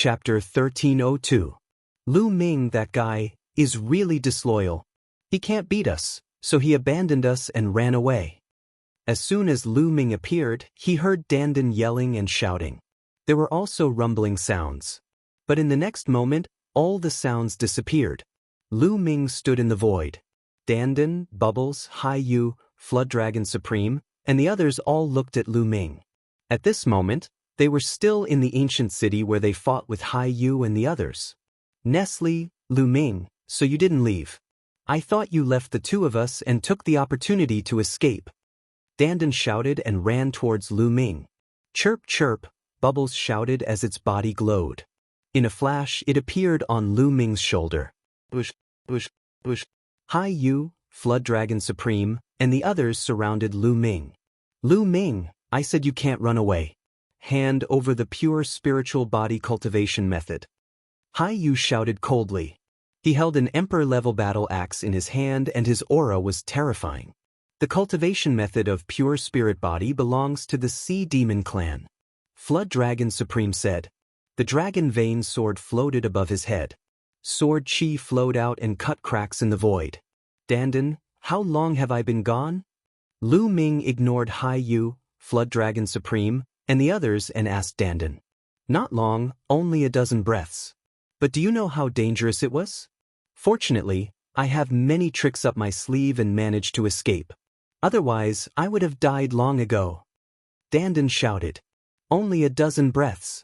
Chapter 1302. Lu Ming, that guy, is really disloyal. He can't beat us, so he abandoned us and ran away. As soon as Lu Ming appeared, he heard Dandan yelling and shouting. There were also rumbling sounds. But in the next moment, all the sounds disappeared. Lu Ming stood in the void. Dandan, Bubbles, Hai Yu, Flood Dragon Supreme, and the others all looked at Lu Ming. At this moment, they were still in the ancient city where they fought with Hai Yu and the others. Nestle, Lu Ming, so you didn't leave. I thought you left the two of us and took the opportunity to escape. Dandan shouted and ran towards Lu Ming. Chirp, chirp, Bubbles shouted as its body glowed. In a flash, it appeared on Lu Ming's shoulder. Bush, bush, bush. Hai Yu, Flood Dragon Supreme, and the others surrounded Lu Ming. Lu Ming, I said you can't run away. Hand over the pure spiritual body cultivation method. Hai Yu shouted coldly. He held an emperor-level battle axe in his hand and his aura was terrifying. The cultivation method of pure spirit body belongs to the Sea Demon clan. Flood Dragon Supreme said. The dragon vein sword floated above his head. Sword chi flowed out and cut cracks in the void. Dandan, how long have I been gone? Lu Ming ignored Hai Yu, Flood Dragon Supreme, and the others and asked Dandan. Not long, only a dozen breaths. But do you know how dangerous it was? Fortunately, I have many tricks up my sleeve and managed to escape. Otherwise, I would have died long ago. Dandan shouted. Only a dozen breaths.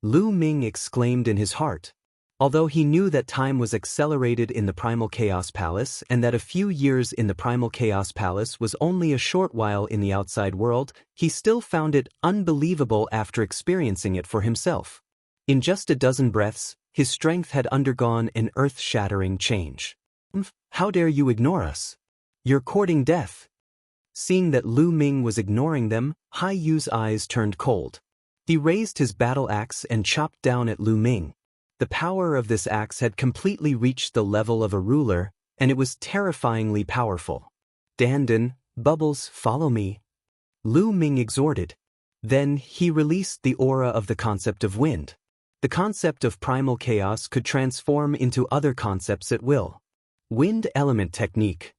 Lu Ming exclaimed in his heart. Although he knew that time was accelerated in the Primal Chaos Palace and that a few years in the Primal Chaos Palace was only a short while in the outside world, he still found it unbelievable after experiencing it for himself. In just a dozen breaths, his strength had undergone an earth-shattering change. How dare you ignore us? You're courting death. Seeing that Lu Ming was ignoring them, Hai Yu's eyes turned cold. He raised his battle axe and chopped down at Lu Ming. The power of this axe had completely reached the level of a ruler, and it was terrifyingly powerful. Dandan, Bubbles, follow me. Lu Ming exhorted. Then he released the aura of the concept of wind. The concept of primal chaos could transform into other concepts at will. Wind element technique.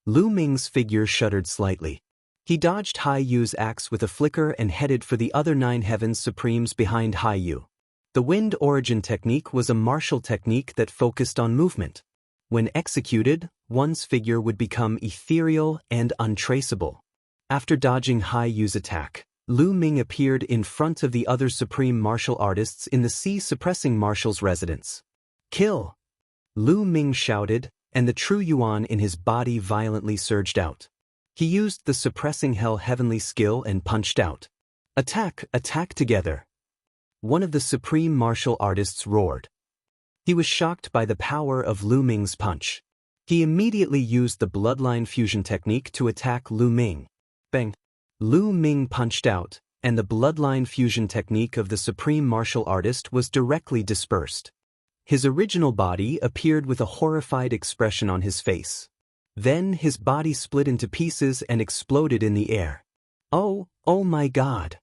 Lu Ming's figure shuddered slightly. He dodged Hai Yu's axe with a flicker and headed for the other 9 heavens supremes behind Hai Yu. The wind origin technique was a martial technique that focused on movement. When executed, one's figure would become ethereal and untraceable. After dodging Hai Yu's attack, Lu Ming appeared in front of the other supreme martial artists in the Sea Suppressing Marshal's residence. Kill! Lu Ming shouted, and the true yuan in his body violently surged out. He used the Suppressing Hell heavenly skill and punched out. Attack, attack together! One of the supreme martial artists roared. He was shocked by the power of Lu Ming's punch. He immediately used the bloodline fusion technique to attack Lu Ming. Bang! Lu Ming punched out, and the bloodline fusion technique of the supreme martial artist was directly dispersed. His original body appeared with a horrified expression on his face. Then his body split into pieces and exploded in the air. Oh my God!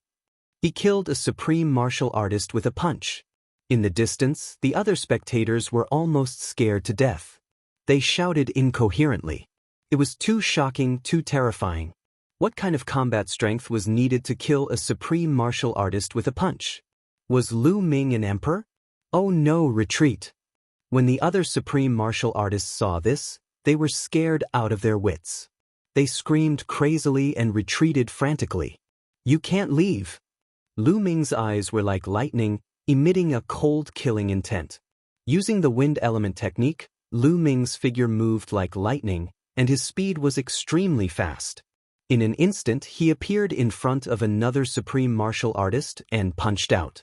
He killed a supreme martial artist with a punch. In the distance, the other spectators were almost scared to death. They shouted incoherently. It was too shocking, too terrifying. What kind of combat strength was needed to kill a supreme martial artist with a punch? Was Lu Ming an emperor? Oh no, retreat! When the other supreme martial artists saw this, they were scared out of their wits. They screamed crazily and retreated frantically. You can't leave! Lu Ming's eyes were like lightning, emitting a cold killing intent. Using the wind element technique, Lu Ming's figure moved like lightning, and his speed was extremely fast. In an instant, he appeared in front of another supreme martial artist and punched out.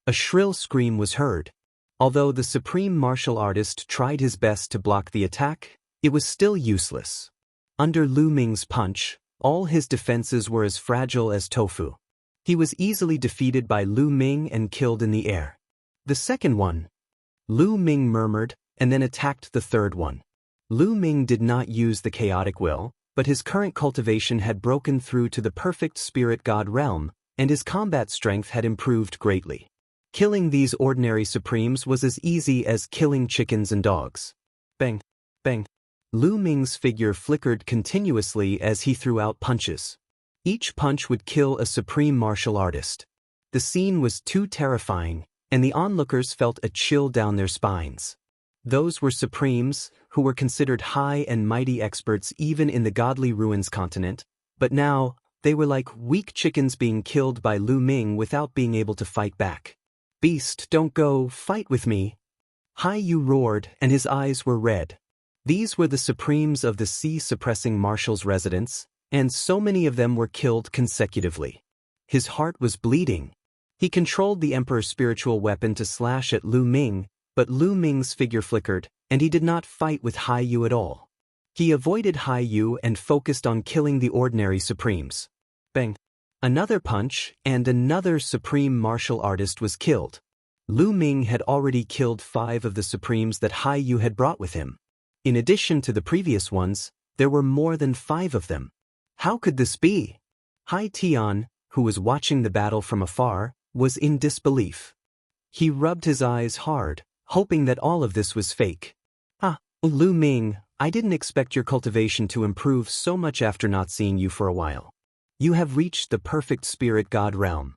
A shrill scream was heard. Although the supreme martial artist tried his best to block the attack, it was still useless. Under Lu Ming's punch, all his defenses were as fragile as tofu. He was easily defeated by Lu Ming and killed in the air. The second one. Lu Ming murmured, and then attacked the third one. Lu Ming did not use the chaotic will, but his current cultivation had broken through to the perfect spirit god realm, and his combat strength had improved greatly. Killing these ordinary supremes was as easy as killing chickens and dogs. Bang, bang. Lu Ming's figure flickered continuously as he threw out punches. Each punch would kill a supreme martial artist. The scene was too terrifying, and the onlookers felt a chill down their spines. Those were supremes, who were considered high and mighty experts even in the godly ruins continent, but now, they were like weak chickens being killed by Lu Ming without being able to fight back. "Beast, don't go, fight with me." Hai Yu roared, and his eyes were red. These were the supremes of the sea-suppressing marshal's residence, and so many of them were killed consecutively. His heart was bleeding. He controlled the Emperor's spiritual weapon to slash at Lu Ming, but Lu Ming's figure flickered, and he did not fight with Hai Yu at all. He avoided Hai Yu and focused on killing the ordinary supremes. Bang! Another punch, and another supreme martial artist was killed. Lu Ming had already killed 5 of the supremes that Hai Yu had brought with him. In addition to the previous ones, there were more than 5 of them. How could this be? Hai Tian, who was watching the battle from afar, was in disbelief. He rubbed his eyes hard, hoping that all of this was fake. Lu Ming, I didn't expect your cultivation to improve so much after not seeing you for a while. You have reached the perfect spirit god realm.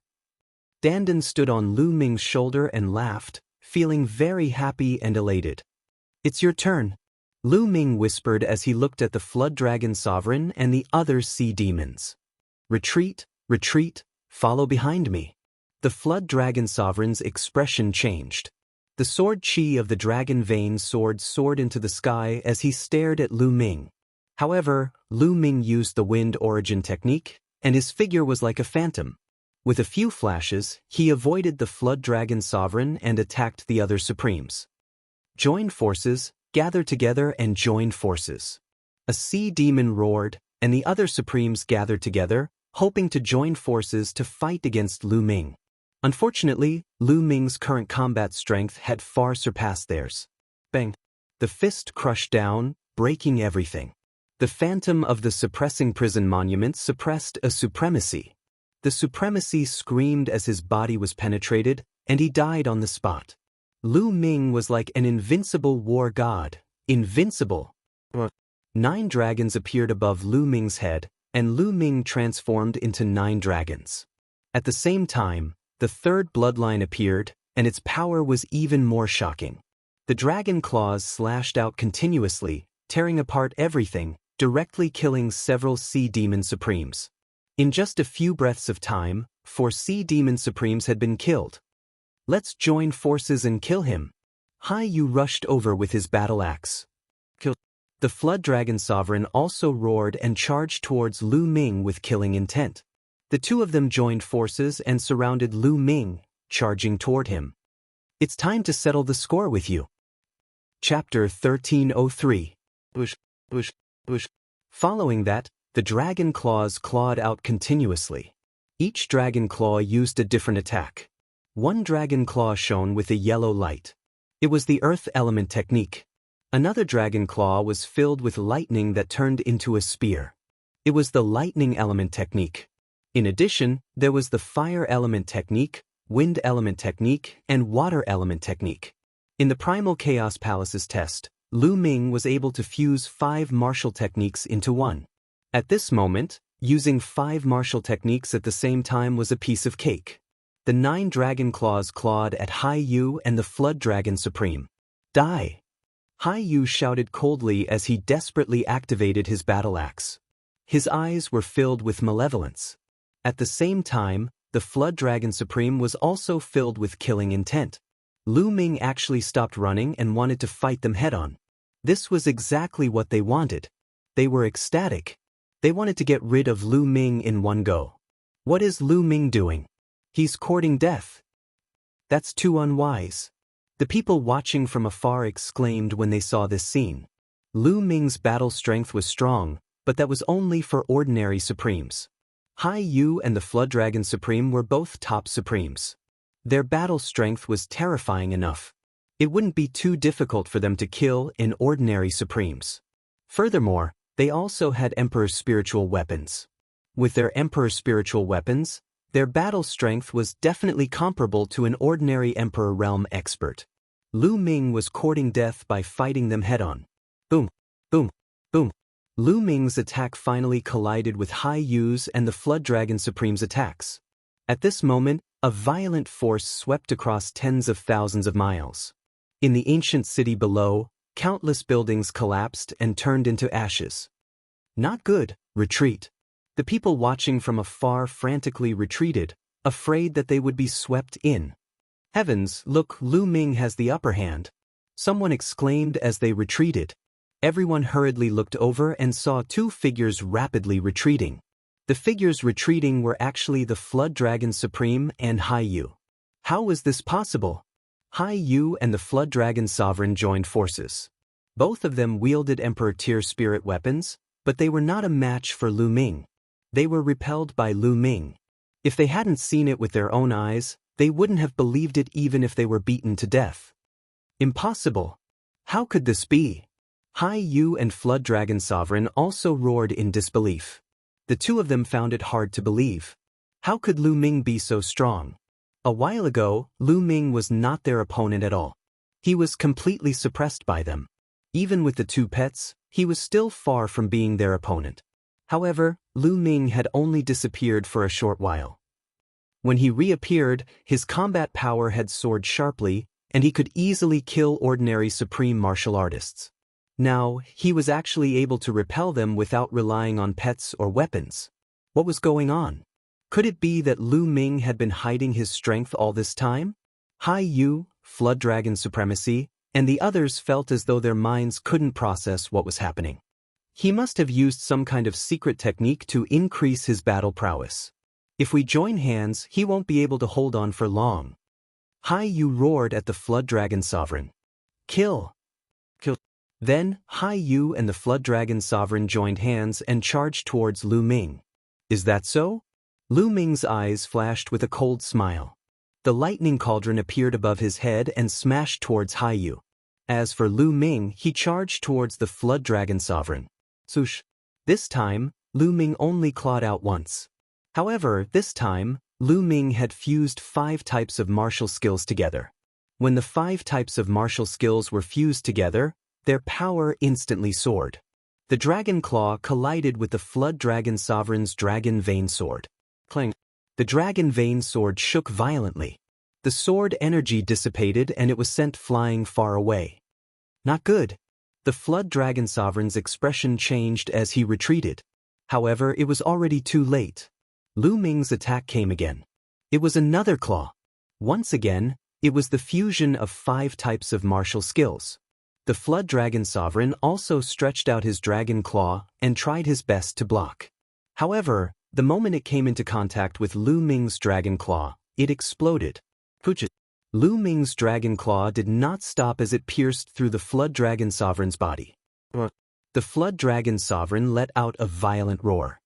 Dandan stood on Lu Ming's shoulder and laughed, feeling very happy and elated. It's your turn, Lu Ming whispered as he looked at the Flood Dragon Sovereign and the other sea demons. Retreat, retreat, follow behind me. The Flood Dragon Sovereign's expression changed. The sword chi of the dragon vein sword soared into the sky as he stared at Lu Ming. However, Lu Ming used the wind origin technique, and his figure was like a phantom. With a few flashes, he avoided the Flood Dragon Sovereign and attacked the other supremes. Join forces, gather together and join forces. A sea demon roared, and the other supremes gathered together, hoping to join forces to fight against Lu Ming. Unfortunately, Lu Ming's current combat strength had far surpassed theirs. Bang! The fist crushed down, breaking everything. The phantom of the suppressing prison monument suppressed a supremacy. The supremacy screamed as his body was penetrated, and he died on the spot. Lu Ming was like an invincible war god. Invincible! 9 dragons appeared above Lu Ming's head, and Lu Ming transformed into 9 dragons. At the same time, the 3rd bloodline appeared, and its power was even more shocking. The dragon claws slashed out continuously, tearing apart everything, directly killing several sea demon supremes. In just a few breaths of time, 4 sea demon supremes had been killed. Let's join forces and kill him. Hai Yu rushed over with his battle axe. Kill. The Flood Dragon Sovereign also roared and charged towards Lu Ming with killing intent. The 2 of them joined forces and surrounded Lu Ming, charging toward him. It's time to settle the score with you. Chapter 1303. Bush. Following that, the dragon claws clawed out continuously. Each dragon claw used a different attack. One dragon claw shone with a yellow light. It was the earth element technique. Another dragon claw was filled with lightning that turned into a spear. It was the lightning element technique. In addition, there was the fire element technique, wind element technique, and water element technique. In the Primal Chaos Palace's test, Lu Ming was able to fuse 5 martial techniques into one. At this moment, using 5 martial techniques at the same time was a piece of cake. The 9 dragon claws clawed at Hai Yu and the Flood Dragon Supreme. Die! Hai Yu shouted coldly as he desperately activated his battle axe. His eyes were filled with malevolence. At the same time, the Flood Dragon Supreme was also filled with killing intent. Lu Ming actually stopped running and wanted to fight them head-on. This was exactly what they wanted. They were ecstatic. They wanted to get rid of Lu Ming in one go. What is Lu Ming doing? He's courting death. That's too unwise. The people watching from afar exclaimed when they saw this scene. Lu Ming's battle strength was strong, but that was only for ordinary supremes. Hai Yu and the Flood Dragon Supreme were both top supremes. Their battle strength was terrifying enough. It wouldn't be too difficult for them to kill in ordinary supremes. Furthermore, they also had Emperor's spiritual weapons. With their Emperor's spiritual weapons, Their battle strength was definitely comparable to an ordinary Emperor Realm expert. Lu Ming was courting death by fighting them head-on. Boom, boom, boom. Lu Ming's attack finally collided with Hai Yu's and the Flood Dragon Supreme's attacks. At this moment, a violent force swept across tens of thousands of miles. In the ancient city below, countless buildings collapsed and turned into ashes. Not good, retreat. The people watching from afar frantically retreated, afraid that they would be swept in. Heavens, look, Lu Ming has the upper hand. Someone exclaimed as they retreated. Everyone hurriedly looked over and saw two figures rapidly retreating. The figures retreating were actually the Flood Dragon Supreme and Hai Yu. How was this possible? Hai Yu and the Flood Dragon Sovereign joined forces. Both of them wielded Emperor-tier spirit weapons, but they were not a match for Lu Ming. They were repelled by Lu Ming. If they hadn't seen it with their own eyes, they wouldn't have believed it even if they were beaten to death. Impossible. How could this be? Hai Yu and Flood Dragon Sovereign also roared in disbelief. The two of them found it hard to believe. How could Lu Ming be so strong? A while ago, Lu Ming was not their opponent at all. He was completely suppressed by them. Even with the two pets, he was still far from being their opponent. However, Lu Ming had only disappeared for a short while. When he reappeared, his combat power had soared sharply, and he could easily kill ordinary supreme martial artists. Now, he was actually able to repel them without relying on pets or weapons. What was going on? Could it be that Lu Ming had been hiding his strength all this time? Hai Yu, Flood Dragon Supremacy, and the others felt as though their minds couldn't process what was happening. He must have used some kind of secret technique to increase his battle prowess. If we join hands, he won't be able to hold on for long. Hai Yu roared at the Flood Dragon Sovereign. Kill! Kill! Then, Hai Yu and the Flood Dragon Sovereign joined hands and charged towards Lu Ming. Is that so? Lu Ming's eyes flashed with a cold smile. The lightning cauldron appeared above his head and smashed towards Hai Yu. As for Lu Ming, he charged towards the Flood Dragon Sovereign. Swoosh! This time, Lu Ming only clawed out once. However, this time, Lu Ming had fused 5 types of martial skills together. When the 5 types of martial skills were fused together, their power instantly soared. The Dragon Claw collided with the Flood Dragon Sovereign's Dragon Vein Sword. Clang! The Dragon Vein Sword shook violently. The sword energy dissipated and it was sent flying far away. Not good. The Flood Dragon Sovereign's expression changed as he retreated. However, it was already too late. Lu Ming's attack came again. It was another claw. Once again, it was the fusion of 5 types of martial skills. The Flood Dragon Sovereign also stretched out his Dragon Claw and tried his best to block. However, the moment it came into contact with Lu Ming's Dragon Claw, it exploded. Pooch! Lu Ming's Dragon Claw did not stop as it pierced through the Flood Dragon Sovereign's body. The Flood Dragon Sovereign let out a violent roar.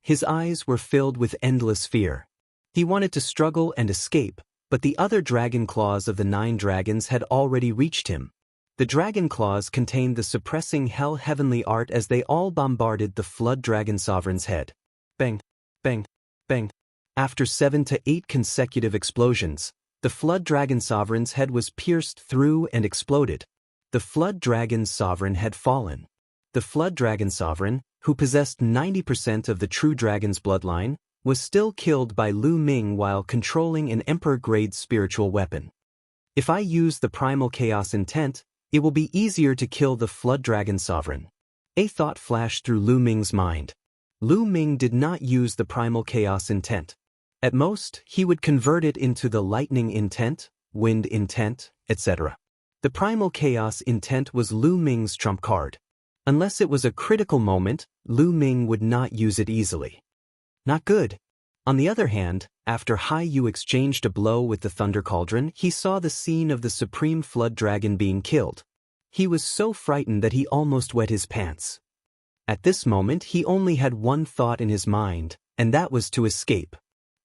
His eyes were filled with endless fear. He wanted to struggle and escape, but the other Dragon Claws of the 9 dragons had already reached him. The Dragon Claws contained the suppressing Hell Heavenly Art as they all bombarded the Flood Dragon Sovereign's head. Bang, bang, bang. After 7 to 8 consecutive explosions, the Flood Dragon Sovereign's head was pierced through and exploded. The Flood Dragon Sovereign had fallen. The Flood Dragon Sovereign, who possessed 90% of the true dragon's bloodline, was still killed by Lu Ming while controlling an Emperor-grade spiritual weapon. If I use the Primal Chaos Intent, it will be easier to kill the Flood Dragon Sovereign. A thought flashed through Lu Ming's mind. Lu Ming did not use the Primal Chaos Intent. At most, he would convert it into the Lightning Intent, Wind Intent, etc. The Primal Chaos Intent was Lu Ming's trump card. Unless it was a critical moment, Lu Ming would not use it easily. Not good. On the other hand, after Hai Yu exchanged a blow with the Thunder Cauldron, he saw the scene of the Supreme Flood Dragon being killed. He was so frightened that he almost wet his pants. At this moment, he only had one thought in his mind, and that was to escape.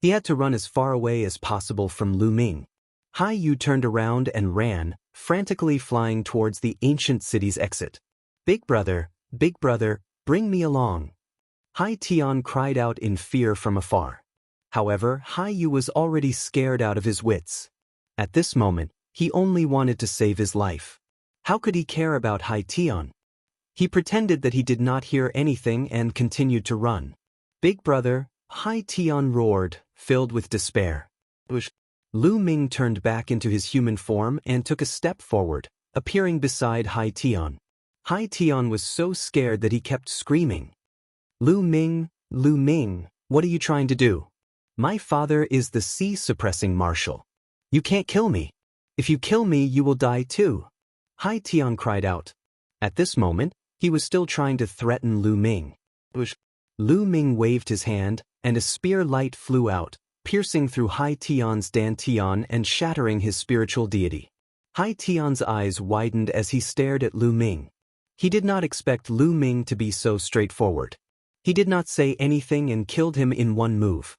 He had to run as far away as possible from Lu Ming. Hai Yu turned around and ran, frantically flying towards the ancient city's exit. Big brother, bring me along. Hai Tian cried out in fear from afar. However, Yu was already scared out of his wits. At this moment, he only wanted to save his life. How could he care about Tion? He pretended that he did not hear anything and continued to run. Big brother, Tion roared, filled with despair. Lu Ming turned back into his human form and took a step forward, appearing beside Tion. Tion was so scared that he kept screaming. Lu Ming, what are you trying to do? My father is the sea-suppressing marshal. You can't kill me. If you kill me, you will die too. Tion cried out. At this moment, he was still trying to threaten Lu Ming. Lu Ming waved his hand, and a spear light flew out, piercing through Tion's dantian and shattering his spiritual deity. Tion's eyes widened as he stared at Lu Ming. He did not expect Lu Ming to be so straightforward. He did not say anything and killed him in one move.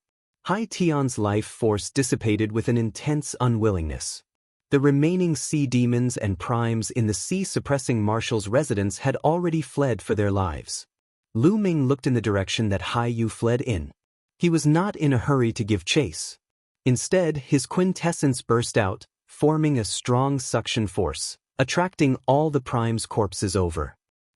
Tion's life force dissipated with an intense unwillingness. The remaining sea demons and primes in the sea-suppressing marshal's residence had already fled for their lives. Lu Ming looked in the direction that Yu fled in. He was not in a hurry to give chase. Instead, his quintessence burst out, forming a strong suction force, attracting all the prime's corpses over.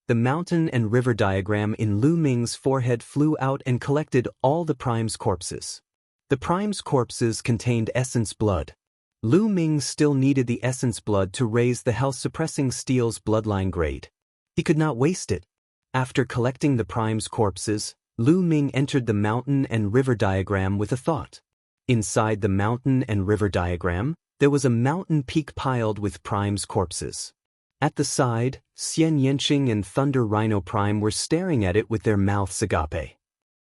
The mountain and river diagram in Lu Ming's forehead flew out and collected all the prime's corpses. The prime's corpses contained essence blood. Lu Ming still needed the essence blood to raise the health-suppressing steel's bloodline grade. He could not waste it. After collecting the prime's corpses, Lu Ming entered the mountain and river diagram with a thought. Inside the mountain and river diagram, there was a mountain peak piled with prime's corpses. At the side, Xian Yanqing and Thunder Rhino Prime were staring at it with their mouths agape.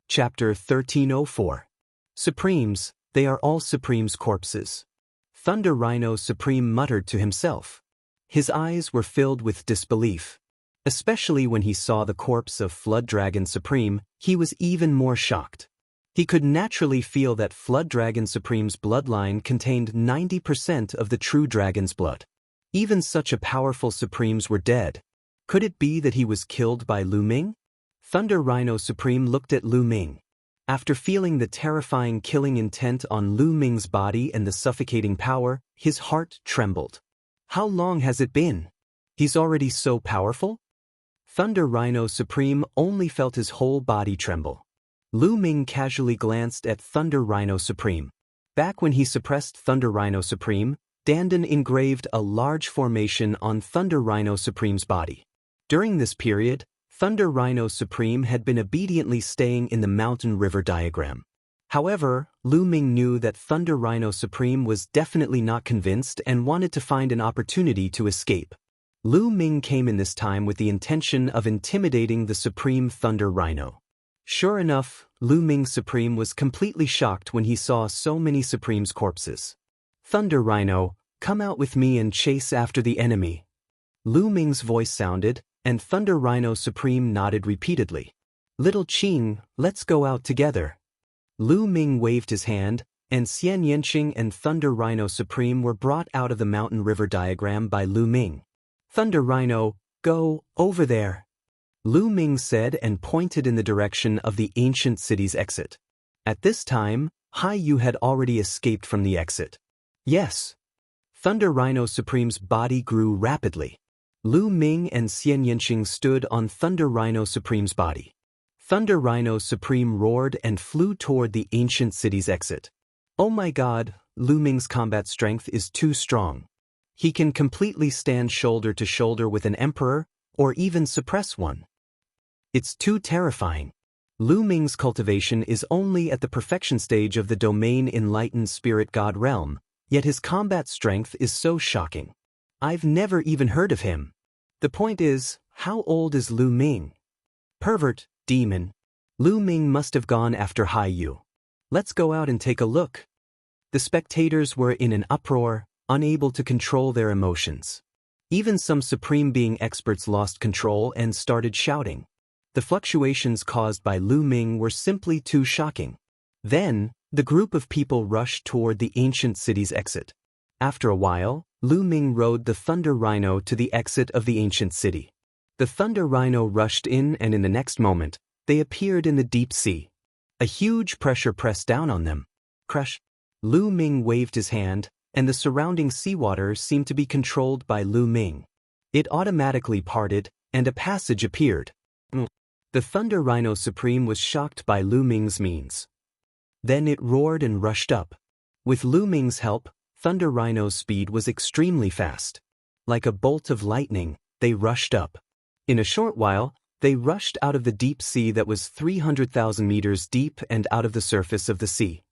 Chapter 1304. Supremes, they are all Supreme's corpses. Thunder Rhino Supreme muttered to himself. His eyes were filled with disbelief. Especially when he saw the corpse of Flood Dragon Supreme, he was even more shocked. He could naturally feel that Flood Dragon Supreme's bloodline contained 90% of the true dragon's blood. Even such a powerful Supremes were dead. Could it be that he was killed by Lu Ming? Thunder Rhino Supreme looked at Lu Ming. After feeling the terrifying killing intent on Lu Ming's body and the suffocating power, his heart trembled. How long has it been? He's already so powerful? Thunder Rhino Supreme only felt his whole body tremble. Lu Ming casually glanced at Thunder Rhino Supreme. Back when he suppressed Thunder Rhino Supreme, Dandan engraved a large formation on Thunder Rhino Supreme's body. During this period, Thunder Rhino Supreme had been obediently staying in the mountain river diagram. However, Lu Ming knew that Thunder Rhino Supreme was definitely not convinced and wanted to find an opportunity to escape. Lu Ming came in this time with the intention of intimidating the Supreme Thunder Rhino. Sure enough, Lu Ming Supreme was completely shocked when he saw so many Supreme's corpses. Thunder Rhino, come out with me and chase after the enemy. Lu Ming's voice sounded, and Thunder Rhino Supreme nodded repeatedly. Little Qing, let's go out together. Lu Ming waved his hand, and Xian Yanqing and Thunder Rhino Supreme were brought out of the mountain river diagram by Lu Ming. Thunder Rhino, go, over there. Lu Ming said and pointed in the direction of the ancient city's exit. At this time, Yu had already escaped from the exit. Yes. Thunder Rhino Supreme's body grew rapidly. Lu Ming and Xian Yanqing stood on Thunder Rhino Supreme's body. Thunder Rhino Supreme roared and flew toward the ancient city's exit. Oh my god, Lu Ming's combat strength is too strong. He can completely stand shoulder to shoulder with an emperor, or even suppress one. It's too terrifying. Lu Ming's cultivation is only at the perfection stage of the domain enlightened spirit god realm, yet his combat strength is so shocking. I've never even heard of him. The point is, how old is Lu Ming? Pervert, demon. Lu Ming must have gone after Yu. Let's go out and take a look. The spectators were in an uproar, unable to control their emotions. Even some Supreme Being experts lost control and started shouting. The fluctuations caused by Lu Ming were simply too shocking. Then, the group of people rushed toward the ancient city's exit. After a while, Lu Ming rode the Thunder Rhino to the exit of the ancient city. The Thunder Rhino rushed in and in the next moment, they appeared in the deep sea. A huge pressure pressed down on them. Crash! Lu Ming waved his hand, and the surrounding seawater seemed to be controlled by Lu Ming. It automatically parted, and a passage appeared. The Thunder Rhino Supreme was shocked by Lu Ming's means. Then it roared and rushed up. With Lu Ming's help, Thunder Rhino's speed was extremely fast. Like a bolt of lightning, they rushed up. In a short while, they rushed out of the deep sea that was 300,000 meters deep and out of the surface of the sea.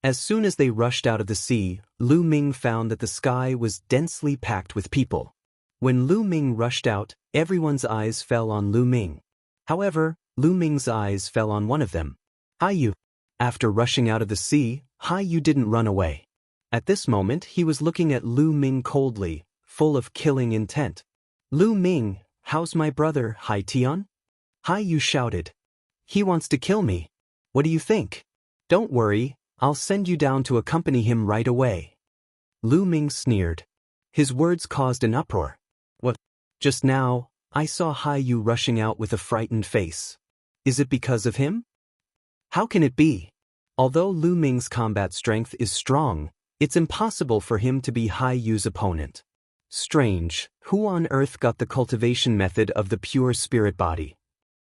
As soon as they rushed out of the sea, Lu Ming found that the sky was densely packed with people. When Lu Ming rushed out, everyone's eyes fell on Lu Ming. However, Lu Ming's eyes fell on one of them. Haiyu. After rushing out of the sea, Haiyu didn't run away. At this moment, he was looking at Lu Ming coldly, full of killing intent. Lu Ming, how's my brother, Haitian? Haiyu shouted. He wants to kill me. What do you think? Don't worry, I'll send you down to accompany him right away. Lu Ming sneered. His words caused an uproar. What? Just now, I saw Haiyu rushing out with a frightened face. Is it because of him? How can it be? Although Lu Ming's combat strength is strong, it's impossible for him to be Haiyu's opponent. Strange, who on earth got the cultivation method of the pure spirit body?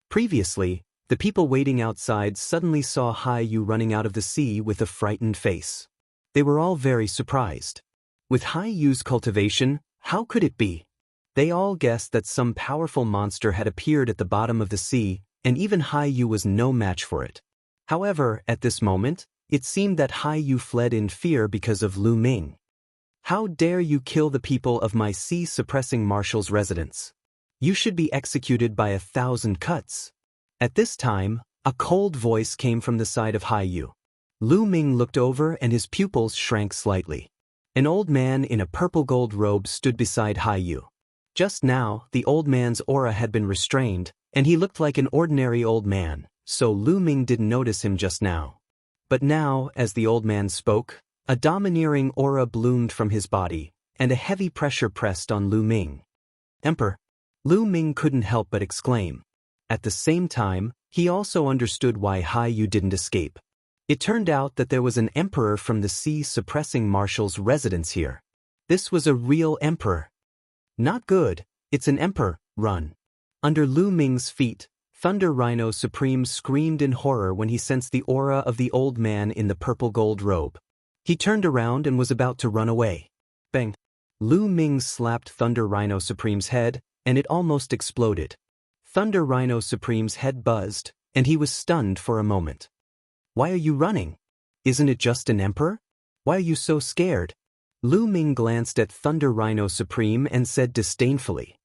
Previously, the people waiting outside suddenly saw Haiyu running out of the sea with a frightened face. They were all very surprised. With Haiyu's cultivation, how could it be? They all guessed that some powerful monster had appeared at the bottom of the sea, and even Haiyu was no match for it. However, at this moment, it seemed that Haiyu fled in fear because of Lu Ming. How dare you kill the people of my sea-suppressing marshal's residence? You should be executed by 1,000 cuts. At this time, a cold voice came from the side of Haiyu. Lu Ming looked over and his pupils shrank slightly. An old man in a purple-gold robe stood beside Haiyu. Just now, the old man's aura had been restrained, and he looked like an ordinary old man, so Lu Ming didn't notice him just now. But now, as the old man spoke, a domineering aura bloomed from his body, and a heavy pressure pressed on Lu Ming. Emperor! Lu Ming couldn't help but exclaim. At the same time, he also understood why Haiyu didn't escape. It turned out that there was an emperor from the sea-suppressing marshal's residence here. This was a real emperor. Not good, it's an emperor, run. Under Lu Ming's feet, Thunder Rhino Supreme screamed in horror when he sensed the aura of the old man in the purple-gold robe. He turned around and was about to run away. Bang! Lu Ming slapped Thunder Rhino Supreme's head, and it almost exploded. Thunder Rhino Supreme's head buzzed, and he was stunned for a moment. Why are you running? Isn't it just an emperor? Why are you so scared? Lu Ming glanced at Thunder Rhino Supreme and said disdainfully.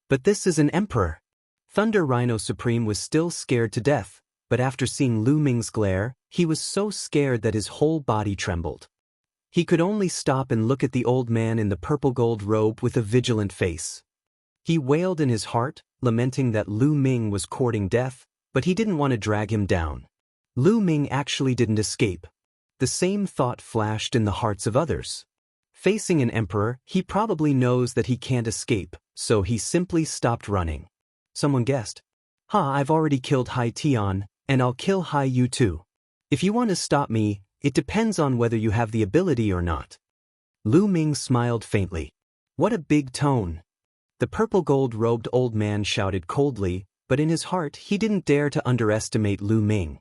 But this is an emperor. Thunder Rhino Supreme was still scared to death, but after seeing Lu Ming's glare, he was so scared that his whole body trembled. He could only stop and look at the old man in the purple-gold robe with a vigilant face. He wailed in his heart, lamenting that Lu Ming was courting death, but he didn't want to drag him down. Lu Ming actually didn't escape. The same thought flashed in the hearts of others. Facing an emperor, he probably knows that he can't escape, so he simply stopped running. Someone guessed. I've already killed Haitian, and I'll kill Haiyu too. If you want to stop me, it depends on whether you have the ability or not. Lu Ming smiled faintly. What a big tone. The purple-gold-robed old man shouted coldly, but in his heart he didn't dare to underestimate Lu Ming.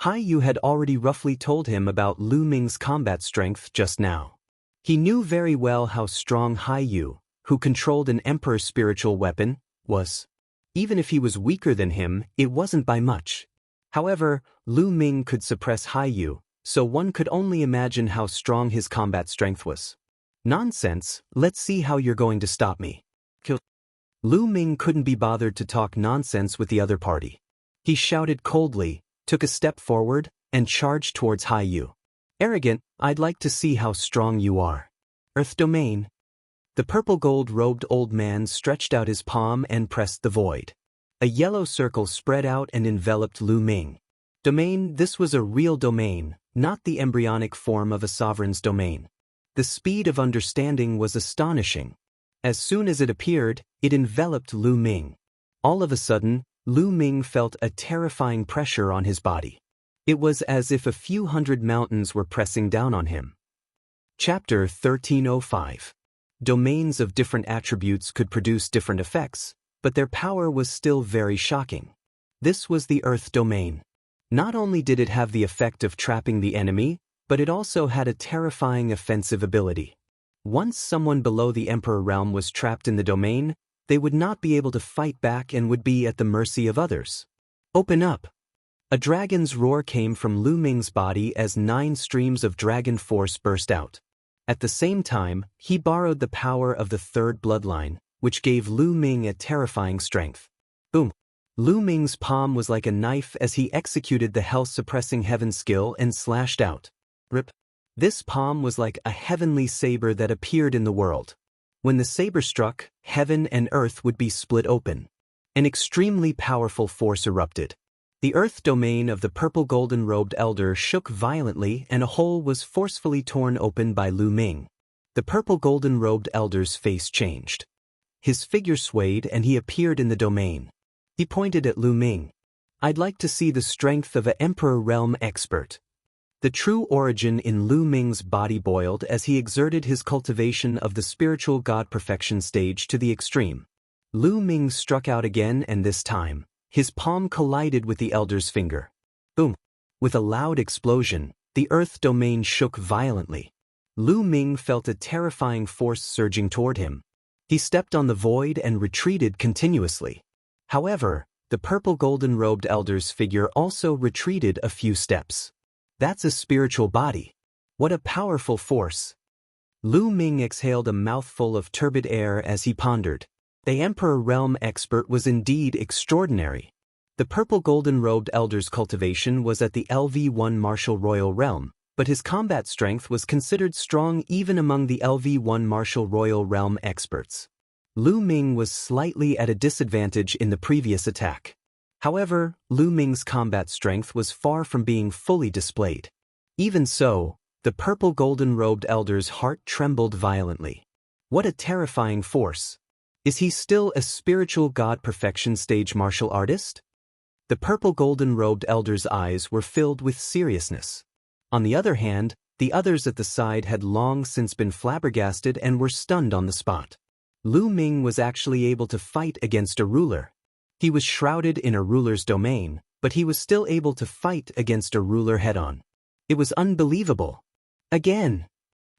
Haiyu had already roughly told him about Lu Ming's combat strength just now. He knew very well how strong Haiyu, who controlled an emperor's spiritual weapon, was. Even if he was weaker than him, it wasn't by much. However, Lu Ming could suppress Haiyu, so one could only imagine how strong his combat strength was. Nonsense, let's see how you're going to stop me. Kill. Lu Ming couldn't be bothered to talk nonsense with the other party. He shouted coldly, took a step forward, and charged towards Haiyu. Arrogant, I'd like to see how strong you are. Earth Domain. The purple-gold-robed old man stretched out his palm and pressed the void. A yellow circle spread out and enveloped Lu Ming. Domain, this was a real domain, not the embryonic form of a sovereign's domain. The speed of understanding was astonishing. As soon as it appeared, it enveloped Lu Ming. All of a sudden, Lu Ming felt a terrifying pressure on his body. It was as if a few hundred mountains were pressing down on him. Chapter 1305. Domains of different attributes could produce different effects, but their power was still very shocking. This was the Earth domain. Not only did it have the effect of trapping the enemy, but it also had a terrifying offensive ability. Once someone below the Emperor realm was trapped in the domain, they would not be able to fight back and would be at the mercy of others. Open up! A dragon's roar came from Lu Ming's body as 9 streams of dragon force burst out. At the same time, he borrowed the power of the third bloodline, which gave Lu Ming a terrifying strength. Boom! Lu Ming's palm was like a knife as he executed the health-suppressing heaven skill and slashed out. Rip! This palm was like a heavenly saber that appeared in the world. When the saber struck, heaven and earth would be split open. An extremely powerful force erupted. The earth domain of the purple golden-robed elder shook violently and a hole was forcefully torn open by Lu Ming. The purple golden-robed elder's face changed. His figure swayed and he appeared in the domain. He pointed at Lu Ming. I'd like to see the strength of an Emperor Realm expert. The true origin in Lu Ming's body boiled as he exerted his cultivation of the spiritual god perfection stage to the extreme. Lu Ming struck out again and this time, his palm collided with the elder's finger. Boom! With a loud explosion, the earth domain shook violently. Lu Ming felt a terrifying force surging toward him. He stepped on the void and retreated continuously. However, the purple golden-robed elder's figure also retreated a few steps. That's a spiritual body. What a powerful force. Lu Ming exhaled a mouthful of turbid air as he pondered. The Emperor Realm expert was indeed extraordinary. The purple golden-robed elder's cultivation was at the LV1 martial royal realm, but his combat strength was considered strong even among the LV1 martial royal realm experts. Lu Ming was slightly at a disadvantage in the previous attack. However, Lu Ming's combat strength was far from being fully displayed. Even so, the purple golden-robed elder's heart trembled violently. What a terrifying force! Is he still a spiritual god perfection stage martial artist? The purple golden-robed elder's eyes were filled with seriousness. On the other hand, the others at the side had long since been flabbergasted and were stunned on the spot. Lu Ming was actually able to fight against a ruler. He was shrouded in a ruler's domain, but he was still able to fight against a ruler head-on. It was unbelievable. Again!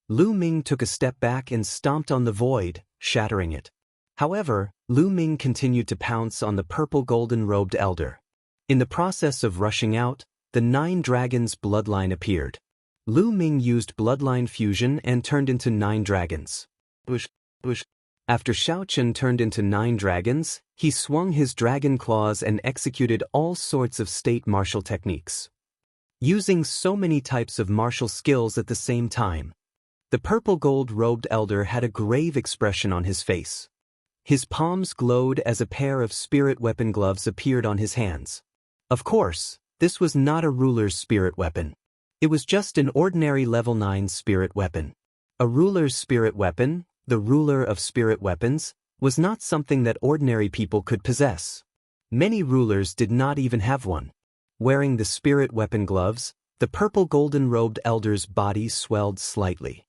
Lu Ming took a step back and stomped on the void, shattering it. However, Lu Ming continued to pounce on the purple golden-robed elder. In the process of rushing out, the 9 dragons' bloodline appeared. Lu Ming used bloodline fusion and turned into 9 dragons. Bush. After Xiao Chen turned into 9 dragons, he swung his dragon claws and executed all sorts of state martial techniques. Using so many types of martial skills at the same time. The purple gold-robed elder had a grave expression on his face. His palms glowed as a pair of spirit weapon gloves appeared on his hands. Of course, this was not a ruler's spirit weapon. It was just an ordinary level 9 spirit weapon. A ruler's spirit weapon, the ruler of spirit weapons, was not something that ordinary people could possess. Many rulers did not even have one. Wearing the spirit weapon gloves, the purple golden-robed elder's body swelled slightly.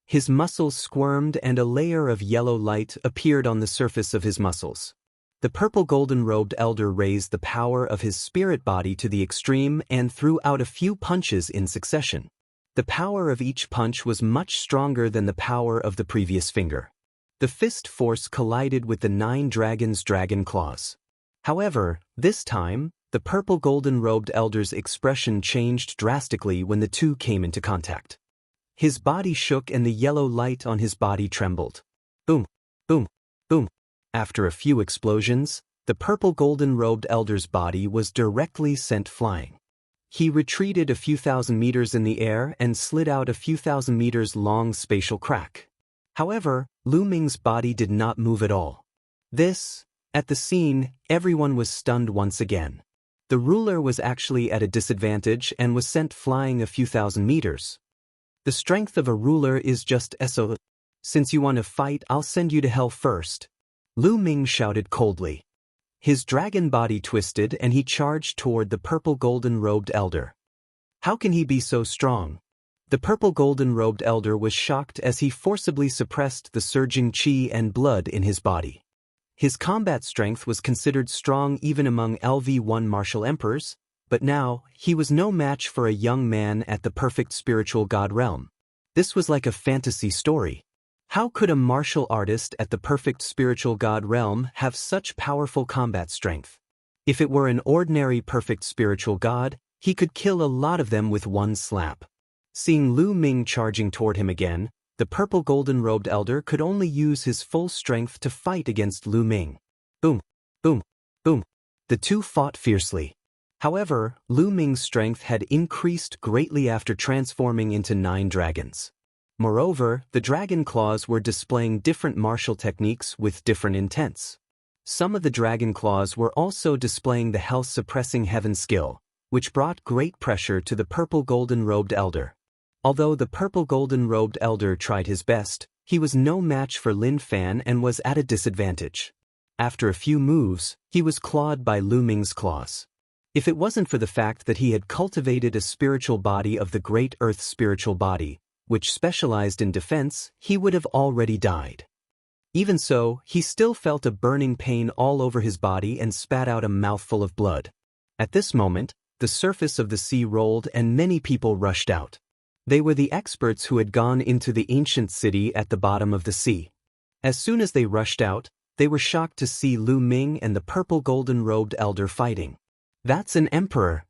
His muscles squirmed and a layer of yellow light appeared on the surface of his muscles. The purple golden-robed elder raised the power of his spirit body to the extreme and threw out a few punches in succession. The power of each punch was much stronger than the power of the previous finger. The fist force collided with the 9 dragons' dragon claws. However, this time, the purple golden-robed elder's expression changed drastically when the two came into contact. His body shook and the yellow light on his body trembled. Boom, boom, boom. After a few explosions, the purple golden-robed elder's body was directly sent flying. He retreated a few thousand meters in the air and slid out a few thousand meters long spatial crack. However, Lu Ming's body did not move at all. At the scene, everyone was stunned once again. The ruler was actually at a disadvantage and was sent flying a few thousand meters. The strength of a ruler is just so. Since you want to fight, I'll send you to hell first. Lu Ming shouted coldly. His dragon body twisted and he charged toward the purple golden-robed elder. How can he be so strong? The purple golden-robed elder was shocked as he forcibly suppressed the surging chi and blood in his body. His combat strength was considered strong even among LV1 martial emperors, but now, he was no match for a young man at the perfect spiritual god realm. This was like a fantasy story. How could a martial artist at the perfect spiritual god realm have such powerful combat strength? If it were an ordinary perfect spiritual god, he could kill a lot of them with one slap. Seeing Lu Ming charging toward him again, the purple golden-robed elder could only use his full strength to fight against Lu Ming. Boom, boom, boom. The two fought fiercely. However, Lu Ming's strength had increased greatly after transforming into 9 dragons. Moreover, the dragon claws were displaying different martial techniques with different intents. Some of the dragon claws were also displaying the health-suppressing heaven skill, which brought great pressure to the purple golden-robed elder. Although the purple golden-robed elder tried his best, he was no match for Lin Fan and was at a disadvantage. After a few moves, he was clawed by Lu Ming's claws. If it wasn't for the fact that he had cultivated a spiritual body of the Great Earth spiritual body, which specialized in defense, he would have already died. Even so, he still felt a burning pain all over his body and spat out a mouthful of blood. At this moment, the surface of the sea rolled and many people rushed out. They were the experts who had gone into the ancient city at the bottom of the sea. As soon as they rushed out, they were shocked to see Lu Ming and the purple golden-robed elder fighting. That's an emperor.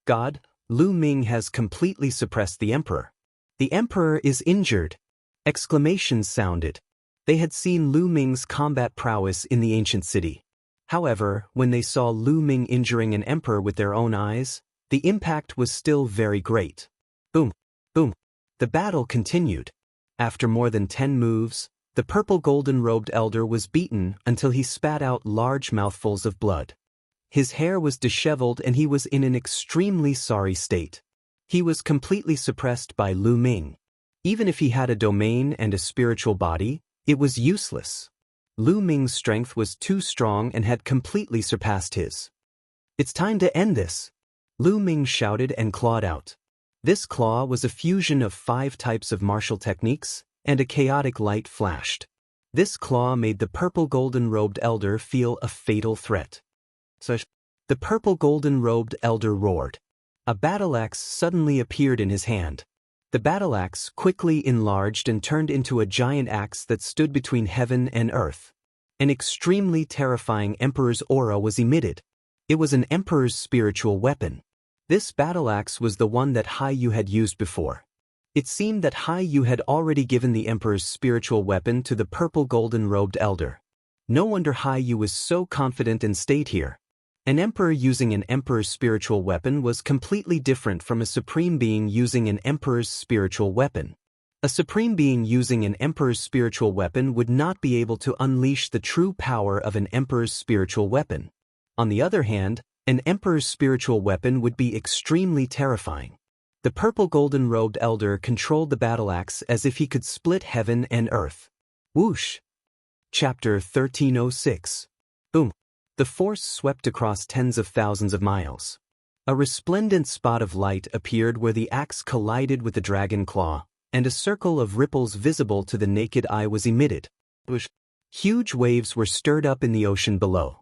God, Lu Ming has completely suppressed the emperor. The emperor is injured. Exclamations sounded. They had seen Lu Ming's combat prowess in the ancient city. However, when they saw Lu Ming injuring an emperor with their own eyes, the impact was still very great. Boom, boom. The battle continued. After more than 10 moves, the purple golden-robed elder was beaten until he spat out large mouthfuls of blood. His hair was disheveled and he was in an extremely sorry state. He was completely suppressed by Lu Ming. Even if he had a domain and a spiritual body, it was useless. Lu Ming's strength was too strong and had completely surpassed his. It's time to end this. Lu Ming shouted and clawed out. This claw was a fusion of 5 types of martial techniques, and a chaotic light flashed. This claw made the purple golden-robed elder feel a fatal threat. The purple golden-robed elder roared. A battle axe suddenly appeared in his hand. The battle axe quickly enlarged and turned into a giant axe that stood between heaven and earth. An extremely terrifying emperor's aura was emitted. It was an emperor's spiritual weapon. This battle axe was the one that Hai Yu had used before. It seemed that Hai Yu had already given the emperor's spiritual weapon to the purple golden-robed elder. No wonder Hai Yu was so confident and stayed here. An emperor using an emperor's spiritual weapon was completely different from a supreme being using an emperor's spiritual weapon. A supreme being using an emperor's spiritual weapon would not be able to unleash the true power of an emperor's spiritual weapon. On the other hand, an emperor's spiritual weapon would be extremely terrifying. The purple golden-robed elder controlled the battle axe as if he could split heaven and earth. Whoosh! Chapter 1306. Boom! The force swept across tens of thousands of miles. A resplendent spot of light appeared where the axe collided with the dragon claw, and a circle of ripples visible to the naked eye was emitted. Whoosh! Huge waves were stirred up in the ocean below.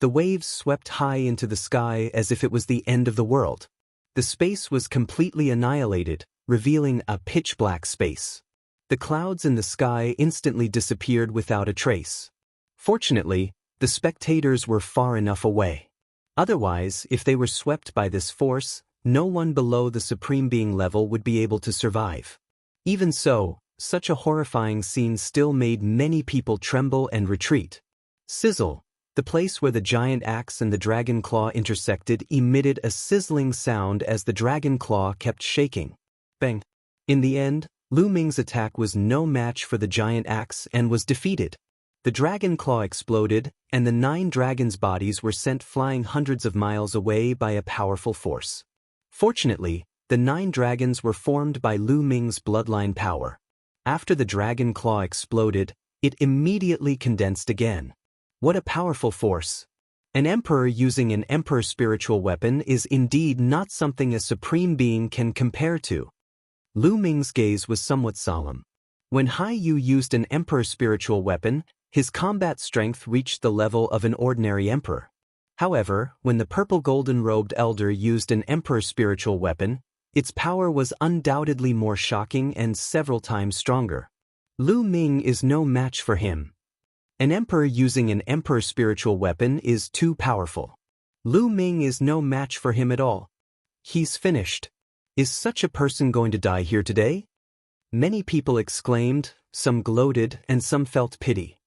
The waves swept high into the sky as if it was the end of the world. The space was completely annihilated, revealing a pitch-black space. The clouds in the sky instantly disappeared without a trace. Fortunately, the spectators were far enough away. Otherwise, if they were swept by this force, no one below the Supreme Being level would be able to survive. Even so, such a horrifying scene still made many people tremble and retreat. Sizzle! The place where the giant axe and the dragon claw intersected emitted a sizzling sound as the dragon claw kept shaking. Bang! In the end, Lu Ming's attack was no match for the giant axe and was defeated. The dragon claw exploded, and the 9 dragons' bodies were sent flying hundreds of miles away by a powerful force. Fortunately, the 9 dragons were formed by Lu Ming's bloodline power. After the dragon claw exploded, it immediately condensed again. What a powerful force! An emperor using an emperor spiritual weapon is indeed not something a supreme being can compare to. Lu Ming's gaze was somewhat solemn. When Hai Yu used an emperor spiritual weapon, his combat strength reached the level of an ordinary emperor. However, when the purple golden-robed elder used an emperor spiritual weapon, its power was undoubtedly more shocking and several times stronger. Lu Ming is no match for him. An emperor using an emperor spiritual weapon is too powerful. Lu Ming is no match for him at all. He's finished. Is such a person going to die here today? Many people exclaimed, some gloated, and some felt pity.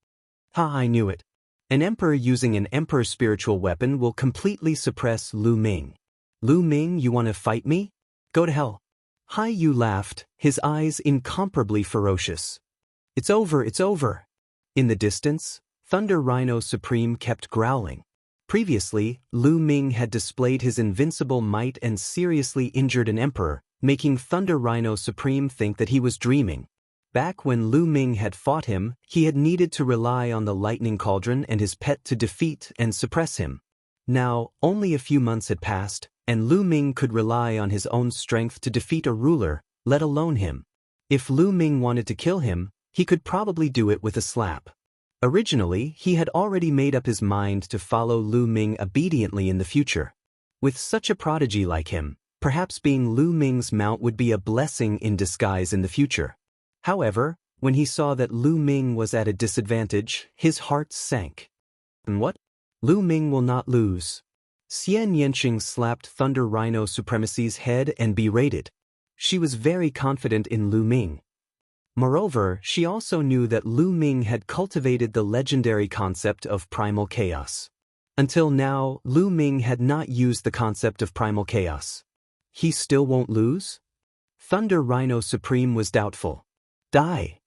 Ha, I knew it. An emperor using an emperor spiritual weapon will completely suppress Lu Ming. Lu Ming, you want to fight me? Go to hell. Hai Yu laughed, his eyes incomparably ferocious. It's over, it's over. In the distance, Thunder Rhino Supreme kept growling. Previously, Lu Ming had displayed his invincible might and seriously injured an emperor, making Thunder Rhino Supreme think that he was dreaming. Back when Lu Ming had fought him, he had needed to rely on the Lightning Cauldron and his pet to defeat and suppress him. Now, only a few months had passed, and Lu Ming could rely on his own strength to defeat a ruler, let alone him. If Lu Ming wanted to kill him, he could probably do it with a slap. Originally, he had already made up his mind to follow Lu Ming obediently in the future. With such a prodigy like him, perhaps being Lu Ming's mount would be a blessing in disguise in the future. However, when he saw that Lu Ming was at a disadvantage, his heart sank. And what? Lu Ming will not lose. Xian Yanqing slapped Thunder Rhino Supremacy's head and berated. She was very confident in Lu Ming. Moreover, she also knew that Lu Ming had cultivated the legendary concept of primal chaos. Until now, Lu Ming had not used the concept of primal chaos. He still won't lose? Thunder Rhino Supreme was doubtful. Die!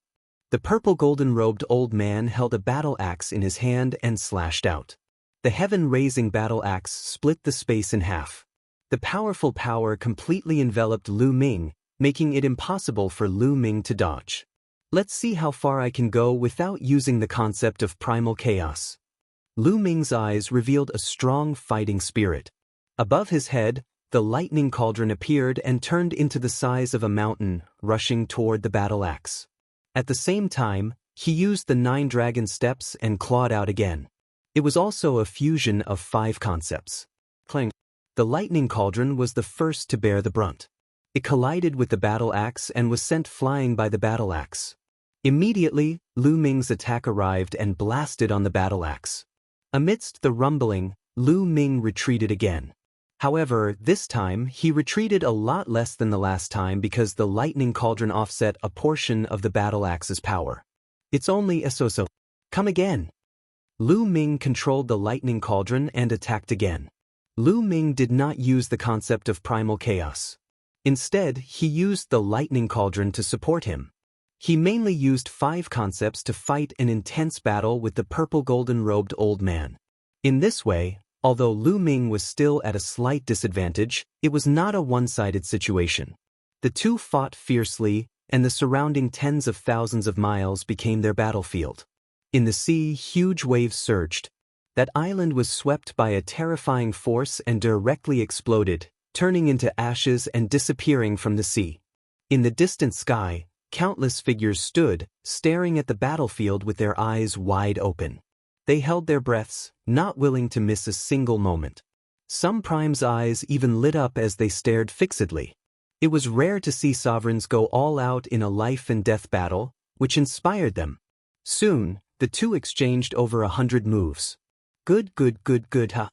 The purple golden-robed old man held a battle axe in his hand and slashed out. The heaven-raising battle axe split the space in half. The powerful power completely enveloped Lu Ming, making it impossible for Lu Ming to dodge. Let's see how far I can go without using the concept of primal chaos. Lu Ming's eyes revealed a strong fighting spirit. Above his head, the lightning cauldron appeared and turned into the size of a mountain, rushing toward the battle axe. At the same time, he used the 9 dragon steps and clawed out again. It was also a fusion of 5 concepts. Clang. The lightning cauldron was the first to bear the brunt. It collided with the battle axe and was sent flying by the battle axe. Immediately, Lu Ming's attack arrived and blasted on the battle axe. Amidst the rumbling, Lu Ming retreated again. However, this time he retreated a lot less than the last time because the lightning cauldron offset a portion of the battle axe's power. It's only a so-so. Come again. Lu Ming controlled the lightning cauldron and attacked again. Lu Ming did not use the concept of primal chaos. Instead, he used the lightning cauldron to support him. He mainly used 5 concepts to fight an intense battle with the purple golden-robed old man. In this way, although Lu Ming was still at a slight disadvantage, it was not a one-sided situation. The two fought fiercely, and the surrounding tens of thousands of miles became their battlefield. In the sea, huge waves surged. That island was swept by a terrifying force and directly exploded, turning into ashes and disappearing from the sea. In the distant sky, countless figures stood, staring at the battlefield with their eyes wide open. They held their breaths, not willing to miss a single moment. Some primes' eyes even lit up as they stared fixedly. It was rare to see sovereigns go all out in a life-and-death battle, which inspired them. Soon, the two exchanged over 100 moves. Good, huh?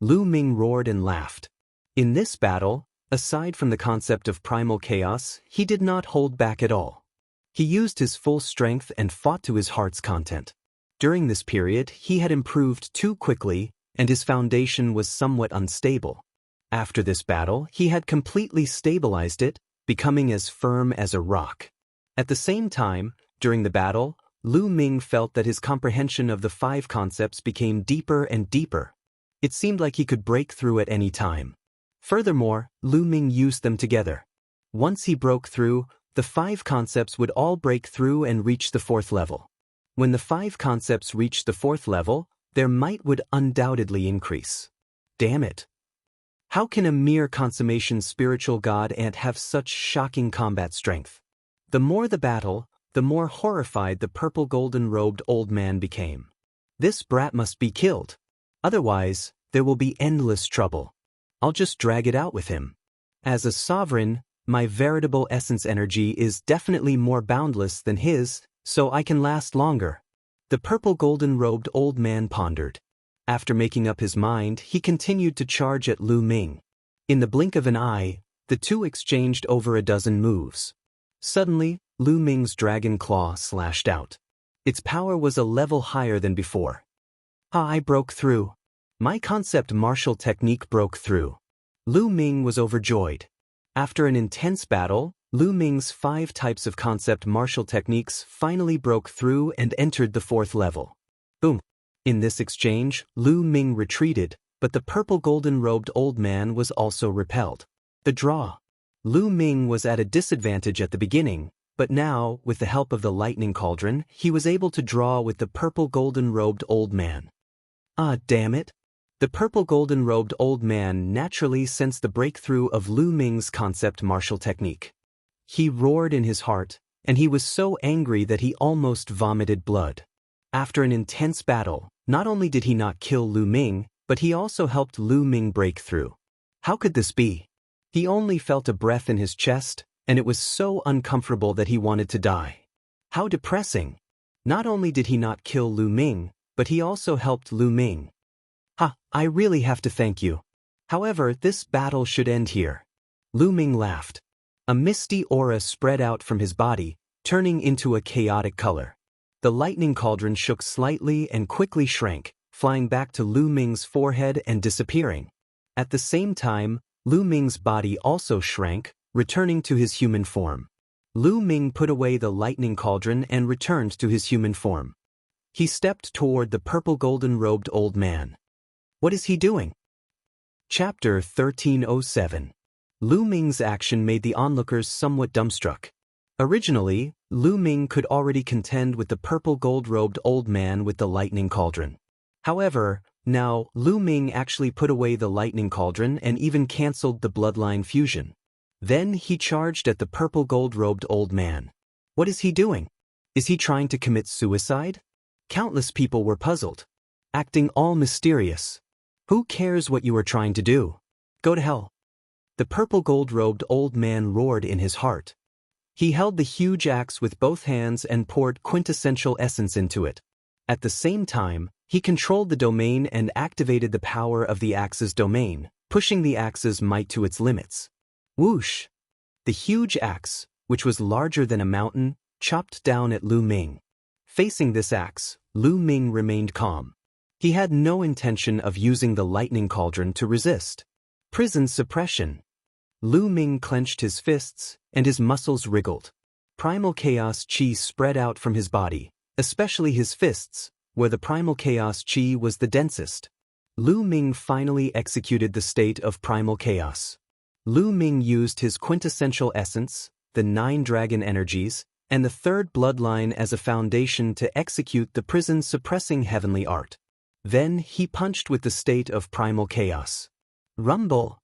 Lu Ming roared and laughed. In this battle, aside from the concept of primal chaos, he did not hold back at all. He used his full strength and fought to his heart's content. During this period, he had improved too quickly, and his foundation was somewhat unstable. After this battle, he had completely stabilized it, becoming as firm as a rock. At the same time, during the battle, Lu Ming felt that his comprehension of the 5 concepts became deeper and deeper. It seemed like he could break through at any time. Furthermore, Lu Ming used them together. Once he broke through, the 5 concepts would all break through and reach the 4th level. When the 5 concepts reached the 4th level, their might would undoubtedly increase. Damn it. How can a mere consummation spiritual god ant have such shocking combat strength? The more the battle, the more horrified the purple golden-robed old man became. This brat must be killed. Otherwise, there will be endless trouble. I'll just drag it out with him. As a sovereign, my veritable essence energy is definitely more boundless than his, so I can last longer. The purple golden-robed old man pondered. After making up his mind, he continued to charge at Lu Ming. In the blink of an eye, the two exchanged over a dozen moves. Suddenly, Lu Ming's dragon claw slashed out. Its power was a level higher than before. I broke through. My concept martial technique broke through. Lu Ming was overjoyed. After an intense battle, Lu Ming's 5 types of concept martial techniques finally broke through and entered the 4th level. Boom. In this exchange, Lu Ming retreated, but the purple golden-robed old man was also repelled. The draw. Lu Ming was at a disadvantage at the beginning, but now, with the help of the lightning cauldron, he was able to draw with the purple golden-robed old man. Ah, damn it. The purple golden-robed old man naturally sensed the breakthrough of Lu Ming's concept martial technique. He roared in his heart, and he was so angry that he almost vomited blood. After an intense battle, not only did he not kill Lu Ming, but he also helped Lu Ming break through. How could this be? He only felt a breath in his chest, and it was so uncomfortable that he wanted to die. How depressing. Not only did he not kill Lu Ming, but he also helped Lu Ming. I really have to thank you. However, this battle should end here. Lu Ming laughed. A misty aura spread out from his body, turning into a chaotic color. The lightning cauldron shook slightly and quickly shrank, flying back to Lu Ming's forehead and disappearing. At the same time, Lu Ming's body also shrank, returning to his human form. Lu Ming put away the lightning cauldron and returned to his human form. He stepped toward the purple golden-robed old man. What is he doing? Chapter 1307. Lu Ming's action made the onlookers somewhat dumbstruck. Originally, Lu Ming could already contend with the purple gold-robed old man with the lightning cauldron. However, now, Lu Ming actually put away the lightning cauldron and even cancelled the bloodline fusion. Then he charged at the purple gold-robed old man. What is he doing? Is he trying to commit suicide? Countless people were puzzled, acting all mysterious. Who cares what you are trying to do? Go to hell. The purple gold-robed old man roared in his heart. He held the huge axe with both hands and poured quintessential essence into it. At the same time, he controlled the domain and activated the power of the axe's domain, pushing the axe's might to its limits. Whoosh! The huge axe, which was larger than a mountain, chopped down at Lu Ming. Facing this axe, Lu Ming remained calm. He had no intention of using the lightning cauldron to resist. Prison suppression. Lu Ming clenched his fists, and his muscles wriggled. Primal chaos chi spread out from his body, especially his fists, where the primal chaos chi was the densest. Lu Ming finally executed the state of primal chaos. Lu Ming used his quintessential essence, the 9 dragon energies, and the 3rd bloodline as a foundation to execute the prison-suppressing heavenly art. Then he punched with the state of primal chaos. Rumble!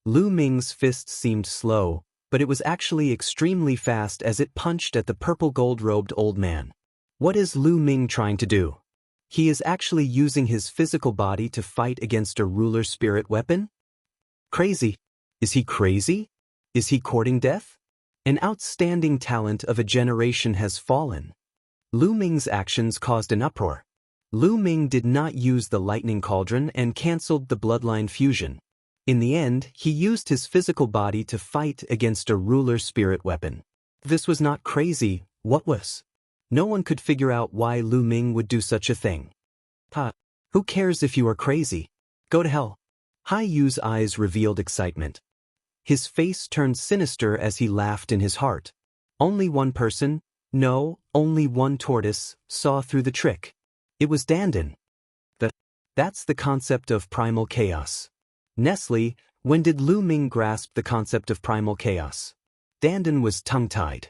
Lu Ming's fist seemed slow, but it was actually extremely fast as it punched at the purple gold-robed old man. What is Lu Ming trying to do? He is actually using his physical body to fight against a ruler spirit weapon? Crazy. Is he crazy? Is he courting death? An outstanding talent of a generation has fallen. Lu Ming's actions caused an uproar. Lu Ming did not use the lightning cauldron and cancelled the bloodline fusion. In the end, he used his physical body to fight against a ruler spirit weapon. This was not crazy, what was? No one could figure out why Lu Ming would do such a thing. Who cares if you are crazy? Go to hell. Hai Yu's eyes revealed excitement. His face turned sinister as he laughed in his heart. Only one person, no, only one tortoise, saw through the trick. It was Dandan. That's the concept of primal chaos. Nestle, when did Lu Ming grasp the concept of primal chaos? Dandan was tongue-tied.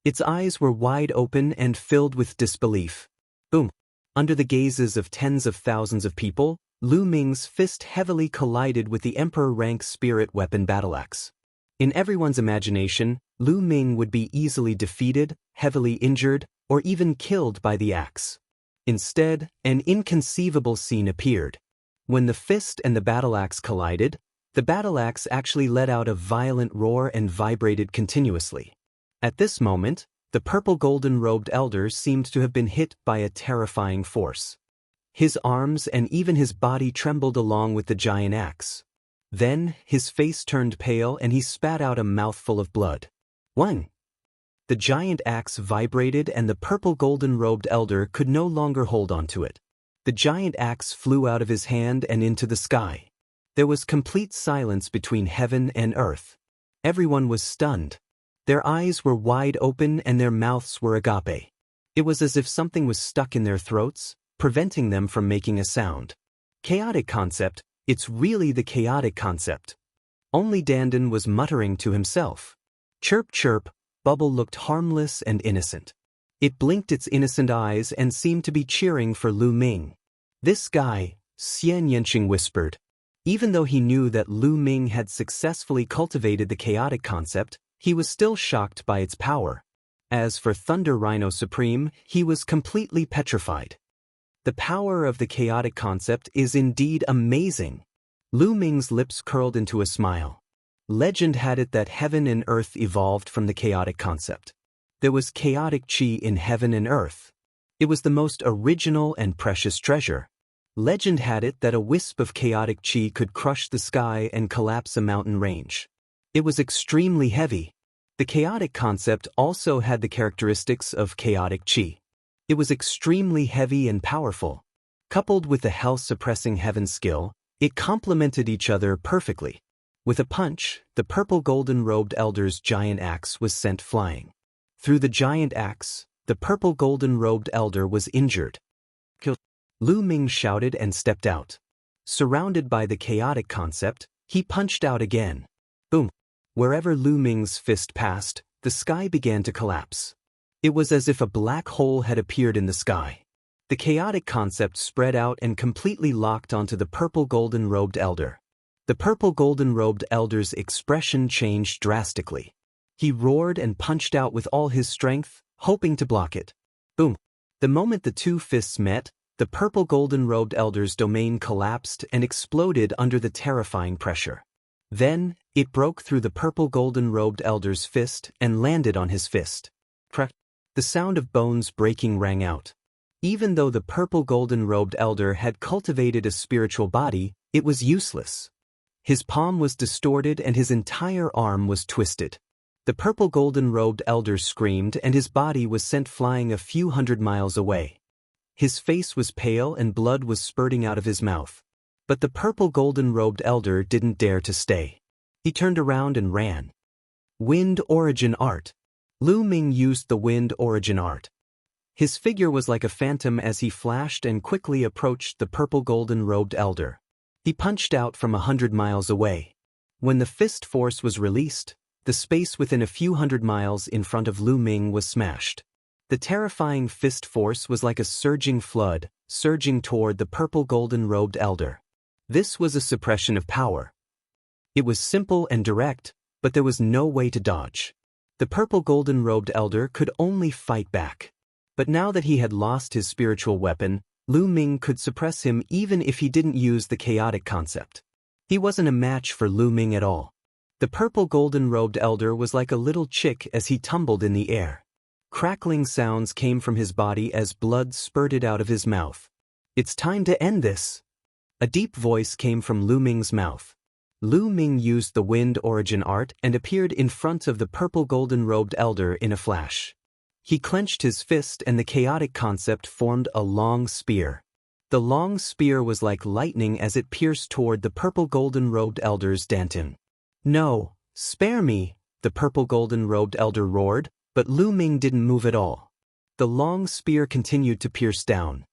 Its eyes were wide open and filled with disbelief. Boom. Under the gazes of tens of thousands of people, Lu Ming's fist heavily collided with the Emperor-rank spirit weapon battleaxe. In everyone's imagination, Lu Ming would be easily defeated, heavily injured, or even killed by the axe. Instead, an inconceivable scene appeared. When the fist and the battleaxe collided, the battleaxe actually let out a violent roar and vibrated continuously. At this moment, the purple golden-robed elder seemed to have been hit by a terrifying force. His arms and even his body trembled along with the giant axe. Then, his face turned pale and he spat out a mouthful of blood. One. The giant axe vibrated and the purple golden-robed elder could no longer hold on to it. The giant axe flew out of his hand and into the sky. There was complete silence between heaven and earth. Everyone was stunned. Their eyes were wide open and their mouths were agape. It was as if something was stuck in their throats, preventing them from making a sound. Chaotic concept, it's really the chaotic concept. Only Dandan was muttering to himself. Chirp chirp, Bubble looked harmless and innocent. It blinked its innocent eyes and seemed to be cheering for Lu Ming. This guy, Xian Yanqing whispered. Even though he knew that Lu Ming had successfully cultivated the chaotic concept, he was still shocked by its power. As for Thunder Rhino Supreme, he was completely petrified. The power of the chaotic concept is indeed amazing. Lu Ming's lips curled into a smile. Legend had it that heaven and earth evolved from the chaotic concept. There was chaotic chi in heaven and earth. It was the most original and precious treasure. Legend had it that a wisp of chaotic chi could crush the sky and collapse a mountain range. It was extremely heavy. The chaotic concept also had the characteristics of chaotic chi. It was extremely heavy and powerful. Coupled with the hell-suppressing heaven skill, it complemented each other perfectly. With a punch, the purple golden-robed elder's giant axe was sent flying. Through the giant axe, the purple golden-robed elder was injured. Lu Ming shouted and stepped out. Surrounded by the chaotic concept, he punched out again. Boom! Wherever Lu Ming's fist passed, the sky began to collapse. It was as if a black hole had appeared in the sky. The chaotic concept spread out and completely locked onto the purple golden-robed elder. The purple golden-robed elder's expression changed drastically. He roared and punched out with all his strength, hoping to block it. Boom! The moment the two fists met, the purple golden-robed elder's domain collapsed and exploded under the terrifying pressure. Then, it broke through the purple golden-robed elder's fist and landed on his fist. Crack! The sound of bones breaking rang out. Even though the purple golden-robed elder had cultivated a spiritual body, it was useless. His palm was distorted and his entire arm was twisted. The purple golden-robed elder screamed and his body was sent flying a few hundred miles away. His face was pale and blood was spurting out of his mouth. But the purple golden-robed elder didn't dare to stay. He turned around and ran. Wind Origin Art. Lu Ming used the Wind Origin Art. His figure was like a phantom as he flashed and quickly approached the purple golden-robed elder. He punched out from 100 miles away. When the fist force was released, the space within a few hundred miles in front of Lu Ming was smashed. The terrifying fist force was like a surging flood, surging toward the purple golden-robed elder. This was a suppression of power. It was simple and direct, but there was no way to dodge. The purple golden-robed elder could only fight back. But now that he had lost his spiritual weapon, Lu Ming could suppress him even if he didn't use the chaotic concept. He wasn't a match for Lu Ming at all. The purple golden-robed elder was like a little chick as he tumbled in the air. Crackling sounds came from his body as blood spurted out of his mouth. It's time to end this. A deep voice came from Lu Ming's mouth. Lu Ming used the Wind Origin Art and appeared in front of the purple golden-robed elder in a flash. He clenched his fist and the chaotic concept formed a long spear. The long spear was like lightning as it pierced toward the purple golden-robed elder's dantian. No, spare me, the purple golden-robed elder roared, but Lu Ming didn't move at all. The long spear continued to pierce down.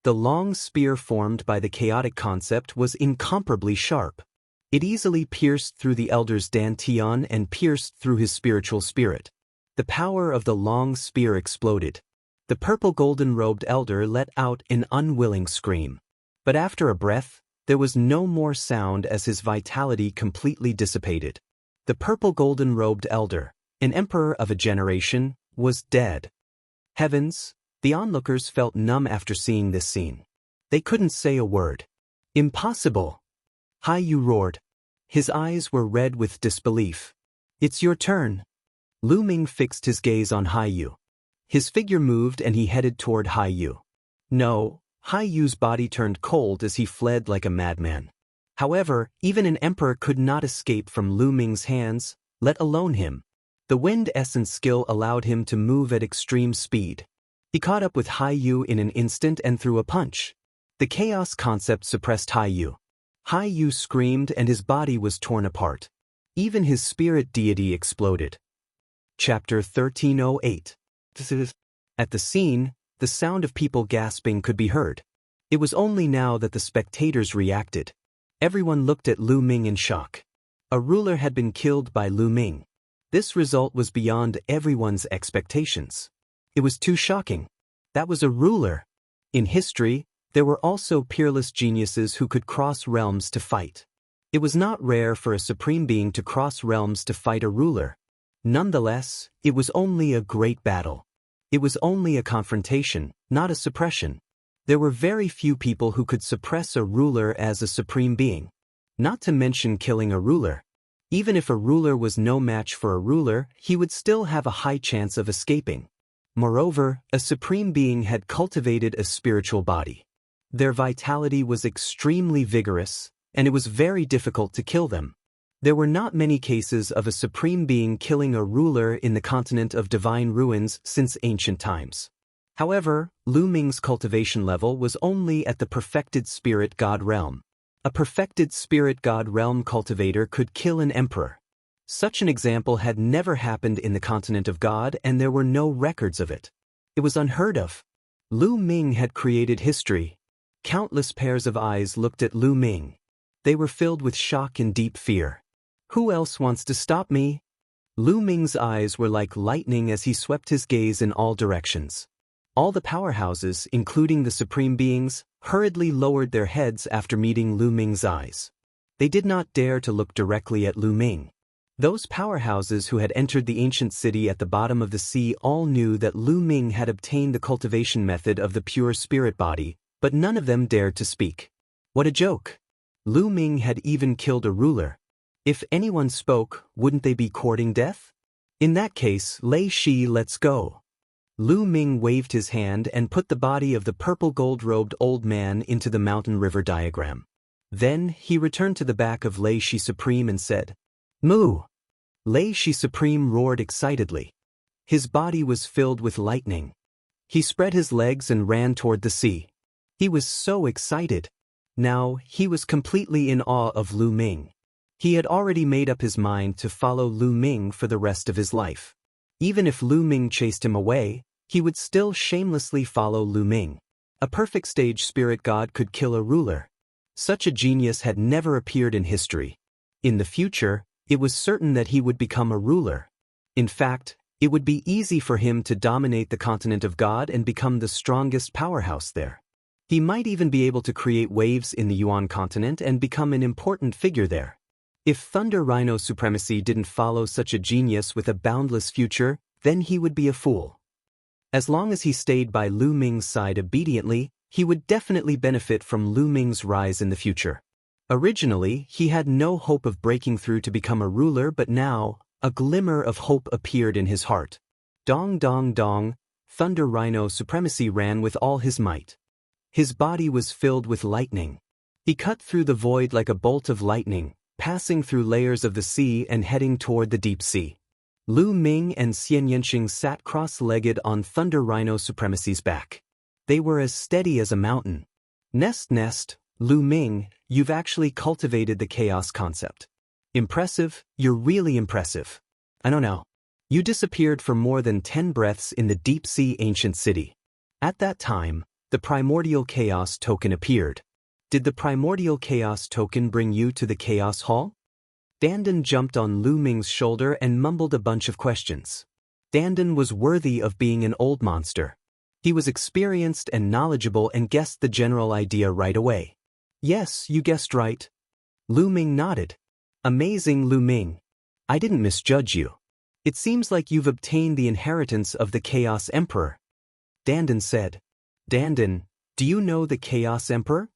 The long spear formed by the chaotic concept was incomparably sharp. It easily pierced through the elder's dantian and pierced through his spiritual spirit. The power of the long spear exploded. The purple golden-robed elder let out an unwilling scream. But after a breath, there was no more sound as his vitality completely dissipated. The purple golden-robed elder, an emperor of a generation, was dead. Heavens, the onlookers felt numb after seeing this scene. They couldn't say a word. Impossible! Haiyu roared. His eyes were red with disbelief. It's your turn. Lu Ming fixed his gaze on Haiyu. His figure moved and he headed toward Haiyu. No, Haiyu's body turned cold as he fled like a madman. However, even an emperor could not escape from Lu Ming's hands, let alone him. The wind essence skill allowed him to move at extreme speed. He caught up with Haiyu in an instant and threw a punch. The chaos concept suppressed Haiyu. Haiyu screamed and his body was torn apart. Even his spirit deity exploded. Chapter 1308. At the scene, the sound of people gasping could be heard. It was only now that the spectators reacted. Everyone looked at Lu Ming in shock. A ruler had been killed by Lu Ming. This result was beyond everyone's expectations. It was too shocking. That was a ruler. In history, there were also peerless geniuses who could cross realms to fight. It was not rare for a supreme being to cross realms to fight a ruler. Nonetheless, it was only a great battle. It was only a confrontation, not a suppression. There were very few people who could suppress a ruler as a supreme being. Not to mention killing a ruler. Even if a ruler was no match for a ruler, he would still have a high chance of escaping. Moreover, a supreme being had cultivated a spiritual body. Their vitality was extremely vigorous, and it was very difficult to kill them. There were not many cases of a supreme being killing a ruler in the continent of divine ruins since ancient times. However, Lu Ming's cultivation level was only at the perfected spirit god realm. A perfected spirit god realm cultivator could kill an emperor. Such an example had never happened in the continent of God and there were no records of it. It was unheard of. Lu Ming had created history. Countless pairs of eyes looked at Lu Ming. They were filled with shock and deep fear. Who else wants to stop me? Lu Ming's eyes were like lightning as he swept his gaze in all directions. All the powerhouses, including the supreme beings, hurriedly lowered their heads after meeting Lu Ming's eyes. They did not dare to look directly at Lu Ming. Those powerhouses who had entered the ancient city at the bottom of the sea all knew that Lu Ming had obtained the cultivation method of the pure spirit body, but none of them dared to speak. What a joke! Lu Ming had even killed a ruler. If anyone spoke, wouldn't they be courting death? In that case, Lei Shi, let's go. Lu Ming waved his hand and put the body of the purple gold-robed old man into the mountain river diagram. Then, he returned to the back of Lei Shi Supreme and said, "Moo!" Lei Shi Supreme roared excitedly. His body was filled with lightning. He spread his legs and ran toward the sea. He was so excited. Now, he was completely in awe of Lu Ming. He had already made up his mind to follow Lu Ming for the rest of his life. Even if Lu Ming chased him away, he would still shamelessly follow Lu Ming. A perfect stage spirit god could kill a ruler. Such a genius had never appeared in history. In the future, it was certain that he would become a ruler. In fact, it would be easy for him to dominate the continent of God and become the strongest powerhouse there. He might even be able to create waves in the Yuan continent and become an important figure there. If Thunder Rhino supremacy didn't follow such a genius with a boundless future, then he would be a fool. As long as he stayed by Lu Ming's side obediently, he would definitely benefit from Lu Ming's rise in the future. Originally, he had no hope of breaking through to become a ruler, but now, a glimmer of hope appeared in his heart. Dong dong dong, Thunder Rhino supremacy ran with all his might. His body was filled with lightning. He cut through the void like a bolt of lightning, passing through layers of the sea and heading toward the deep sea. Lu Ming and Xian Yanqing sat cross-legged on Thunder Rhino supremacy's back. They were as steady as a mountain. Nest, Lu Ming, you've actually cultivated the chaos concept. Impressive, you're really impressive. I don't know. You disappeared for more than 10 breaths in the deep sea ancient city. At that time, the primordial chaos token appeared. Did the primordial chaos token bring you to the chaos hall? Dandan jumped on Lu Ming's shoulder and mumbled a bunch of questions. Dandan was worthy of being an old monster. He was experienced and knowledgeable and guessed the general idea right away. Yes, you guessed right. Lu Ming nodded. Amazing, Lu Ming. I didn't misjudge you. It seems like you've obtained the inheritance of the Chaos Emperor. Dandan said. Dandan, do you know the Chaos Emperor?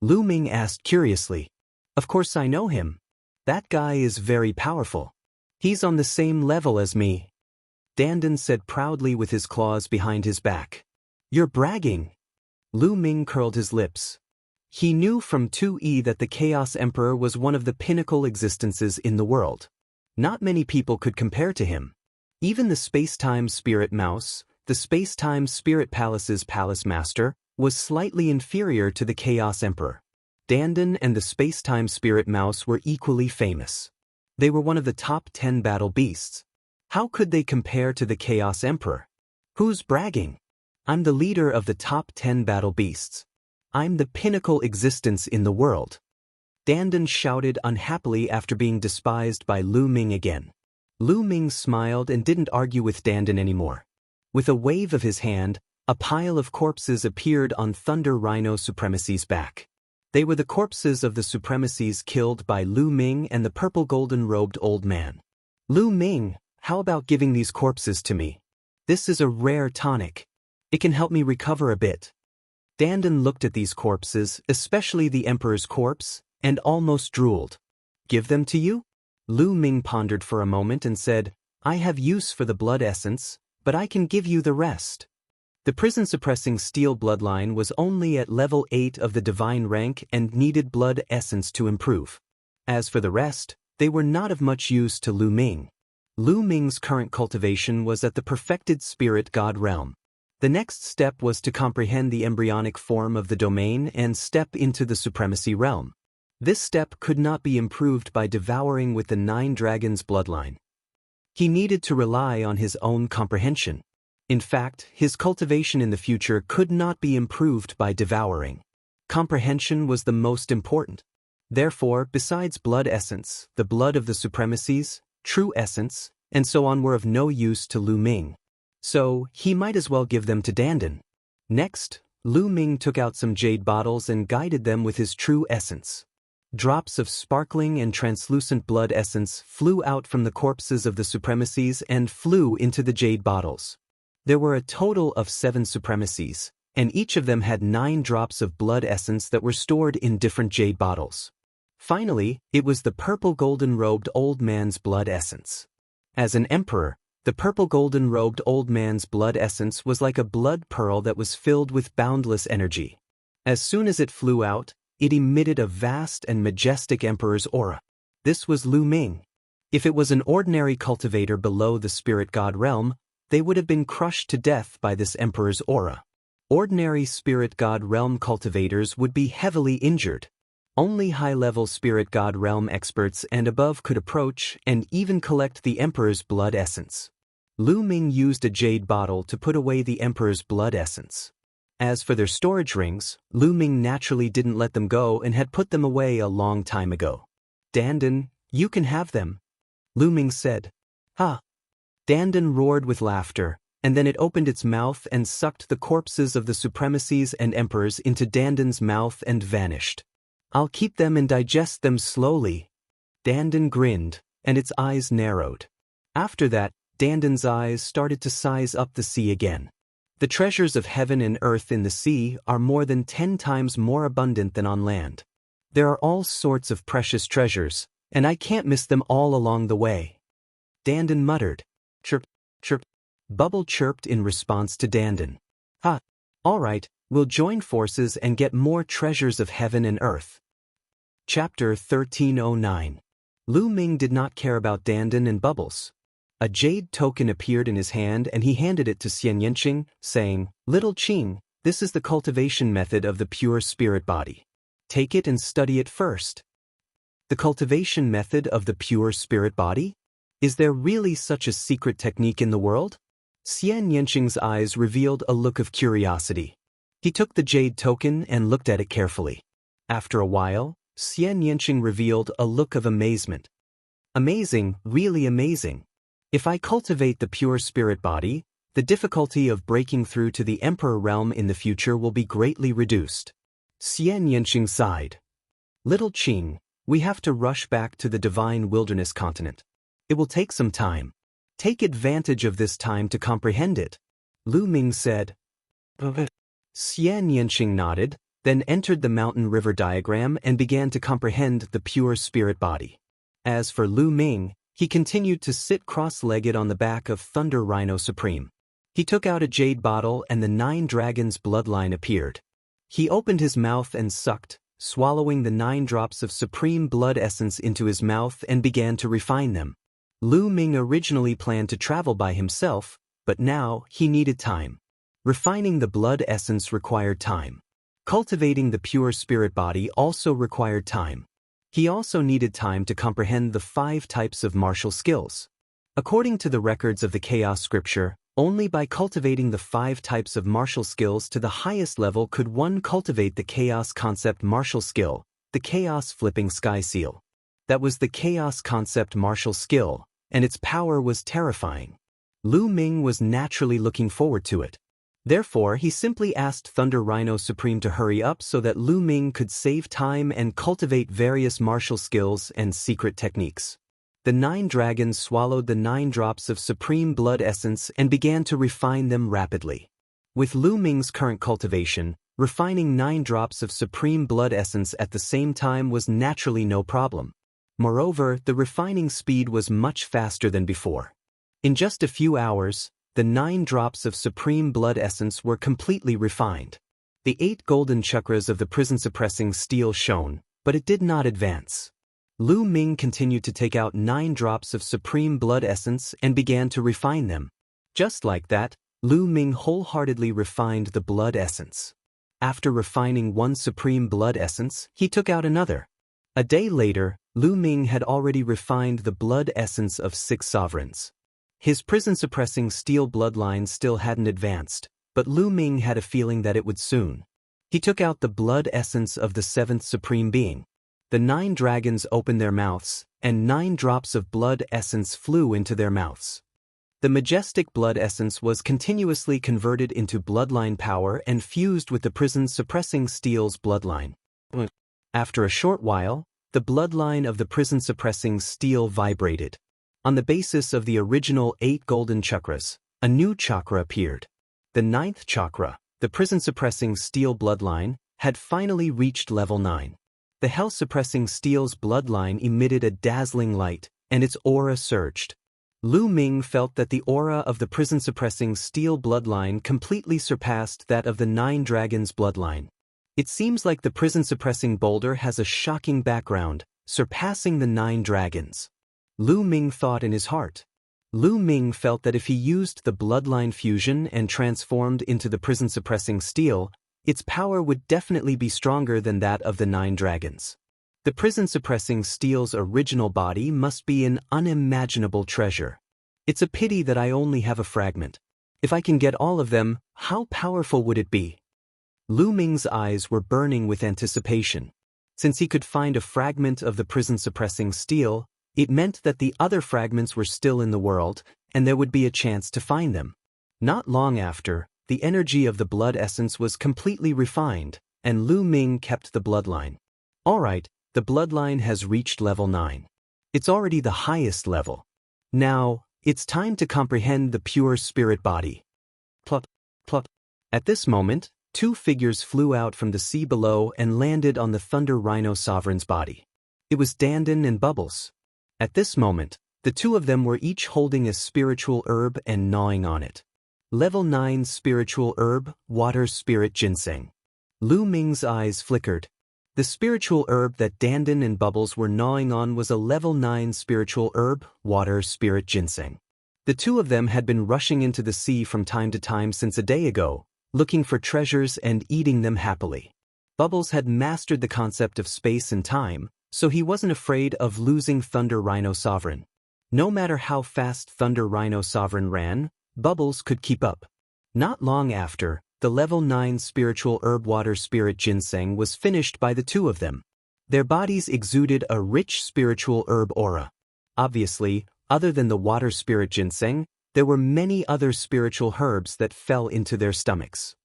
Lu Ming asked curiously. Of course I know him. That guy is very powerful. He's on the same level as me. Dandan said proudly with his claws behind his back. You're bragging. Lu Ming curled his lips. He knew from 2E that the Chaos Emperor was one of the pinnacle existences in the world. Not many people could compare to him. Even the Space-Time Spirit Mouse, the Space-Time Spirit Palace's Palace Master, was slightly inferior to the Chaos Emperor. Dandan and the Space-Time Spirit Mouse were equally famous. They were one of the top 10 battle beasts. How could they compare to the Chaos Emperor? Who's bragging? I'm the leader of the top 10 battle beasts. I'm the pinnacle existence in the world. Dandan shouted unhappily after being despised by Lu Ming again. Lu Ming smiled and didn't argue with Dandan anymore. With a wave of his hand, a pile of corpses appeared on Thunder Rhino Supremacy's back. They were the corpses of the Supremacies killed by Lu Ming and the purple golden-robed old man. Lu Ming, how about giving these corpses to me? This is a rare tonic. It can help me recover a bit. Dandan looked at these corpses, especially the Emperor's corpse, and almost drooled. Give them to you? Lu Ming pondered for a moment and said, I have use for the blood essence, but I can give you the rest. The prison-suppressing steel bloodline was only at level 8 of the divine rank and needed blood essence to improve. As for the rest, they were not of much use to Lu Ming. Lu Ming's current cultivation was at the perfected spirit god realm. The next step was to comprehend the embryonic form of the domain and step into the supremacy realm. This step could not be improved by devouring with the 9 dragons bloodline. He needed to rely on his own comprehension. In fact, his cultivation in the future could not be improved by devouring. Comprehension was the most important. Therefore, besides blood essence, the blood of the supremacies, true essence, and so on were of no use to Lu Ming. So, he might as well give them to Dandan. Next, Lu Ming took out some jade bottles and guided them with his true essence. Drops of sparkling and translucent blood essence flew out from the corpses of the supremacies and flew into the jade bottles. There were a total of 7 supremacies, and each of them had 9 drops of blood essence that were stored in different jade bottles. Finally, it was the purple golden-robed old man's blood essence. As an emperor, the purple golden-robed old man's blood essence was like a blood pearl that was filled with boundless energy. As soon as it flew out, it emitted a vast and majestic emperor's aura. This was Lu Ming. If it was an ordinary cultivator below the spirit god realm, they would have been crushed to death by this emperor's aura. Ordinary spirit god realm cultivators would be heavily injured. Only high-level spirit god realm experts and above could approach and even collect the emperor's blood essence. Lu Ming used a jade bottle to put away the emperor's blood essence. As for their storage rings, Lu Ming naturally didn't let them go and had put them away a long time ago. Dandan, you can have them, Lu Ming said. Ha! Dandan roared with laughter, and then it opened its mouth and sucked the corpses of the supremacies and emperors into Dandan's mouth and vanished. I'll keep them and digest them slowly. Dandan grinned, and its eyes narrowed. After that, Dandan's eyes started to size up the sea again. The treasures of heaven and earth in the sea are more than 10 times more abundant than on land. There are all sorts of precious treasures, and I can't miss them all along the way. Dandan muttered. Chirp, chirp. Bubble chirped in response to Dandan. Ha! All right, we'll join forces and get more treasures of heaven and earth. Chapter 1309. Lu Ming did not care about Dandan and Bubbles. A jade token appeared in his hand and he handed it to Xian Yanqing, saying, Little Qing, this is the cultivation method of the pure spirit body. Take it and study it first. The cultivation method of the pure spirit body? Is there really such a secret technique in the world? Xian Yanqing's eyes revealed a look of curiosity. He took the jade token and looked at it carefully. After a while, Xian Yanqing revealed a look of amazement. Amazing, really amazing. If I cultivate the pure spirit body, The difficulty of breaking through to the Emperor realm in the future will be greatly reduced. Xian Yanqing sighed. Little Qing, we have to rush back to the divine wilderness continent. It will take some time. Take advantage of this time to comprehend it, Lu Ming said. Xian Yanqing nodded, then entered the mountain river diagram and began to comprehend the pure spirit body. As for Lu Ming, he continued to sit cross-legged on the back of Thunder Rhino Supreme. He took out a jade bottle and the 9 dragons' bloodline appeared. He opened his mouth and sucked, swallowing the 9 drops of supreme blood essence into his mouth and began to refine them. Lu Ming originally planned to travel by himself, but now he needed time. Refining the blood essence required time. Cultivating the pure spirit body also required time. He also needed time to comprehend the 5 types of martial skills. According to the records of the Chaos Scripture, only by cultivating the 5 types of martial skills to the highest level could one cultivate the Chaos Concept martial skill, the Chaos Flipping Sky Seal. That was the Chaos Concept martial skill, and its power was terrifying. Lu Ming was naturally looking forward to it. Therefore, he simply asked Thunder Rhino Supreme to hurry up so that Lu Ming could save time and cultivate various martial skills and secret techniques. The 9 dragons swallowed the 9 drops of supreme blood essence and began to refine them rapidly. With Lu Ming's current cultivation, refining 9 drops of supreme blood essence at the same time was naturally no problem. Moreover, the refining speed was much faster than before. In just a few hours, the 9 drops of supreme blood essence were completely refined. The 8 golden chakras of the prison-suppressing steel shone, but it did not advance. Lu Ming continued to take out 9 drops of supreme blood essence and began to refine them. Just like that, Lu Ming wholeheartedly refined the blood essence. After refining 1 supreme blood essence, he took out another. A day later, Lu Ming had already refined the blood essence of 6 sovereigns. His prison-suppressing steel bloodline still hadn't advanced, but Lu Ming had a feeling that it would soon. He took out the blood essence of the 7th supreme being. The 9 dragons opened their mouths, and 9 drops of blood essence flew into their mouths. The majestic blood essence was continuously converted into bloodline power and fused with the prison-suppressing steel's bloodline. After a short while, the bloodline of the prison-suppressing steel vibrated. On the basis of the original 8 golden chakras, a new chakra appeared. The 9th chakra, the prison-suppressing steel bloodline, had finally reached level 9. The hell-suppressing steel's bloodline emitted a dazzling light, and its aura surged. Lu Ming felt that the aura of the prison-suppressing steel bloodline completely surpassed that of the 9 dragons' bloodline. It seems like the prison-suppressing boulder has a shocking background, surpassing the 9 dragons. Lu Ming thought in his heart. Lu Ming felt that if he used the bloodline fusion and transformed into the prison-suppressing steel, its power would definitely be stronger than that of the 9 dragons. The prison-suppressing steel's original body must be an unimaginable treasure. It's a pity that I only have a fragment. If I can get all of them, how powerful would it be? Lu Ming's eyes were burning with anticipation. Since he could find a fragment of the prison-suppressing steel, it meant that the other fragments were still in the world, and there would be a chance to find them. Not long after, the energy of the blood essence was completely refined, and Lu Ming kept the bloodline. Alright, the bloodline has reached level 9. It's already the highest level. Now, it's time to comprehend the pure spirit body. Plop, plop. At this moment, 2 figures flew out from the sea below and landed on the Thunder Rhino Sovereign's body. It was Dandan and Bubbles. At this moment, the 2 of them were each holding a spiritual herb and gnawing on it. Level 9 spiritual herb, water spirit ginseng. Lu Ming's eyes flickered. The spiritual herb that Dandan and Bubbles were gnawing on was a level 9 spiritual herb, water spirit ginseng. The 2 of them had been rushing into the sea from time to time since a day ago, looking for treasures and eating them happily. Bubbles had mastered the concept of space and time, so he wasn't afraid of losing Thunder Rhino Sovereign. No matter how fast Thunder Rhino Sovereign ran, Bubbles could keep up. Not long after, the level 9 spiritual herb water spirit ginseng was finished by the 2 of them. Their bodies exuded a rich spiritual herb aura. Obviously, other than the water spirit ginseng, There were many other spiritual herbs that fell into their stomachs.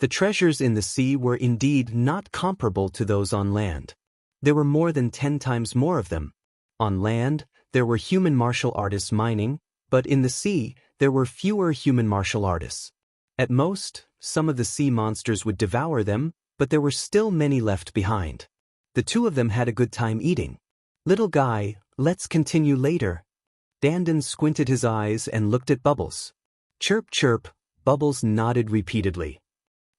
The treasures in the sea were indeed not comparable to those on land. There were more than 10 times more of them. On land, there were human martial artists mining, but in the sea, there were fewer human martial artists. At most, some of the sea monsters would devour them, but there were still many left behind. The two of them had a good time eating. "Little guy, let's continue later." Dandan squinted his eyes and looked at Bubbles. Chirp chirp, Bubbles nodded repeatedly.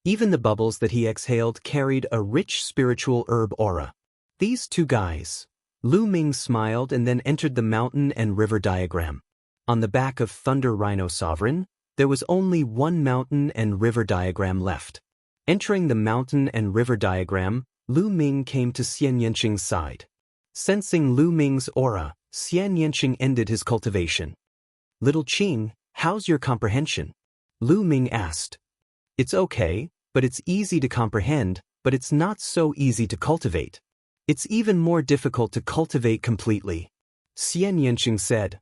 Even the bubbles that he exhaled carried a rich spiritual herb aura. These two guys. Lu Ming smiled and then entered the mountain and river diagram. On the back of Thunder Rhino Sovereign, there was only one mountain and river diagram left. Entering the mountain and river diagram, Lu Ming came to Xian Yanqing's side. Sensing Lu Ming's aura, Xian Yanqing ended his cultivation. "Little Qing, how's your comprehension?" Lu Ming asked. "It's okay, but it's easy to comprehend, but it's not so easy to cultivate. It's even more difficult to cultivate completely," Xian Yanqing said.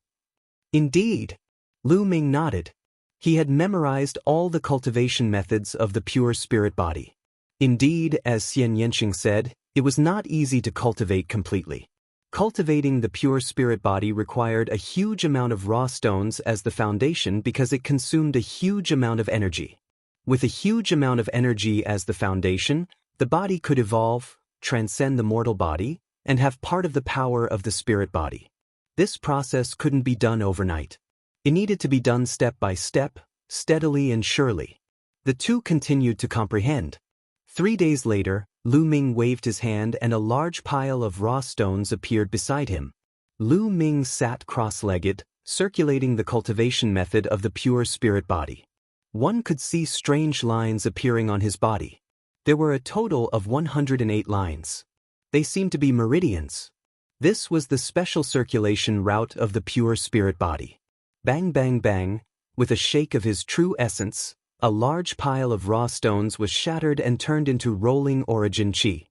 "Indeed." Lu Ming nodded. He had memorized all the cultivation methods of the pure spirit body. Indeed, as Xian Yanqing said, it was not easy to cultivate completely. Cultivating the pure spirit body required a huge amount of raw stones as the foundation because it consumed a huge amount of energy. With a huge amount of energy as the foundation, the body could evolve, transcend the mortal body, and have part of the power of the spirit body. This process couldn't be done overnight. It needed to be done step by step, steadily and surely. The two continued to comprehend. 3 days later, Lu Ming waved his hand and a large pile of raw stones appeared beside him. Lu Ming sat cross-legged, circulating the cultivation method of the pure spirit body. One could see strange lines appearing on his body. There were a total of 108 lines. They seemed to be meridians. This was the special circulation route of the pure spirit body. Bang bang bang, with a shake of his true essence, a large pile of raw stones was shattered and turned into rolling origin chi.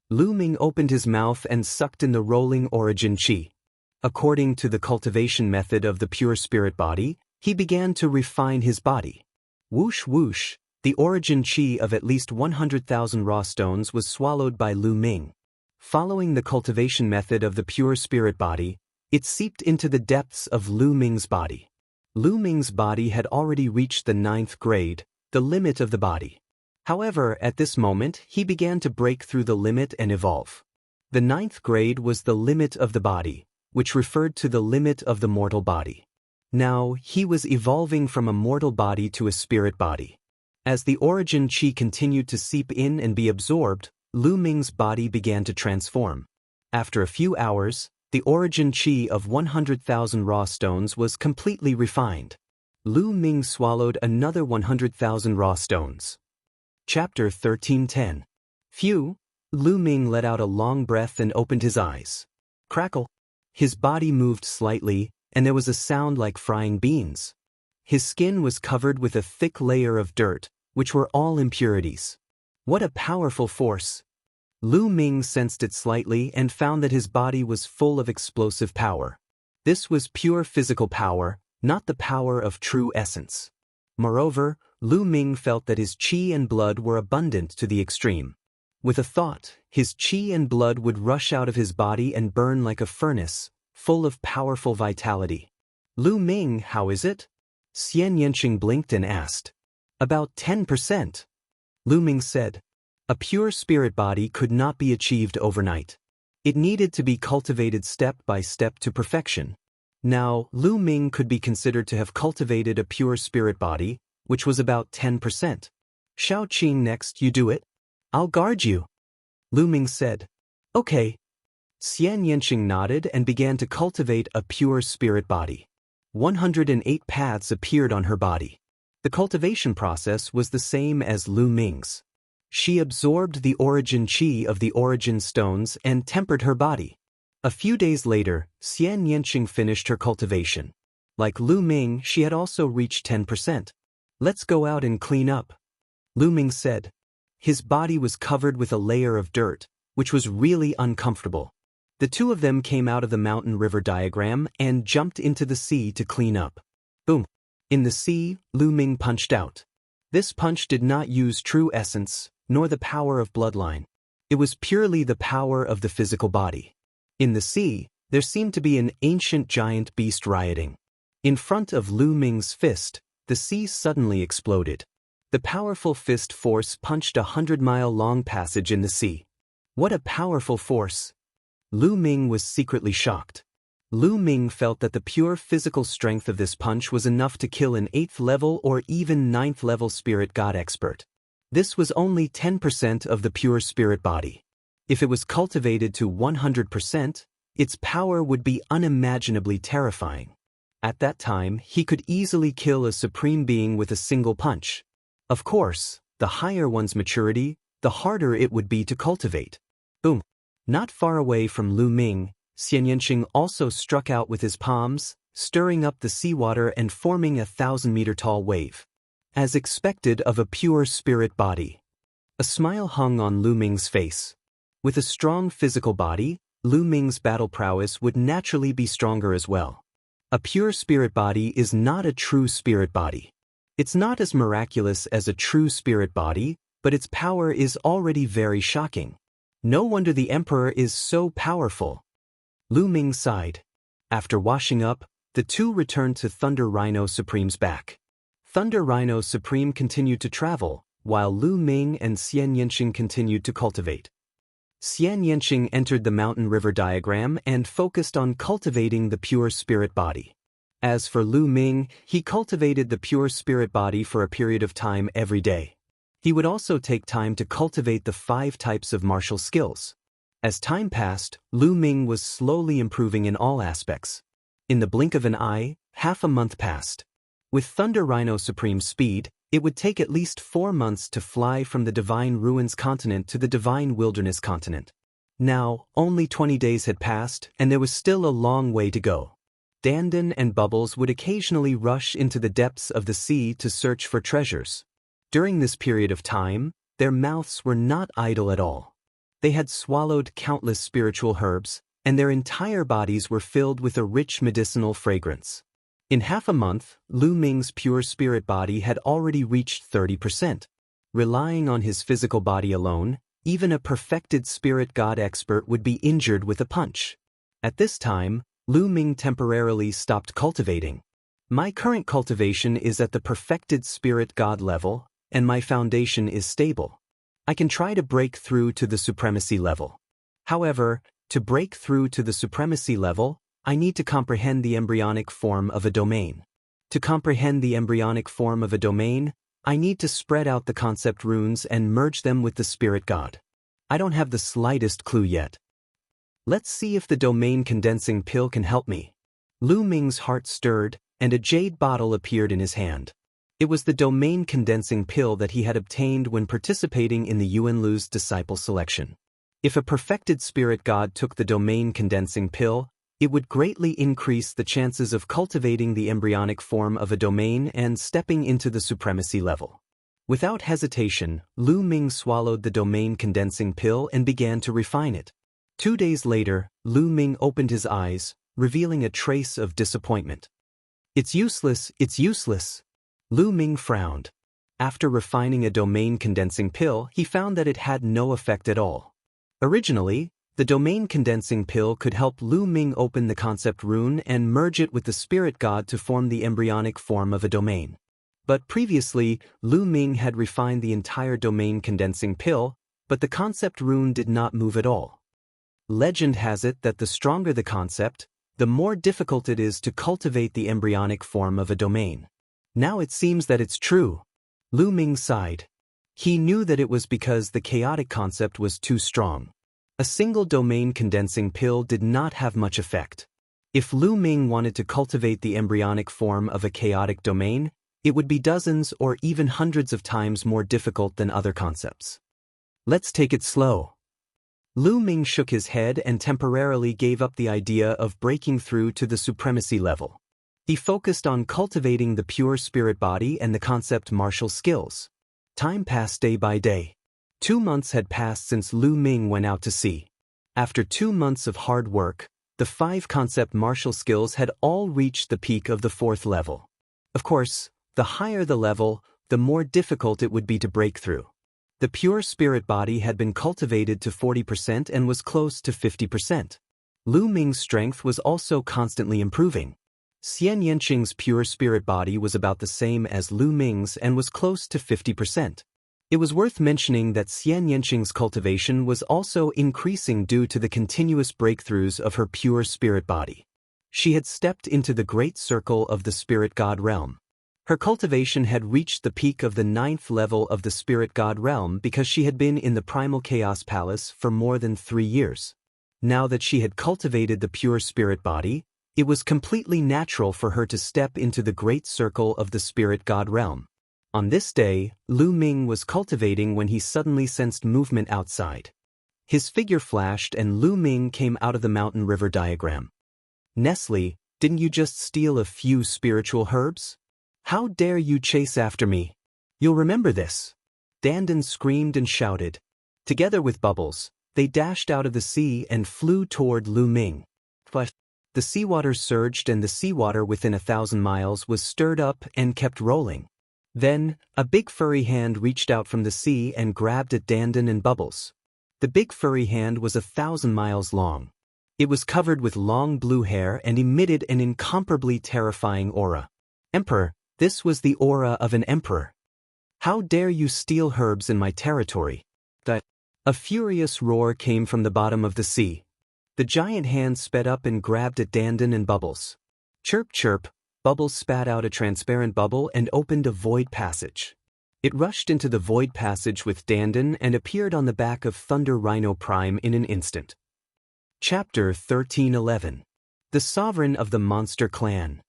Lu Ming opened his mouth and sucked in the rolling origin chi. According to the cultivation method of the pure spirit body, he began to refine his body. Whoosh whoosh, the origin chi of at least 100,000 raw stones was swallowed by Lu Ming. Following the cultivation method of the pure spirit body, it seeped into the depths of Lu Ming's body. Lu Ming's body had already reached the 9th grade, the limit of the body. However, at this moment, he began to break through the limit and evolve. The 9th grade was the limit of the body, which referred to the limit of the mortal body. Now, he was evolving from a mortal body to a spirit body. As the origin chi continued to seep in and be absorbed, Lu Ming's body began to transform. After a few hours, the origin chi of 100,000 raw stones was completely refined. Lu Ming swallowed another 100,000 raw stones. Chapter 13:10. Phew! Lu Ming let out a long breath and opened his eyes. Crackle! His body moved slightly, and there was a sound like frying beans. His skin was covered with a thick layer of dirt, which were all impurities. What a powerful force! Lu Ming sensed it slightly and found that his body was full of explosive power. This was pure physical power, not the power of true essence. Moreover, Lu Ming felt that his qi and blood were abundant to the extreme. With a thought, his qi and blood would rush out of his body and burn like a furnace, full of powerful vitality. Lu Ming, how is it? Xian Yanqing blinked and asked. About 10%. Lu Ming said. A pure spirit body could not be achieved overnight. It needed to be cultivated step by step to perfection. Now, Lu Ming could be considered to have cultivated a pure spirit body, which was about 10%. Shao Qing, next you do it. I'll guard you. Lu Ming said. Okay. Xian Yanqing nodded and began to cultivate a pure spirit body. 108 paths appeared on her body. The cultivation process was the same as Lu Ming's. She absorbed the origin chi of the origin stones and tempered her body. A few days later, Xian Yanqing finished her cultivation. Like Lu Ming, she had also reached 10%. Let's go out and clean up, Lu Ming said. His body was covered with a layer of dirt, which was really uncomfortable. The two of them came out of the mountain river diagram and jumped into the sea to clean up. Boom! In the sea, Lu Ming punched out. This punch did not use true essence, nor the power of bloodline. It was purely the power of the physical body. In the sea, there seemed to be an ancient giant beast rioting. In front of Lu Ming's fist, the sea suddenly exploded. The powerful fist force punched a 100-mile-long passage in the sea. What a powerful force! Lu Ming was secretly shocked. Lu Ming felt that the pure physical strength of this punch was enough to kill an 8th level or even 9th level spirit god expert. This was only 10% of the pure spirit body. If it was cultivated to 100%, its power would be unimaginably terrifying. At that time, he could easily kill a supreme being with a single punch. Of course, the higher one's maturity, the harder it would be to cultivate. Boom! Not far away from Lu Ming, Xianyanqing also struck out with his palms, stirring up the seawater and forming a 1,000-meter-tall wave. As expected of a pure spirit body. A smile hung on Lu Ming's face. With a strong physical body, Lu Ming's battle prowess would naturally be stronger as well. A pure spirit body is not a true spirit body. It's not as miraculous as a true spirit body, but its power is already very shocking. No wonder the Emperor is so powerful. Lu Ming sighed. After washing up, the two returned to Thunder Rhino Supreme's back. Thunder Rhino Supreme continued to travel, while Lu Ming and Xianyanqing continued to cultivate. Xianyanqing entered the mountain river diagram and focused on cultivating the pure spirit body. As for Lu Ming, he cultivated the pure spirit body for a period of time every day. He would also take time to cultivate the 5 types of martial skills. As time passed, Lu Ming was slowly improving in all aspects. In the blink of an eye, half a month passed. With Thunder Rhino Supreme speed, it would take at least 4 months to fly from the Divine Ruins continent to the Divine Wilderness continent. Now, only 20 days had passed, and there was still a long way to go. Dandan and Bubbles would occasionally rush into the depths of the sea to search for treasures. During this period of time, their mouths were not idle at all. They had swallowed countless spiritual herbs, and their entire bodies were filled with a rich medicinal fragrance. In half a month, Lu Ming's pure spirit body had already reached 30%. Relying on his physical body alone, even a perfected spirit god expert would be injured with a punch. At this time, Lu Ming temporarily stopped cultivating. My current cultivation is at the perfected spirit god level, and my foundation is stable. I can try to break through to the supremacy level. However, to break through to the supremacy level, I need to comprehend the embryonic form of a domain. To comprehend the embryonic form of a domain, I need to spread out the concept runes and merge them with the spirit god. I don't have the slightest clue yet. Let's see if the domain condensing pill can help me. Lu Ming's heart stirred, and a jade bottle appeared in his hand. It was the domain condensing pill that he had obtained when participating in the Yuan Lu's disciple selection. If a perfected spirit god took the domain condensing pill, it would greatly increase the chances of cultivating the embryonic form of a domain and stepping into the supremacy level. Without hesitation, Lu Ming swallowed the domain condensing pill and began to refine it. 2 days later, Lu Ming opened his eyes, revealing a trace of disappointment. It's useless, it's useless. Lu Ming frowned. After refining a domain condensing pill, he found that it had no effect at all. Originally, the domain condensing pill could help Lu Ming open the concept rune and merge it with the spirit god to form the embryonic form of a domain. But previously, Lu Ming had refined the entire domain condensing pill, but the concept rune did not move at all. Legend has it that the stronger the concept, the more difficult it is to cultivate the embryonic form of a domain. Now it seems that it's true. Lu Ming sighed. He knew that it was because the chaotic concept was too strong. A single domain condensing pill did not have much effect. If Lu Ming wanted to cultivate the embryonic form of a chaotic domain, it would be dozens or even hundreds of times more difficult than other concepts. Let's take it slow. Lu Ming shook his head and temporarily gave up the idea of breaking through to the supremacy level. He focused on cultivating the pure spirit body and the concept martial skills. Time passed day by day. 2 months had passed since Lu Ming went out to sea. After 2 months of hard work, the 5 concept martial skills had all reached the peak of the 4th level. Of course, the higher the level, the more difficult it would be to break through. The pure spirit body had been cultivated to 40% and was close to 50%. Lu Ming's strength was also constantly improving. Xian Yanqing's pure spirit body was about the same as Lu Ming's and was close to 50%. It was worth mentioning that Xian Yanqing's cultivation was also increasing due to the continuous breakthroughs of her pure spirit body. She had stepped into the great circle of the spirit god realm. Her cultivation had reached the peak of the 9th level of the spirit god realm because she had been in the primal chaos palace for more than 3 years. Now that she had cultivated the pure spirit body, it was completely natural for her to step into the great circle of the spirit god realm. On this day, Lu Ming was cultivating when he suddenly sensed movement outside. His figure flashed and Lu Ming came out of the mountain river diagram. "Nestle, didn't you just steal a few spiritual herbs? How dare you chase after me? You'll remember this." Dandan screamed and shouted. Together with Bubbles, they dashed out of the sea and flew toward Lu Ming. But the seawater surged and the seawater within 1,000 miles was stirred up and kept rolling. Then, a big furry hand reached out from the sea and grabbed at Dandan and Bubbles. The big furry hand was 1,000 miles long. It was covered with long blue hair and emitted an incomparably terrifying aura. "Emperor, this was the aura of an emperor. How dare you steal herbs in my territory?" A furious roar came from the bottom of the sea. The giant hand sped up and grabbed at Dandan and Bubbles. Chirp chirp, Bubbles spat out a transparent bubble and opened a void passage. It rushed into the void passage with Dandan and appeared on the back of Thunder Rhino Prime in an instant. Chapter 1311. The Sovereign of the Monster Clan.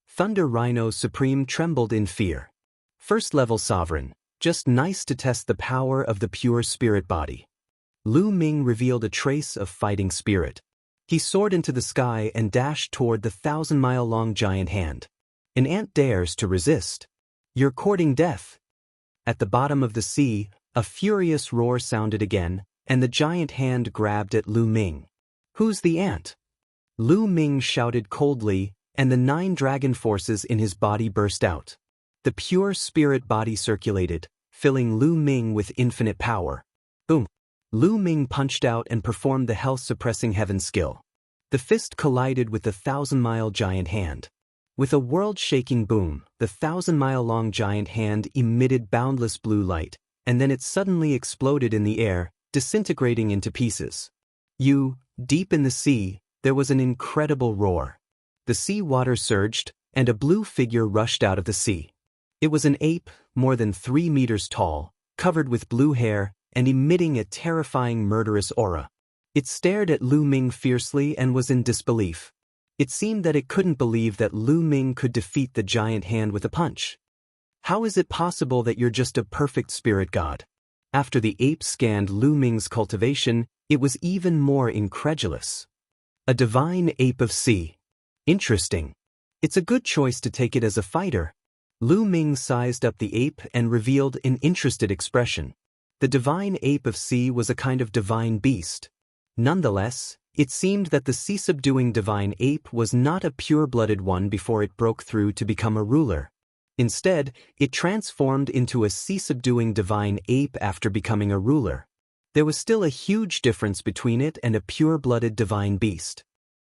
Thunder Rhino Supreme trembled in fear. First level Sovereign, just nice to test the power of the pure spirit body. Lu Ming revealed a trace of fighting spirit. He soared into the sky and dashed toward the 1,000-mile-long giant hand. "An ant dares to resist. You're courting death." At the bottom of the sea, a furious roar sounded again, and the giant hand grabbed at Lu Ming. "Who's the ant?" Lu Ming shouted coldly, and the 9 dragon forces in his body burst out. The pure spirit body circulated, filling Lu Ming with infinite power. Boom! Lu Ming punched out and performed the health-suppressing heaven skill. The fist collided with the 1,000-mile giant hand. With a world-shaking boom, the 1,000-mile-long giant hand emitted boundless blue light, and then it suddenly exploded in the air, disintegrating into pieces. Deep in the sea, there was an incredible roar. The sea water surged, and a blue figure rushed out of the sea. It was an ape, more than 3 meters tall, covered with blue hair, and emitting a terrifying murderous aura. It stared at Lu Ming fiercely and was in disbelief. It seemed that it couldn't believe that Lu Ming could defeat the giant hand with a punch. "How is it possible that you're just a perfect spirit god?" After the ape scanned Lu Ming's cultivation, it was even more incredulous. "A divine ape of sea. Interesting. It's a good choice to take it as a fighter." Lu Ming sized up the ape and revealed an interested expression. The divine ape of sea was a kind of divine beast. Nonetheless, it seemed that the sea-subduing divine ape was not a pure-blooded one before it broke through to become a ruler. Instead, it transformed into a sea-subduing divine ape after becoming a ruler. There was still a huge difference between it and a pure-blooded divine beast.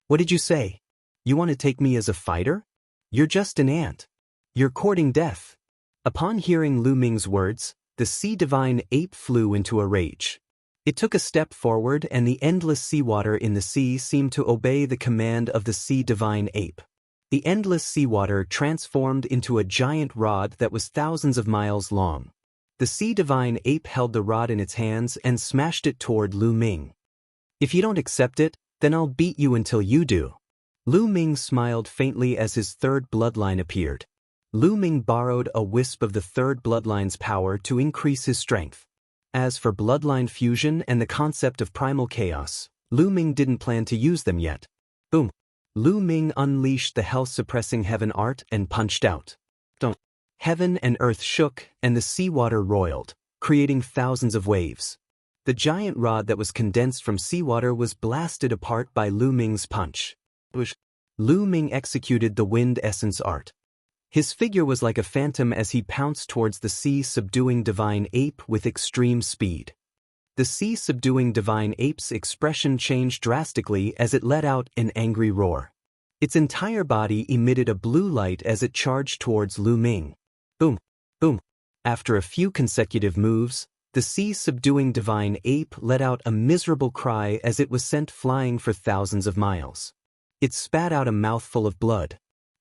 "What did you say? You want to take me as a fighter? You're just an ant. You're courting death." Upon hearing Lu Ming's words, the sea divine ape flew into a rage. It took a step forward and the endless seawater in the sea seemed to obey the command of the sea divine ape. The endless seawater transformed into a giant rod that was thousands of miles long. The sea divine ape held the rod in its hands and smashed it toward Lu Ming. "If you don't accept it, then I'll beat you until you do." Lu Ming smiled faintly as his third bloodline appeared. Lu Ming borrowed a wisp of the third bloodline's power to increase his strength. As for bloodline fusion and the concept of primal chaos, Lu Ming didn't plan to use them yet. Boom! Lu Ming unleashed the health-suppressing heaven art and punched out. Heaven and earth shook and the seawater roiled, creating thousands of waves. The giant rod that was condensed from seawater was blasted apart by Lu Ming's punch. Lu Ming executed the wind essence art. His figure was like a phantom as he pounced towards the sea-subduing divine ape with extreme speed. The sea-subduing divine ape's expression changed drastically as it let out an angry roar. Its entire body emitted a blue light as it charged towards Lu Ming. Boom! Boom! After a few consecutive moves, the sea-subduing divine ape let out a miserable cry as it was sent flying for thousands of miles. It spat out a mouthful of blood.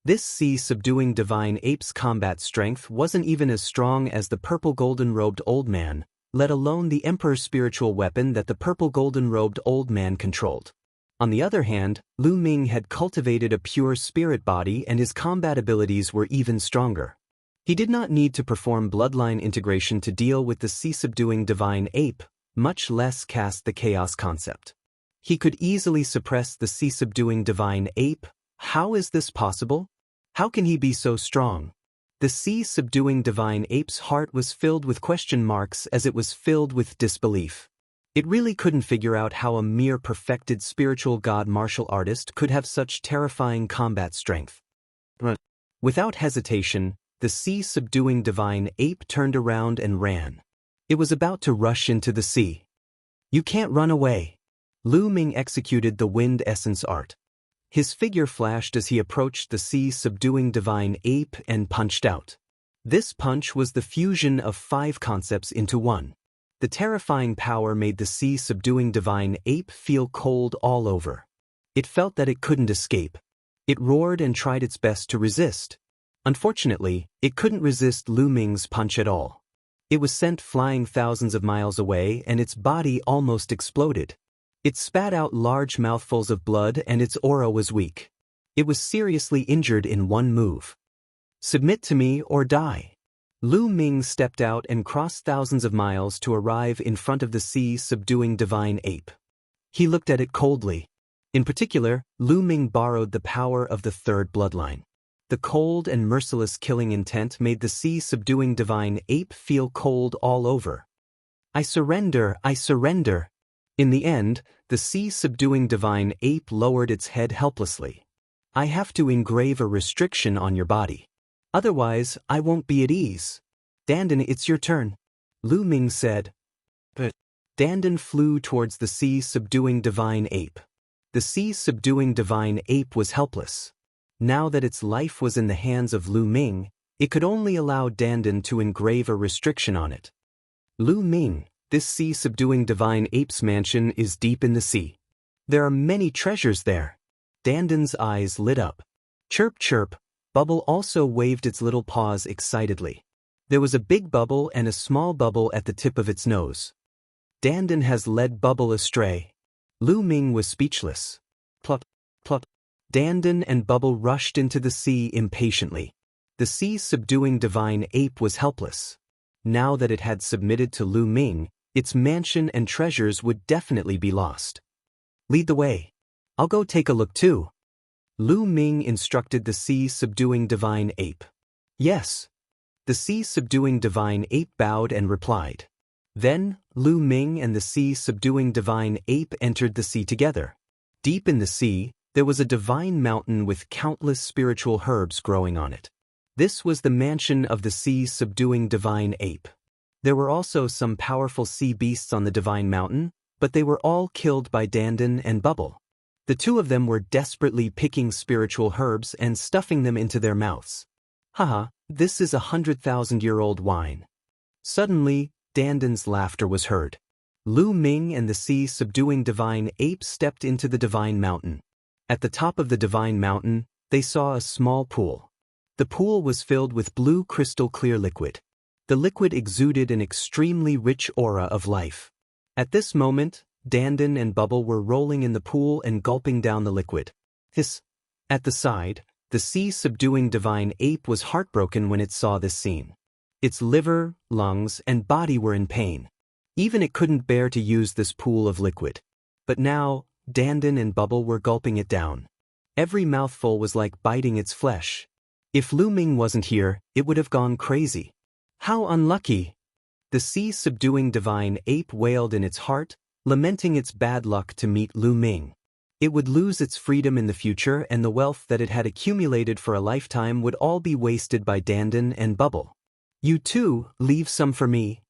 This sea-subduing divine ape's combat strength wasn't even as strong as the purple golden-robed old man, let alone the emperor's spiritual weapon that the purple golden-robed old man controlled. On the other hand, Lu Ming had cultivated a pure spirit body and his combat abilities were even stronger. He did not need to perform bloodline integration to deal with the sea-subduing divine ape, much less cast the chaos concept. He could easily suppress the sea-subduing divine ape. How is this possible? How can he be so strong? The sea-subduing divine ape's heart was filled with question marks as it was filled with disbelief. It really couldn't figure out how a mere perfected spiritual god martial artist could have such terrifying combat strength. Without hesitation, the sea-subduing divine ape turned around and ran. It was about to rush into the sea. You can't run away. Lu Ming executed the wind essence art. His figure flashed as he approached the sea-subduing divine ape and punched out. This punch was the fusion of 5 concepts into one. The terrifying power made the sea-subduing divine ape feel cold all over. It felt that it couldn't escape. It roared and tried its best to resist. Unfortunately, it couldn't resist Lu Ming's punch at all. It was sent flying thousands of miles away and its body almost exploded. It spat out large mouthfuls of blood and its aura was weak. It was seriously injured in one move. Submit to me or die. Lu Ming stepped out and crossed thousands of miles to arrive in front of the sea-subduing divine ape. He looked at it coldly. In particular, Lu Ming borrowed the power of the third bloodline. The cold and merciless killing intent made the sea-subduing divine ape feel cold all over. I surrender, I surrender. In the end, the sea-subduing divine ape lowered its head helplessly. I have to engrave a restriction on your body. Otherwise, I won't be at ease. Dandan, it's your turn. Lu Ming said. But Dandan flew towards the sea-subduing divine ape. The sea-subduing divine ape was helpless. Now that its life was in the hands of Lu Ming, it could only allow Dandan to engrave a restriction on it. Lu Ming, this sea-subduing divine ape's mansion is deep in the sea. There are many treasures there. Dandan's eyes lit up. Chirp chirp, Bubble also waved its little paws excitedly. There was a big bubble and a small bubble at the tip of its nose. Dandan has led Bubble astray. Lu Ming was speechless. Plop, plop. Dandan and Bubble rushed into the sea impatiently. The sea-subduing divine ape was helpless. Now that it had submitted to Lu Ming, its mansion and treasures would definitely be lost. Lead the way. I'll go take a look too. Lu Ming instructed the sea-subduing divine ape. Yes. The sea-subduing divine ape bowed and replied. Then, Lu Ming and the sea-subduing divine ape entered the sea together. Deep in the sea, there was a divine mountain with countless spiritual herbs growing on it. This was the mansion of the sea-subduing divine ape. There were also some powerful sea beasts on the divine mountain, but they were all killed by Dandan and Bubble. The two of them were desperately picking spiritual herbs and stuffing them into their mouths. Haha, this is 100,000-year-old wine. Suddenly, Dandan's laughter was heard. Lu Ming and the sea-subduing divine ape stepped into the divine mountain. At the top of the divine mountain, they saw a small pool. The pool was filled with blue crystal-clear liquid. The liquid exuded an extremely rich aura of life. At this moment, Dandan and Bubble were rolling in the pool and gulping down the liquid. Hiss! At the side, the sea-subduing divine ape was heartbroken when it saw this scene. Its liver, lungs, and body were in pain. Even it couldn't bear to use this pool of liquid. But now, Dandan and Bubble were gulping it down. Every mouthful was like biting its flesh. If Lu Ming wasn't here, it would have gone crazy. How unlucky! The sea-subduing divine ape wailed in its heart, lamenting its bad luck to meet Lu Ming. It would lose its freedom in the future, and the wealth that it had accumulated for a lifetime would all be wasted by Dandan and Bubble. You too, leave some for me.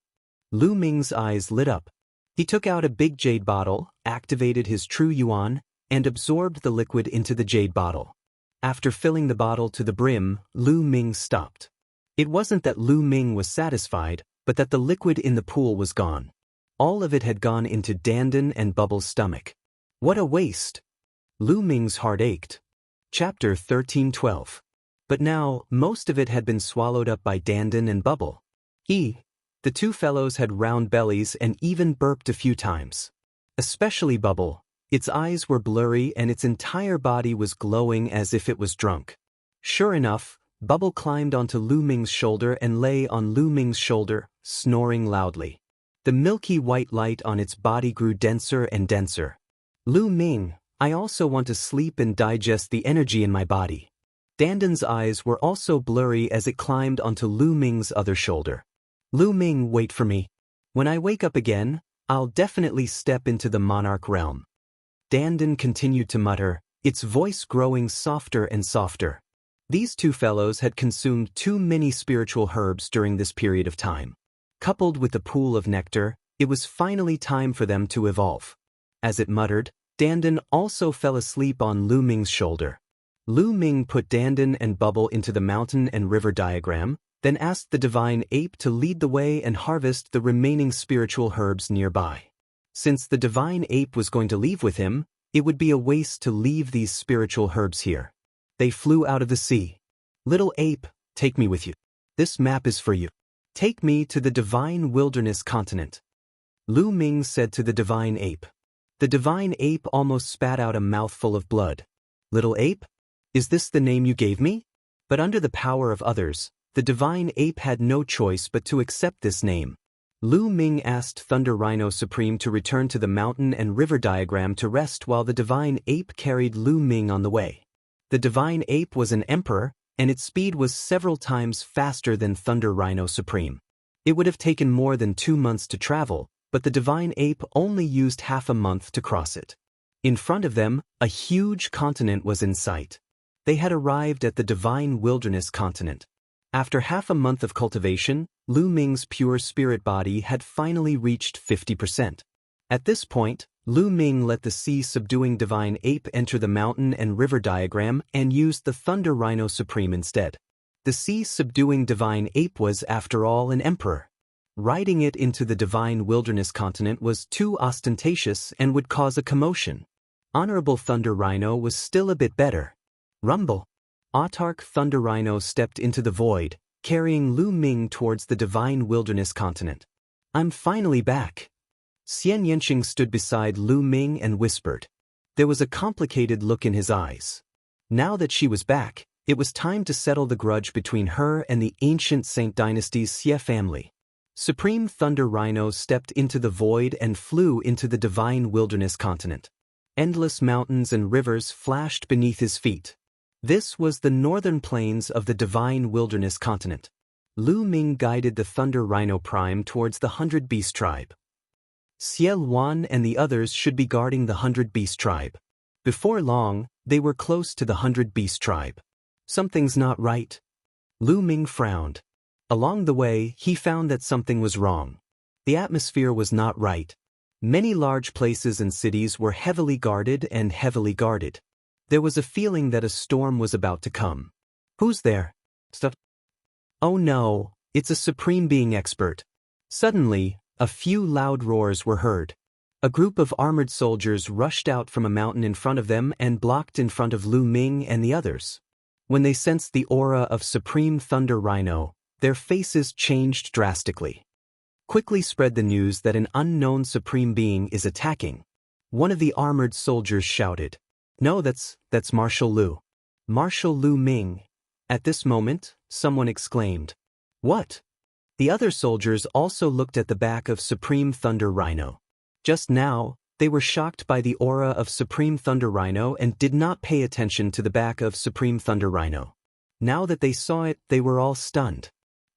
Lu Ming's eyes lit up. He took out a big jade bottle, activated his true yuan, and absorbed the liquid into the jade bottle. After filling the bottle to the brim, Lu Ming stopped. It wasn't that Lu Ming was satisfied, but that the liquid in the pool was gone. All of it had gone into Dandan and Bubble's stomach. What a waste! Lu Ming's heart ached. Chapter 13:12. But now, most of it had been swallowed up by Dandan and Bubble. The two fellows had round bellies and even burped a few times. Especially Bubble. Its eyes were blurry and its entire body was glowing as if it was drunk. Sure enough, Bubble climbed onto Lu Ming's shoulder and lay on Lu Ming's shoulder, snoring loudly. The milky white light on its body grew denser and denser. Lu Ming, I also want to sleep and digest the energy in my body. Dandan's eyes were also blurry as it climbed onto Lu Ming's other shoulder. Lu Ming, wait for me. When I wake up again, I'll definitely step into the monarch realm. Dandan continued to mutter, its voice growing softer and softer. These two fellows had consumed too many spiritual herbs during this period of time. Coupled with the pool of nectar, it was finally time for them to evolve. As it muttered, Dandan also fell asleep on Lu Ming's shoulder. Lu Ming put Dandan and Bubble into the mountain and river diagram, then asked the divine ape to lead the way and harvest the remaining spiritual herbs nearby. Since the divine ape was going to leave with him, it would be a waste to leave these spiritual herbs here. They flew out of the sea. Little ape, take me with you. This map is for you. Take me to the divine wilderness continent. Lu Ming said to the divine ape. The divine ape almost spat out a mouthful of blood. Little ape? Is this the name you gave me? But under the power of others, the divine ape had no choice but to accept this name. Lu Ming asked Thunder Rhino Supreme to return to the mountain and river diagram to rest while the divine ape carried Lu Ming on the way. The divine ape was an emperor, and its speed was several times faster than Thunder Rhino Supreme. It would have taken more than 2 months to travel, but the divine ape only used half a month to cross it. In front of them, a huge continent was in sight. They had arrived at the divine wilderness continent. After half a month of cultivation, Lu Ming's pure spirit body had finally reached 50%. At this point, Lu Ming let the sea-subduing divine ape enter the mountain and river diagram and used the Thunder Rhino Supreme instead. The sea-subduing divine ape was, after all, an emperor. Riding it into the divine wilderness continent was too ostentatious and would cause a commotion. Honorable Thunder Rhino was still a bit better. Rumble. Autarch Thunder Rhino stepped into the void, carrying Lu Ming towards the divine wilderness continent. I'm finally back. Xian Yanqing stood beside Lu Ming and whispered. There was a complicated look in his eyes. Now that she was back, it was time to settle the grudge between her and the ancient Saint Dynasty's Xie family. Supreme Thunder Rhino stepped into the void and flew into the divine wilderness continent. Endless mountains and rivers flashed beneath his feet. This was the northern plains of the divine wilderness continent. Lu Ming guided the Thunder Rhino Prime towards the 100 Beast Tribe. Xie Luan and the others should be guarding the 100 Beast Tribe. Before long, they were close to the 100 Beast Tribe. Something's not right. Lu Ming frowned. Along the way, he found that something was wrong. The atmosphere was not right. Many large places and cities were heavily guarded and heavily guarded. There was a feeling that a storm was about to come. Who's there? Stuff. Oh no, it's a Supreme Being expert. Suddenly, a few loud roars were heard. A group of armored soldiers rushed out from a mountain in front of them and blocked in front of Lu Ming and the others. When they sensed the aura of Supreme Thunder Rhino, their faces changed drastically. Quickly spread the news that an unknown Supreme Being is attacking. One of the armored soldiers shouted. No, that's Marshal Lu. Marshal Lu Ming. At this moment, someone exclaimed. What? The other soldiers also looked at the back of Supreme Thunder Rhino. Just now, they were shocked by the aura of Supreme Thunder Rhino and did not pay attention to the back of Supreme Thunder Rhino. Now that they saw it, they were all stunned.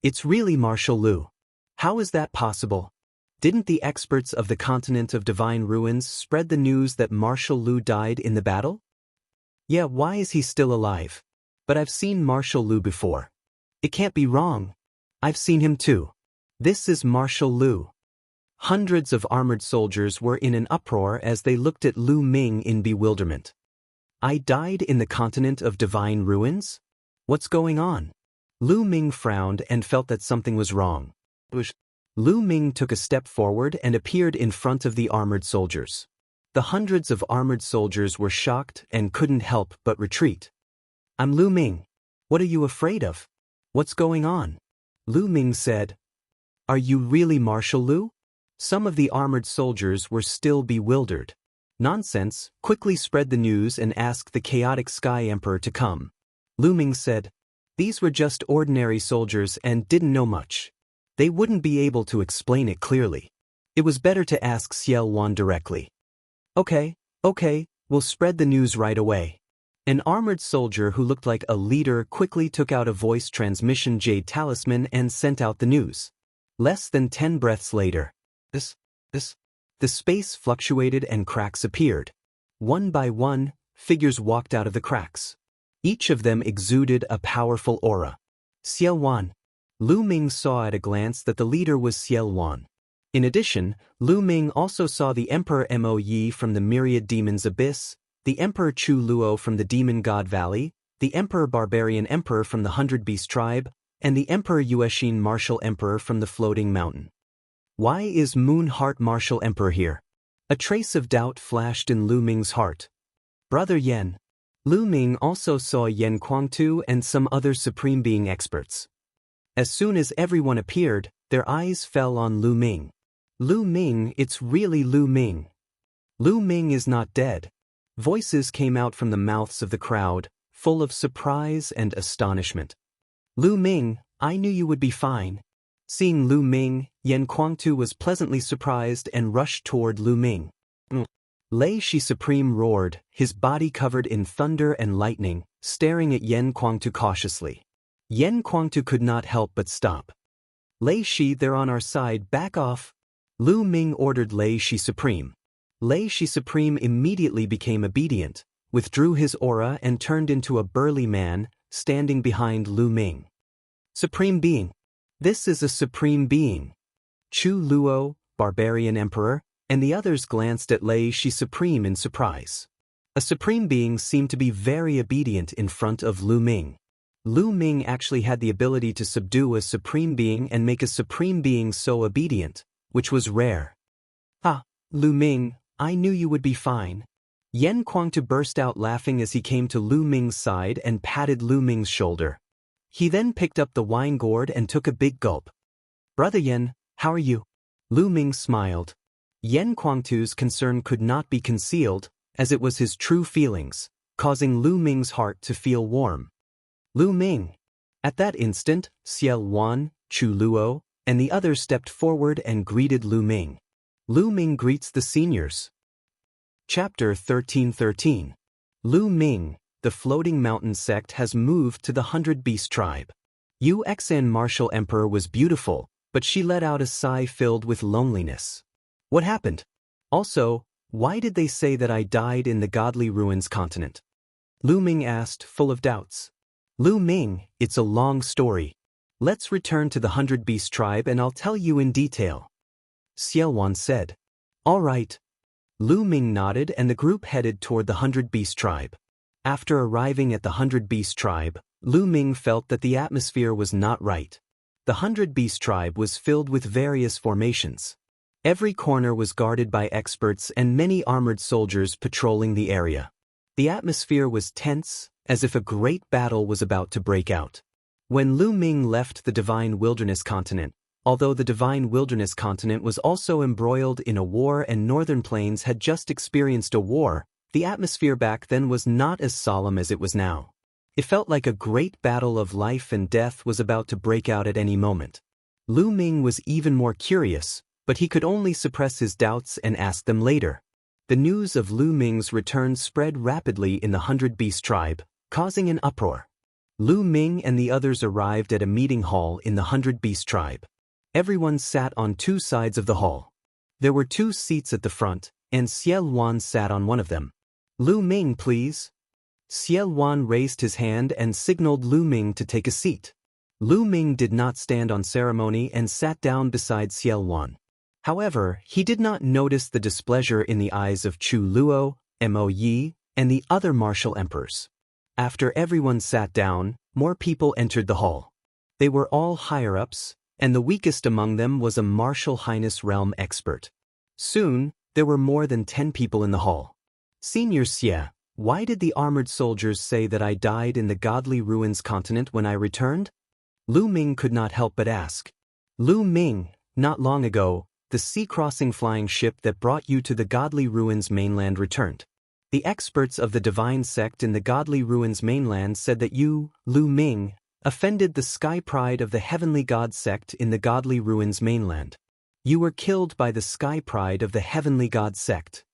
It's really Marshal Lu. How is that possible? Didn't the experts of the continent of divine ruins spread the news that Marshal Lu died in the battle? Yeah, why is he still alive? But I've seen Marshal Lu before. It can't be wrong. I've seen him too. This is Marshal Lu. Hundreds of armored soldiers were in an uproar as they looked at Lu Ming in bewilderment. I died in the continent of divine ruins? What's going on? Lu Ming frowned and felt that something was wrong. Lu Ming took a step forward and appeared in front of the armored soldiers. The hundreds of armored soldiers were shocked and couldn't help but retreat. I'm Lu Ming. What are you afraid of? What's going on? Lu Ming said. Are you really Marshal Lu? Some of the armored soldiers were still bewildered. Nonsense, quickly spread the news and ask the chaotic Sky Emperor to come. Lu Ming said. These were just ordinary soldiers and didn't know much. They wouldn't be able to explain it clearly. It was better to ask Xiao Wan directly. Okay, we'll spread the news right away. An armored soldier who looked like a leader quickly took out a voice transmission jade talisman and sent out the news. Less than 10 breaths later, the space fluctuated and cracks appeared. One by one, figures walked out of the cracks. Each of them exuded a powerful aura. Xiao Wan. Lu Ming saw at a glance that the leader was Xiao Wan. In addition, Lu Ming also saw the Emperor Mo Yi from the Myriad Demons Abyss, the Emperor Chu Luo from the Demon God Valley, the Emperor Barbarian Emperor from the 100 Beast Tribe, and the Emperor Yueshin Martial Emperor from the Floating Mountain. Why is Moon Heart Martial Emperor here? A trace of doubt flashed in Lu Ming's heart. Brother Yen. Lu Ming also saw Yen Kuangtu and some other Supreme Being experts. As soon as everyone appeared, their eyes fell on Lu Ming. Lu Ming, it's really Lu Ming. Lu Ming is not dead. Voices came out from the mouths of the crowd, full of surprise and astonishment. Lu Ming, I knew you would be fine. Seeing Lu Ming, Yen Kuangtu was pleasantly surprised and rushed toward Lu Ming. Lei Shi Supreme roared, his body covered in thunder and lightning, staring at Yen Kuangtu cautiously. Yen Kuangtu could not help but stop. Lei Shi, they're on our side, back off. Lu Ming ordered Lei Shi Supreme. Lei Shi Supreme immediately became obedient, withdrew his aura and turned into a burly man, standing behind Lu Ming. Supreme Being. This is a Supreme Being. Chu Luo, Barbarian Emperor, and the others glanced at Lei Shi Supreme in surprise. A Supreme Being seemed to be very obedient in front of Lu Ming. Lu Ming actually had the ability to subdue a Supreme Being and make a Supreme Being so obedient, which was rare. Ah, Lu Ming, I knew you would be fine. Yen Kuangtu burst out laughing as he came to Lu Ming's side and patted Lu Ming's shoulder. He then picked up the wine gourd and took a big gulp. Brother Yen, how are you? Lu Ming smiled. Yen Kuangtu's concern could not be concealed, as it was his true feelings, causing Lu Ming's heart to feel warm. Lu Ming. At that instant, Xiao Wan, Chu Luo, and the others stepped forward and greeted Lu Ming. Lu Ming greets the seniors. Chapter 1313. Lu Ming, the Floating Mountain sect has moved to the 100 Beast Tribe. Yu Xan Martial Emperor was beautiful, but she let out a sigh filled with loneliness. What happened? Also, why did they say that I died in the Godly Ruins continent? Lu Ming asked, full of doubts. Lu Ming, it's a long story. Let's return to the 100 Beast Tribe and I'll tell you in detail. Xiao Wan said. All right. Lu Ming nodded and the group headed toward the 100 Beast Tribe. After arriving at the 100 Beast Tribe, Lu Ming felt that the atmosphere was not right. The 100 Beast Tribe was filled with various formations. Every corner was guarded by experts and many armored soldiers patrolling the area. The atmosphere was tense, as if a great battle was about to break out. When Lu Ming left the Divine Wilderness continent, although the Divine Wilderness continent was also embroiled in a war and Northern Plains had just experienced a war, the atmosphere back then was not as solemn as it was now. It felt like a great battle of life and death was about to break out at any moment. Lu Ming was even more curious, but he could only suppress his doubts and ask them later. The news of Lu Ming's return spread rapidly in the 100 Beast Tribe, causing an uproar. Lu Ming and the others arrived at a meeting hall in the 100 Beast Tribe. Everyone sat on two sides of the hall. There were two seats at the front, and Xie Luan sat on one of them. Lu Ming, please. Xie Luan raised his hand and signaled Lu Ming to take a seat. Lu Ming did not stand on ceremony and sat down beside Xie Luan. However, he did not notice the displeasure in the eyes of Chu Luo, Mo Yi, and the other martial emperors. After everyone sat down, more people entered the hall. They were all higher-ups, and the weakest among them was a martial highness realm expert. Soon, there were more than 10 people in the hall. Senior Xie, why did the armored soldiers say that I died in the Godly Ruins continent when I returned? Lu Ming could not help but ask. Lu Ming, not long ago, the sea-crossing flying ship that brought you to the Godly Ruins mainland returned. The experts of the divine sect in the Godly Ruins mainland said that you, Lu Ming, offended the sky pride of the heavenly god sect in the Godly Ruins mainland. You were killed by the sky pride of the heavenly god sect.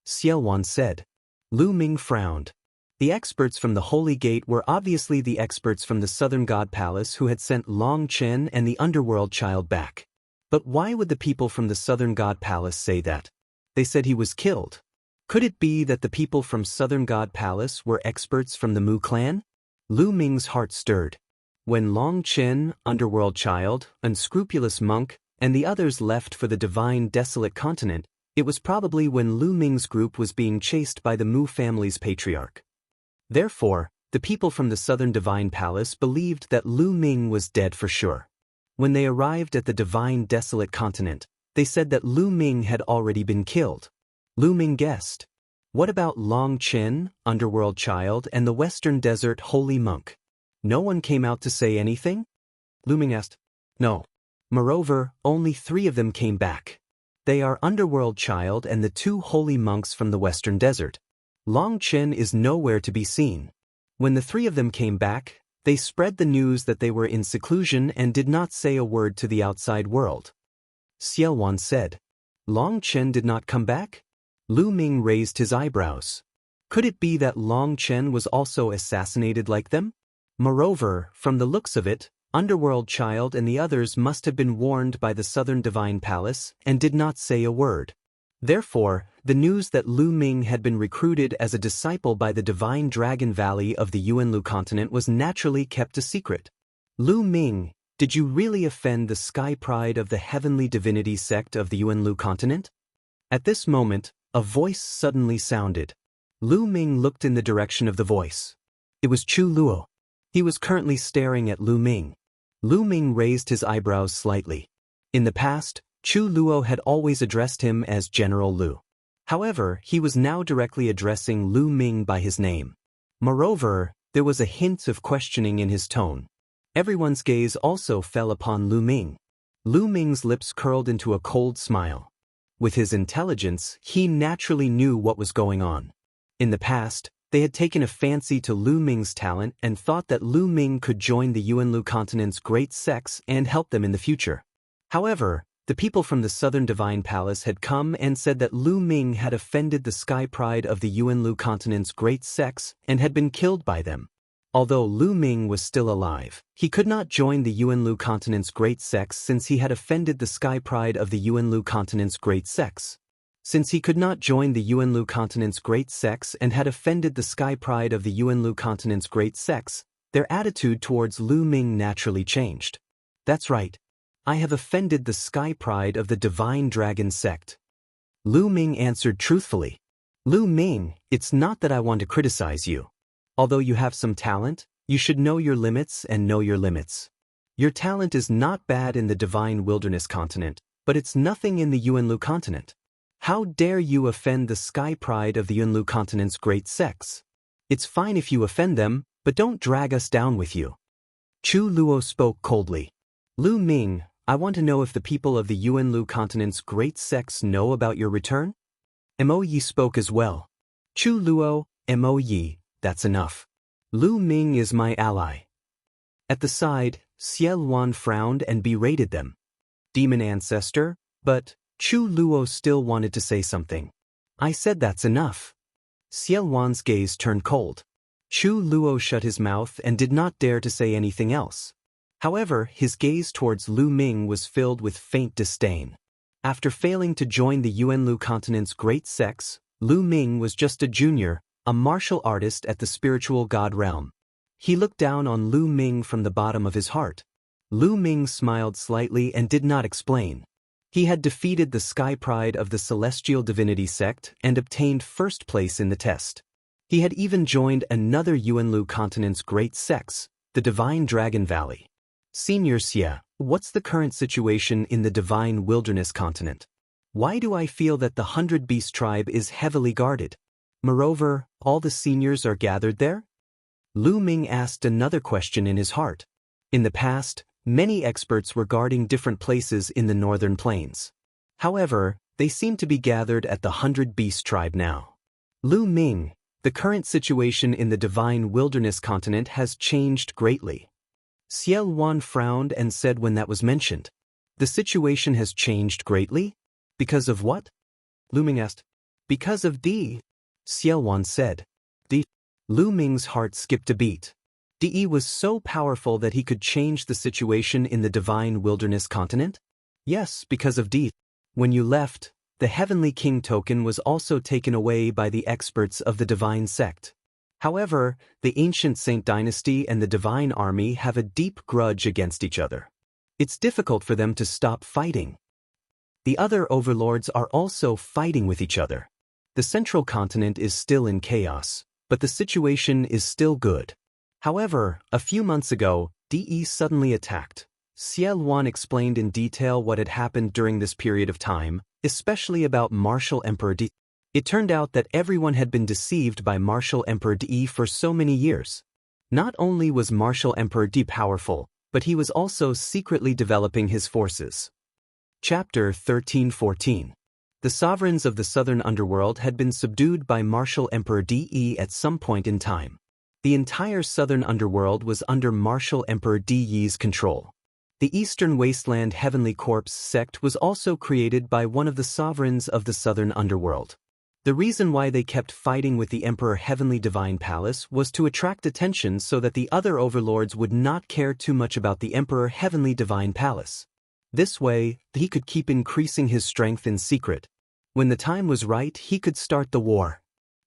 Xie Luan said. Lu Ming frowned. The experts from the Holy Gate were obviously the experts from the Southern God Palace who had sent Long Chen and the Underworld Child back. But why would the people from the Southern God Palace say that? They said he was killed. Could it be that the people from Southern God Palace were experts from the Mu clan? Lu Ming's heart stirred. When Long Chen, Underworld Child, Unscrupulous Monk, and the others left for the Divine Desolate Continent, it was probably when Lu Ming's group was being chased by the Mu family's patriarch. Therefore, the people from the Southern Divine Palace believed that Lu Ming was dead for sure. When they arrived at the Divine Desolate Continent, they said that Lu Ming had already been killed. Lu Ming guessed. What about Long Chen, Underworld Child, and the Western Desert Holy Monk? No one came out to say anything? Lu Ming asked. No. Moreover, only 3 of them came back. They are Underworld Child and the 2 holy monks from the Western Desert. Long Chen is nowhere to be seen. When the 3 of them came back, they spread the news that they were in seclusion and did not say a word to the outside world. Xie Luan said. Long Chen did not come back? Lu Ming raised his eyebrows. Could it be that Long Chen was also assassinated like them? Moreover, from the looks of it, Underworld Child and the others must have been warned by the Southern Divine Palace and did not say a word. Therefore, the news that Lu Ming had been recruited as a disciple by the Divine Dragon Valley of the Yuanlu continent was naturally kept a secret. Lu Ming, did you really offend the sky pride of the heavenly divinity sect of the Yuanlu continent? At this moment, a voice suddenly sounded. Lu Ming looked in the direction of the voice. It was Chu Luo. He was currently staring at Lu Ming. Lu Ming raised his eyebrows slightly. In the past, Chu Luo had always addressed him as General Lu. However, he was now directly addressing Lu Ming by his name. Moreover, there was a hint of questioning in his tone. Everyone's gaze also fell upon Lu Ming. Lu Ming's lips curled into a cold smile. With his intelligence, he naturally knew what was going on. In the past, they had taken a fancy to Lu Ming's talent and thought that Lu Ming could join the Yuanlu continent's great sects and help them in the future. However, the people from the Southern Divine Palace had come and said that Lu Ming had offended the sky pride of the Yuanlu continent's great sects and had been killed by them. Although Lu Ming was still alive, he could not join the Yuanlu continent's great sects since he had offended the sky pride of the Yuanlu continent's great sects. Since he could not join the Yuanlu continent's great sects and had offended the sky pride of the Yuanlu continent's great sects, their attitude towards Lu Ming naturally changed. That's right. I have offended the sky pride of the Divine Dragon sect. Lu Ming answered truthfully. Lu Ming, it's not that I want to criticize you. Although you have some talent, you should know your limits and know your limits. Your talent is not bad in the Divine Wilderness continent, but it's nothing in the Yuanlu continent. How dare you offend the sky pride of the Yuanlu continent's great sects? It's fine if you offend them, but don't drag us down with you. Chu Luo spoke coldly. Lu Ming, I want to know if the people of the Yuanlu continent's great sects know about your return? Mo Yi spoke as well. Chu Luo, Mo Yi, that's enough. Lu Ming is my ally. At the side, Xie Luan frowned and berated them. Demon ancestor, but Chu Luo still wanted to say something. I said that's enough. Xie Luan's gaze turned cold. Chu Luo shut his mouth and did not dare to say anything else. However, his gaze towards Lu Ming was filled with faint disdain. After failing to join the Yuanlu continent's great sects, Lu Ming was just a junior, a martial artist at the spiritual god realm. He looked down on Lu Ming from the bottom of his heart. Lu Ming smiled slightly and did not explain. He had defeated the Sky Pride of the Celestial Divinity sect and obtained first place in the test. He had even joined another Yuanlu continent's great sects, the Divine Dragon Valley. Senior Xie, what's the current situation in the Divine Wilderness continent? Why do I feel that the 100 Beast tribe is heavily guarded? Moreover, all the seniors are gathered there? Lu Ming asked another question in his heart. In the past, many experts were guarding different places in the northern plains. However, they seem to be gathered at the 100 Beast tribe now. Lu Ming, the current situation in the Divine Wilderness continent has changed greatly. Xie Wan frowned and said when that was mentioned. The situation has changed greatly? Because of what? Lu Ming asked. Because of Di. Xie Wan said. Di. Lu Ming's heart skipped a beat. Di was so powerful that he could change the situation in the Divine Wilderness continent? Yes, because of Di. When you left, the Heavenly King token was also taken away by the experts of the Divine Sect. However, the Ancient Saint Dynasty and the Divine Army have a deep grudge against each other. It's difficult for them to stop fighting. The other overlords are also fighting with each other. The Central Continent is still in chaos, but the situation is still good. However, a few months ago, Di suddenly attacked. Xie Luan explained in detail what had happened during this period of time, especially about Martial Emperor Di. It turned out that everyone had been deceived by Martial Emperor Di for so many years. Not only was Martial Emperor Di powerful, but he was also secretly developing his forces. Chapter 13-14. The sovereigns of the southern underworld had been subdued by Martial Emperor Di at some point in time. The entire southern underworld was under Martial Emperor Di's control. The Eastern Wasteland Heavenly Corpse sect was also created by one of the sovereigns of the southern underworld. The reason why they kept fighting with the Emperor Heavenly Divine Palace was to attract attention so that the other overlords would not care too much about the Emperor Heavenly Divine Palace. This way, he could keep increasing his strength in secret. When the time was right, he could start the war.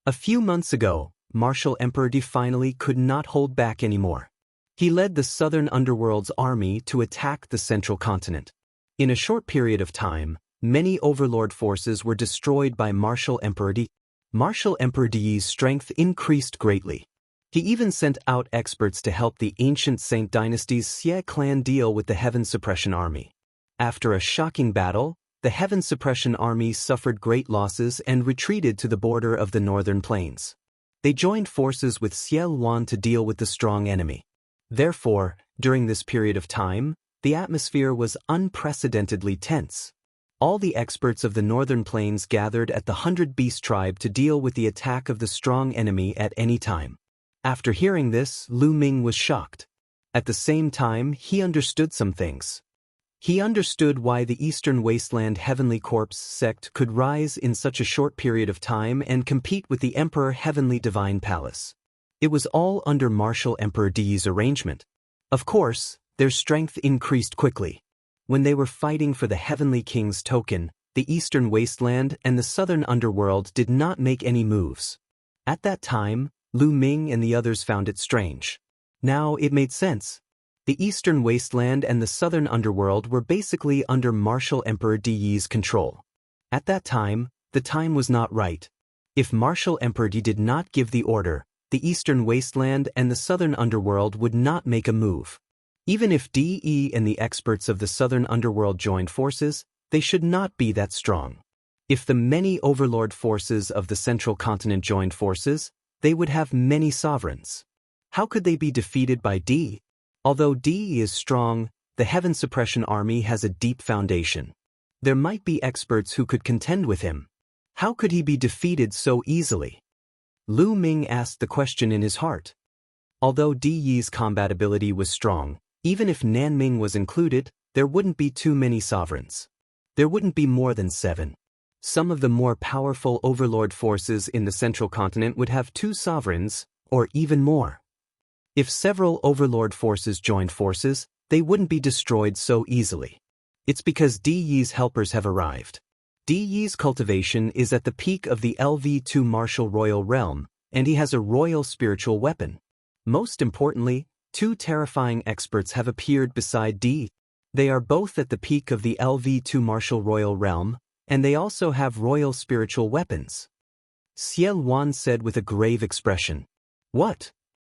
A few months ago, Martial Emperor Di finally could not hold back anymore. He led the southern underworld's army to attack the central continent. In a short period of time, many overlord forces were destroyed by Martial Emperor Di. Martial Emperor Di's strength increased greatly. He even sent out experts to help the Ancient Saint Dynasty's Xie clan deal with the Heaven Suppression Army. After a shocking battle, the Heaven Suppression Army suffered great losses and retreated to the border of the northern plains. They joined forces with Xie Luan to deal with the strong enemy. Therefore, during this period of time, the atmosphere was unprecedentedly tense. All the experts of the northern plains gathered at the 100 Beast tribe to deal with the attack of the strong enemy at any time. After hearing this, Lu Ming was shocked. At the same time, he understood some things. He understood why the Eastern Wasteland Heavenly Corpse sect could rise in such a short period of time and compete with the Emperor Heavenly Divine Palace. It was all under Martial Emperor Di's arrangement. Of course, their strength increased quickly. When they were fighting for the Heavenly King's token, the Eastern Wasteland and the Southern Underworld did not make any moves. At that time, Lu Ming and the others found it strange. Now it made sense. The Eastern Wasteland and the Southern Underworld were basically under Martial Emperor Di's control. At that time, the time was not right. If Martial Emperor Di did not give the order, the Eastern Wasteland and the Southern Underworld would not make a move. Even if Di and the experts of the Southern Underworld joined forces, they should not be that strong. If the many overlord forces of the Central Continent joined forces, they would have many sovereigns. How could they be defeated by Di? Although Di is strong, the Heaven Suppression Army has a deep foundation. There might be experts who could contend with him. How could he be defeated so easily? Lu Ming asked the question in his heart. Although Di's combat ability was strong, even if Nanming was included, there wouldn't be too many sovereigns. There wouldn't be more than 7. Some of the more powerful overlord forces in the Central Continent would have 2 sovereigns, or even more. If several overlord forces joined forces, they wouldn't be destroyed so easily. It's because Di Yi's helpers have arrived. Di Yi's cultivation is at the peak of the LV2 martial royal realm, and he has a royal spiritual weapon. Most importantly, two terrifying experts have appeared beside Di. They are both at the peak of the LV2 martial royal realm, and they also have royal spiritual weapons. Xie Wan said with a grave expression. What?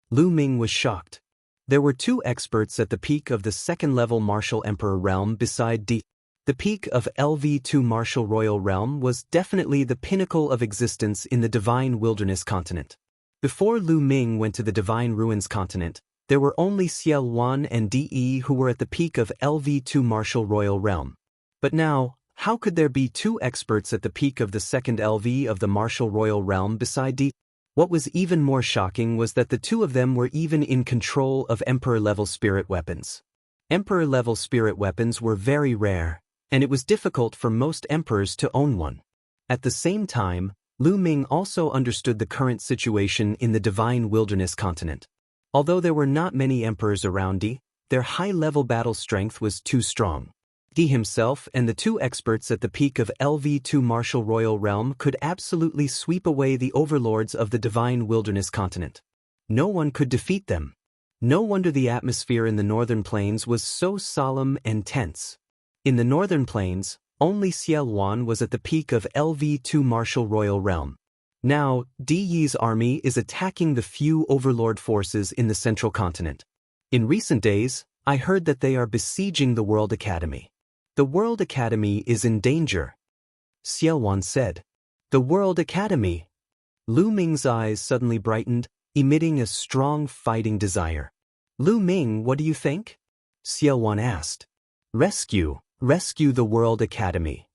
Lu Ming was shocked. There were two experts at the peak of the second-level martial emperor realm beside Di. The peak of LV2 martial royal realm was definitely the pinnacle of existence in the divine wilderness continent. Before Lu Ming went to the divine ruins continent, there were only Xie Wan and Di who were at the peak of LV2 martial royal realm. But now, how could there be two experts at the peak of the second LV of the martial royal realm beside Di? What was even more shocking was that the two of them were even in control of emperor-level spirit weapons. Emperor-level spirit weapons were very rare, and it was difficult for most emperors to own one. At the same time, Lu Ming also understood the current situation in the divine wilderness continent. Although there were not many emperors around Di, their high-level battle strength was too strong. Di himself and the two experts at the peak of LV2 martial royal realm could absolutely sweep away the overlords of the divine wilderness continent. No one could defeat them. No wonder the atmosphere in the northern plains was so solemn and tense. In the northern plains, only Xie Wan was at the peak of LV2 martial royal realm. Now, Di Yi's army is attacking the few overlord forces in the central continent. In recent days, I heard that they are besieging the World Academy. The World Academy is in danger. Xie Wan said. The World Academy. Lu Ming's eyes suddenly brightened, emitting a strong fighting desire. Lu Ming, what do you think? Xie Wan asked. Rescue the World Academy.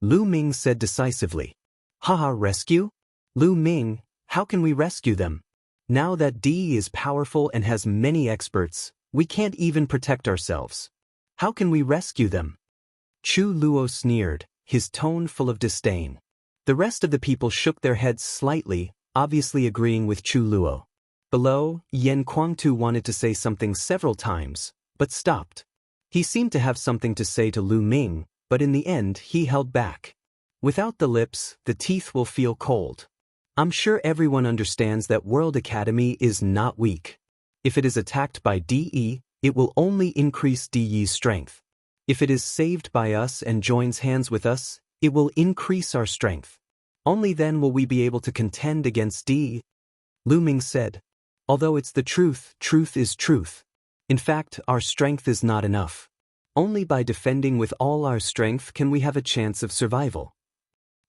Lu Ming said decisively. Haha, rescue? Lu Ming, how can we rescue them? Now that Di is powerful and has many experts, we can't even protect ourselves. How can we rescue them? Chu Luo sneered, his tone full of disdain. The rest of the people shook their heads slightly, obviously agreeing with Chu Luo. Below, Yan Kuangtu wanted to say something several times, but stopped. He seemed to have something to say to Lu Ming, but in the end he held back. Without the lips, the teeth will feel cold. I'm sure everyone understands that World Academy is not weak. If it is attacked by Di, it will only increase Di's strength. If it is saved by us and joins hands with us, it will increase our strength. Only then will we be able to contend against Di. Lu Ming said. Although it's the truth, truth is truth. In fact, our strength is not enough. Only by defending with all our strength can we have a chance of survival.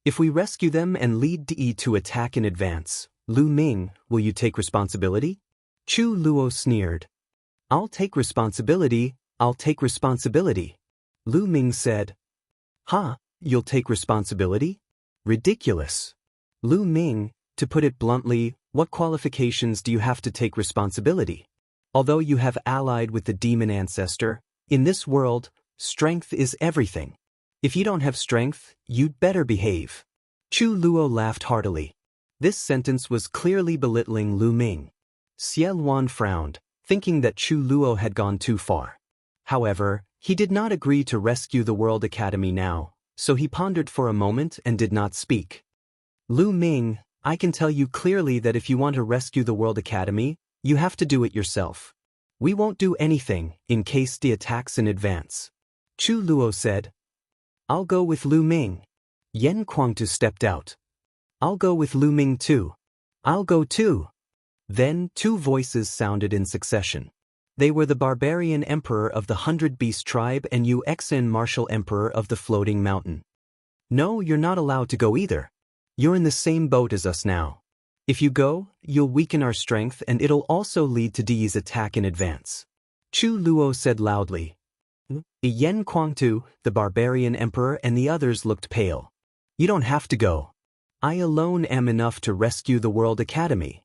If we rescue them and lead Di to attack in advance, Lu Ming, will you take responsibility? Chu Luo sneered. I'll take responsibility, I'll take responsibility. Lu Ming said. Huh, you'll take responsibility? Ridiculous. Lu Ming, to put it bluntly, what qualifications do you have to take responsibility? Although you have allied with the demon ancestor, in this world, strength is everything. If you don't have strength, you'd better behave. Chu Luo laughed heartily. This sentence was clearly belittling Lu Ming. Xie Wan frowned, thinking that Chu Luo had gone too far. However, he did not agree to rescue the World Academy now, so he pondered for a moment and did not speak. Lu Ming, I can tell you clearly that if you want to rescue the World Academy, you have to do it yourself. We won't do anything in case Di attacks in advance. Chu Luo said. I'll go with Lu Ming. Yan Kuangtu stepped out. I'll go with Lu Ming too. I'll go too. Then two voices sounded in succession. They were the barbarian emperor of the 100 Beast tribe and Yu Exin martial emperor of the Floating Mountain. No, you're not allowed to go either. You're in the same boat as us now. If you go, you'll weaken our strength and it'll also lead to Di's attack in advance. Chu Luo said loudly. Yan Kuangtu, the barbarian emperor and the others looked pale. You don't have to go. I alone am enough to rescue the World Academy.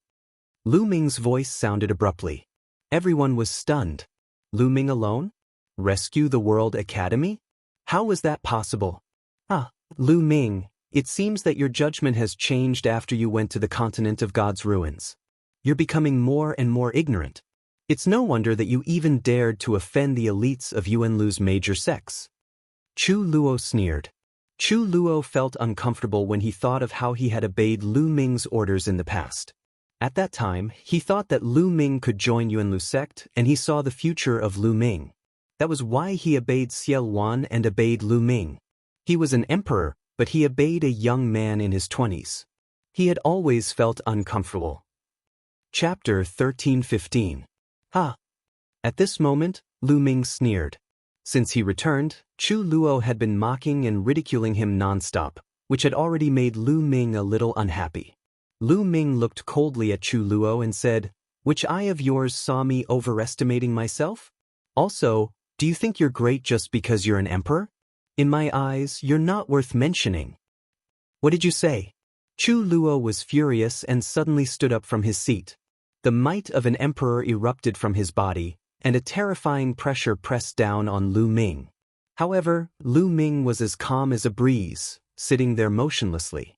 Lu Ming's voice sounded abruptly. Everyone was stunned. Lu Ming alone? Rescue the World Academy? How was that possible? Lu Ming, it seems that your judgment has changed after you went to the continent of God's ruins. You're becoming more and more ignorant. It's no wonder that you even dared to offend the elites of Yuan Lu's major sects. Chu Luo sneered. Chu Luo felt uncomfortable when he thought of how he had obeyed Lu Ming's orders in the past. At that time, he thought that Lu Ming could join Yuan Lu's sect, and he saw the future of Lu Ming. That was why he obeyed Xiel Wan and obeyed Lu Ming. He was an emperor, but he obeyed a young man in his 20s. He had always felt uncomfortable. Chapter 13:15. Ha! At this moment, Lu Ming sneered. Since he returned, Chu Luo had been mocking and ridiculing him nonstop, which had already made Lu Ming a little unhappy. Lu Ming looked coldly at Chu Luo and said, "Which eye of yours saw me overestimating myself? Also, do you think you're great just because you're an emperor? In my eyes, you're not worth mentioning." "What did you say?" Chu Luo was furious and suddenly stood up from his seat. The might of an emperor erupted from his body, and a terrifying pressure pressed down on Lu Ming. However, Lu Ming was as calm as a breeze, sitting there motionlessly.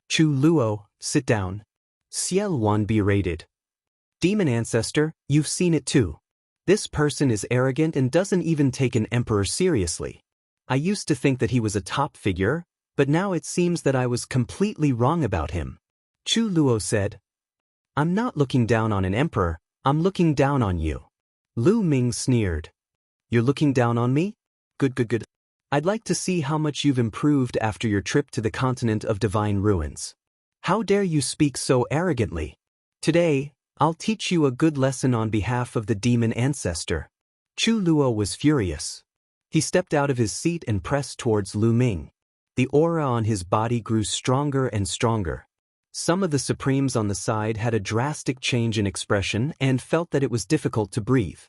"Chu Luo, sit down." Xiel Wan berated. "Demon ancestor, you've seen it too. This person is arrogant and doesn't even take an emperor seriously. I used to think that he was a top figure, but now it seems that I was completely wrong about him." Chu Luo said, "I'm not looking down on an emperor, I'm looking down on you." Lu Ming sneered. "You're looking down on me? Good. I'd like to see how much you've improved after your trip to the continent of divine ruins. How dare you speak so arrogantly? Today, I'll teach you a good lesson on behalf of the demon ancestor." Chu Luo was furious. He stepped out of his seat and pressed towards Lu Ming. The aura on his body grew stronger and stronger. Some of the supremes on the side had a drastic change in expression and felt that it was difficult to breathe.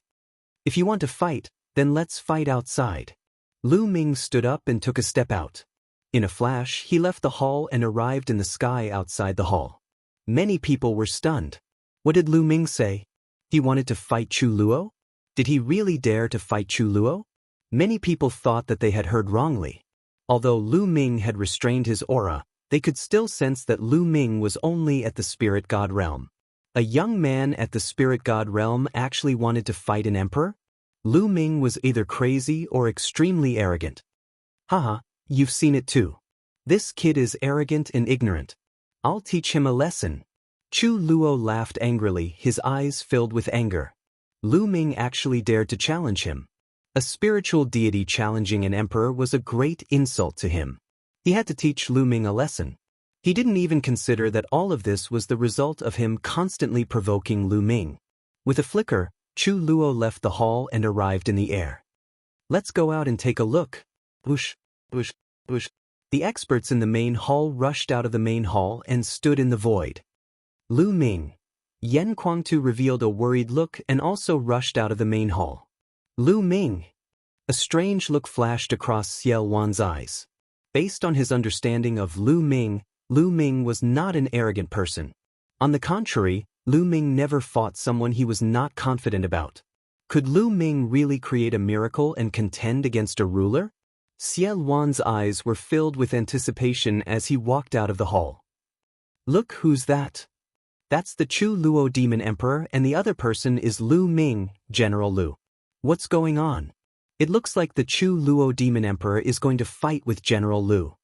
"If you want to fight, then let's fight outside." Lu Ming stood up and took a step out. In a flash, he left the hall and arrived in the sky outside the hall. Many people were stunned. What did Lu Ming say? He wanted to fight Chu Luo? Did he really dare to fight Chu Luo? Many people thought that they had heard wrongly. Although Lu Ming had restrained his aura, they could still sense that Lu Ming was only at the spirit god realm. A young man at the spirit god realm actually wanted to fight an emperor? Lu Ming was either crazy or extremely arrogant. Haha, you've seen it too. This kid is arrogant and ignorant. I'll teach him a lesson. Chu Luo laughed angrily, his eyes filled with anger. Lu Ming actually dared to challenge him. A spiritual deity challenging an emperor was a great insult to him. He had to teach Lu Ming a lesson. He didn't even consider that all of this was the result of him constantly provoking Lu Ming. With a flicker, Chu Luo left the hall and arrived in the air. "Let's go out and take a look." Whoosh, whoosh, whoosh. The experts in the main hall rushed out of the main hall and stood in the void. Lu Ming. Yen Kuangtu revealed a worried look and also rushed out of the main hall. Lu Ming. A strange look flashed across Xiel Wan's eyes. Based on his understanding of Lu Ming was not an arrogant person. On the contrary, Lu Ming never fought someone he was not confident about. Could Lu Ming really create a miracle and contend against a ruler? Xiel Wan's eyes were filled with anticipation as he walked out of the hall. "Look who's that. That's the Chu Luo Demon Emperor, and the other person is Lu Ming, General Lu. What's going on? It looks like the Chu Luo Demon Emperor is going to fight with General Lu."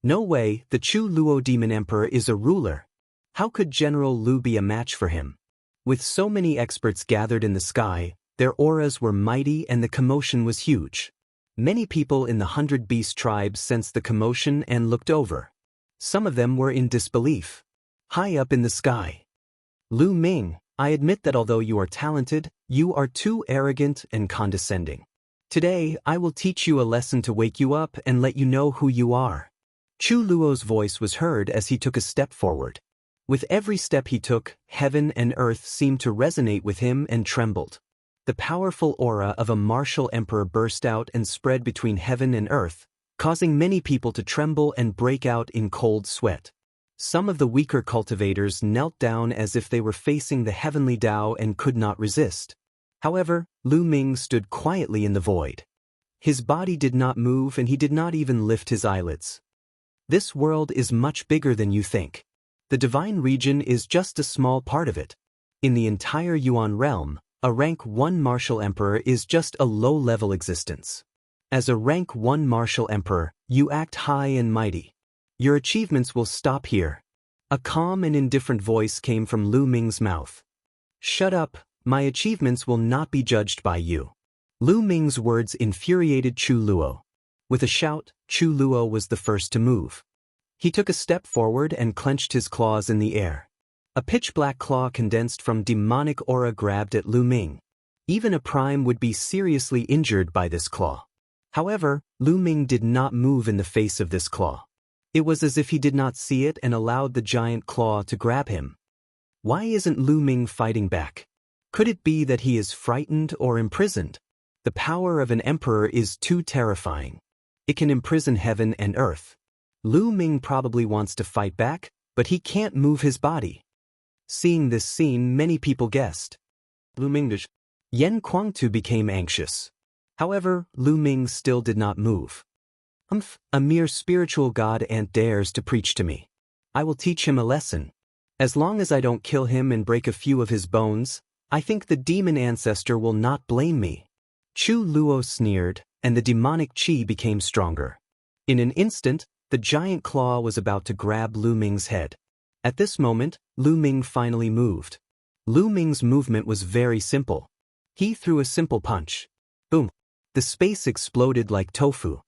No way, the Chu Luo Demon Emperor is a ruler. How could General Lu be a match for him? With so many experts gathered in the sky, their auras were mighty and the commotion was huge. Many people in the 100 Beast tribes sensed the commotion and looked over. Some of them were in disbelief. High up in the sky. "Lu Ming, I admit that although you are talented, you are too arrogant and condescending. Today, I will teach you a lesson to wake you up and let you know who you are." Chu Luo's voice was heard as he took a step forward. With every step he took, heaven and earth seemed to resonate with him and trembled. The powerful aura of a martial emperor burst out and spread between heaven and earth, causing many people to tremble and break out in cold sweat. Some of the weaker cultivators knelt down as if they were facing the heavenly Tao and could not resist. However, Lu Ming stood quietly in the void. His body did not move and he did not even lift his eyelids. "This world is much bigger than you think. The divine region is just a small part of it. In the entire Yuan realm, A rank 1 martial emperor is just a low-level existence. As a rank 1 martial emperor, you act high and mighty. Your achievements will stop here. A calm and indifferent voice came from Lu Ming's mouth. Shut up, my achievements will not be judged by you. Lu Ming's words infuriated Chu Luo. With a shout, Chu Luo was the first to move. He took a step forward and clenched his claws in the air. A pitch-black claw condensed from demonic aura grabbed at Lu Ming. Even a prime would be seriously injured by this claw. However, Lu Ming did not move in the face of this claw. It was as if he did not see it and allowed the giant claw to grab him. Why isn't Lu Ming fighting back? Could it be that he is frightened or imprisoned? The power of an emperor is too terrifying. It can imprison heaven and earth. Lu Ming probably wants to fight back, but he can't move his body. Seeing this scene, many people guessed. Lu Ming. Yan Kuangtu became anxious. However, Lu Ming still did not move. A mere spiritual god ant dares to preach to me. I will teach him a lesson. As long as I don't kill him and break a few of his bones, I think the demon ancestor will not blame me. Chu Luo sneered, and the demonic chi became stronger. In an instant, the giant claw was about to grab Lu Ming's head. At this moment, Lu Ming finally moved. Lu Ming's movement was very simple. He threw a simple punch. Boom! The space exploded like tofu.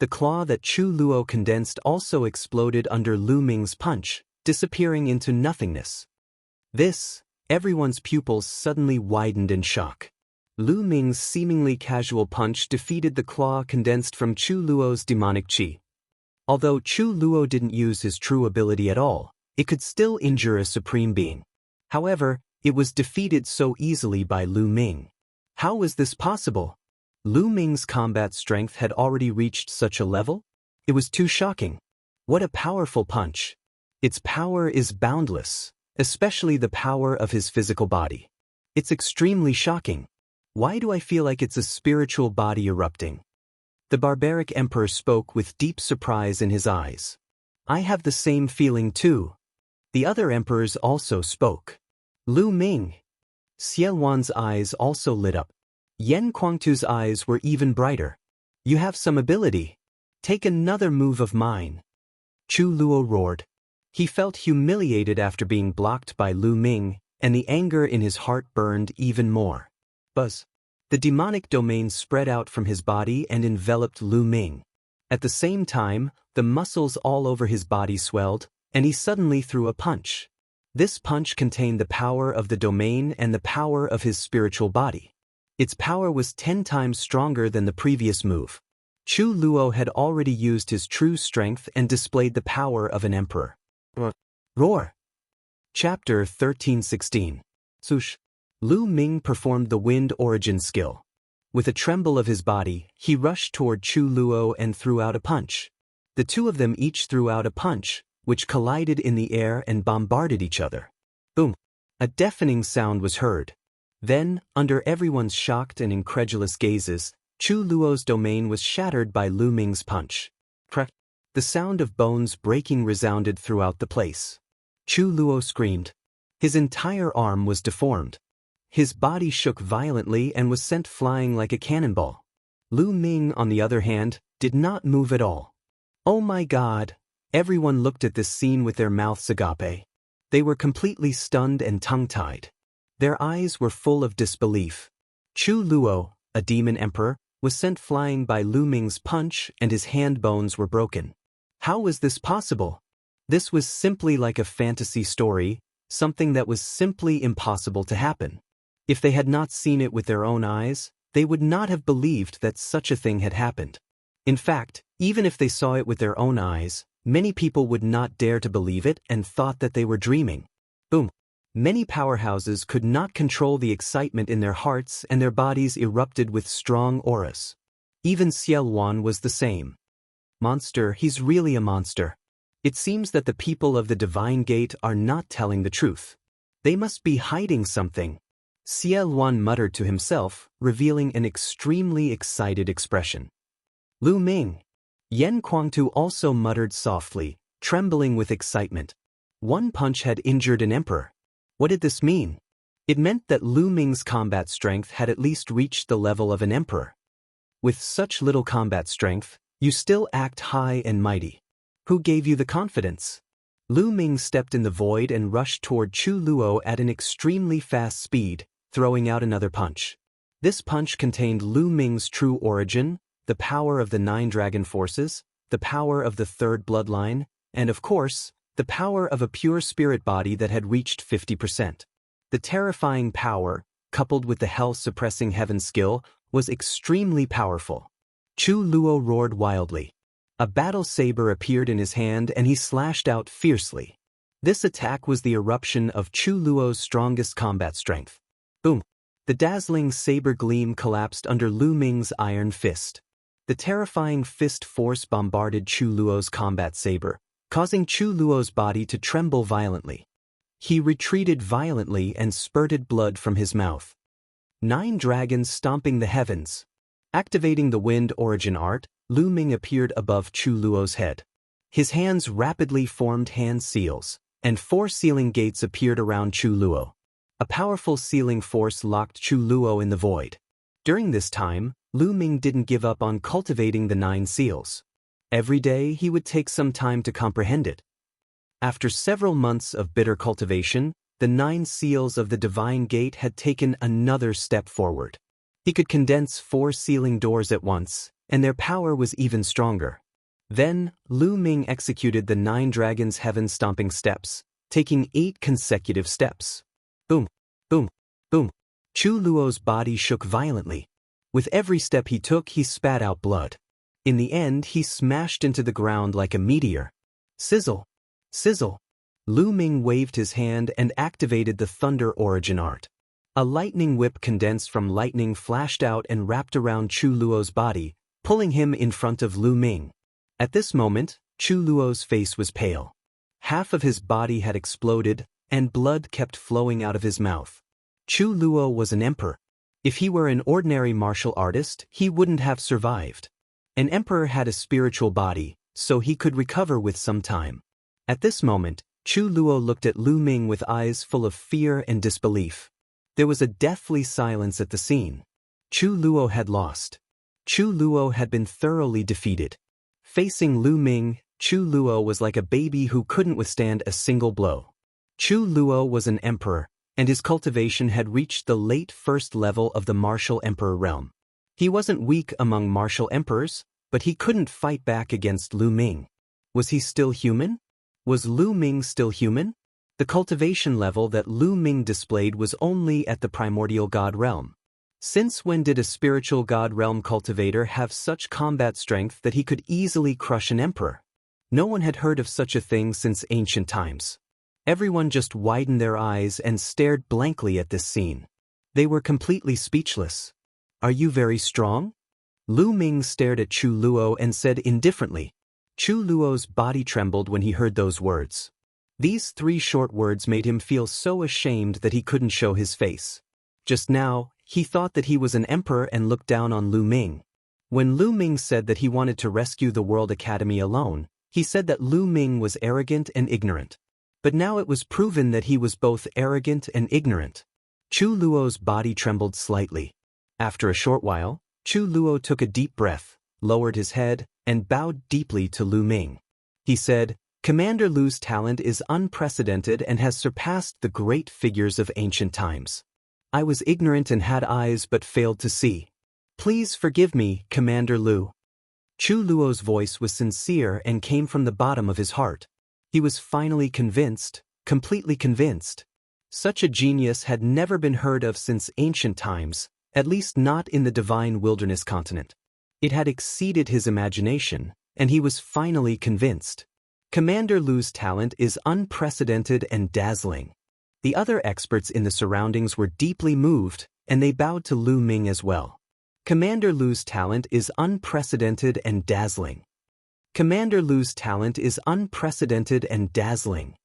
The claw that Chu Luo condensed also exploded under Lu Ming's punch, disappearing into nothingness. Everyone's pupils suddenly widened in shock. Lu Ming's seemingly casual punch defeated the claw condensed from Chu Luo's demonic chi. Although Chu Luo didn't use his true ability at all, it could still injure a supreme being. However, it was defeated so easily by Lu Ming. How was this possible? Lu Ming's combat strength had already reached such a level? It was too shocking. What a powerful punch. Its power is boundless, especially the power of his physical body. It's extremely shocking. Why do I feel like it's a spiritual body erupting? The barbaric emperor spoke with deep surprise in his eyes. I have the same feeling too. The other emperors also spoke. Lu Ming. Xielwan's eyes also lit up. Yan Kuangtu's eyes were even brighter. You have some ability. Take another move of mine. Chu Luo roared. He felt humiliated after being blocked by Lu Ming, and the anger in his heart burned even more. Buzz. The demonic domain spread out from his body and enveloped Lu Ming. At the same time, the muscles all over his body swelled, and he suddenly threw a punch. This punch contained the power of the domain and the power of his spiritual body. Its power was 10 times stronger than the previous move. Chu Luo had already used his true strength and displayed the power of an emperor. Roar! Chapter 13:16. Sush. Lu Ming performed the wind origin skill. With a tremble of his body, he rushed toward Chu Luo and threw out a punch. The two of them each threw out a punch, which collided in the air and bombarded each other. Boom! A deafening sound was heard. Then, under everyone's shocked and incredulous gazes, Chu Luo's domain was shattered by Lu Ming's punch. Crack! The sound of bones breaking resounded throughout the place. Chu Luo screamed. His entire arm was deformed. His body shook violently and was sent flying like a cannonball. Lu Ming, on the other hand, did not move at all. Oh my God! Everyone looked at this scene with their mouths agape. They were completely stunned and tongue-tied. Their eyes were full of disbelief. Chu Luo, a demon emperor, was sent flying by Lu Ming's punch and his hand bones were broken. How was this possible? This was simply like a fantasy story, something that was simply impossible to happen. If they had not seen it with their own eyes, they would not have believed that such a thing had happened. In fact, even if they saw it with their own eyes, many people would not dare to believe it and thought that they were dreaming. Boom! Many powerhouses could not control the excitement in their hearts and their bodies erupted with strong auras. Even Xielwan was the same. Monster, he's really a monster. It seems that the people of the Divine Gate are not telling the truth. They must be hiding something. Xielwan muttered to himself, revealing an extremely excited expression. Lu Ming. Yan Kuangtu also muttered softly, trembling with excitement. One punch had injured an emperor. What did this mean? It meant that Lu Ming's combat strength had at least reached the level of an emperor. With such little combat strength, you still act high and mighty. Who gave you the confidence? Lu Ming stepped in the void and rushed toward Chu Luo at an extremely fast speed, throwing out another punch. This punch contained Lu Ming's true origin, the power of the 9 dragon forces, the power of the 3rd bloodline, and of course, the power of a pure spirit body that had reached 50%. The terrifying power, coupled with the hell-suppressing heaven skill, was extremely powerful. Chu Luo roared wildly. A battle saber appeared in his hand and he slashed out fiercely. This attack was the eruption of Chu Luo's strongest combat strength. Boom! The dazzling saber gleam collapsed under Lu Ming's iron fist. The terrifying fist force bombarded Chu Luo's combat saber, causing Chu Luo's body to tremble violently. He retreated violently and spurted blood from his mouth. 9 dragons stomping the heavens. Activating the wind origin art, Lu Ming appeared above Chu Luo's head. His hands rapidly formed hand seals, and 4 sealing gates appeared around Chu Luo. A powerful sealing force locked Chu Luo in the void. During this time, Lu Ming didn't give up on cultivating the 9 seals. Every day he would take some time to comprehend it. After several months of bitter cultivation, the 9 seals of the Divine Gate had taken another step forward. He could condense 4 sealing doors at once, and their power was even stronger. Then, Lu Ming executed the 9 dragons' heaven-stomping steps, taking 8 consecutive steps. Boom, boom, boom. Chu Luo's body shook violently. With every step he took, he spat out blood. In the end, he smashed into the ground like a meteor. Sizzle, sizzle. Lu Ming waved his hand and activated the Thunder Origin art. A lightning whip condensed from lightning flashed out and wrapped around Chu Luo's body, pulling him in front of Lu Ming. At this moment, Chu Luo's face was pale. Half of his body had exploded, and blood kept flowing out of his mouth. Chu Luo was an emperor. If he were an ordinary martial artist, he wouldn't have survived. An emperor had a spiritual body, so he could recover with some time. At this moment, Chu Luo looked at Lu Ming with eyes full of fear and disbelief. There was a deathly silence at the scene. Chu Luo had lost. Chu Luo had been thoroughly defeated. Facing Lu Ming, Chu Luo was like a baby who couldn't withstand a single blow. Chu Luo was an emperor, and his cultivation had reached the late 1st level of the martial emperor realm. He wasn't weak among martial emperors, but he couldn't fight back against Lu Ming. Was he still human? Was Lu Ming still human? The cultivation level that Lu Ming displayed was only at the primordial god realm. Since when did a spiritual god realm cultivator have such combat strength that he could easily crush an emperor? No one had heard of such a thing since ancient times. Everyone just widened their eyes and stared blankly at this scene. They were completely speechless. Are you very strong? Lu Ming stared at Chu Luo and said indifferently. Chu Luo's body trembled when he heard those words. These 3 short words made him feel so ashamed that he couldn't show his face. Just now, he thought that he was an emperor and looked down on Lu Ming. When Lu Ming said that he wanted to rescue the World Academy alone, he said that Lu Ming was arrogant and ignorant. But now it was proven that he was both arrogant and ignorant. Chu Luo's body trembled slightly. After a short while, Chu Luo took a deep breath, lowered his head, and bowed deeply to Lu Ming. He said, "Commander Lu's talent is unprecedented and has surpassed the great figures of ancient times. I was ignorant and had eyes but failed to see. Please forgive me, Commander Lu." Chu Luo's voice was sincere and came from the bottom of his heart. He was finally convinced, completely convinced. Such a genius had never been heard of since ancient times, at least not in the divine wilderness continent. It had exceeded his imagination, and he was finally convinced. Commander Lu's talent is unprecedented and dazzling. The other experts in the surroundings were deeply moved, and they bowed to Lu Ming as well. Commander Lu's talent is unprecedented and dazzling. Commander Lu's talent is unprecedented and dazzling.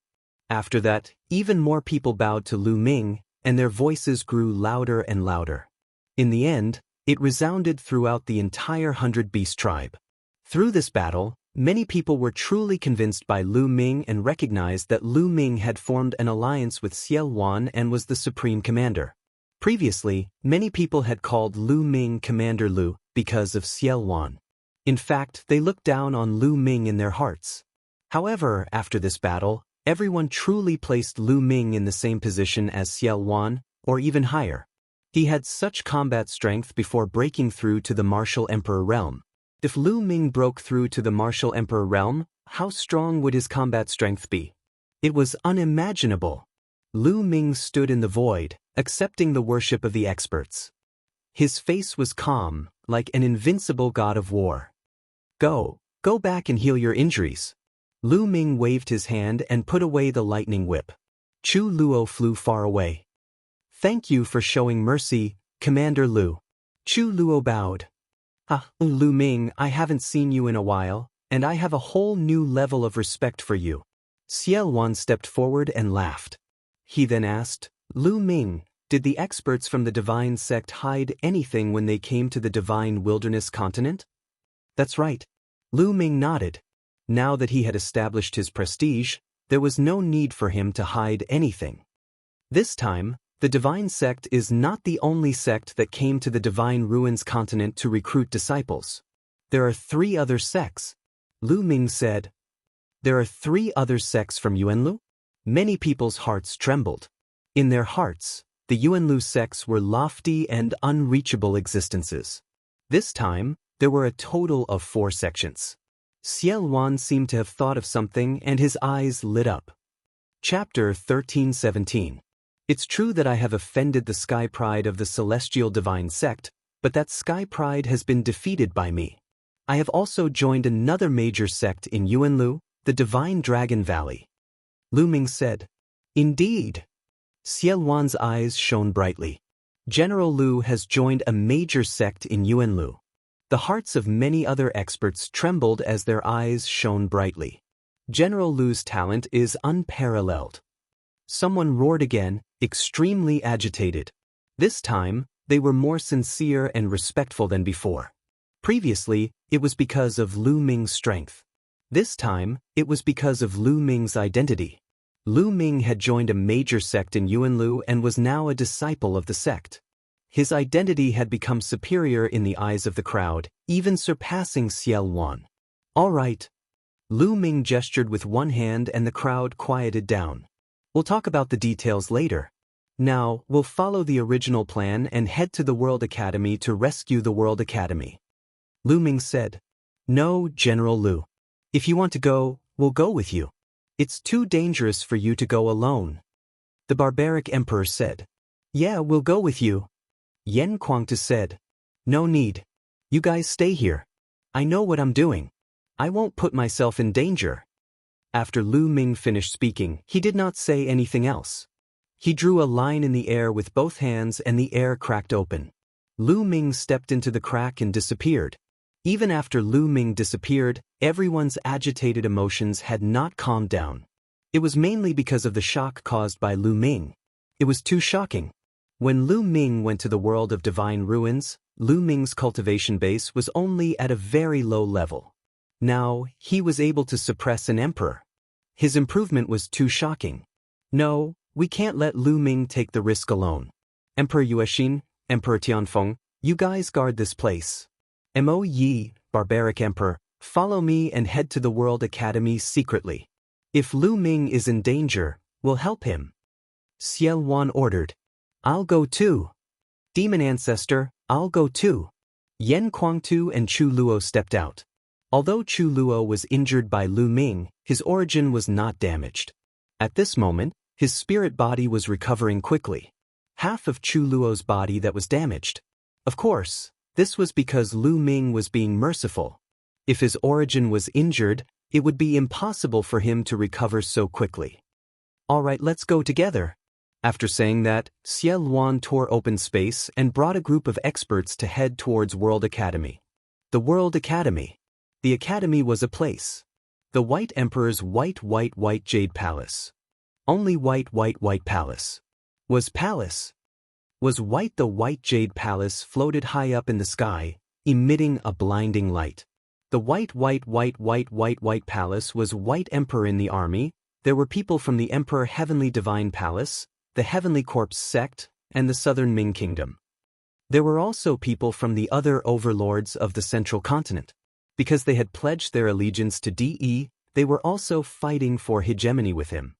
After that, even more people bowed to Lu Ming, and their voices grew louder and louder. In the end, it resounded throughout the entire 100 Beast tribe. Through this battle, Many people were truly convinced by Lu Ming and recognized that Lu Ming had formed an alliance with Xiao Wan and was the supreme commander. Previously, many people had called Lu Ming Commander Lu because of Xiao Wan. In fact, they looked down on Lu Ming in their hearts. However, after this battle, everyone truly placed Lu Ming in the same position as Xiao Wan, or even higher. He had such combat strength before breaking through to the Martial Emperor realm. If Lu Ming broke through to the Martial Emperor realm, how strong would his combat strength be? It was unimaginable. Lu Ming stood in the void, accepting the worship of the experts. His face was calm, like an invincible god of war. Go back and heal your injuries. Lu Ming waved his hand and put away the lightning whip. Chu Luo flew far away. Thank you for showing mercy, Commander Lu. Chu Luo bowed. Lu Ming, I haven't seen you in a while, and I have a whole new level of respect for you. Xiao Wan stepped forward and laughed. He then asked, Lu Ming, did the experts from the divine sect hide anything when they came to the divine wilderness continent? That's right. Lu Ming nodded. Now that he had established his prestige, there was no need for him to hide anything. This time, the divine sect is not the only sect that came to the divine ruins continent to recruit disciples. There are 3 other sects. Lu Ming said. There are 3 other sects from Yuanlu? Many people's hearts trembled. In their hearts, the Yuanlu sects were lofty and unreachable existences. This time, there were a total of 4 sections. Xiao Wan seemed to have thought of something and his eyes lit up. Chapter 1317. It's true that I have offended the sky pride of the celestial divine sect, but that sky pride has been defeated by me. I have also joined another major sect in Yuanlu, the Divine Dragon Valley. Lu Ming said. Indeed. Xiao Wan's eyes shone brightly. General Lu has joined a major sect in Yuanlu. The hearts of many other experts trembled as their eyes shone brightly. General Lu's talent is unparalleled. Someone roared again, extremely agitated. This time, they were more sincere and respectful than before. Previously, it was because of Lu Ming's strength. This time, it was because of Lu Ming's identity. Lu Ming had joined a major sect in Yuanlu and was now a disciple of the sect. His identity had become superior in the eyes of the crowd, even surpassing Xiao Wan. All right. Lu Ming gestured with one hand and the crowd quieted down. We'll talk about the details later. Now, we'll follow the original plan and head to the World Academy to rescue the World Academy. Lu Ming said. No, General Lu. If you want to go, we'll go with you. It's too dangerous for you to go alone. The barbaric emperor said. Yeah, we'll go with you. Yen Kuangtu said. No need. You guys stay here. I know what I'm doing. I won't put myself in danger. After Lu Ming finished speaking, he did not say anything else. He drew a line in the air with both hands and the air cracked open. Lu Ming stepped into the crack and disappeared. Even after Lu Ming disappeared, everyone's agitated emotions had not calmed down. It was mainly because of the shock caused by Lu Ming. It was too shocking. When Lu Ming went to the world of divine ruins, Lu Ming's cultivation base was only at a very low level. Now, he was able to suppress an emperor. His improvement was too shocking. No, we can't let Lu Ming take the risk alone. Emperor Yuexin, Emperor Tianfeng, you guys guard this place. Mo Yi, barbaric emperor, follow me and head to the World Academy secretly. If Lu Ming is in danger, we'll help him. Xiao Wan ordered. I'll go too. Demon Ancestor, I'll go too. Yen Kuangtu and Chu Luo stepped out. Although Chu Luo was injured by Lu Ming, his origin was not damaged. At this moment, his spirit body was recovering quickly. Half of Chu Luo's body that was damaged. Of course, this was because Lu Ming was being merciful. If his origin was injured, it would be impossible for him to recover so quickly. All right, let's go together. After saying that, Xiao Wan tore open space and brought a group of experts to head towards World Academy. The World Academy. The Academy was a place. The White Emperor's white jade palace. Only white palace. Was palace. Was white. The white jade palace floated high up in the sky, emitting a blinding light. The white palace was White Emperor in the army. There were people from the Emperor Heavenly Divine Palace, the Heavenly Corpse sect, and the Southern Ming Kingdom. There were also people from the other overlords of the Central Continent. Because they had pledged their allegiance to DE, they were also fighting for hegemony with him.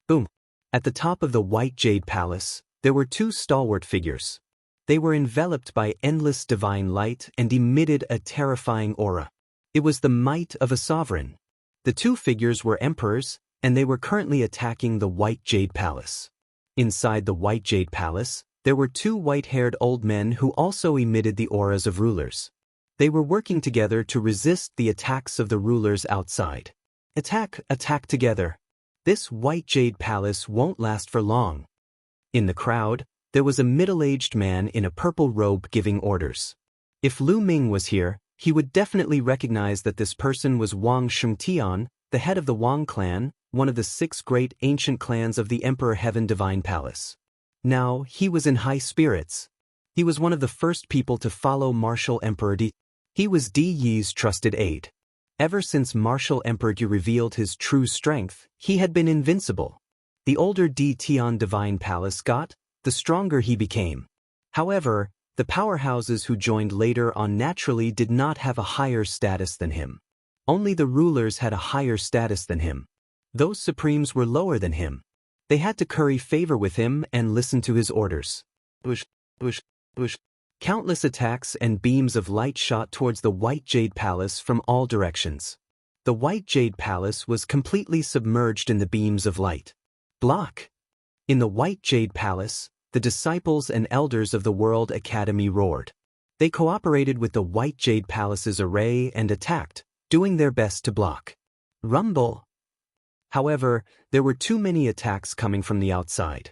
Boom. At the top of the White Jade Palace, there were two stalwart figures. They were enveloped by endless divine light and emitted a terrifying aura. It was the might of a sovereign. The two figures were emperors, and they were currently attacking the White Jade Palace. Inside the White Jade Palace, there were two white-haired old men who also emitted the auras of rulers. They were working together to resist the attacks of the rulers outside. Attack together. This White Jade Palace won't last for long. In the crowd, there was a middle-aged man in a purple robe giving orders. If Lu Ming was here, he would definitely recognize that this person was Wang Shengtian, the head of the Wang clan, one of the 6 great ancient clans of the Emperor Heaven Divine Palace. Now, he was in high spirits. He was one of the first people to follow Martial Emperor Di. He was Di Yi's trusted aide. Ever since Martial Emperor Di revealed his true strength, he had been invincible. The older Di Tian Divine Palace got, the stronger he became. However, the powerhouses who joined later on naturally did not have a higher status than him. Only the rulers had a higher status than him. Those supremes were lower than him. They had to curry favor with him and listen to his orders. Bush. Countless attacks and beams of light shot towards the White Jade Palace from all directions. The White Jade Palace was completely submerged in the beams of light. Block. In the White Jade Palace, the disciples and elders of the World Academy roared. They cooperated with the White Jade Palace's array and attacked, doing their best to block. Rumble. However, there were too many attacks coming from the outside.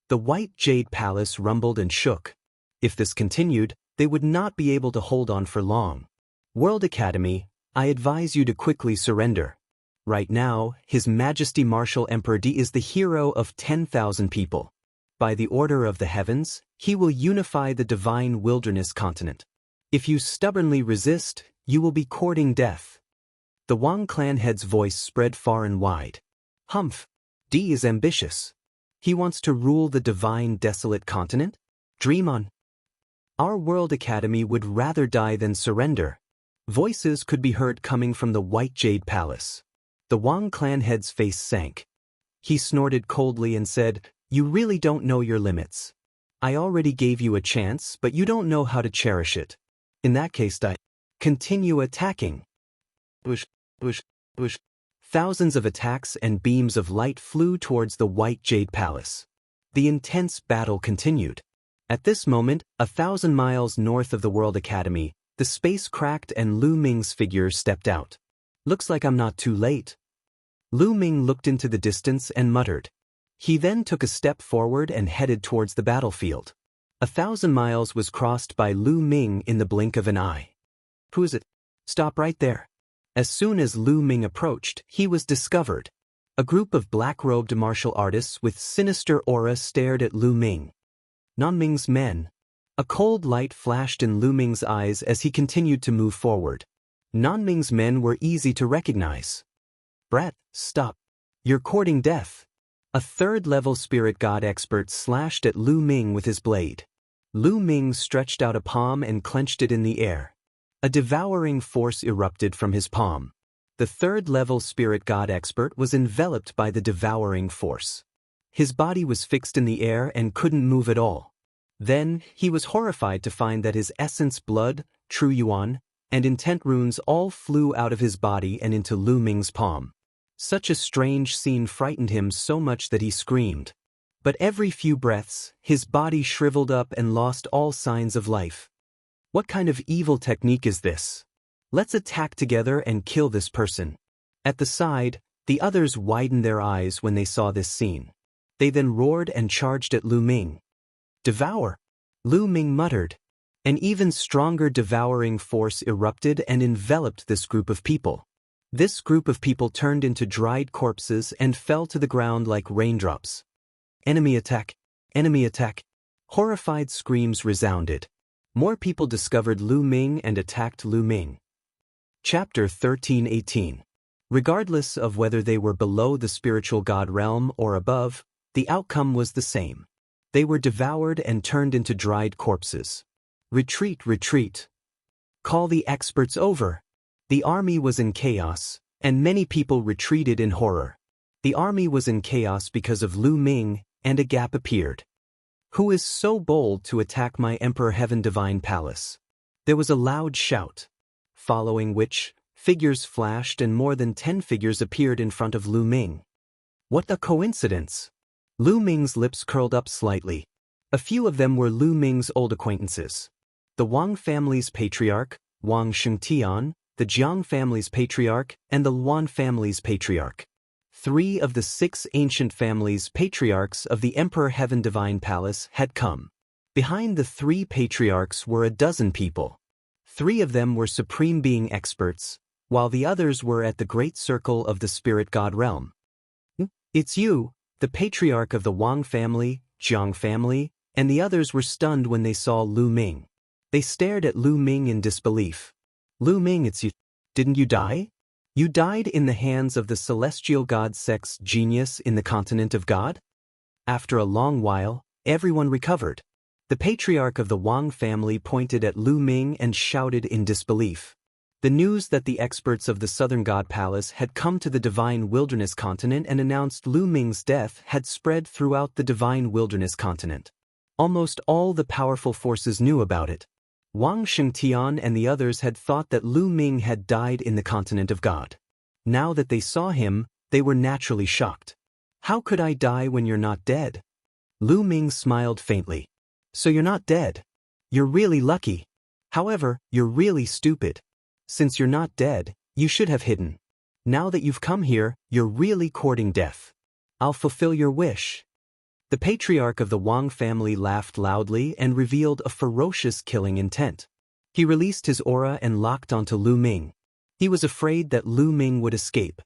The White Jade Palace rumbled and shook. If this continued, they would not be able to hold on for long. World Academy, I advise you to quickly surrender. Right now, His Majesty Martial Emperor Di is the hero of 10,000 people. By the order of the heavens, he will unify the divine wilderness continent. If you stubbornly resist, you will be courting death. The Wang clan head's voice spread far and wide. Humph. Di is ambitious. He wants to rule the divine desolate continent? Dream on. Our World Academy would rather die than surrender. Voices could be heard coming from the White Jade Palace. The Wang clan head's face sank. He snorted coldly and said, "You really don't know your limits. I already gave you a chance, but you don't know how to cherish it. In that case, continue attacking." Bush. Thousands of attacks and beams of light flew towards the White Jade Palace. The intense battle continued. At this moment, 1,000 miles north of the World Academy, the space cracked and Lu Ming's figure stepped out. "Looks like I'm not too late." Lu Ming looked into the distance and muttered. He then took a step forward and headed towards the battlefield. 1,000 miles was crossed by Lu Ming in the blink of an eye. "Who is it? Stop right there." As soon as Lu Ming approached, he was discovered. A group of black-robed martial artists with sinister aura stared at Lu Ming. Nanming's men. A cold light flashed in Lu Ming's eyes as he continued to move forward. Nanming's men were easy to recognize. "Brat, stop. You're courting death." A third-level spirit god expert slashed at Lu Ming with his blade. Lu Ming stretched out a palm and clenched it in the air. A devouring force erupted from his palm. The third-level spirit god expert was enveloped by the devouring force. His body was fixed in the air and couldn't move at all. Then, he was horrified to find that his essence blood, true yuan, and intent runes all flew out of his body and into Lu Ming's palm. Such a strange scene frightened him so much that he screamed. But every few breaths, his body shriveled up and lost all signs of life. What kind of evil technique is this? Let's attack together and kill this person. At the side, the others widened their eyes when they saw this scene. They then roared and charged at Lu Ming. "Devour!" Lu Ming muttered. An even stronger devouring force erupted and enveloped this group of people. This group of people turned into dried corpses and fell to the ground like raindrops. Enemy attack! Enemy attack! Horrified screams resounded. More people discovered Lu Ming and attacked Lu Ming. Chapter 13:18. Regardless of whether they were below the spiritual god realm or above, the outcome was the same. They were devoured and turned into dried corpses. Retreat, retreat. Call the experts over. The army was in chaos, and many people retreated in horror. The army was in chaos because of Lu Ming, and a gap appeared. Who is so bold to attack my Emperor Heaven Divine Palace? There was a loud shout, following which, figures flashed and more than 10 figures appeared in front of Lu Ming. What a coincidence! Lu Ming's lips curled up slightly. A few of them were Lu Ming's old acquaintances. The Wang family's patriarch, Wang Shengtian, the Jiang family's patriarch, and the Luan family's patriarch. 3 of the 6 ancient families' patriarchs of the Emperor Heaven Divine Palace had come. Behind the 3 patriarchs were a dozen people. 3 of them were Supreme Being experts, while the others were at the great circle of the Spirit God realm. It's you, the patriarch of the Wang family, Jiang family, and the others were stunned when they saw Lu Ming. They stared at Lu Ming in disbelief. Lu Ming, it's you. Didn't you die? You died in the hands of the celestial god sex genius in the continent of God? After a long while, everyone recovered. The patriarch of the Wang family pointed at Lu Ming and shouted in disbelief. The news that the experts of the Southern God Palace had come to the Divine Wilderness continent and announced Lu Ming's death had spread throughout the Divine Wilderness continent. Almost all the powerful forces knew about it. Wang Shengtian and the others had thought that Lu Ming had died in the continent of God. Now that they saw him, they were naturally shocked. How could I die when you're not dead? Lu Ming smiled faintly. So you're not dead. You're really lucky. However, you're really stupid. Since you're not dead, you should have hidden. Now that you've come here, you're really courting death. I'll fulfill your wish. The patriarch of the Wang family laughed loudly and revealed a ferocious killing intent. He released his aura and locked onto Lu Ming. He was afraid that Lu Ming would escape.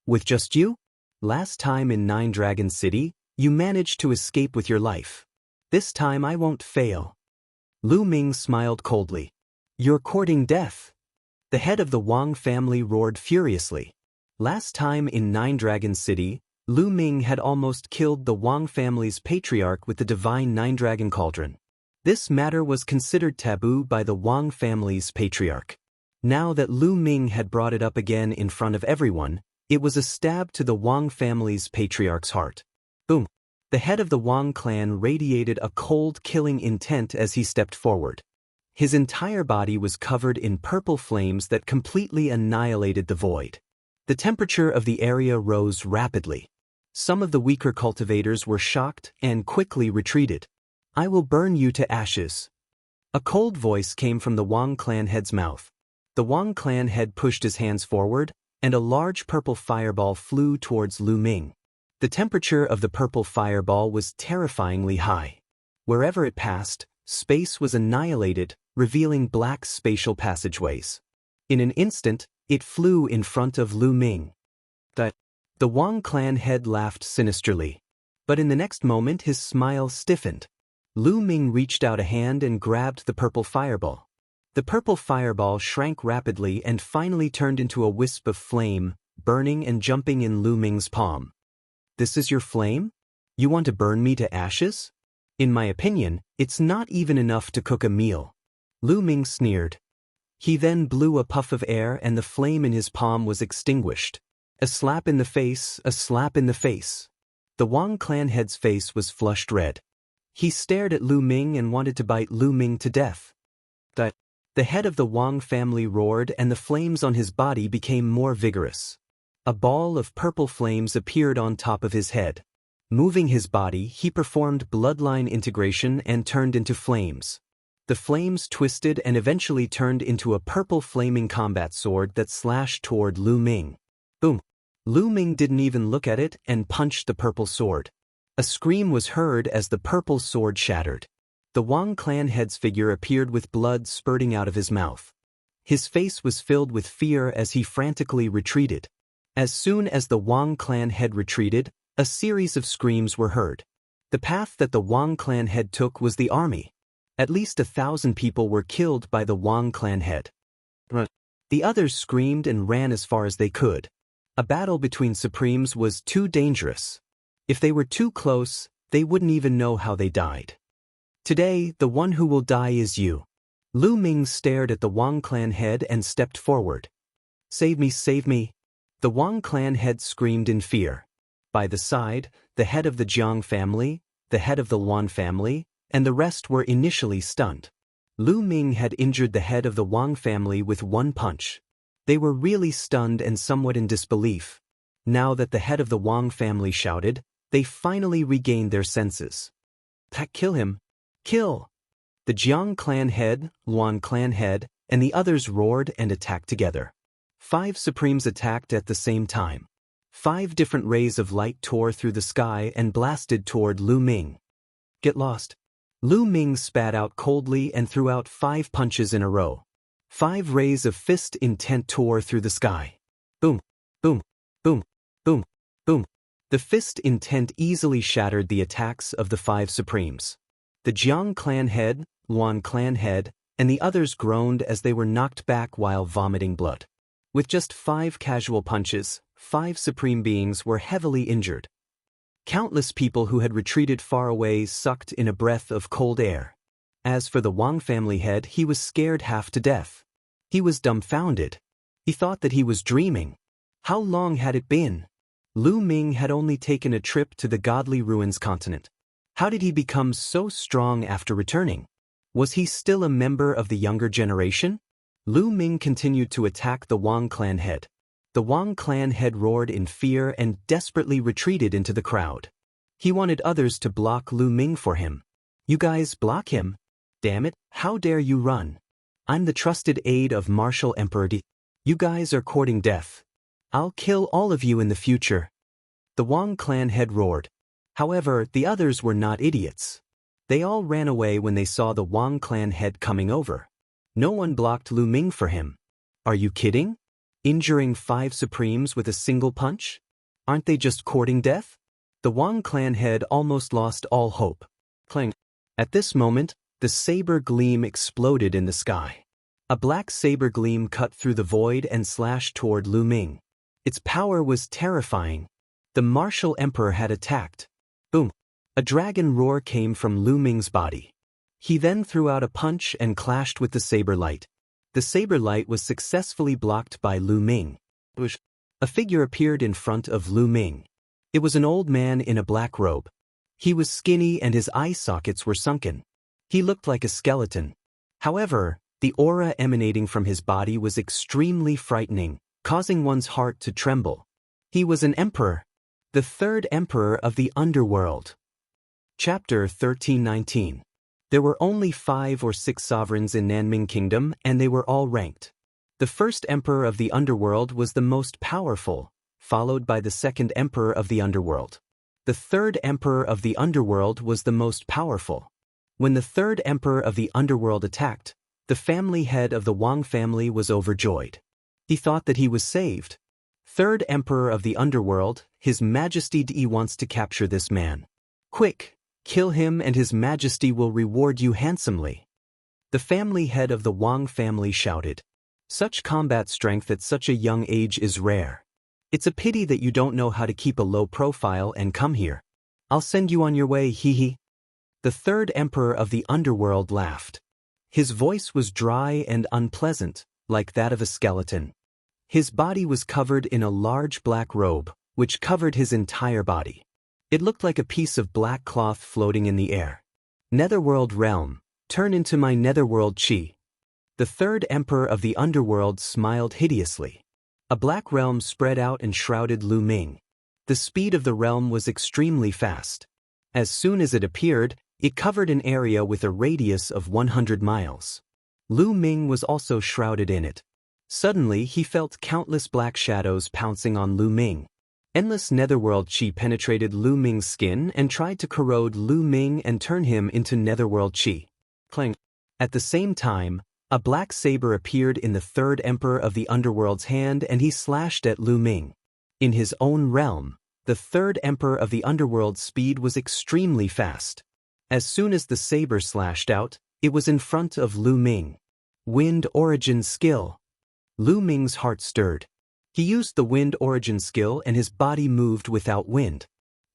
With just you? Last time in 9 Dragon City, you managed to escape with your life. This time I won't fail. Lu Ming smiled coldly. You're courting death. The head of the Wang family roared furiously. Last time in 9 Dragon City, Lu Ming had almost killed the Wang family's patriarch with the divine 9-dragon cauldron. This matter was considered taboo by the Wang family's patriarch. Now that Lu Ming had brought it up again in front of everyone, it was a stab to the Wang family's patriarch's heart. Boom! The head of the Wang clan radiated a cold, killing intent as he stepped forward. His entire body was covered in purple flames that completely annihilated the void. The temperature of the area rose rapidly. Some of the weaker cultivators were shocked and quickly retreated. I will burn you to ashes. A cold voice came from the Wang clan head's mouth. The Wang clan head pushed his hands forward, and a large purple fireball flew towards Lu Ming. The temperature of the purple fireball was terrifyingly high. Wherever it passed, space was annihilated, revealing black spatial passageways. In an instant, it flew in front of Lu Ming. The Wang clan head laughed sinisterly. But in the next moment his smile stiffened. Lu Ming reached out a hand and grabbed the purple fireball. The purple fireball shrank rapidly and finally turned into a wisp of flame, burning and jumping in Lu Ming's palm. This is your flame? You want to burn me to ashes? In my opinion, it's not even enough to cook a meal. Lu Ming sneered. He then blew a puff of air and the flame in his palm was extinguished. A slap in the face, a slap in the face. The Wang clan head's face was flushed red. He stared at Lu Ming and wanted to bite Lu Ming to death. The head of the Wang family roared and the flames on his body became more vigorous. A ball of purple flames appeared on top of his head. Moving his body, he performed bloodline integration and turned into flames. The flames twisted and eventually turned into a purple flaming combat sword that slashed toward Lu Ming. Boom! Lu Ming didn't even look at it and punched the purple sword. A scream was heard as the purple sword shattered. The Wang clan head's figure appeared with blood spurting out of his mouth. His face was filled with fear as he frantically retreated. As soon as the Wang clan head retreated, a series of screams were heard. The path that the Wang clan head took was the army. At least 1,000 people were killed by the Wang clan head. The others screamed and ran as far as they could. A battle between Supremes was too dangerous. If they were too close, they wouldn't even know how they died. Today, the one who will die is you. Lu Ming stared at the Wang clan head and stepped forward. Save me, save me. The Wang clan head screamed in fear. By the side, the head of the Jiang family, the head of the Wan family, and the rest were initially stunned. Lu Ming had injured the head of the Wang family with one punch. They were really stunned and somewhat in disbelief. Now that the head of the Wang family shouted, they finally regained their senses. Kill him! Kill! The Jiang clan head, Luan clan head, and the others roared and attacked together. 5 Supremes attacked at the same time. 5 different rays of light tore through the sky and blasted toward Lu Ming. Get lost. Lu Ming spat out coldly and threw out 5 punches in a row. 5 rays of fist intent tore through the sky. Boom, boom, boom, boom, boom. The fist intent easily shattered the attacks of the 5 Supremes. The Jiang clan head, Luan clan head, and the others groaned as they were knocked back while vomiting blood. With just 5 casual punches, 5 Supreme beings were heavily injured. Countless people who had retreated far away sucked in a breath of cold air. As for the Wang family head, he was scared half to death. He was dumbfounded. He thought that he was dreaming. How long had it been? Lu Ming had only taken a trip to the Godly Ruins continent. How did he become so strong after returning? Was he still a member of the younger generation? Lu Ming continued to attack the Wang clan head. The Wang clan head roared in fear and desperately retreated into the crowd. He wanted others to block Lu Ming for him. You guys block him? Damn it, how dare you run? I'm the trusted aide of Martial Emperor D. You guys are courting death. I'll kill all of you in the future. The Wang clan head roared. However, the others were not idiots. They all ran away when they saw the Wang clan head coming over. No one blocked Lu Ming for him. Are you kidding? Injuring 5 Supremes with a single punch? Aren't they just courting death? The Wang clan head almost lost all hope. Clang. At this moment, the saber gleam exploded in the sky. A black saber gleam cut through the void and slashed toward Lu Ming. Its power was terrifying. The martial emperor had attacked. Boom! A dragon roar came from Lu Ming's body. He then threw out a punch and clashed with the saber light. The saber light was successfully blocked by Lu Ming. A figure appeared in front of Lu Ming. It was an old man in a black robe. He was skinny and his eye sockets were sunken. He looked like a skeleton. However, the aura emanating from his body was extremely frightening, causing one's heart to tremble. He was an emperor. The 3rd emperor of the underworld. Chapter 1319. There were only 5 or 6 sovereigns in Nanming Kingdom, and they were all ranked. The 1st emperor of the underworld was the most powerful, followed by the 2nd emperor of the underworld. The 3rd emperor of the underworld was the most powerful. When the 3rd emperor of the underworld attacked, the family head of the Wang family was overjoyed. He thought that he was saved. 3rd emperor of the underworld, His Majesty Di wants to capture this man. Quick! Kill him and His Majesty will reward you handsomely. The family head of the Wang family shouted. Such combat strength at such a young age is rare. It's a pity that you don't know how to keep a low profile and come here. I'll send you on your way, hee hee. The 3rd emperor of the underworld laughed. His voice was dry and unpleasant, like that of a skeleton. His body was covered in a large black robe, which covered his entire body. It looked like a piece of black cloth floating in the air. Netherworld realm, turn into my netherworld chi. The 3rd emperor of the underworld smiled hideously. A black realm spread out and shrouded Lu Ming. The speed of the realm was extremely fast. As soon as it appeared, it covered an area with a radius of 100 miles. Lu Ming was also shrouded in it. Suddenly, he felt countless black shadows pouncing on Lu Ming. Endless netherworld chi penetrated Lu Ming's skin and tried to corrode Lu Ming and turn him into netherworld chi. Clang. At the same time, a black saber appeared in the 3rd emperor of the underworld's hand and he slashed at Lu Ming. In his own realm, the 3rd emperor of the underworld's speed was extremely fast. As soon as the saber slashed out, it was in front of Lu Ming. Wind origin skill. Lu Ming's heart stirred. He used the wind origin skill and his body moved without wind.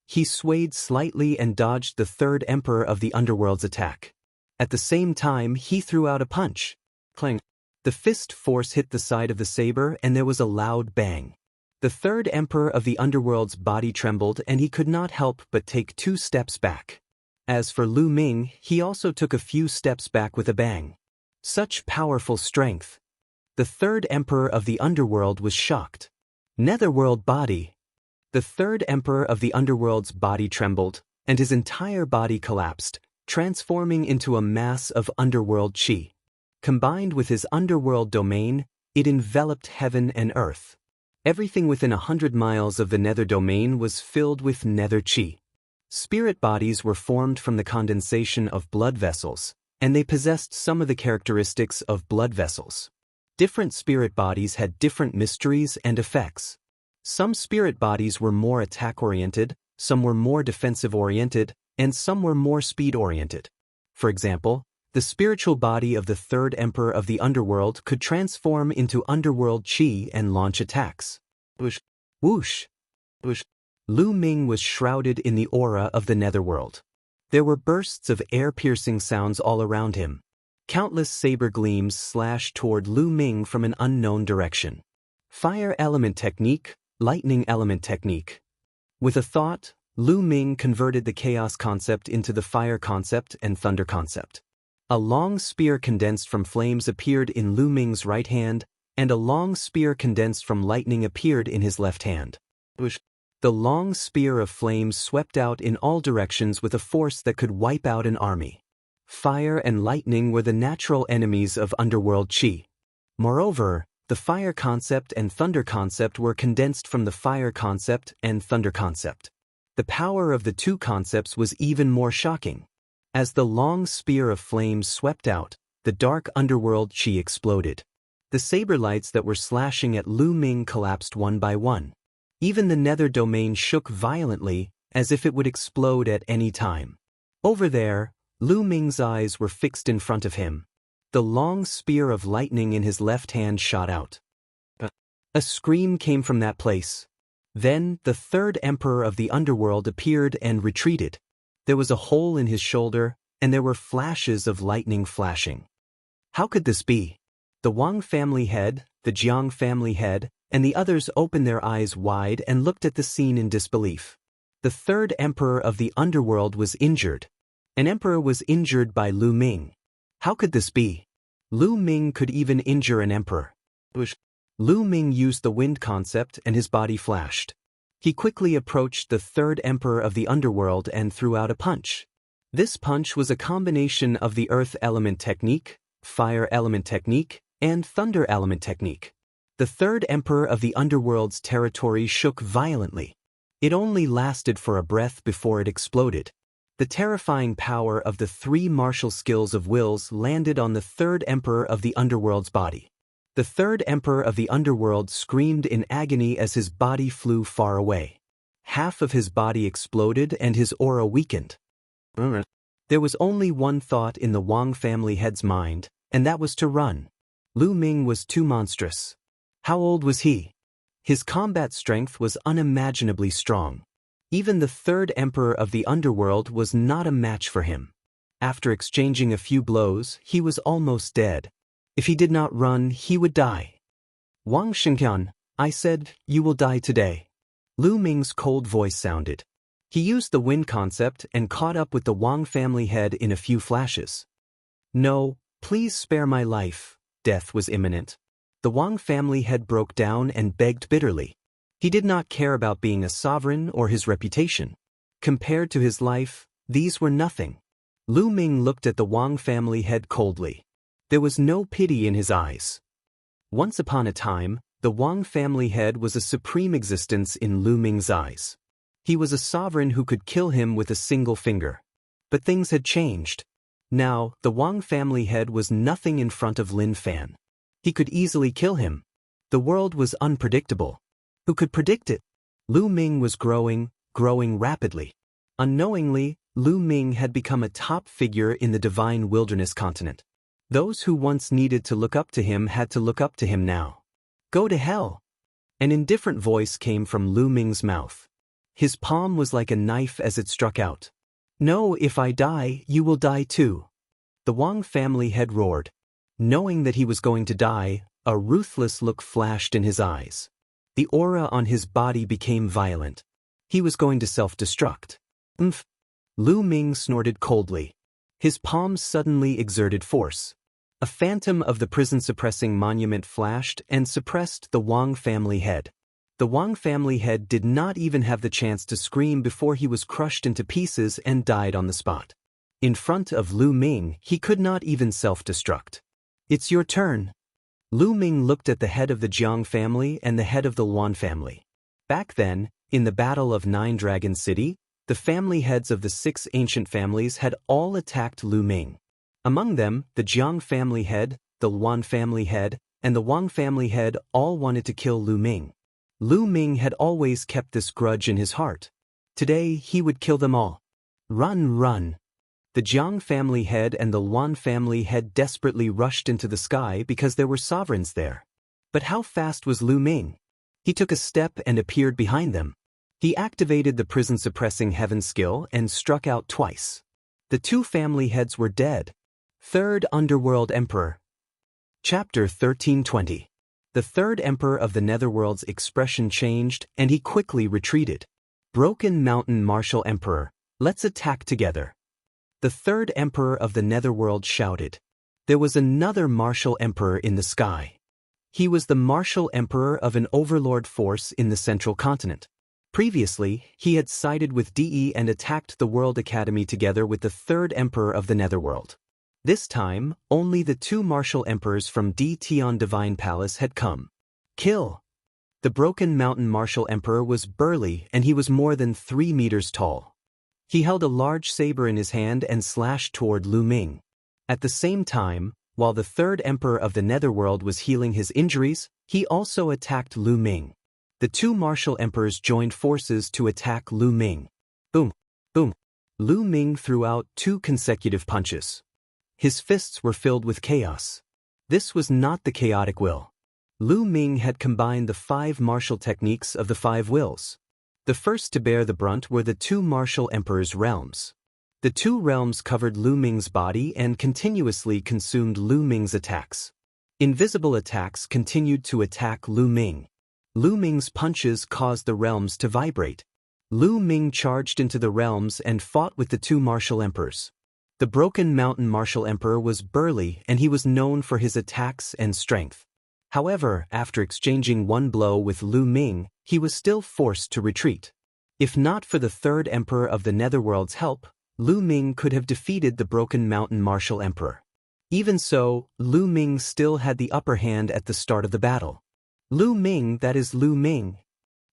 He swayed slightly and dodged the third emperor of the underworld's attack. At the same time, he threw out a punch. Clang. The fist force hit the side of the saber and there was a loud bang. The third emperor of the underworld's body trembled and he could not help but take 2 steps back. As for Lu Ming, he also took a few steps back with a bang. Such powerful strength. The third emperor of the underworld was shocked. Netherworld body. The third emperor of the underworld's body trembled, and his entire body collapsed, transforming into a mass of underworld chi. Combined with his underworld domain, it enveloped heaven and earth. Everything within 100 miles of the nether domain was filled with nether chi. Spirit bodies were formed from the condensation of blood vessels, and they possessed some of the characteristics of blood vessels. Different spirit bodies had different mysteries and effects. Some spirit bodies were more attack-oriented, some were more defensive-oriented, and some were more speed-oriented. For example, the spiritual body of the third emperor of the underworld could transform into underworld chi and launch attacks. Whoosh, whoosh, whoosh. Lu Ming was shrouded in the aura of the netherworld. There were bursts of air-piercing sounds all around him. Countless saber gleams slashed toward Lu Ming from an unknown direction. Fire element technique, lightning element technique. With a thought, Lu Ming converted the chaos concept into the fire concept and thunder concept. A long spear condensed from flames appeared in Lu Ming's right hand, and a long spear condensed from lightning appeared in his left hand. The long spear of flames swept out in all directions with a force that could wipe out an army. Fire and lightning were the natural enemies of underworld chi. Moreover, the fire concept and thunder concept were condensed from the fire concept and thunder concept. The power of the two concepts was even more shocking. As the long spear of flames swept out, the dark underworld chi exploded. The saber lights that were slashing at Lu Ming collapsed one by one. Even the nether domain shook violently, as if it would explode at any time. Over there, Lu Ming's eyes were fixed in front of him. The long spear of lightning in his left hand shot out. A scream came from that place. Then, the third emperor of the underworld appeared and retreated. There was a hole in his shoulder, and there were flashes of lightning flashing. How could this be? The Wang family head, the Jiang family head, and the others opened their eyes wide and looked at the scene in disbelief. The third emperor of the underworld was injured. An emperor was injured by Lu Ming. How could this be? Lu Ming could even injure an emperor. Lu Ming used the wind concept and his body flashed. He quickly approached the third emperor of the underworld and threw out a punch. This punch was a combination of the earth element technique, fire element technique, and thunder element technique. The third emperor of the underworld's territory shook violently. It only lasted for a breath before it exploded. The terrifying power of the 3 martial skills of wills landed on the third emperor of the underworld's body. The third emperor of the underworld screamed in agony as his body flew far away. Half of his body exploded and his aura weakened. There was only one thought in the Wang family head's mind, and that was to run. Lu Ming was too monstrous. How old was he? His combat strength was unimaginably strong. Even the third emperor of the underworld was not a match for him. After exchanging a few blows, he was almost dead. If he did not run, he would die. Wang Xingqian, I said, you will die today. Lu Ming's cold voice sounded. He used the wind concept and caught up with the Wang family head in a few flashes. No, please spare my life. Death was imminent. The Wang family head broke down and begged bitterly. He did not care about being a sovereign or his reputation. Compared to his life, these were nothing. Lu Ming looked at the Wang family head coldly. There was no pity in his eyes. Once upon a time, the Wang family head was a supreme existence in Lu Ming's eyes. He was a sovereign who could kill him with a single finger. But things had changed. Now, the Wang family head was nothing in front of Lin Fan. He could easily kill him. The world was unpredictable. Who could predict it? Lu Ming was growing rapidly. Unknowingly, Lu Ming had become a top figure in the divine wilderness continent. Those who once needed to look up to him had to look up to him now. Go to hell. An indifferent voice came from Lu Ming's mouth. His palm was like a knife as it struck out. No, if I die, you will die too. The Wang family head roared. Knowing that he was going to die, a ruthless look flashed in his eyes. The aura on his body became violent. He was going to self-destruct. Umph. Lu Ming snorted coldly. His palms suddenly exerted force. A phantom of the prison-suppressing monument flashed and suppressed the Wang family head. The Wang family head did not even have the chance to scream before he was crushed into pieces and died on the spot. In front of Lu Ming, he could not even self-destruct. It's your turn. Lu Ming looked at the head of the Jiang family and the head of the Wan family. Back then, in the Battle of Nine Dragon City, the family heads of the 6 ancient families had all attacked Lu Ming. Among them, the Jiang family head, the Wan family head, and the Wang family head all wanted to kill Lu Ming. Lu Ming had always kept this grudge in his heart. Today, he would kill them all. Run, run. The Jiang family head and the Wan family head desperately rushed into the sky because there were sovereigns there. But how fast was Lu Ming? He took a step and appeared behind them. He activated the prison-suppressing heaven skill and struck out twice. The 2 family heads were dead. Third Underworld Emperor. Chapter 1320. The third emperor of the Netherworld's expression changed and he quickly retreated. Broken Mountain Martial Emperor, let's attack together. The third emperor of the Netherworld shouted. There was another martial emperor in the sky. He was the martial emperor of an overlord force in the central continent. Previously, he had sided with DE and attacked the World Academy together with the third emperor of the Netherworld. This time, only the 2 martial emperors from D Tian Divine Palace had come. Kill! The Broken Mountain Martial Emperor was burly and he was more than 3 meters tall. He held a large saber in his hand and slashed toward Lu Ming. At the same time, while the third emperor of the Netherworld was healing his injuries, he also attacked Lu Ming. The 2 martial emperors joined forces to attack Lu Ming. Boom! Boom! Lu Ming threw out 2 consecutive punches. His fists were filled with chaos. This was not the chaotic will. Lu Ming had combined the 5 martial techniques of the 5 wills. The first to bear the brunt were the 2 martial emperors' realms. The 2 realms covered Lu Ming's body and continuously consumed Lu Ming's attacks. Invisible attacks continued to attack Lu Ming. Lu Ming's punches caused the realms to vibrate. Lu Ming charged into the realms and fought with the 2 martial emperors. The Broken Mountain Martial Emperor was burly and he was known for his attacks and strength. However, after exchanging 1 blow with Lu Ming, he was still forced to retreat. If not for the third emperor of the Netherworld's help, Lu Ming could have defeated the Broken Mountain Martial Emperor. Even so, Lu Ming still had the upper hand at the start of the battle. Lu Ming, that is Lu Ming.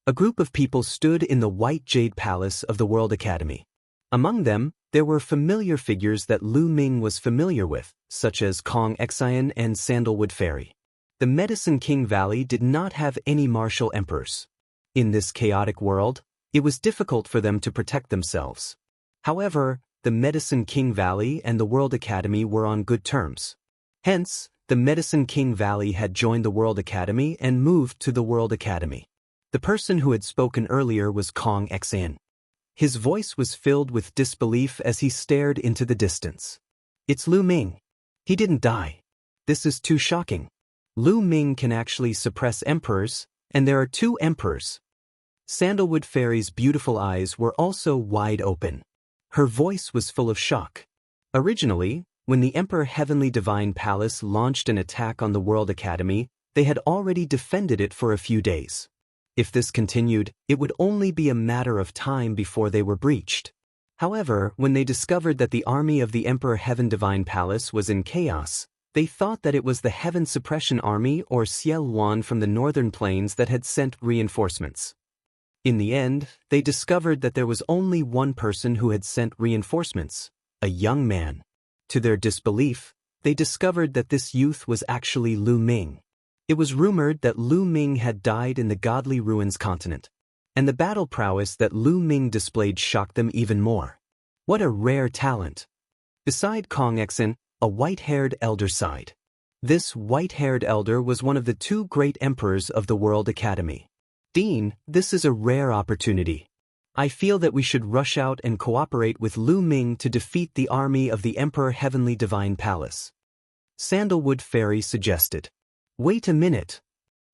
A group of people stood in the White Jade Palace of the World Academy. Among them, there were familiar figures that Lu Ming was familiar with, such as Kong Xian and Sandalwood Fairy. The Medicine King Valley did not have any martial emperors. In this chaotic world, it was difficult for them to protect themselves. However, the Medicine King Valley and the World Academy were on good terms. Hence, the Medicine King Valley had joined the World Academy and moved to the World Academy. The person who had spoken earlier was Kong Xian. His voice was filled with disbelief as he stared into the distance. It's Lu Ming. He didn't die. This is too shocking. Lu Ming can actually suppress emperors, and there are 2 emperors. Sandalwood Fairy's beautiful eyes were also wide open. Her voice was full of shock. Originally, when the Emperor Heavenly Divine Palace launched an attack on the World Academy, they had already defended it for a few days. If this continued, it would only be a matter of time before they were breached. However, when they discovered that the army of the Emperor Heaven Divine Palace was in chaos, they thought that it was the Heaven Suppression Army or Ciel Wan from the northern plains that had sent reinforcements. In the end, they discovered that there was only one person who had sent reinforcements, a young man. To their disbelief, they discovered that this youth was actually Lu Ming. It was rumored that Lu Ming had died in the Godly Ruins continent, and the battle prowess that Lu Ming displayed shocked them even more. What a rare talent! Beside Kong Xian, a white-haired elder sighed. This white-haired elder was one of the two great emperors of the World Academy. Dean, this is a rare opportunity. I feel that we should rush out and cooperate with Lu Ming to defeat the army of the Emperor Heavenly Divine Palace. Sandalwood Fairy suggested. Wait a minute.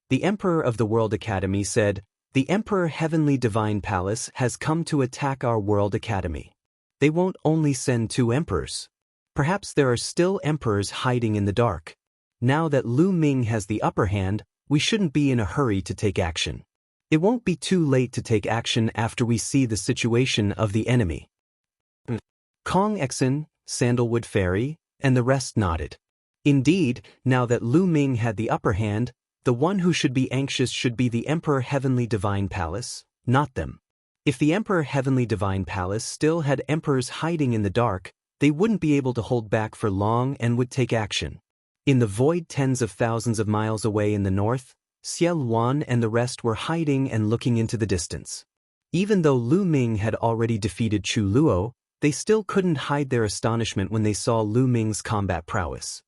The Emperor of the World Academy said, the Emperor Heavenly Divine Palace has come to attack our World Academy. They won't only send 2 emperors. Perhaps there are still emperors hiding in the dark. Now that Lu Ming has the upper hand, we shouldn't be in a hurry to take action. It won't be too late to take action after we see the situation of the enemy. Kong Exon, Sandalwood Fairy, and the rest nodded. Indeed, now that Lu Ming had the upper hand, the one who should be anxious should be the Emperor Heavenly Divine Palace, not them. If the Emperor Heavenly Divine Palace still had emperors hiding in the dark, they wouldn't be able to hold back for long and would take action. In the void tens of thousands of miles away in the north, Xiao Wan and the rest were hiding and looking into the distance. Even though Lu Ming had already defeated Chu Luo, they still couldn't hide their astonishment when they saw Lu Ming's combat prowess.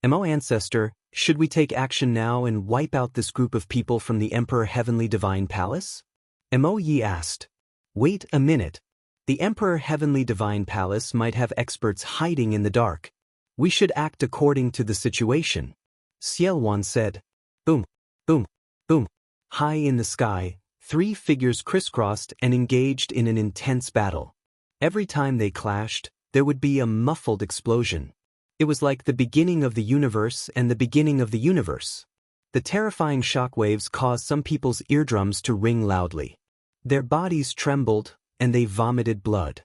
Mo Ancestor, should we take action now and wipe out this group of people from the Emperor Heavenly Divine Palace? Mo Yi asked. Wait a minute. The Emperor Heavenly Divine Palace might have experts hiding in the dark. We should act according to the situation. Xiao Wan said. Boom, boom, boom. High in the sky, 3 figures crisscrossed and engaged in an intense battle. Every time they clashed, there would be a muffled explosion. It was like the beginning of the universe and the beginning of the universe. The terrifying shockwaves caused some people's eardrums to ring loudly. Their bodies trembled, and they vomited blood.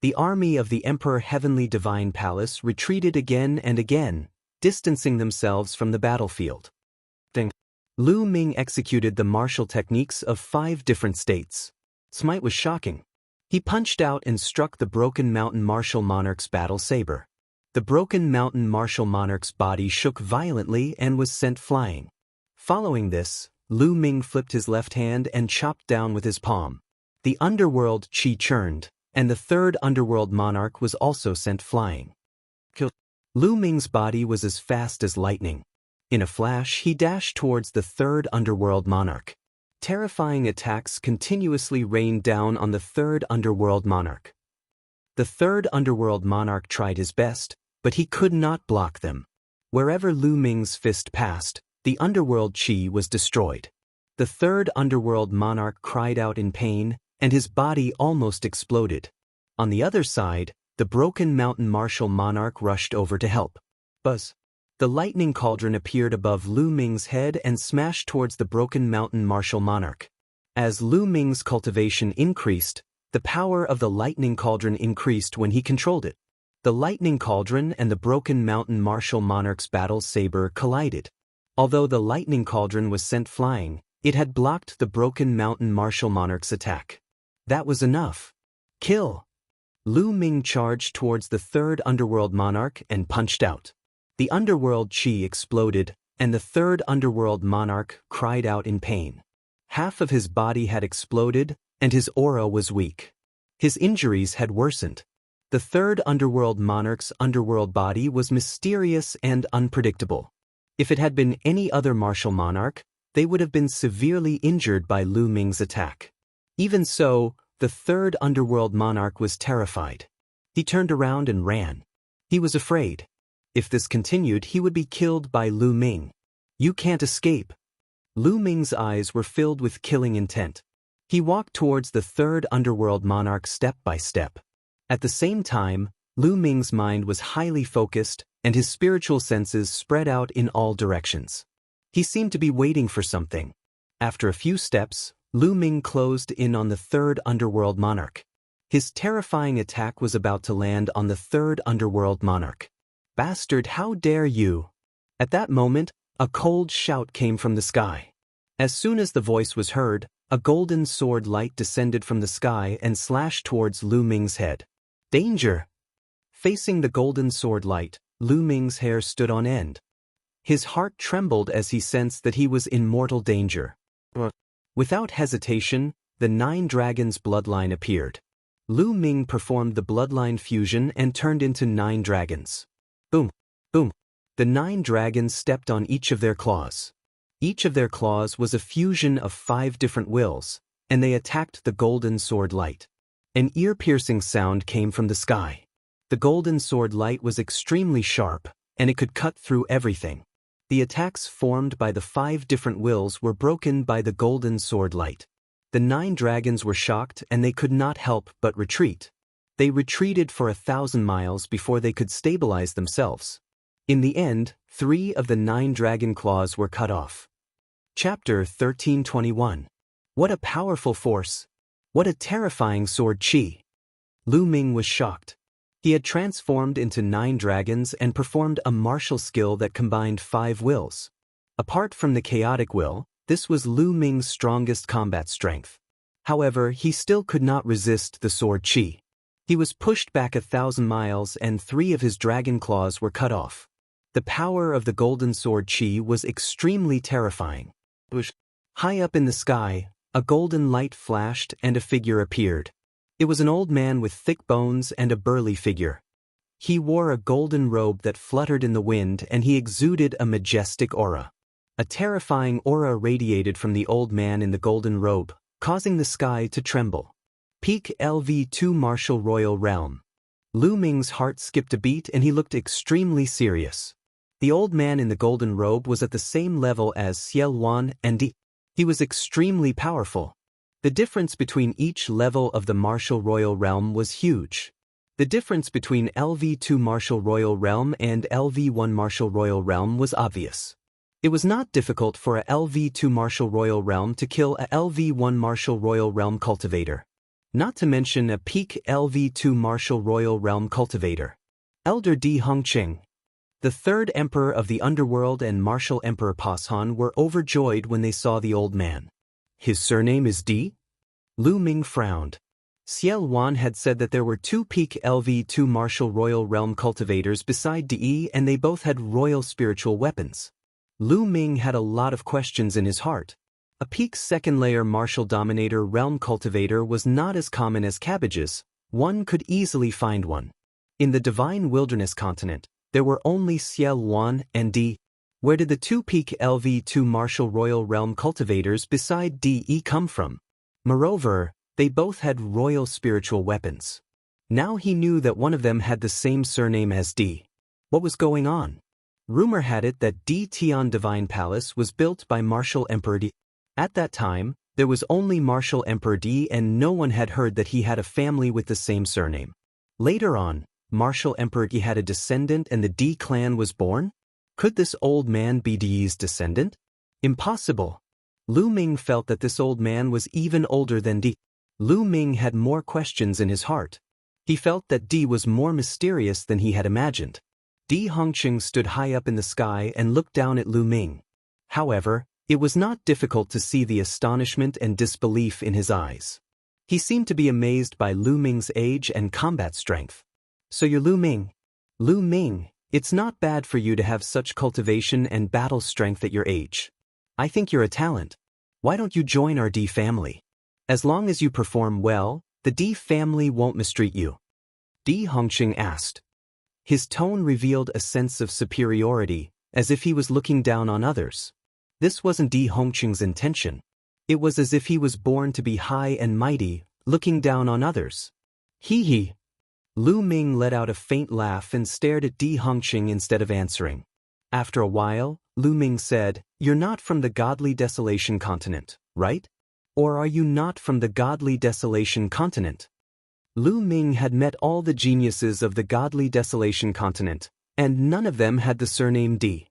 The army of the Emperor Heavenly Divine Palace retreated again and again, distancing themselves from the battlefield. Lu Ming executed the martial techniques of 5 different states. Smite was shocking. He punched out and struck the Broken Mountain Martial Monarch's battle saber. The Broken Mountain Martial Monarch's body shook violently and was sent flying. Following this, Lu Ming flipped his left hand and chopped down with his palm. The underworld chi churned, and the 3rd underworld monarch was also sent flying. Lu Ming's body was as fast as lightning. In a flash, he dashed towards the 3rd underworld monarch. Terrifying attacks continuously rained down on the 3rd underworld monarch. The 3rd underworld monarch tried his best, but he could not block them. Wherever Lu Ming's fist passed, the underworld chi was destroyed. The 3rd underworld monarch cried out in pain, and his body almost exploded. On the other side, the Broken Mountain Martial Monarch rushed over to help. Buzz. The lightning cauldron appeared above Lu Ming's head and smashed towards the Broken Mountain Martial Monarch. As Lu Ming's cultivation increased, the power of the lightning cauldron increased when he controlled it. The lightning cauldron and the Broken Mountain Martial Monarch's battle saber collided. Although the lightning cauldron was sent flying, it had blocked the Broken Mountain Martial Monarch's attack. That was enough. Kill! Lu Ming charged towards the 3rd underworld monarch and punched out. The underworld chi exploded, and the 3rd underworld monarch cried out in pain. Half of his body had exploded, and his aura was weak. His injuries had worsened. The 3rd underworld monarch's underworld body was mysterious and unpredictable. If it had been any other martial monarch, they would have been severely injured by Lu Ming's attack. Even so, the 3rd underworld monarch was terrified. He turned around and ran. He was afraid. If this continued, he would be killed by Lu Ming. You can't escape. Lu Ming's eyes were filled with killing intent. He walked towards the 3rd underworld monarch step by step. At the same time, Lu Ming's mind was highly focused, and his spiritual senses spread out in all directions. He seemed to be waiting for something. After a few steps, Lu Ming closed in on the 3rd underworld monarch. His terrifying attack was about to land on the 3rd underworld monarch. Bastard, how dare you! At that moment, a cold shout came from the sky. As soon as the voice was heard, a golden sword light descended from the sky and slashed towards Lu Ming's head. Danger! Facing the golden sword light, Lu Ming's hair stood on end. His heart trembled as he sensed that he was in mortal danger. Without hesitation, the 9 dragons' bloodline appeared. Lu Ming performed the bloodline fusion and turned into 9 dragons. Boom, boom, The 9 dragons stepped on each of their claws. Each of their claws was a fusion of 5 different wills, and they attacked the golden sword light. An ear-piercing sound came from the sky. The golden sword light was extremely sharp, and it could cut through everything. The attacks formed by the 5 different wills were broken by the golden sword light. The 9 dragons were shocked and they could not help but retreat. They retreated for 1,000 miles before they could stabilize themselves. In the end, 3 of the 9 dragon claws were cut off. Chapter 1321. What a powerful force! What a terrifying sword chi! Lu Ming was shocked. He had transformed into 9 dragons and performed a martial skill that combined 5 wills. Apart from the chaotic will, this was Lu Ming's strongest combat strength. However, he still could not resist the sword chi. He was pushed back 1,000 miles and 3 of his dragon claws were cut off. The power of the golden sword chi was extremely terrifying. High up in the sky, a golden light flashed and a figure appeared. It was an old man with thick bones and a burly figure. He wore a golden robe that fluttered in the wind and he exuded a majestic aura. A terrifying aura radiated from the old man in the golden robe, causing the sky to tremble. Peak LV2 Martial Royal Realm. Lu Ming's heart skipped a beat and he looked extremely serious. The old man in the golden robe was at the same level as Xiel Wan and Di. He was extremely powerful. The difference between each level of the Martial Royal Realm was huge. The difference between LV2 Martial Royal Realm and LV1 Martial Royal Realm was obvious. It was not difficult for a LV2 Martial Royal Realm to kill a LV1 Martial Royal Realm cultivator. Not to mention a peak LV2 Martial Royal Realm cultivator. Elder Di Hongqing. The third emperor of the underworld and Martial Emperor Pashan were overjoyed when they saw the old man. His surname is Di? Lu Ming frowned. Xiel Wan had said that there were 2 peak LV2 Martial Royal Realm cultivators beside Di and they both had royal spiritual weapons. Lu Ming had a lot of questions in his heart. A peak second-layer Martial Dominator Realm cultivator was not as common as cabbages. One could easily find one. In the Divine Wilderness continent, there were only Xiel Wan and Di. Where did the 2 peak LV2 Martial Royal Realm cultivators beside Di come from? Moreover, they both had royal spiritual weapons. Now he knew that one of them had the same surname as Di. What was going on? Rumor had it that Di Tian Divine Palace was built by Martial Emperor Di. At that time, there was only Martial Emperor Di and no one had heard that he had a family with the same surname. Later on, Martial Emperor Di had a descendant and the Di clan was born? Could this old man be Di's descendant? Impossible. Lu Ming felt that this old man was even older than Di. Lu Ming had more questions in his heart. He felt that Di was more mysterious than he had imagined. Di Hongqing stood high up in the sky and looked down at Lu Ming. However, it was not difficult to see the astonishment and disbelief in his eyes. He seemed to be amazed by Lu Ming's age and combat strength. So you're Lu Ming? Lu Ming, it's not bad for you to have such cultivation and battle strength at your age. I think you're a talent. Why don't you join our Di family? As long as you perform well, the Di family won't mistreat you. Di Hongqing asked. His tone revealed a sense of superiority, as if he was looking down on others. This wasn't Di Hongqing's intention. It was as if he was born to be high and mighty, looking down on others. Hee hee. Lu Ming let out a faint laugh and stared at Di Hongqing instead of answering. After a while, Lu Ming said, You're not from the Godly Desolation continent, right? Or are you not from the Godly Desolation continent? Lu Ming had met all the geniuses of the Godly Desolation continent, and none of them had the surname Di.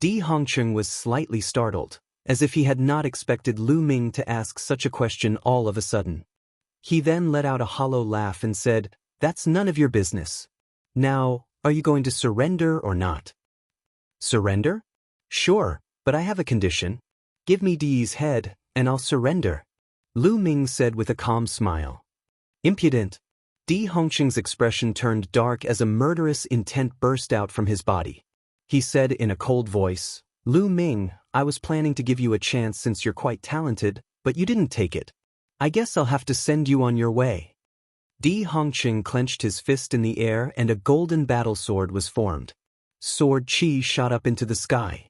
Di Hongqing was slightly startled, as if he had not expected Lu Ming to ask such a question all of a sudden. He then let out a hollow laugh and said, That's none of your business. Now, are you going to surrender or not? Surrender? Sure, but I have a condition. Give me Di's head, and I'll surrender. Lu Ming said with a calm smile. Impudent. Di Hongqing's expression turned dark as a murderous intent burst out from his body. He said in a cold voice, Lu Ming, I was planning to give you a chance since you're quite talented, but you didn't take it. I guess I'll have to send you on your way. Di Hongqing clenched his fist in the air and a golden battle sword was formed. sword chi shot up into the sky.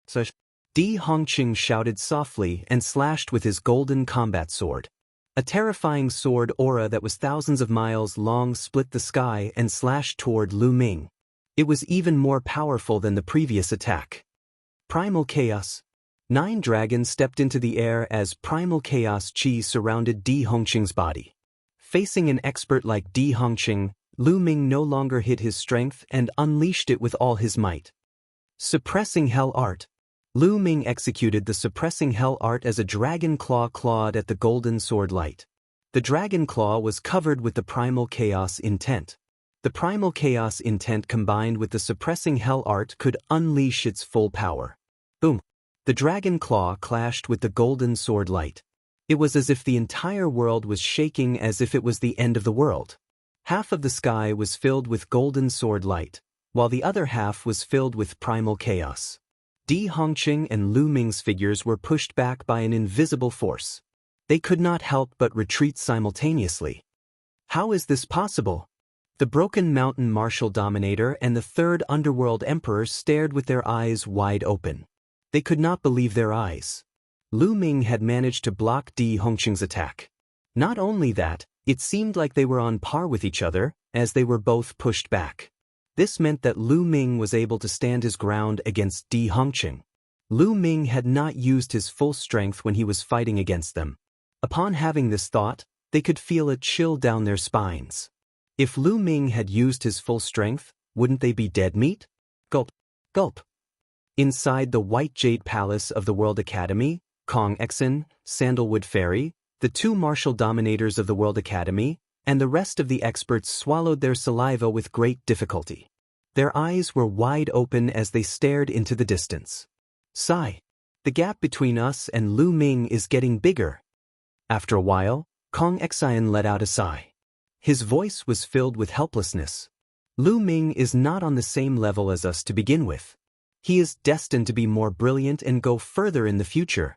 Such. Di Hongqing shouted softly and slashed with his golden combat sword. A terrifying sword aura that was thousands of miles long split the sky and slashed toward Lu Ming. It was even more powerful than the previous attack. Primal Chaos. 9 dragons stepped into the air as Primal Chaos Chi surrounded Di Hongqing's body. Facing an expert like Di Hongqing, Lu Ming no longer hid his strength and unleashed it with all his might. Suppressing Hell Art. Lu Ming executed the Suppressing Hell Art as a dragon claw clawed at the golden sword light. The dragon claw was covered with the Primal Chaos intent. The Primal Chaos intent combined with the Suppressing Hell Art could unleash its full power. Boom! The dragon claw clashed with the golden sword light. It was as if the entire world was shaking, as if it was the end of the world. Half of the sky was filled with golden sword light, while the other half was filled with Primal Chaos. Di Hongqing and Lu Ming's figures were pushed back by an invisible force. They could not help but retreat simultaneously. How is this possible? The Broken Mountain Martial Dominator and the Third Underworld Emperor stared with their eyes wide open. They could not believe their eyes. Lu Ming had managed to block Di Hongqing's attack. Not only that, it seemed like they were on par with each other, as they were both pushed back. This meant that Lu Ming was able to stand his ground against Di Hongqing. Lu Ming had not used his full strength when he was fighting against them. Upon having this thought, they could feel a chill down their spines. If Lu Ming had used his full strength, wouldn't they be dead meat? Gulp. Gulp. Inside the White Jade Palace of the World Academy, Kong Exon, Sandalwood Fairy, the 2 martial dominators of the World Academy, and the rest of the experts swallowed their saliva with great difficulty. Their eyes were wide open as they stared into the distance. Sigh. The gap between us and Lu Ming is getting bigger. After a while, Kong Exon let out a sigh. His voice was filled with helplessness. Lu Ming is not on the same level as us to begin with. He is destined to be more brilliant and go further in the future.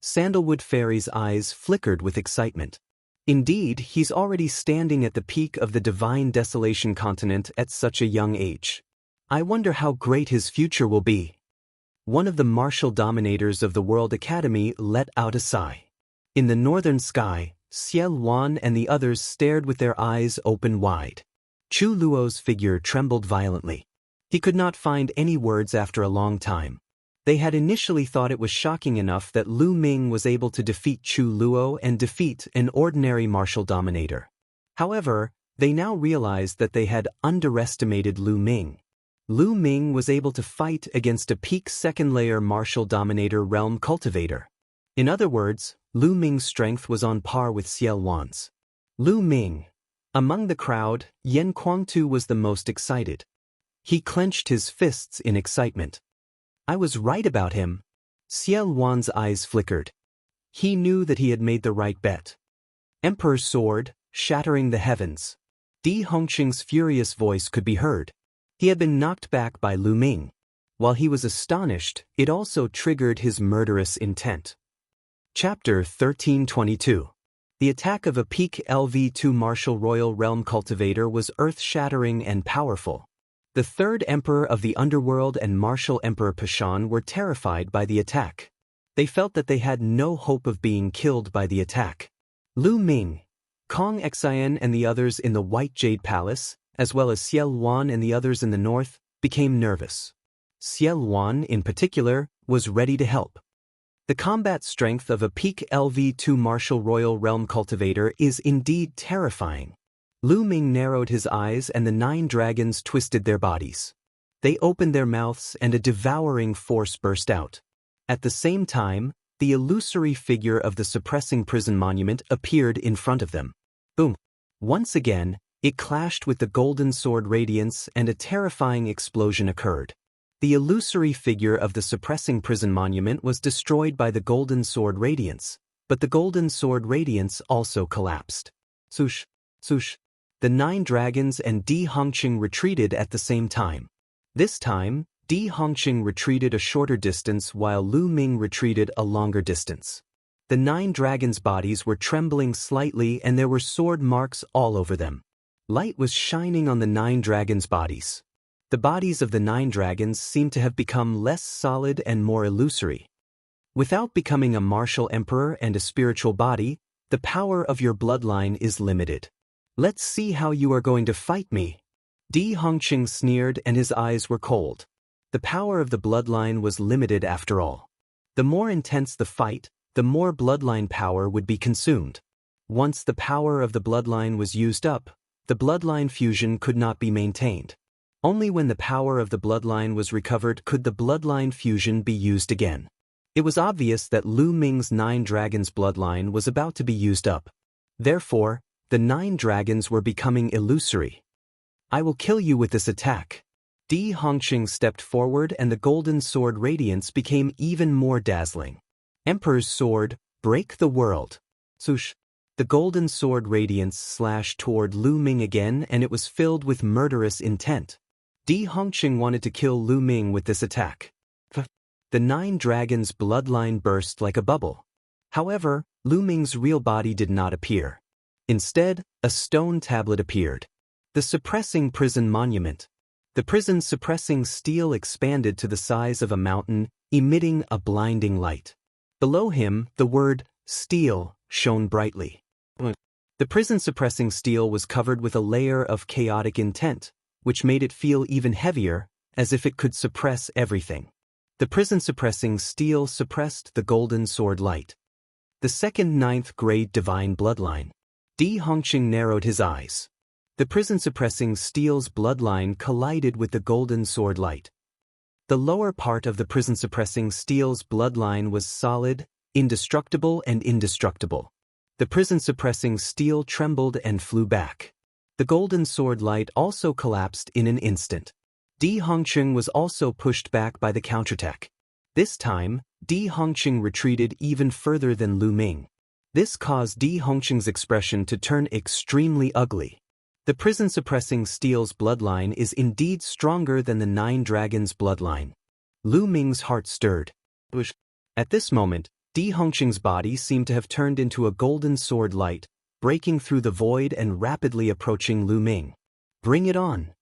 Sandalwood Fairy's eyes flickered with excitement. Indeed, he's already standing at the peak of the Divine Desolation continent at such a young age. I wonder how great his future will be. One of the martial dominators of the World Academy let out a sigh. In the northern sky, Xiel Wan and the others stared with their eyes open wide. Chu Luo's figure trembled violently. He could not find any words after a long time. They had initially thought it was shocking enough that Lu Ming was able to defeat Chu Luo and defeat an ordinary martial dominator. However, they now realized that they had underestimated Lu Ming. Lu Ming was able to fight against a peak second-layer martial dominator realm cultivator. In other words, Lu Ming's strength was on par with Xiel Wan's. Lu Ming. Among the crowd, Yen Kuangtu was the most excited. He clenched his fists in excitement. I was right about him. Xiel Wan's eyes flickered. He knew that he had made the right bet. Emperor's sword, shattering the heavens. Di Hongqing's furious voice could be heard. He had been knocked back by Lu Ming. While he was astonished, it also triggered his murderous intent. Chapter 1322. The attack of a peak LV2 martial royal realm cultivator was earth-shattering and powerful. The third emperor of the underworld and martial emperor Pashan were terrified by the attack. They felt that they had no hope of being killed by the attack. Lu Ming, Kong Exon and the others in the White Jade Palace, as well as Xiel Wan and the others in the north, became nervous. Xiel Wan, in particular, was ready to help. The combat strength of a peak LV2 martial royal realm cultivator is indeed terrifying. Lu Ming narrowed his eyes and the 9 dragons twisted their bodies. They opened their mouths and a devouring force burst out. At the same time, the illusory figure of the suppressing prison monument appeared in front of them. Boom! Once again, it clashed with the golden sword radiance and a terrifying explosion occurred. The illusory figure of the suppressing prison monument was destroyed by the golden sword radiance, but the golden sword radiance also collapsed. Swoosh! Swoosh! The 9 dragons and Di Hongqing retreated at the same time. This time, Di Hongqing retreated a shorter distance while Lu Ming retreated a longer distance. The 9 dragons' bodies were trembling slightly and there were sword marks all over them. Light was shining on the 9 dragons' bodies. The bodies of the 9 dragons seem to have become less solid and more illusory. Without becoming a martial emperor and a spiritual body, the power of your bloodline is limited. Let's see how you are going to fight me. Di Hongqing sneered and his eyes were cold. The power of the bloodline was limited after all. The more intense the fight, the more bloodline power would be consumed. Once the power of the bloodline was used up, the bloodline fusion could not be maintained. Only when the power of the bloodline was recovered could the bloodline fusion be used again. It was obvious that Lu Ming's 9 dragons bloodline was about to be used up. Therefore, the 9 dragons were becoming illusory. I will kill you with this attack. Di Hongqing stepped forward and the golden sword radiance became even more dazzling. Emperor's sword, break the world. Swoosh. The golden sword radiance slashed toward Lu Ming again and it was filled with murderous intent. Di Hongqing wanted to kill Lu Ming with this attack. The 9 dragons' bloodline burst like a bubble. However, Lu Ming's real body did not appear. Instead, a stone tablet appeared. The suppressing prison monument. The prison's suppressing steel expanded to the size of a mountain, emitting a blinding light. Below him, the word, steel, shone brightly. The prison suppressing steel was covered with a layer of chaotic intent, which made it feel even heavier, as if it could suppress everything. The prison suppressing steel suppressed the golden sword light. The second 9th grade divine bloodline. Di Hongqing narrowed his eyes. The prison suppressing steel's bloodline collided with the golden sword light. The lower part of the prison suppressing steel's bloodline was solid, indestructible and indestructible. The prison suppressing steel trembled and flew back. The golden sword light also collapsed in an instant. Di Hongqing was also pushed back by the counterattack. This time, Di Hongqing retreated even further than Lu Ming. This caused Di Hongqing's expression to turn extremely ugly. The prison-suppressing steel's bloodline is indeed stronger than the 9 dragons' bloodline. Lu Ming's heart stirred. At this moment, Di Hongqing's body seemed to have turned into a golden sword light, breaking through the void and rapidly approaching Lu Ming. Bring it on.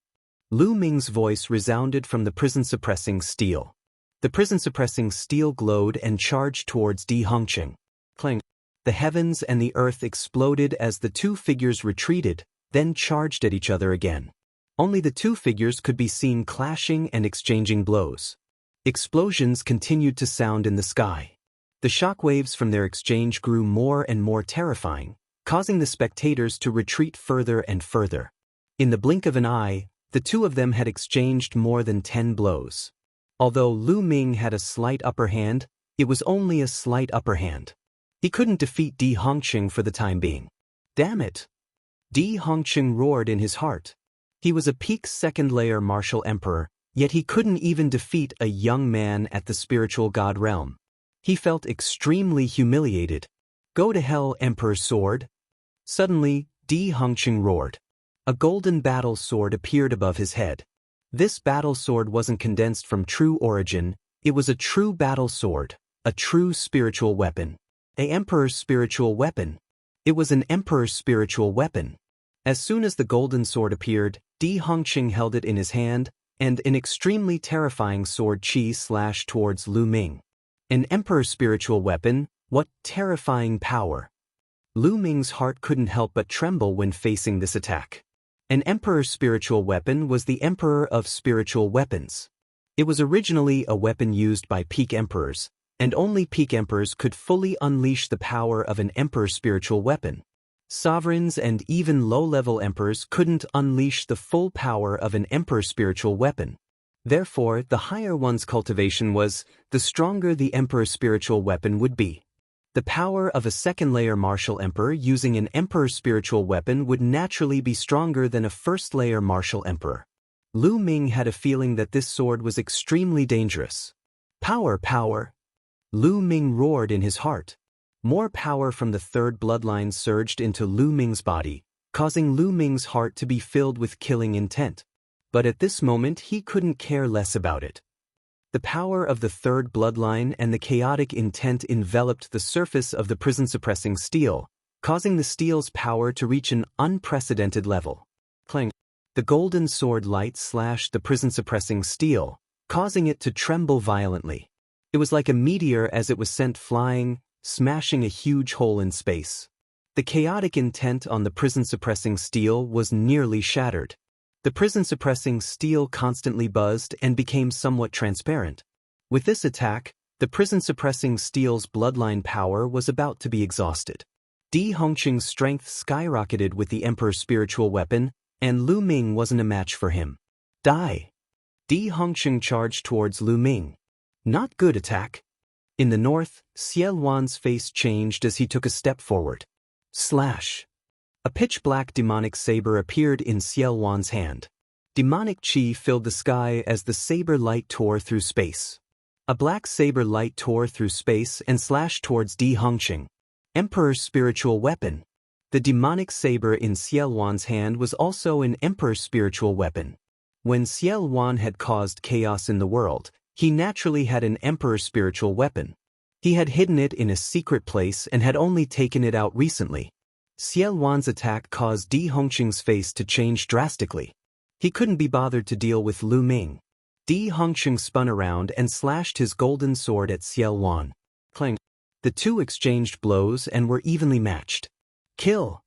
Lu Ming's voice resounded from the prison-suppressing steel. The prison-suppressing steel glowed and charged towards Di Hongqing. Clang. The heavens and the earth exploded as the 2 figures retreated, then charged at each other again. Only the 2 figures could be seen clashing and exchanging blows. Explosions continued to sound in the sky. The shockwaves from their exchange grew more and more terrifying, causing the spectators to retreat further and further. In the blink of an eye, the 2 of them had exchanged more than 10 blows. Although Lu Ming had a slight upper hand, it was only a slight upper hand. He couldn't defeat Di Hongqing for the time being. Damn it! Di Hongqing roared in his heart. He was a peak 2nd layer martial emperor, yet he couldn't even defeat a young man at the spiritual god realm. He felt extremely humiliated. Go to hell, Emperor's sword! Suddenly, Di Hongqing roared. A golden battle sword appeared above his head. This battle sword wasn't condensed from true origin, it was a true battle sword, a true spiritual weapon. An emperor's spiritual weapon. It was an emperor's spiritual weapon. As soon as the golden sword appeared, Di Hongqing held it in his hand, and an extremely terrifying sword chi slashed towards Lu Ming. An emperor's spiritual weapon, what terrifying power! Lu Ming's heart couldn't help but tremble when facing this attack. An emperor's spiritual weapon was the emperor of spiritual weapons. It was originally a weapon used by peak emperors, and only peak emperors could fully unleash the power of an emperor's spiritual weapon. Sovereigns and even low-level emperors couldn't unleash the full power of an emperor's spiritual weapon. Therefore, the higher one's cultivation was, the stronger the emperor's spiritual weapon would be. The power of a 2nd-layer martial emperor using an emperor's spiritual weapon would naturally be stronger than a 1st-layer martial emperor. Lu Ming had a feeling that this sword was extremely dangerous. Power, power! Lu Ming roared in his heart. More power from the 3rd bloodline surged into Lu Ming's body, causing Lu Ming's heart to be filled with killing intent. But at this moment he couldn't care less about it. The power of the 3rd bloodline and the chaotic intent enveloped the surface of the prison-suppressing steel, causing the steel's power to reach an unprecedented level. Clang. The golden sword light slashed the prison-suppressing steel, causing it to tremble violently. It was like a meteor as it was sent flying, smashing a huge hole in space. The chaotic intent on the prison-suppressing steel was nearly shattered. The prison-suppressing steel constantly buzzed and became somewhat transparent. With this attack, the prison-suppressing steel's bloodline power was about to be exhausted. Di Hongqing's strength skyrocketed with the Emperor's spiritual weapon, and Lu Ming wasn't a match for him. Die! Di Hongqing charged towards Lu Ming. Not good attack. In the north, Xiao Wan's face changed as he took a step forward. Slash! A pitch-black demonic saber appeared in Xiao Wan's hand. Demonic chi filled the sky as the saber light tore through space. A black saber light tore through space and slashed towards Di Hongqing. Emperor's spiritual weapon. The demonic saber in Xiao Wan's hand was also an Emperor's spiritual weapon. When Xiao Wan had caused chaos in the world, he naturally had an Emperor's spiritual weapon. He had hidden it in a secret place and had only taken it out recently. Xiao Wan's attack caused Di Hongqing's face to change drastically. He couldn't be bothered to deal with Lu Ming. Di Hongqing spun around and slashed his golden sword at Xiao Wan. Clang. The two exchanged blows and were evenly matched. Kill!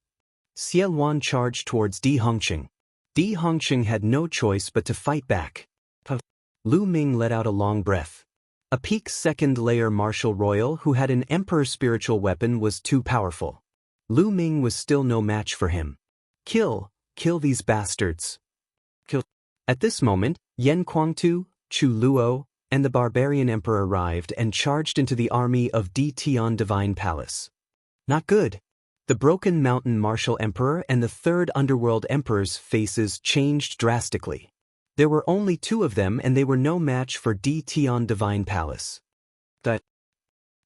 Xiao Wan charged towards Di Hongqing. Di Hongqing had no choice but to fight back. Lu Ming let out a long breath. A peak second-layer martial royal who had an Emperor's spiritual weapon was too powerful. Lu Ming was still no match for him. Kill these bastards. Kill. At this moment, Yan Kuangtu, Chu Luo, and the barbarian emperor arrived and charged into the army of Di Tian Divine Palace. Not good. The Broken Mountain Martial Emperor and the Third Underworld Emperor's faces changed drastically. There were only two of them and they were no match for Di Tian Divine Palace.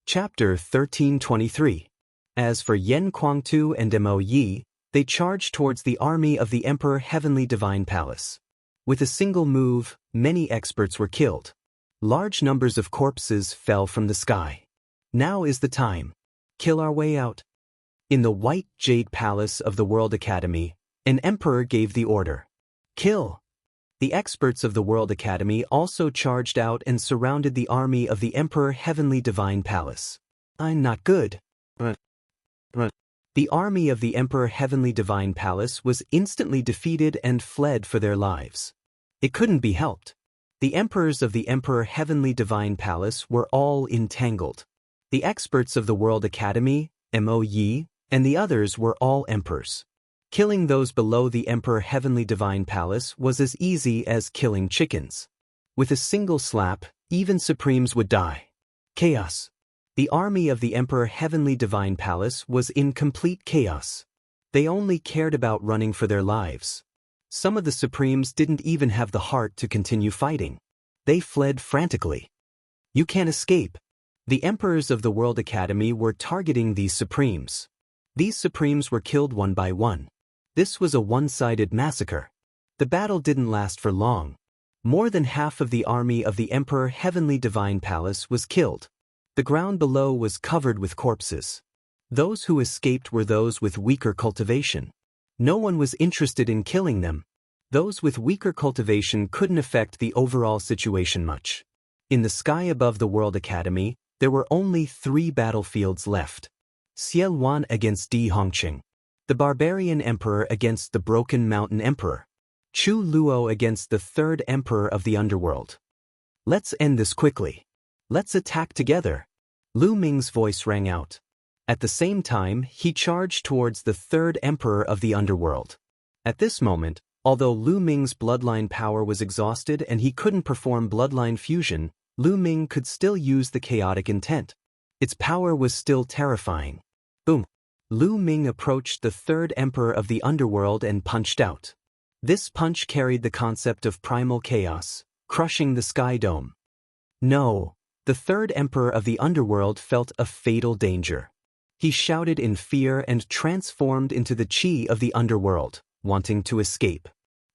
Chapter 1323. As for Yan Kuangtu and Mo Yi, they charged towards the army of the Emperor Heavenly Divine Palace. With a single move, many experts were killed. Large numbers of corpses fell from the sky. Now is the time. Kill our way out. In the White Jade Palace of the World Academy, an emperor gave the order. Kill! The experts of the World Academy also charged out and surrounded the army of the Emperor Heavenly Divine Palace. I'm not good. The army of the Emperor Heavenly Divine Palace was instantly defeated and fled for their lives. It couldn't be helped. The emperors of the Emperor Heavenly Divine Palace were all entangled. The experts of the World Academy, Mo Yi, and the others were all emperors. Killing those below the Emperor Heavenly Divine Palace was as easy as killing chickens. With a single slap, even Supremes would die. Chaos. The army of the Emperor Heavenly Divine Palace was in complete chaos. They only cared about running for their lives. Some of the Supremes didn't even have the heart to continue fighting. They fled frantically. You can't escape. The emperors of the World Academy were targeting these Supremes. These Supremes were killed one by one. This was a one-sided massacre. The battle didn't last for long. More than half of the army of the Emperor Heavenly Divine Palace was killed. The ground below was covered with corpses. Those who escaped were those with weaker cultivation. No one was interested in killing them. Those with weaker cultivation couldn't affect the overall situation much. In the sky above the World Academy, there were only 3 battlefields left. Xiao Wan against Di Hongqing. The Barbarian Emperor against the Broken Mountain Emperor. Chu Luo against the Third Emperor of the Underworld. Let's end this quickly. Let's attack together. Lu Ming's voice rang out. At the same time, he charged towards the Third Emperor of the Underworld. At this moment, although Lu Ming's bloodline power was exhausted and he couldn't perform bloodline fusion, Lu Ming could still use the chaotic intent. Its power was still terrifying. Boom! Lu Ming approached the Third Emperor of the Underworld and punched out. This punch carried the concept of primal chaos, crushing the sky dome. No! The Third Emperor of the Underworld felt a fatal danger. He shouted in fear and transformed into the chi of the Underworld, wanting to escape.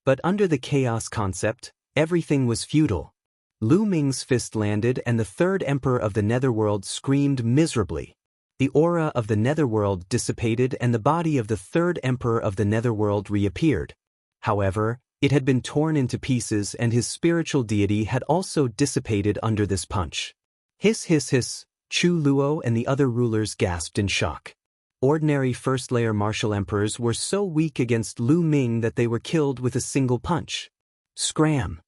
But under the chaos concept, everything was futile. Lu Ming's fist landed and the Third Emperor of the Netherworld screamed miserably. The aura of the Netherworld dissipated and the body of the Third Emperor of the Netherworld reappeared. However, It had been torn into pieces and his spiritual deity had also dissipated under this punch. Hiss hiss hiss, Chu Luo and the other rulers gasped in shock. Ordinary first-layer martial emperors were so weak against Lu Ming that they were killed with a single punch. Scram!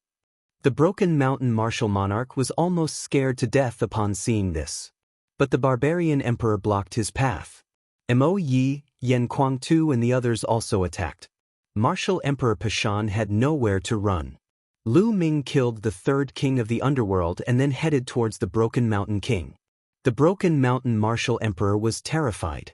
The Broken Mountain martial monarch was almost scared to death upon seeing this. But the barbarian emperor blocked his path. Mo Yi, Yan Kuangtu and the others also attacked. Martial Emperor Pashan had nowhere to run. Lu Ming killed the third king of the underworld and then headed towards the Broken Mountain king. The Broken Mountain martial emperor was terrified.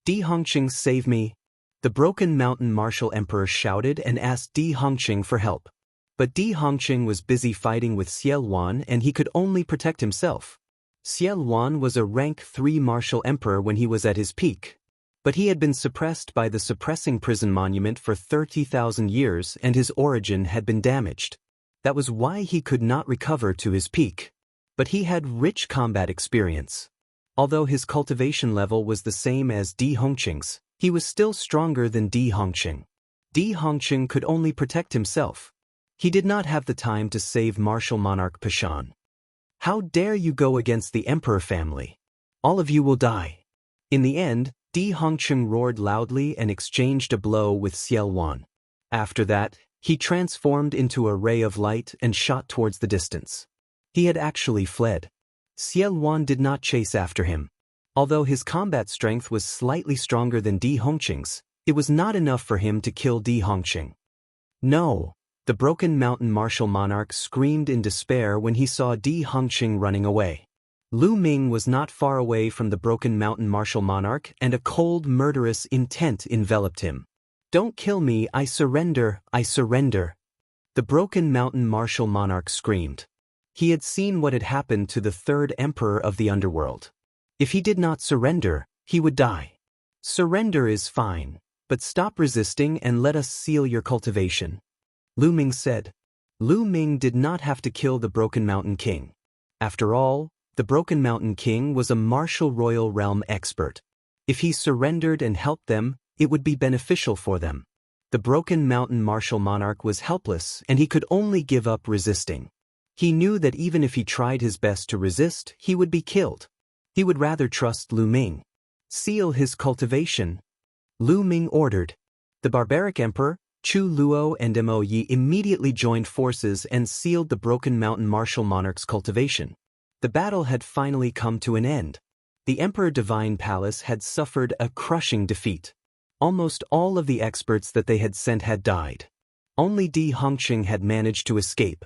Di Hongqing, save me! The Broken Mountain martial emperor shouted and asked Di Hongqing for help. But Di Hongqing was busy fighting with Xiel Wan and he could only protect himself. Xiel Wan was a rank 3 martial emperor when he was at his peak. But he had been suppressed by the suppressing prison monument for 30,000 years and his origin had been damaged. That was why he could not recover to his peak. But he had rich combat experience. Although his cultivation level was the same as Di Hongqing's, he was still stronger than Di Hongqing. Di Hongqing could only protect himself. He did not have the time to save martial monarch Pashan. How dare you go against the emperor family? All of you will die. In the end, Di Hongqing roared loudly and exchanged a blow with Xiel Wan. After that, he transformed into a ray of light and shot towards the distance. He had actually fled. Xiel Wan did not chase after him. Although his combat strength was slightly stronger than Di Hongqing's, it was not enough for him to kill Di Hongqing. No! The Broken Mountain martial monarch screamed in despair when he saw Di Hongqing running away. Lu Ming was not far away from the Broken Mountain martial monarch and a cold, murderous intent enveloped him. Don't kill me, I surrender, I surrender. The Broken Mountain martial monarch screamed. He had seen what had happened to the third emperor of the underworld. If he did not surrender, he would die. Surrender is fine, but stop resisting and let us seal your cultivation. Lu Ming said. Lu Ming did not have to kill the Broken Mountain King. After all, the Broken Mountain King was a martial royal realm expert. If he surrendered and helped them, it would be beneficial for them. The Broken Mountain martial monarch was helpless and he could only give up resisting. He knew that even if he tried his best to resist, he would be killed. He would rather trust Lu Ming. Seal his cultivation. Lu Ming ordered. The barbaric emperor, Chu Luo and Mo Yi immediately joined forces and sealed the Broken Mountain martial monarch's cultivation. The battle had finally come to an end. The Emperor Divine Palace had suffered a crushing defeat. Almost all of the experts that they had sent had died. Only Di Hongqing had managed to escape.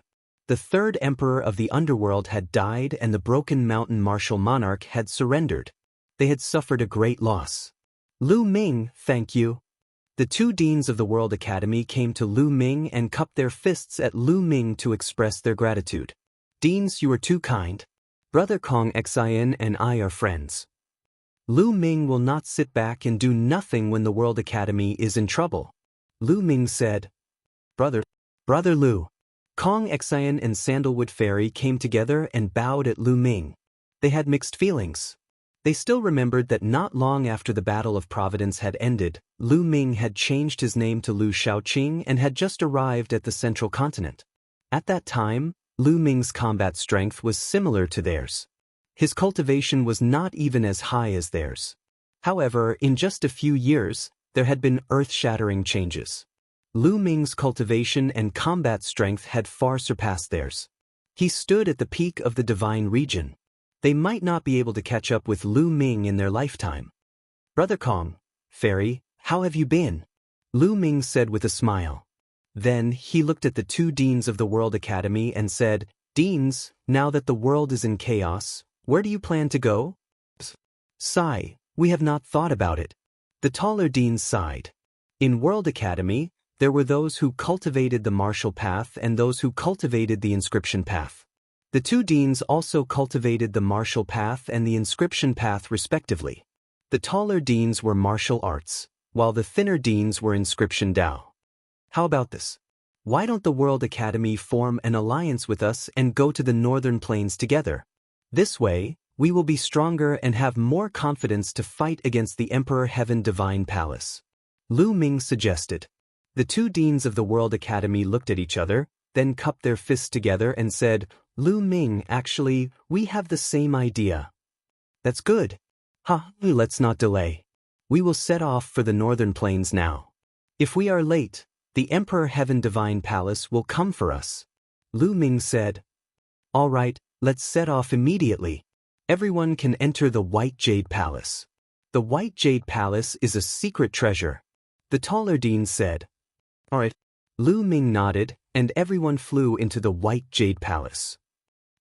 The third emperor of the underworld had died and the Broken Mountain martial monarch had surrendered. They had suffered a great loss. Lu Ming, thank you. The 2 deans of the World Academy came to Lu Ming and cupped their fists at Lu Ming to express their gratitude. Deans, you are too kind. Brother Kong Xian and I are friends. Lu Ming will not sit back and do nothing when the World Academy is in trouble. Lu Ming said. Brother Lu. Kong Xian and Sandalwood Fairy came together and bowed at Lu Ming. They had mixed feelings. They still remembered that not long after the Battle of Providence had ended, Lu Ming had changed his name to Lu Shaoqing and had just arrived at the Central Continent. At that time, Lu Ming's combat strength was similar to theirs. His cultivation was not even as high as theirs. However, in just a few years, there had been earth-shattering changes. Lu Ming's cultivation and combat strength had far surpassed theirs. He stood at the peak of the divine region. They might not be able to catch up with Lu Ming in their lifetime. Brother Kong, Fairy, how have you been? Lu Ming said with a smile. Then he looked at the 2 deans of the World Academy and said, Deans, now that the world is in chaos, where do you plan to go? Sigh, we have not thought about it. The taller deans sighed. In World Academy, there were those who cultivated the martial path and those who cultivated the inscription path. The 2 deans also cultivated the martial path and the inscription path respectively. The taller deans were martial arts, while the thinner deans were inscription Dao. How about this? Why don't the World Academy form an alliance with us and go to the Northern Plains together? This way, we will be stronger and have more confidence to fight against the Emperor Heaven Divine Palace. Lu Ming suggested. The two deans of the World Academy looked at each other, then cupped their fists together and said, "Lu Ming, actually, we have the same idea." "That's good. Let's not delay. We will set off for the northern plains now. If we are late, the Emperor Heaven Divine Palace will come for us." Lu Ming said, "All right, let's set off immediately. Everyone can enter the White Jade Palace. The White Jade Palace is a secret treasure." The taller dean said, "All right." Lu Ming nodded, and everyone flew into the White Jade Palace.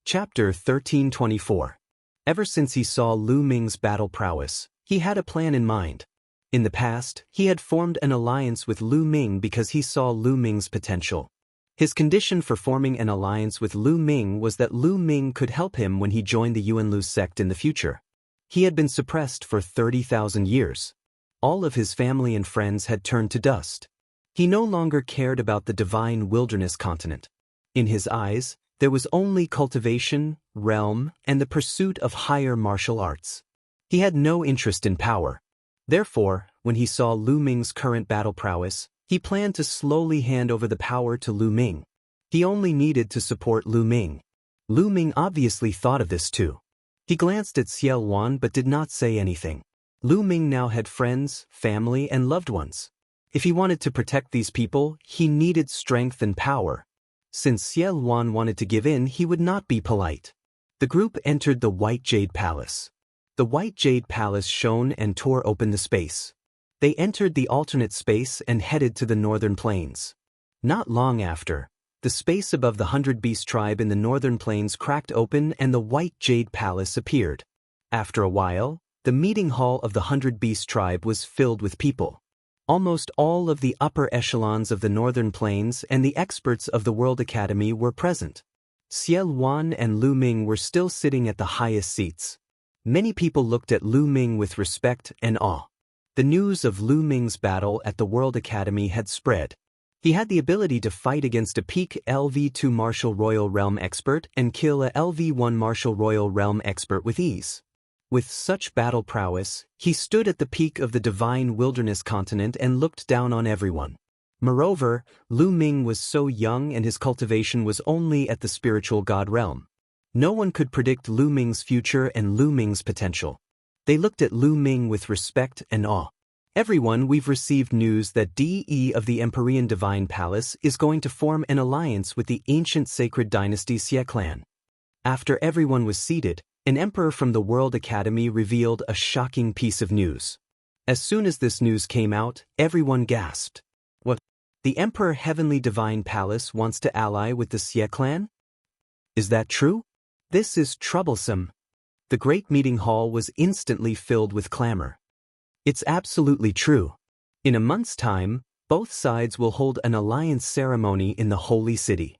Chapter 1324. Ever since he saw Lu Ming's battle prowess, he had a plan in mind. In the past, he had formed an alliance with Lu Ming because he saw Lu Ming's potential. His condition for forming an alliance with Lu Ming was that Lu Ming could help him when he joined the Yuanlu sect in the future. He had been suppressed for 30,000 years. All of his family and friends had turned to dust. He no longer cared about the divine wilderness continent. In his eyes, there was only cultivation, realm, and the pursuit of higher martial arts. He had no interest in power. Therefore, when he saw Lu Ming's current battle prowess, he planned to slowly hand over the power to Lu Ming. He only needed to support Lu Ming. Lu Ming obviously thought of this too. He glanced at Xiao Wan but did not say anything. Lu Ming now had friends, family, and loved ones. If he wanted to protect these people, he needed strength and power. Since Xiao Wan wanted to give in, he would not be polite. The group entered the White Jade Palace. The White Jade Palace shone and tore open the space. They entered the alternate space and headed to the northern plains. Not long after, the space above the 100 Beast tribe in the northern plains cracked open and the White Jade Palace appeared. After a while, the meeting hall of the 100 Beast tribe was filled with people. Almost all of the upper echelons of the northern plains and the experts of the World Academy were present. Xiao Wan and Lu Ming were still sitting at the highest seats. Many people looked at Lu Ming with respect and awe. The news of Lu Ming's battle at the World Academy had spread. He had the ability to fight against a peak LV2 Martial Royal Realm expert and kill a LV1 Martial Royal Realm expert with ease. With such battle prowess, he stood at the peak of the divine wilderness continent and looked down on everyone. Moreover, Lu Ming was so young and his cultivation was only at the spiritual god realm. No one could predict Lu Ming's future and Lu Ming's potential. They looked at Lu Ming with respect and awe. "Everyone, we've received news that DE of the Empyrean Divine Palace is going to form an alliance with the ancient sacred dynasty Xie clan." After everyone was seated, an emperor from the World Academy revealed a shocking piece of news. As soon as this news came out, everyone gasped. "What? The Emperor Heavenly Divine Palace wants to ally with the Xie clan? Is that true? This is troublesome." The great meeting hall was instantly filled with clamor. "It's absolutely true. In a month's time, both sides will hold an alliance ceremony in the Holy City,"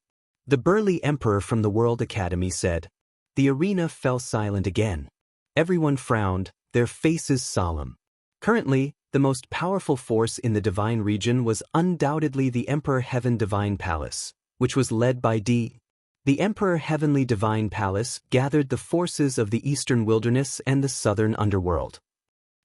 the burly emperor from the World Academy said. The arena fell silent again. Everyone frowned, their faces solemn. Currently, the most powerful force in the divine region was undoubtedly the Emperor Heaven Divine Palace, which was led by D. The Emperor Heavenly Divine Palace gathered the forces of the eastern wilderness and the southern underworld.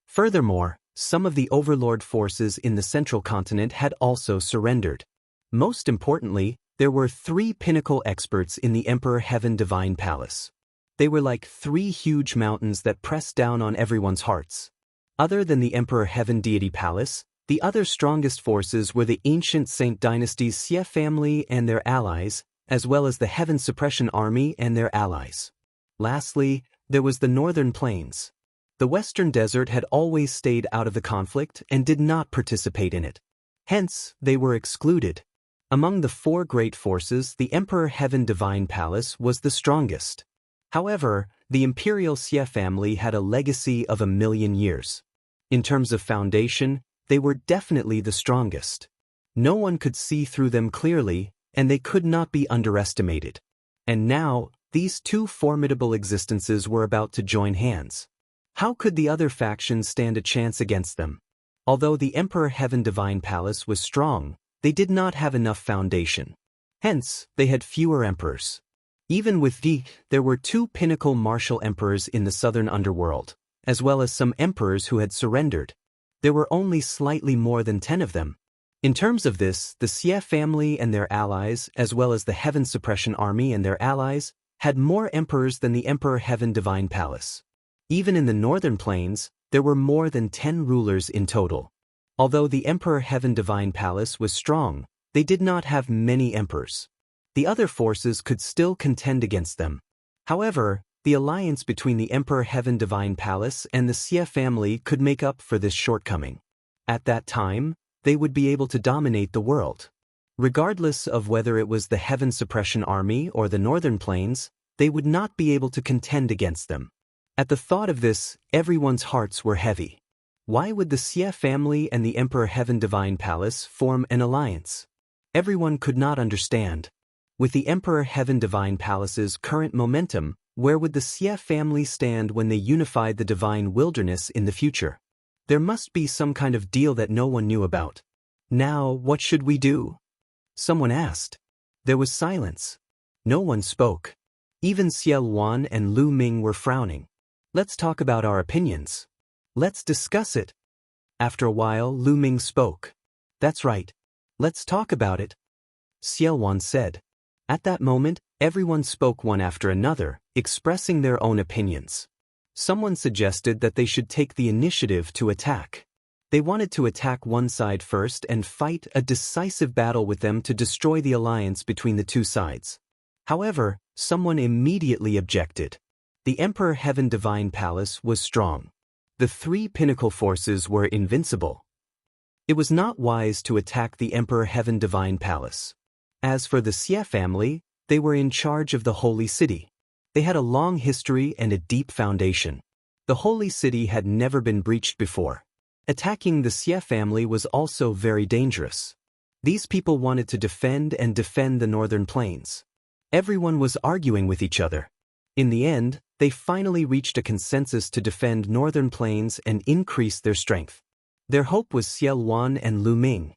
Furthermore, some of the overlord forces in the central continent had also surrendered. Most importantly, there were 3 pinnacle experts in the Emperor Heaven Divine Palace. They were like 3 huge mountains that pressed down on everyone's hearts. Other than the Emperor Heaven Deity Palace, the other strongest forces were the ancient Saint Dynasty's Xie family and their allies, as well as the Heaven Suppression Army and their allies. Lastly, there was the Northern Plains. The Western Desert had always stayed out of the conflict and did not participate in it. Hence, they were excluded. Among the 4 great forces, the Emperor Heaven Divine Palace was the strongest. However, the Imperial Xie family had a legacy of 1,000,000 years. In terms of foundation, they were definitely the strongest. No one could see through them clearly, and they could not be underestimated. And now, these 2 formidable existences were about to join hands. How could the other factions stand a chance against them? Although the Emperor Heaven Divine Palace was strong, they did not have enough foundation. Hence, they had fewer emperors. Even with there were 2 pinnacle martial emperors in the southern underworld, as well as some emperors who had surrendered. There were only slightly more than 10 of them. In terms of this, the Xie family and their allies, as well as the Heaven Suppression Army and their allies, had more emperors than the Emperor Heaven Divine Palace. Even in the northern plains, there were more than 10 rulers in total. Although the Emperor Heaven Divine Palace was strong, they did not have many emperors. The other forces could still contend against them. However, the alliance between the Emperor Heaven Divine Palace and the Xie family could make up for this shortcoming. At that time, they would be able to dominate the world. Regardless of whether it was the Heaven Suppression Army or the Northern Plains, they would not be able to contend against them. At the thought of this, everyone's hearts were heavy. Why would the Xie family and the Emperor Heaven Divine Palace form an alliance? Everyone could not understand. With the Emperor Heaven Divine Palace's current momentum, where would the Xie family stand when they unified the Divine Wilderness in the future? There must be some kind of deal that no one knew about. Now, what should we do? Someone asked. There was silence. No one spoke. Even Xie Luan and Lu Ming were frowning. Let's talk about our opinions. Let's discuss it. After a while, Lu Ming spoke. That's right. Let's talk about it. Xie Luan said. At that moment, everyone spoke one after another, expressing their own opinions. Someone suggested that they should take the initiative to attack. They wanted to attack one side first and fight a decisive battle with them to destroy the alliance between the two sides. However, someone immediately objected. The Emperor Heaven Divine Palace was strong. The 3 pinnacle forces were invincible. It was not wise to attack the Emperor Heaven Divine Palace. As for the Xie family, they were in charge of the Holy City. They had a long history and a deep foundation. The Holy City had never been breached before. Attacking the Xie family was also very dangerous. These people wanted to defend the northern plains. Everyone was arguing with each other. In the end, they finally reached a consensus to defend northern plains and increase their strength. Their hope was Xie Luan and Lu Ming.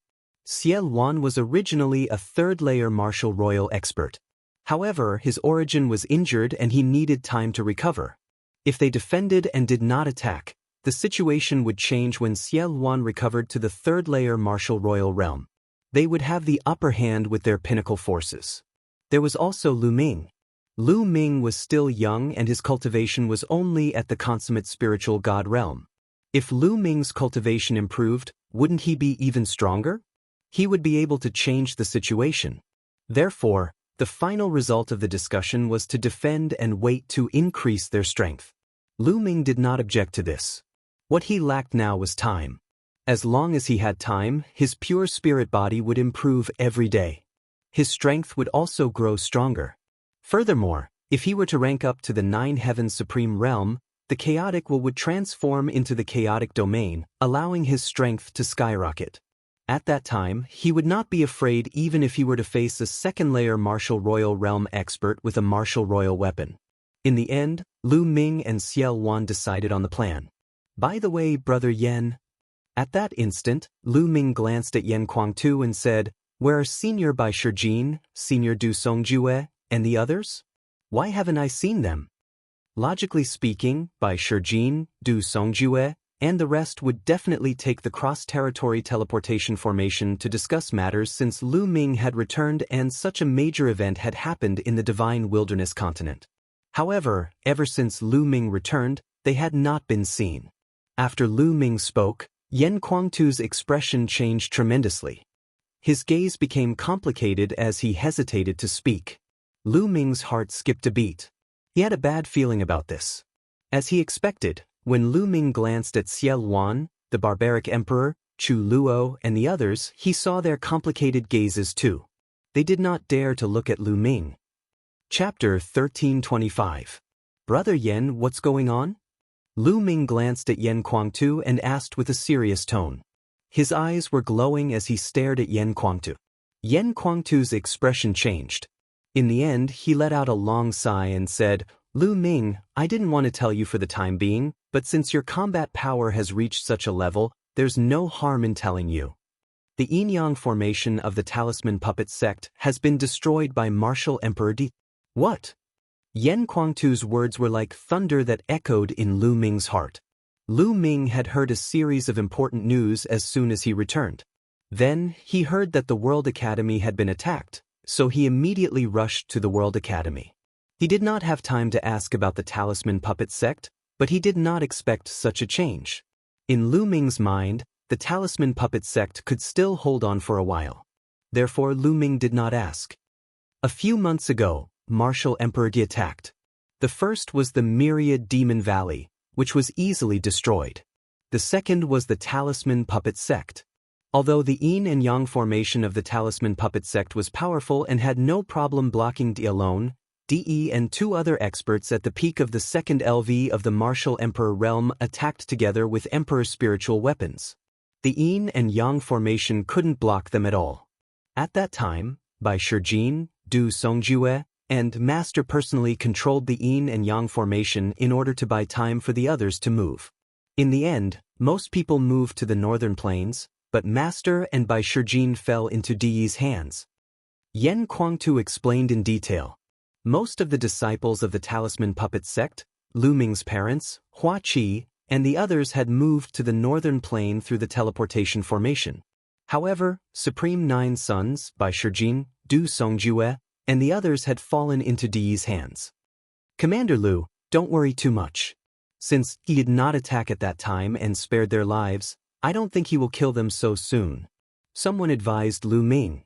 Xie Luan was originally a third-layer martial royal expert. However, his origin was injured and he needed time to recover. If they defended and did not attack, the situation would change when Xie Luan recovered to the third-layer martial royal realm. They would have the upper hand with their pinnacle forces. There was also Lu Ming. Lu Ming was still young and his cultivation was only at the consummate spiritual god realm. If Lu Ming's cultivation improved, wouldn't he be even stronger? He would be able to change the situation. Therefore, the final result of the discussion was to defend and wait to increase their strength. Lu Ming did not object to this. What he lacked now was time. As long as he had time, his pure spirit body would improve every day. His strength would also grow stronger. Furthermore, if he were to rank up to the 9 Heavens Supreme Realm, the chaotic will would transform into the chaotic domain, allowing his strength to skyrocket. At that time, he would not be afraid even if he were to face a second-layer martial royal realm expert with a martial royal weapon. In the end, Lu Ming and Xie Luan decided on the plan. By the way, Brother Yan. At that instant, Lu Ming glanced at Yan Kuangtu and said, Where are Senior Bai Shijin, Senior Du Songjue, and the others? Why haven't I seen them? Logically speaking, Bai Shijin, Du Songjue, and the rest would definitely take the cross-territory teleportation formation to discuss matters since Lu Ming had returned and such a major event had happened in the Divine Wilderness continent. However, ever since Lu Ming returned, they had not been seen. After Lu Ming spoke, Yan Kuangtu's expression changed tremendously. His gaze became complicated as he hesitated to speak. Lu Ming's heart skipped a beat. He had a bad feeling about this. As he expected, when Lu Ming glanced at Xie Luan, the barbaric emperor, Chu Luo, and the others, he saw their complicated gazes too. They did not dare to look at Lu Ming. Chapter 1325. Brother Yan, what's going on? Lu Ming glanced at Yan Kuangtu and asked with a serious tone. His eyes were glowing as he stared at Yan Kuangtu. Yan Kuangtu's expression changed. In the end, he let out a long sigh and said, Lu Ming, I didn't want to tell you for the time being, but since your combat power has reached such a level, there's no harm in telling you. The Yin-Yang formation of the Talisman Puppet sect has been destroyed by Martial Emperor Di. What? Yan Kuangtu's words were like thunder that echoed in Lu Ming's heart. Lu Ming had heard a series of important news as soon as he returned. Then, he heard that the World Academy had been attacked, so he immediately rushed to the World Academy. He did not have time to ask about the Talisman Puppet Sect, but he did not expect such a change. In Lu Ming's mind, the Talisman Puppet Sect could still hold on for a while. Therefore, Lu Ming did not ask. A few months ago, Martial Emperor Ge attacked. The first was the Myriad Demon Valley, which was easily destroyed. The second was the Talisman Puppet Sect. Although the yin and yang formation of the Talisman Puppet Sect was powerful and had no problem blocking De alone, De and two other experts at the peak of the second LV of the Martial Emperor realm attacked together with Emperor's spiritual weapons. The yin and yang formation couldn't block them at all. At that time, Bai Shijin, Du Songjue, and Master personally controlled the yin and yang formation in order to buy time for the others to move. In the end, most people moved to the northern plains, but Master and Bai Shijin fell into De's hands. Yen Kuangtu explained in detail. Most of the disciples of the Talisman Puppet Sect, Lu Ming's parents, Hua Qi, and the others had moved to the northern plain through the teleportation formation. However, Supreme Nine Sons, Bai Shijin, Du Songjue, and the others had fallen into De's hands. Commander Lu, don't worry too much. Since he did not attack at that time and spared their lives, I don't think he will kill them so soon. Someone advised Lu Ming.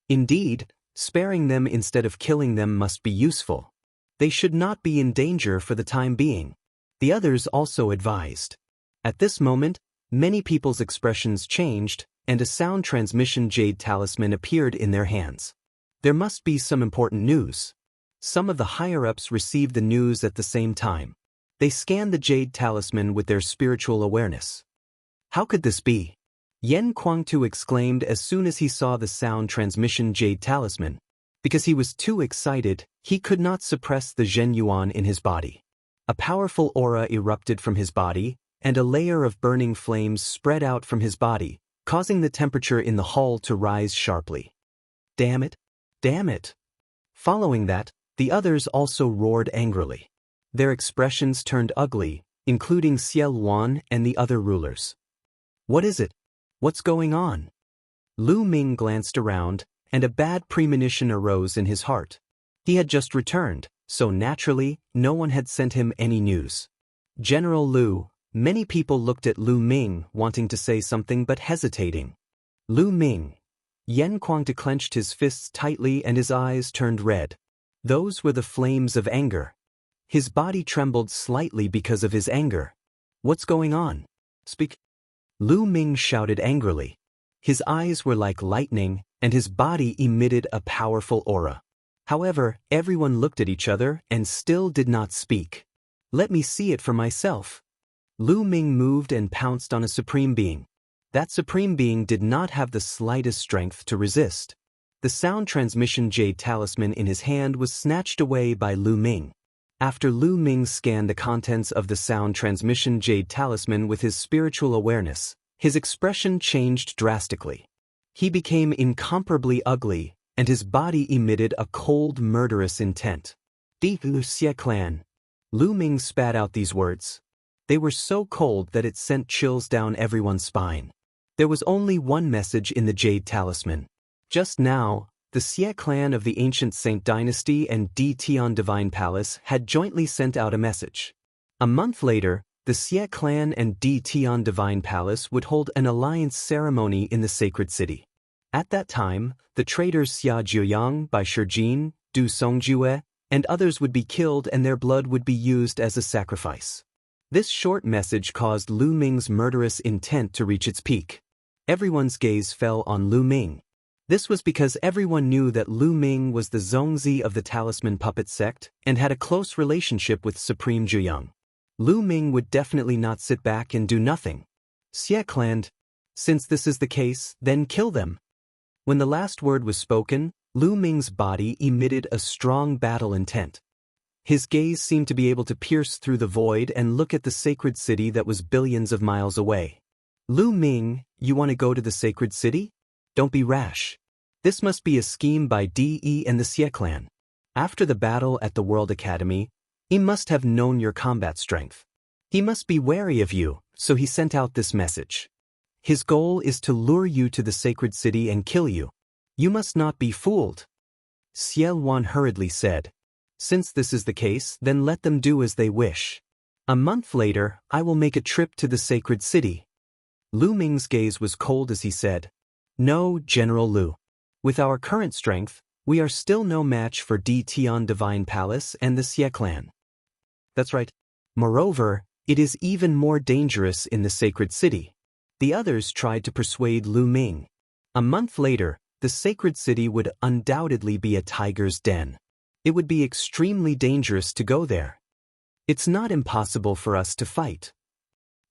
Indeed, sparing them instead of killing them must be useful. They should not be in danger for the time being. The others also advised. At this moment, many people's expressions changed, and a sound transmission jade talisman appeared in their hands. There must be some important news. Some of the higher-ups received the news at the same time. They scanned the jade talisman with their spiritual awareness. How could this be? Yen Kuangtu exclaimed as soon as he saw the sound transmission jade talisman. Because he was too excited, he could not suppress the Zhen Yuan in his body. A powerful aura erupted from his body, and a layer of burning flames spread out from his body, causing the temperature in the hall to rise sharply. Damn it! Damn it! Following that, the others also roared angrily. Their expressions turned ugly, including Xie Luan and the other rulers. What is it? What's going on? Lu Ming glanced around, and a bad premonition arose in his heart. He had just returned, so naturally, no one had sent him any news. General Lu, many people looked at Lu Ming wanting to say something but hesitating. Lu Ming. Yen Kuangtu clenched his fists tightly and his eyes turned red. Those were the flames of anger. His body trembled slightly because of his anger. What's going on? Speak. Lu Ming shouted angrily. His eyes were like lightning, and his body emitted a powerful aura. However, everyone looked at each other and still did not speak. Let me see it for myself. Lu Ming moved and pounced on a supreme being. That supreme being did not have the slightest strength to resist. The sound transmission jade talisman in his hand was snatched away by Lu Ming. After Lu Ming scanned the contents of the sound transmission jade talisman with his spiritual awareness, his expression changed drastically. He became incomparably ugly, and his body emitted a cold, murderous intent. Di Xie clan. Lu Ming spat out these words. They were so cold that it sent chills down everyone's spine. There was only one message in the jade talisman. Just now, the Xie clan of the ancient Saint Dynasty and Di Tian Divine Palace had jointly sent out a message. A month later, the Xie clan and Di Tian Divine Palace would hold an alliance ceremony in the sacred city. At that time, the traitors Xia Jiuyang, Bai Shijin, Du Songjue, and others would be killed and their blood would be used as a sacrifice. This short message caused Lu Ming's murderous intent to reach its peak. Everyone's gaze fell on Lu Ming. This was because everyone knew that Lu Ming was the Zongzi of the Talisman Puppet Sect and had a close relationship with Supreme Jiuyang. Lu Ming would definitely not sit back and do nothing. Xie clan, since this is the case, then kill them. When the last word was spoken, Lu Ming's body emitted a strong battle intent. His gaze seemed to be able to pierce through the void and look at the sacred city that was billions of miles away. Lu Ming, you want to go to the sacred city? Don't be rash. This must be a scheme by De and the Xie clan. After the battle at the World Academy, he must have known your combat strength. He must be wary of you, so he sent out this message. His goal is to lure you to the sacred city and kill you. You must not be fooled. Xiel Wan hurriedly said. Since this is the case, then let them do as they wish. A month later, I will make a trip to the sacred city. Lu Ming's gaze was cold as he said, No, General Lu. With our current strength, we are still no match for Di Tian Divine Palace and the Xie clan. That's right. Moreover, it is even more dangerous in the sacred city. The others tried to persuade Lu Ming. A month later, the sacred city would undoubtedly be a tiger's den. It would be extremely dangerous to go there. It's not impossible for us to fight.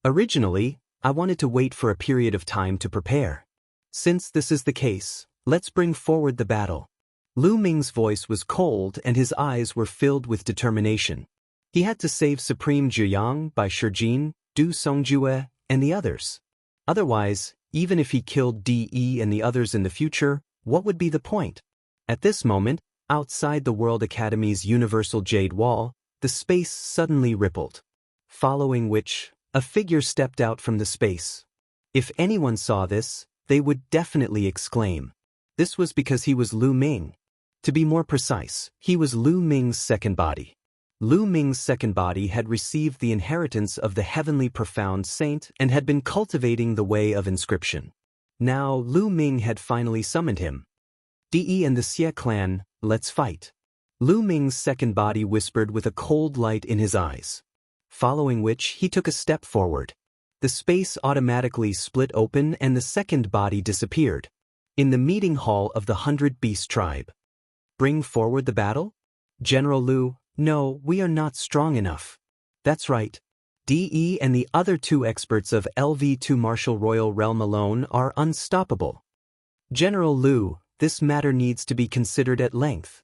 Originally, I wanted to wait for a period of time to prepare. Since this is the case, let's bring forward the battle. Lu Ming's voice was cold and his eyes were filled with determination. He had to save Supreme Zhiyang by Shijin, Du Songjue, and the others. Otherwise, even if he killed De and the others in the future, what would be the point? At this moment, outside the World Academy's Universal Jade Wall, the space suddenly rippled. Following which, a figure stepped out from the space. If anyone saw this, they would definitely exclaim. This was because he was Lu Ming. To be more precise, he was Lu Ming's second body. Lu Ming's second body had received the inheritance of the heavenly profound saint and had been cultivating the way of inscription. Now Lu Ming had finally summoned him. De and the Xie clan, let's fight. Lu Ming's second body whispered with a cold light in his eyes. Following which he took a step forward. The space automatically split open and the second body disappeared. In the meeting hall of the 100 Beast tribe. Bring forward the battle? General Lu, no, we are not strong enough. That's right. De and the other two experts of LV2 Martial Royal Realm alone are unstoppable. General Lu, this matter needs to be considered at length.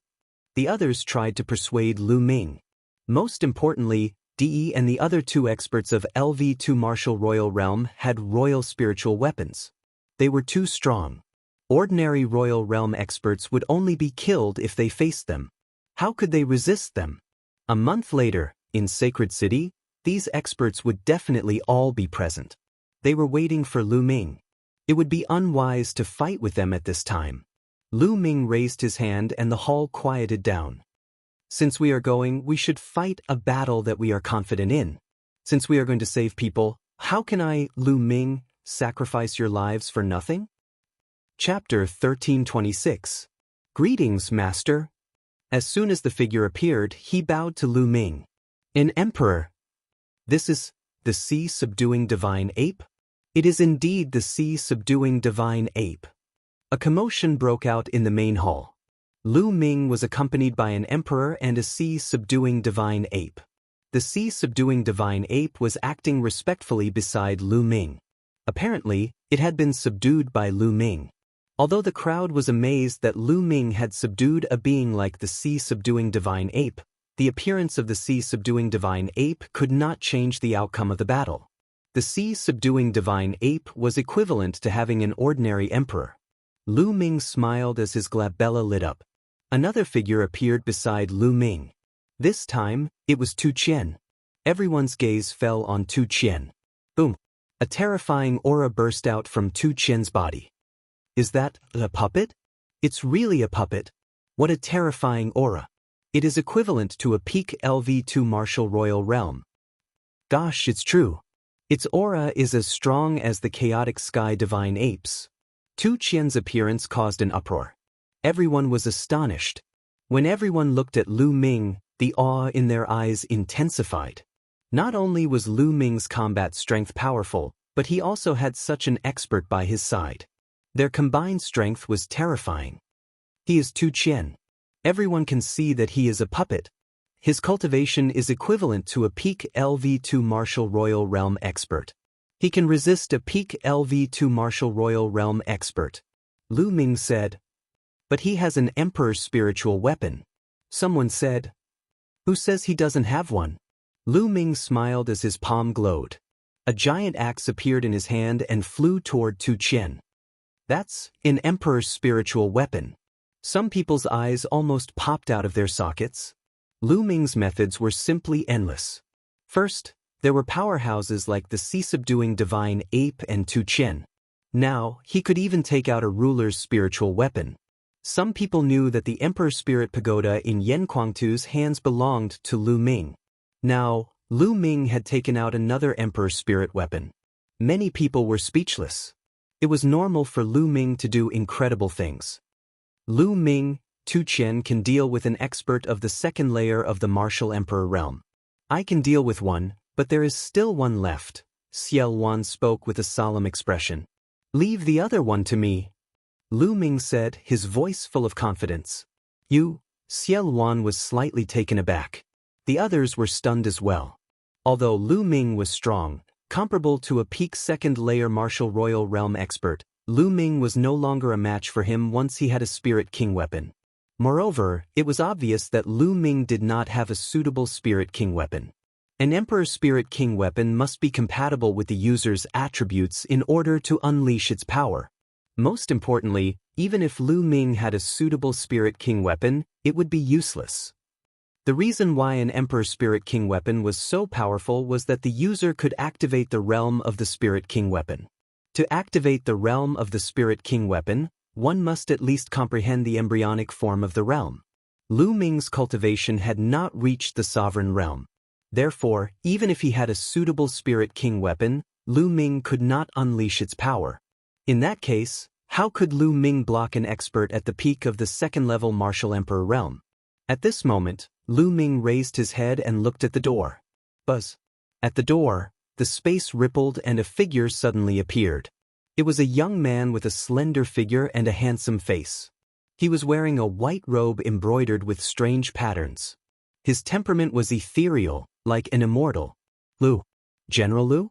The others tried to persuade Lu Ming. Most importantly, De and the other two experts of LV2 Martial Royal Realm had royal spiritual weapons. They were too strong. Ordinary Royal Realm experts would only be killed if they faced them. How could they resist them? A month later, in Sacred City, these experts would definitely all be present. They were waiting for Lu Ming. It would be unwise to fight with them at this time. Lu Ming raised his hand and the hall quieted down. Since we are going, we should fight a battle that we are confident in. Since we are going to save people, how can I, Lu Ming, sacrifice your lives for nothing? Chapter 1326. Greetings, Master. As soon as the figure appeared, he bowed to Lu Ming. An emperor. This is the sea-subduing divine ape? It is indeed the sea-subduing divine ape. A commotion broke out in the main hall. Lu Ming was accompanied by an emperor and a sea-subduing divine ape. The sea-subduing divine ape was acting respectfully beside Lu Ming. Apparently, it had been subdued by Lu Ming. Although the crowd was amazed that Lu Ming had subdued a being like the sea-subduing divine ape, the appearance of the sea-subduing divine ape could not change the outcome of the battle. The sea-subduing divine ape was equivalent to having an ordinary emperor. Lu Ming smiled as his glabella lit up. Another figure appeared beside Lu Ming. This time, it was Tu Qian. Everyone's gaze fell on Tu Qian. Boom! A terrifying aura burst out from Tu Qian's body. Is that a puppet? It's really a puppet. What a terrifying aura. It is equivalent to a peak LV2 Martial Royal Realm. Gosh, it's true. Its aura is as strong as the chaotic sky divine apes. Tu Qian's appearance caused an uproar. Everyone was astonished. When everyone looked at Lu Ming, the awe in their eyes intensified. Not only was Lu Ming's combat strength powerful, but he also had such an expert by his side. Their combined strength was terrifying. He is Tu Qian. Everyone can see that he is a puppet. His cultivation is equivalent to a peak LV2 Martial Royal Realm expert. He can resist a peak LV2 Martial Royal Realm expert. Lu Ming said. But he has an emperor's spiritual weapon. Someone said. Who says he doesn't have one? Lu Ming smiled as his palm glowed. A giant axe appeared in his hand and flew toward Tu Qian. That's an emperor's spiritual weapon. Some people's eyes almost popped out of their sockets. Lu Ming's methods were simply endless. First, there were powerhouses like the sea-subduing divine ape and Tu Qian. Now, he could even take out a ruler's spiritual weapon. Some people knew that the Emperor's Spirit Pagoda in Yan Kuangtu's hands belonged to Lu Ming. Now, Lu Ming had taken out another Emperor's spirit weapon. Many people were speechless. It was normal for Lu Ming to do incredible things. Lu Ming, Tu Qian can deal with an expert of the second layer of the martial emperor realm. I can deal with one, but there is still one left. Xiao Wan spoke with a solemn expression. Leave the other one to me. Lu Ming said, his voice full of confidence. You? Xiao Wan was slightly taken aback. The others were stunned as well. Although Lu Ming was strong, comparable to a peak second-layer martial royal realm expert, Lu Ming was no longer a match for him once he had a Spirit King weapon. Moreover, it was obvious that Lu Ming did not have a suitable Spirit King weapon. An Emperor's Spirit King weapon must be compatible with the user's attributes in order to unleash its power. Most importantly, even if Lu Ming had a suitable Spirit King weapon, it would be useless. The reason why an Emperor's Spirit King weapon was so powerful was that the user could activate the realm of the Spirit King weapon. To activate the realm of the Spirit King weapon, one must at least comprehend the embryonic form of the realm. Lu Ming's cultivation had not reached the sovereign realm. Therefore, even if he had a suitable Spirit King weapon, Lu Ming could not unleash its power. In that case, how could Lu Ming block an expert at the peak of the second-level martial emperor realm? At this moment, Lu Ming raised his head and looked at the door. Buzz. At the door, the space rippled and a figure suddenly appeared. It was a young man with a slender figure and a handsome face. He was wearing a white robe embroidered with strange patterns. His temperament was ethereal, like an immortal. Lu. General Lu?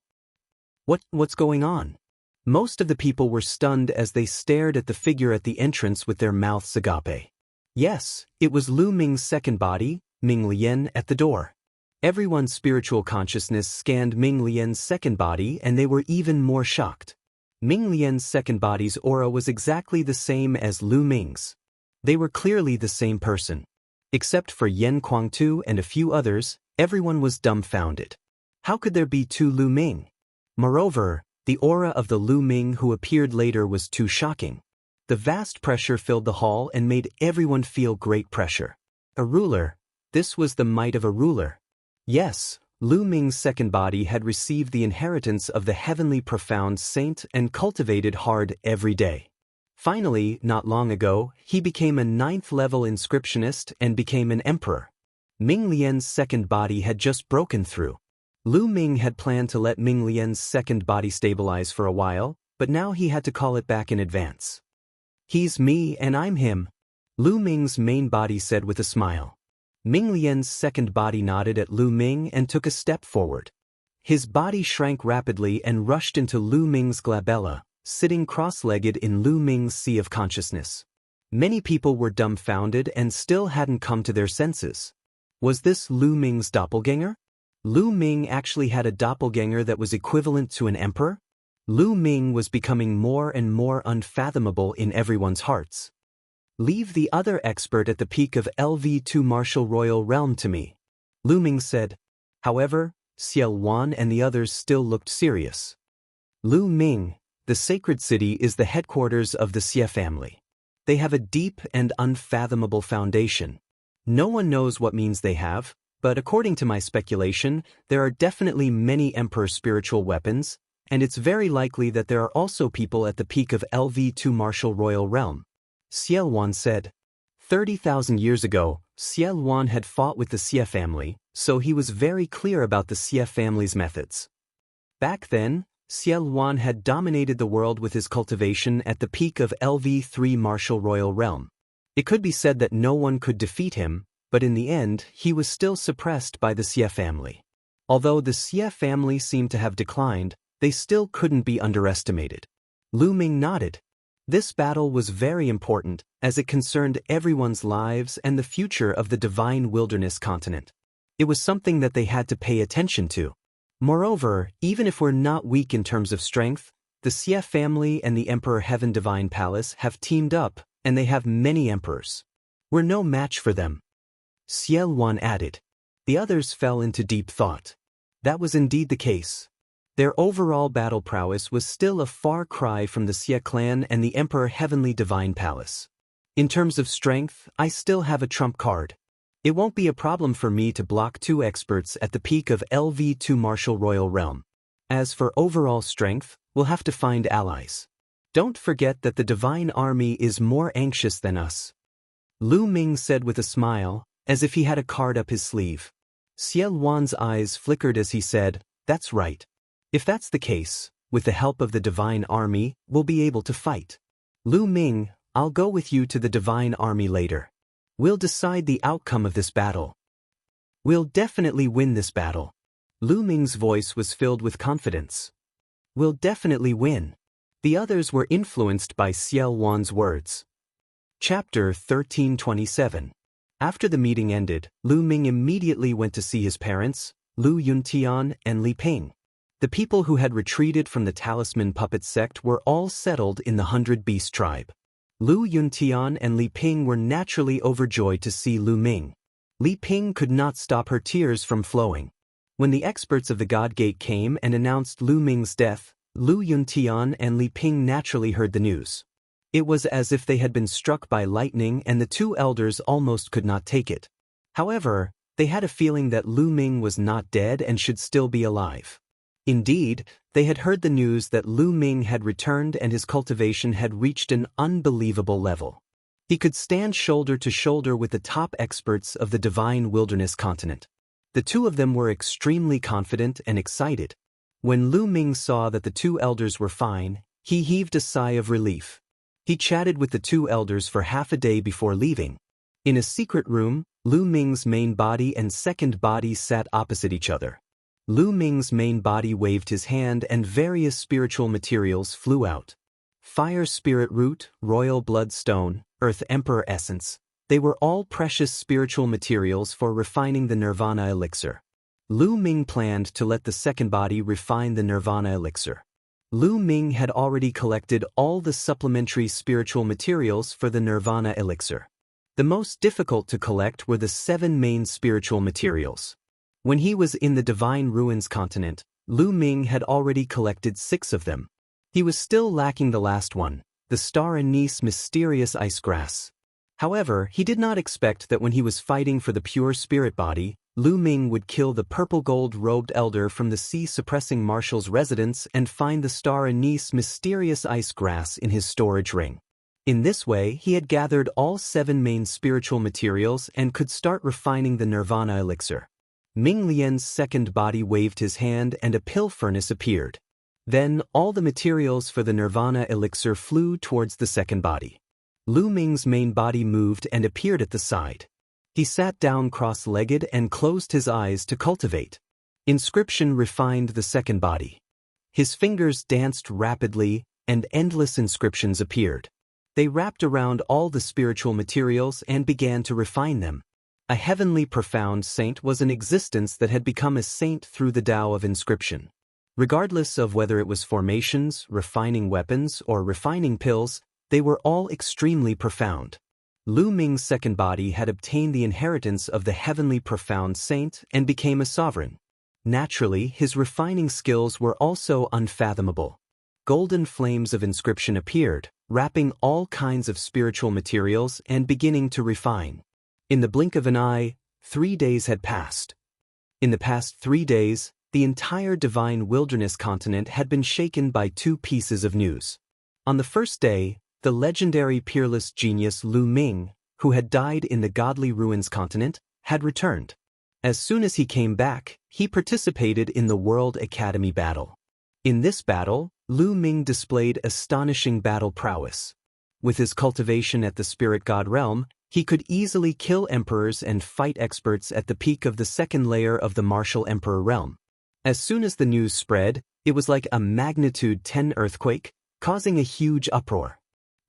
What's going on? Most of the people were stunned as they stared at the figure at the entrance with their mouths agape. Yes, it was Lu Ming's second body, Ming Lian, at the door. Everyone's spiritual consciousness scanned Ming Lian's second body and they were even more shocked. Ming Lian's second body's aura was exactly the same as Lu Ming's. They were clearly the same person. Except for Yan Kuangtu and a few others, everyone was dumbfounded. How could there be two Lu Ming? Moreover, the aura of the Lu Ming who appeared later was too shocking. The vast pressure filled the hall and made everyone feel great pressure. A ruler. This was the might of a ruler. Yes, Lu Ming's second body had received the inheritance of the heavenly profound saint and cultivated hard every day. Finally, not long ago, he became a 9th-level inscriptionist and became an emperor. Ming Lian's second body had just broken through. Lu Ming had planned to let Ming Lian's second body stabilize for a while, but now he had to call it back in advance. He's me and I'm him, Lu Ming's main body said with a smile. Ming Lian's second body nodded at Lu Ming and took a step forward. His body shrank rapidly and rushed into Lu Ming's glabella, sitting cross-legged in Lu Ming's sea of consciousness. Many people were dumbfounded and still hadn't come to their senses. Was this Lu Ming's doppelganger? Lu Ming actually had a doppelganger that was equivalent to an emperor? Lu Ming was becoming more and more unfathomable in everyone's hearts. Leave the other expert at the peak of LV2 martial royal realm to me, Lu Ming said. However, Xiao Wan and the others still looked serious. Lu Ming, the sacred city is the headquarters of the Xie family. They have a deep and unfathomable foundation. No one knows what means they have, but according to my speculation, there are definitely many emperor spiritual weapons, and it's very likely that there are also people at the peak of LV2 martial royal realm. Xiao Wan said. 30,000 years ago, Xiao Wan had fought with the Xie family, so he was very clear about the Xie family's methods. Back then, Xiao Wan had dominated the world with his cultivation at the peak of LV3 martial royal realm. It could be said that no one could defeat him, but in the end, he was still suppressed by the Xie family. Although the Xie family seemed to have declined, they still couldn't be underestimated. Lu Ming nodded. This battle was very important, as it concerned everyone's lives and the future of the divine wilderness continent. It was something that they had to pay attention to. Moreover, even if we're not weak in terms of strength, the Xie family and the Emperor Heaven Divine Palace have teamed up, and they have many emperors. We're no match for them. Xiao Wan added. The others fell into deep thought. That was indeed the case. Their overall battle prowess was still a far cry from the Xie clan and the Emperor Heavenly Divine Palace. In terms of strength, I still have a trump card. It won't be a problem for me to block 2 experts at the peak of LV2 Martial Royal Realm. As for overall strength, we'll have to find allies. Don't forget that the Divine Army is more anxious than us. Lu Ming said with a smile, as if he had a card up his sleeve. Xie Luan's eyes flickered as he said, "That's right. If that's the case, with the help of the Divine Army, we'll be able to fight. Lu Ming, I'll go with you to the Divine Army later. We'll decide the outcome of this battle. We'll definitely win this battle." Lu Ming's voice was filled with confidence. "We'll definitely win." The others were influenced by Xie Luan's words. Chapter 1327. After the meeting ended, Lu Ming immediately went to see his parents, Lu Yuntian and Li Ping. The people who had retreated from the Talisman Puppet sect were all settled in the 100 Beast tribe. Lu Yuntian and Li Ping were naturally overjoyed to see Lu Ming. Li Ping could not stop her tears from flowing. When the experts of the God Gate came and announced Lu Ming's death, Lu Yuntian and Li Ping naturally heard the news. It was as if they had been struck by lightning and the 2 elders almost could not take it. However, they had a feeling that Lu Ming was not dead and should still be alive. Indeed, they had heard the news that Lu Ming had returned and his cultivation had reached an unbelievable level. He could stand shoulder to shoulder with the top experts of the Divine Wilderness continent. The 2 of them were extremely confident and excited. When Lu Ming saw that the 2 elders were fine, he heaved a sigh of relief. He chatted with the 2 elders for half a day before leaving. In a secret room, Lu Ming's main body and second body sat opposite each other. Lu Ming's main body waved his hand and various spiritual materials flew out. Fire Spirit Root, Royal Blood Stone, Earth Emperor Essence. They were all precious spiritual materials for refining the Nirvana Elixir. Lu Ming planned to let the second body refine the Nirvana Elixir. Lu Ming had already collected all the supplementary spiritual materials for the Nirvana Elixir. The most difficult to collect were the 7 main spiritual materials. When he was in the Divine Ruins continent, Lu Ming had already collected 6 of them. He was still lacking the last one, the Star Anise Mysterious Ice Grass. However, he did not expect that when he was fighting for the pure spirit body, Lu Ming would kill the purple-gold-robed elder from the sea-suppressing marshal's residence and find the Star Anise Mysterious Ice Grass in his storage ring. In this way, he had gathered all 7 main spiritual materials and could start refining the Nirvana Elixir. Ming Lian's second body waved his hand and a pill furnace appeared. Then, all the materials for the Nirvana Elixir flew towards the second body. Lu Ming's main body moved and appeared at the side. He sat down cross-legged and closed his eyes to cultivate. Inscription refined the second body. His fingers danced rapidly, and endless inscriptions appeared. They wrapped around all the spiritual materials and began to refine them. A heavenly profound saint was an existence that had become a saint through the Tao of inscription. Regardless of whether it was formations, refining weapons, or refining pills, they were all extremely profound. Lu Ming's second body had obtained the inheritance of the heavenly profound saint and became a sovereign. Naturally, his refining skills were also unfathomable. Golden flames of inscription appeared, wrapping all kinds of spiritual materials and beginning to refine. In the blink of an eye, 3 days had passed. In the past 3 days, the entire Divine Wilderness continent had been shaken by 2 pieces of news. On the first day, the legendary peerless genius Lu Ming, who had died in the Godly Ruins continent, had returned. As soon as he came back, he participated in the World Academy battle. In this battle, Lu Ming displayed astonishing battle prowess. With his cultivation at the Spirit God realm, he could easily kill emperors and fight experts at the peak of the second layer of the Martial Emperor realm. As soon as the news spread, it was like a magnitude 10 earthquake, causing a huge uproar.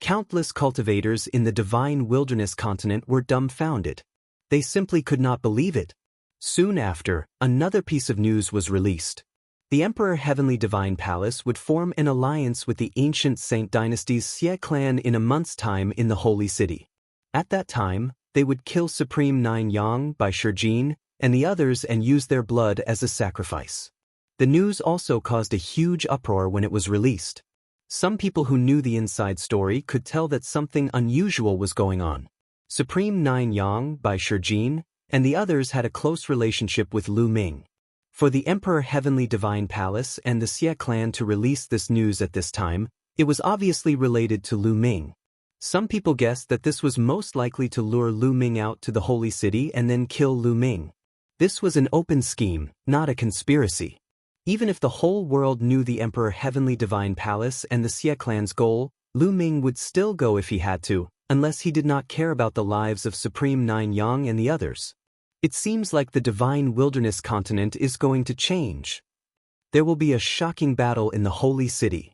Countless cultivators in the Divine Wilderness continent were dumbfounded. They simply could not believe it. Soon after, another piece of news was released. The Emperor Heavenly Divine Palace would form an alliance with the ancient Saint Dynasty's Xie clan in a month's time in the Holy City. At that time, they would kill Supreme Nine Yang by Shijin and the others and use their blood as a sacrifice. The news also caused a huge uproar when it was released. Some people who knew the inside story could tell that something unusual was going on. Supreme Nine Yang by Shijin and the others had a close relationship with Lu Ming. For the Emperor Heavenly Divine Palace and the Xie clan to release this news at this time, it was obviously related to Lu Ming. Some people guessed that this was most likely to lure Lu Ming out to the Holy City and then kill Lu Ming. This was an open scheme, not a conspiracy. Even if the whole world knew the Emperor Heavenly Divine Palace and the Xie clan's goal, Lu Ming would still go if he had to, unless he did not care about the lives of Supreme Nine Yang and the others. It seems like the Divine Wilderness continent is going to change. There will be a shocking battle in the Holy City.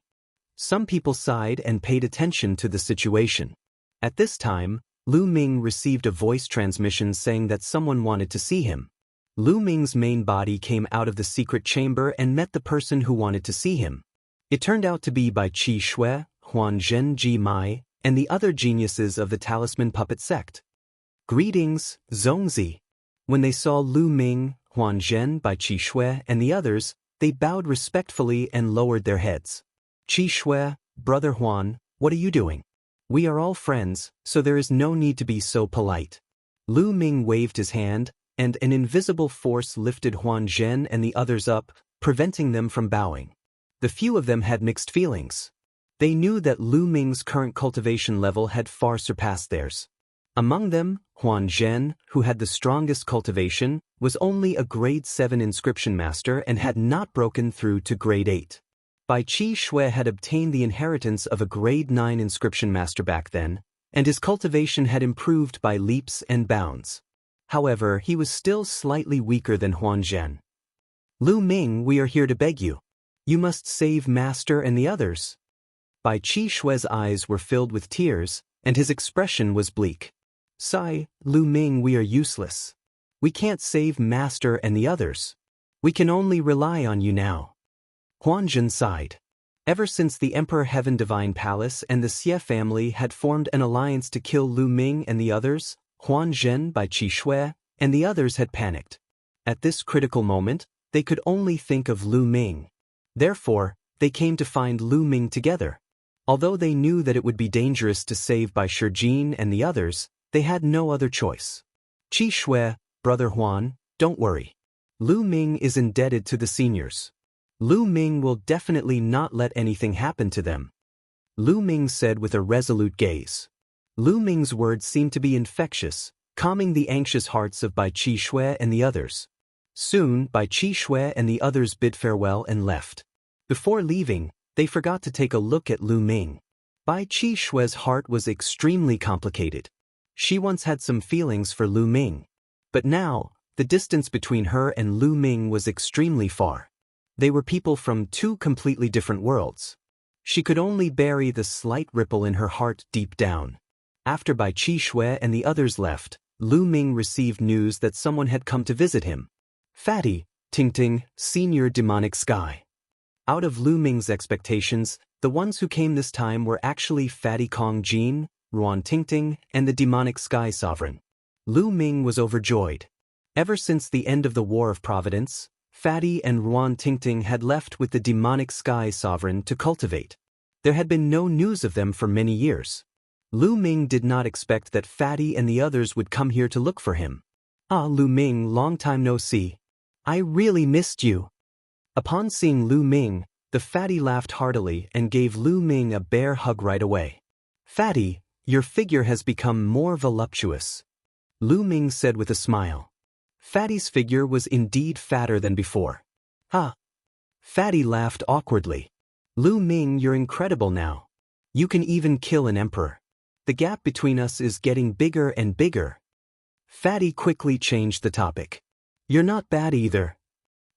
Some people sighed and paid attention to the situation. At this time, Lu Ming received a voice transmission saying that someone wanted to see him. Lu Ming's main body came out of the secret chamber and met the person who wanted to see him. It turned out to be by Qi Shui, Huan Zhen Ji Mai, and the other geniuses of the Talisman Puppet sect. Greetings, Zongzi. When they saw Lu Ming, Huan Zhen by Qi Shui, and the others, they bowed respectfully and lowered their heads. Qi Shui, Brother Huan, what are you doing? We are all friends, so there is no need to be so polite. Lu Ming waved his hand, and an invisible force lifted Huan Zhen and the others up, preventing them from bowing. The few of them had mixed feelings. They knew that Lu Ming's current cultivation level had far surpassed theirs. Among them, Huan Zhen, who had the strongest cultivation, was only a grade 7 inscription master and had not broken through to grade 8. Bai Qi Shui had obtained the inheritance of a grade 9 inscription master back then, and his cultivation had improved by leaps and bounds. However, he was still slightly weaker than Huan Zhen. Lu Ming, we are here to beg you. You must save Master and the others. Bai Qi Shui's eyes were filled with tears, and his expression was bleak. Sigh, Lu Ming, we are useless. We can't save Master and the others. We can only rely on you now. Huan Zhen sighed. Ever since the Emperor Heaven Divine Palace and the Xie family had formed an alliance to kill Lu Ming and the others, Huan Zhen by Qi Shui, and the others had panicked. At this critical moment, they could only think of Lu Ming. Therefore, they came to find Lu Ming together. Although they knew that it would be dangerous to save Bai Shijin and the others, they had no other choice. Qi Shui, Brother Huan, don't worry. Lu Ming is indebted to the seniors. Lu Ming will definitely not let anything happen to them. Lu Ming said with a resolute gaze. Lu Ming's words seemed to be infectious, calming the anxious hearts of Bai Qi Shui and the others. Soon, Bai Qi Shui and the others bid farewell and left. Before leaving, they forgot to take a look at Lu Ming. Bai Qi Shui's heart was extremely complicated. She once had some feelings for Lu Ming. But now, the distance between her and Lu Ming was extremely far. They were people from two completely different worlds. She could only bury the slight ripple in her heart deep down. After Bai Qi Shui and the others left, Lu Ming received news that someone had come to visit him. Fatty, Tingting, Senior Demonic Sky. Out of Lu Ming's expectations, the ones who came this time were actually Fatty Kong Jin, Ruan Tingting, and the Demonic Sky Sovereign. Lu Ming was overjoyed. Ever since the end of the War of Providence, Fatty and Ruan Tingting had left with the Demonic Sky Sovereign to cultivate. There had been no news of them for many years. Lu Ming did not expect that Fatty and the others would come here to look for him. Ah, Lu Ming, long time no see. I really missed you. Upon seeing Lu Ming, the Fatty laughed heartily and gave Lu Ming a bear hug right away. Fatty, your figure has become more voluptuous. Lu Ming said with a smile. Fatty's figure was indeed fatter than before. Ha! Fatty laughed awkwardly. Lu Ming, you're incredible now. You can even kill an emperor. The gap between us is getting bigger and bigger. Fatty quickly changed the topic. You're not bad either.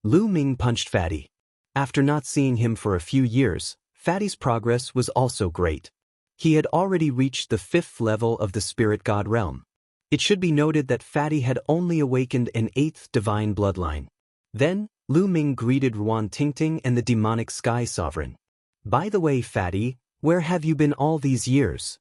Lu Ming punched Fatty. After not seeing him for a few years, Fatty's progress was also great. He had already reached the 5th level of the Spirit God realm. It should be noted that Fatty had only awakened an 8th divine bloodline. Then, Lu Ming greeted Ruan Tingting and the Demonic Sky Sovereign. By the way, Fatty, where have you been all these years?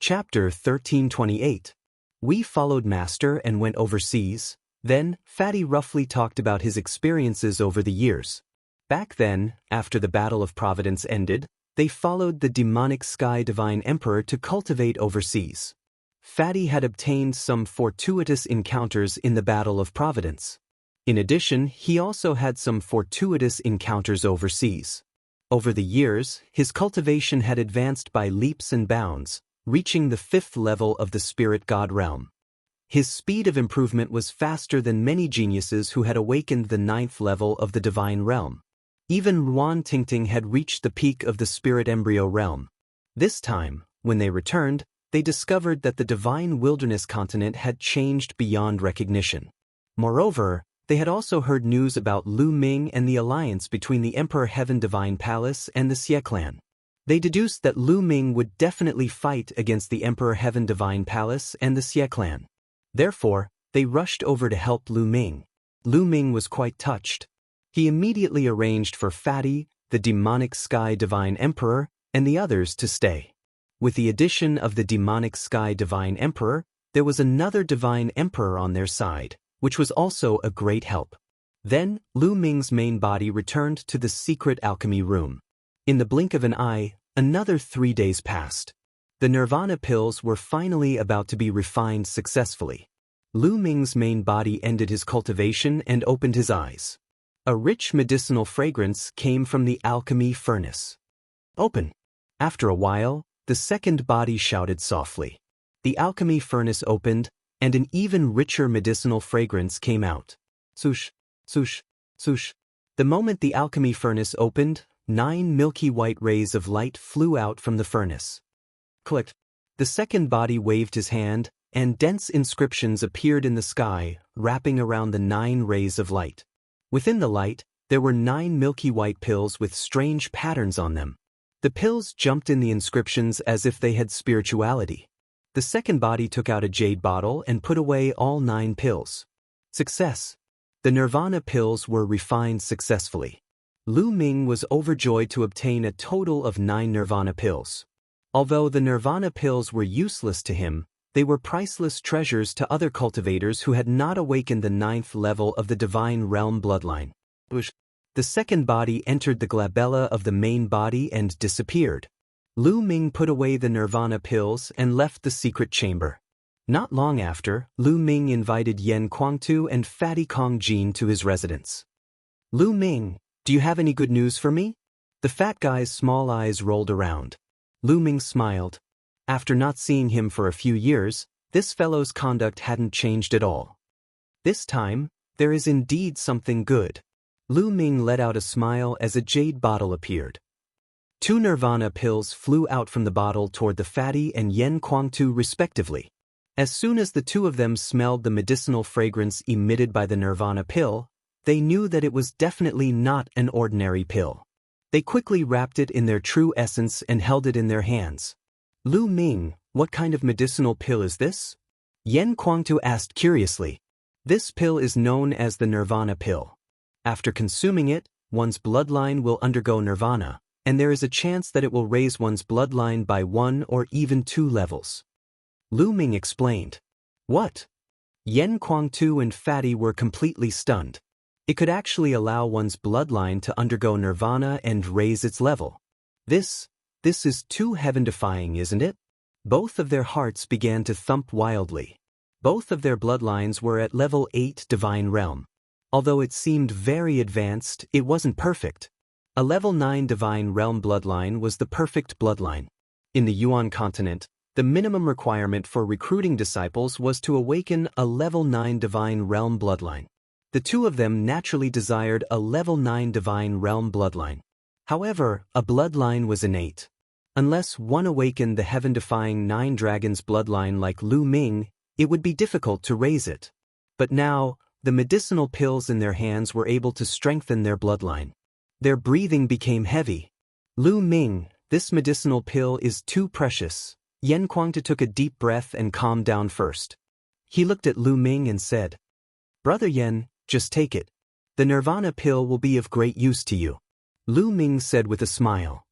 Chapter 1328. We followed Master and went overseas. Then, Fatty roughly talked about his experiences over the years. Back then, after the Battle of Providence ended, they followed the demonic Sky Divine Emperor to cultivate overseas. Fatty had obtained some fortuitous encounters in the Battle of Providence. In addition, he also had some fortuitous encounters overseas. Over the years, his cultivation had advanced by leaps and bounds, reaching the 5th level of the Spirit God realm. His speed of improvement was faster than many geniuses who had awakened the 9th level of the Divine realm. Even Ruan Tingting had reached the peak of the Spirit Embryo realm. This time, when they returned, they discovered that the Divine Wilderness continent had changed beyond recognition. Moreover, they had also heard news about Lu Ming and the alliance between the Emperor Heaven Divine Palace and the Xie clan. They deduced that Lu Ming would definitely fight against the Emperor Heaven Divine Palace and the Xie clan. Therefore, they rushed over to help Lu Ming. Lu Ming was quite touched. He immediately arranged for Fatty, the demonic Sky Divine Emperor, and the others to stay. With the addition of the demonic Sky Divine Emperor, there was another Divine Emperor on their side, which was also a great help. Then, Lu Ming's main body returned to the secret alchemy room. In the blink of an eye, another 3 days passed. The Nirvana pills were finally about to be refined successfully. Lu Ming's main body ended his cultivation and opened his eyes. A rich medicinal fragrance came from the alchemy furnace. Open! After a while, the second body shouted softly. The alchemy furnace opened, and an even richer medicinal fragrance came out. Swoosh, swoosh, swoosh. The moment the alchemy furnace opened, 9 milky white rays of light flew out from the furnace. Click. The second body waved his hand, and dense inscriptions appeared in the sky, wrapping around the 9 rays of light. Within the light, there were 9 milky white pills with strange patterns on them. The pills jumped in the inscriptions as if they had spirituality. The second body took out a jade bottle and put away all 9 pills. Success! The Nirvana pills were refined successfully. Lu Ming was overjoyed to obtain a total of 9 Nirvana pills. Although the Nirvana pills were useless to him, they were priceless treasures to other cultivators who had not awakened the 9th level of the Divine Realm bloodline. The second body entered the glabella of the main body and disappeared. Lu Ming put away the Nirvana pills and left the secret chamber. Not long after, Lu Ming invited Yen Kuangtu and Fatty Kong Jin to his residence. Lu Ming, do you have any good news for me? The fat guy's small eyes rolled around. Lu Ming smiled. After not seeing him for a few years, this fellow's conduct hadn't changed at all. This time, there is indeed something good. Lu Ming let out a smile as a jade bottle appeared. 2 Nirvana pills flew out from the bottle toward the Fatty and Yen Kuangtu respectively. As soon as the 2 of them smelled the medicinal fragrance emitted by the Nirvana pill, they knew that it was definitely not an ordinary pill. They quickly wrapped it in their true essence and held it in their hands. Lu Ming, what kind of medicinal pill is this? Yen Kuangtu asked curiously. This pill is known as the Nirvana pill. After consuming it, one's bloodline will undergo nirvana, and there is a chance that it will raise one's bloodline by 1 or even 2 levels. Lu Ming explained. What? Yen Kuangtu and Fatty were completely stunned. It could actually allow one's bloodline to undergo nirvana and raise its level. This is too heaven-defying, isn't it? Both of their hearts began to thump wildly. Both of their bloodlines were at level 8 Divine Realm. Although it seemed very advanced, it wasn't perfect. A level 9 Divine Realm bloodline was the perfect bloodline. In the Yuan continent, the minimum requirement for recruiting disciples was to awaken a level 9 Divine Realm bloodline. The 2 of them naturally desired a level 9 Divine Realm bloodline. However, a bloodline was innate. Unless one awakened the heaven-defying 9 dragons bloodline like Lu Ming, it would be difficult to raise it. But now, the medicinal pills in their hands were able to strengthen their bloodline. Their breathing became heavy. Lu Ming, this medicinal pill is too precious. Yen Kuangtu took a deep breath and calmed down first. He looked at Lu Ming and said, Brother Yen, just take it. The Nirvana pill will be of great use to you. Lu Ming said with a smile.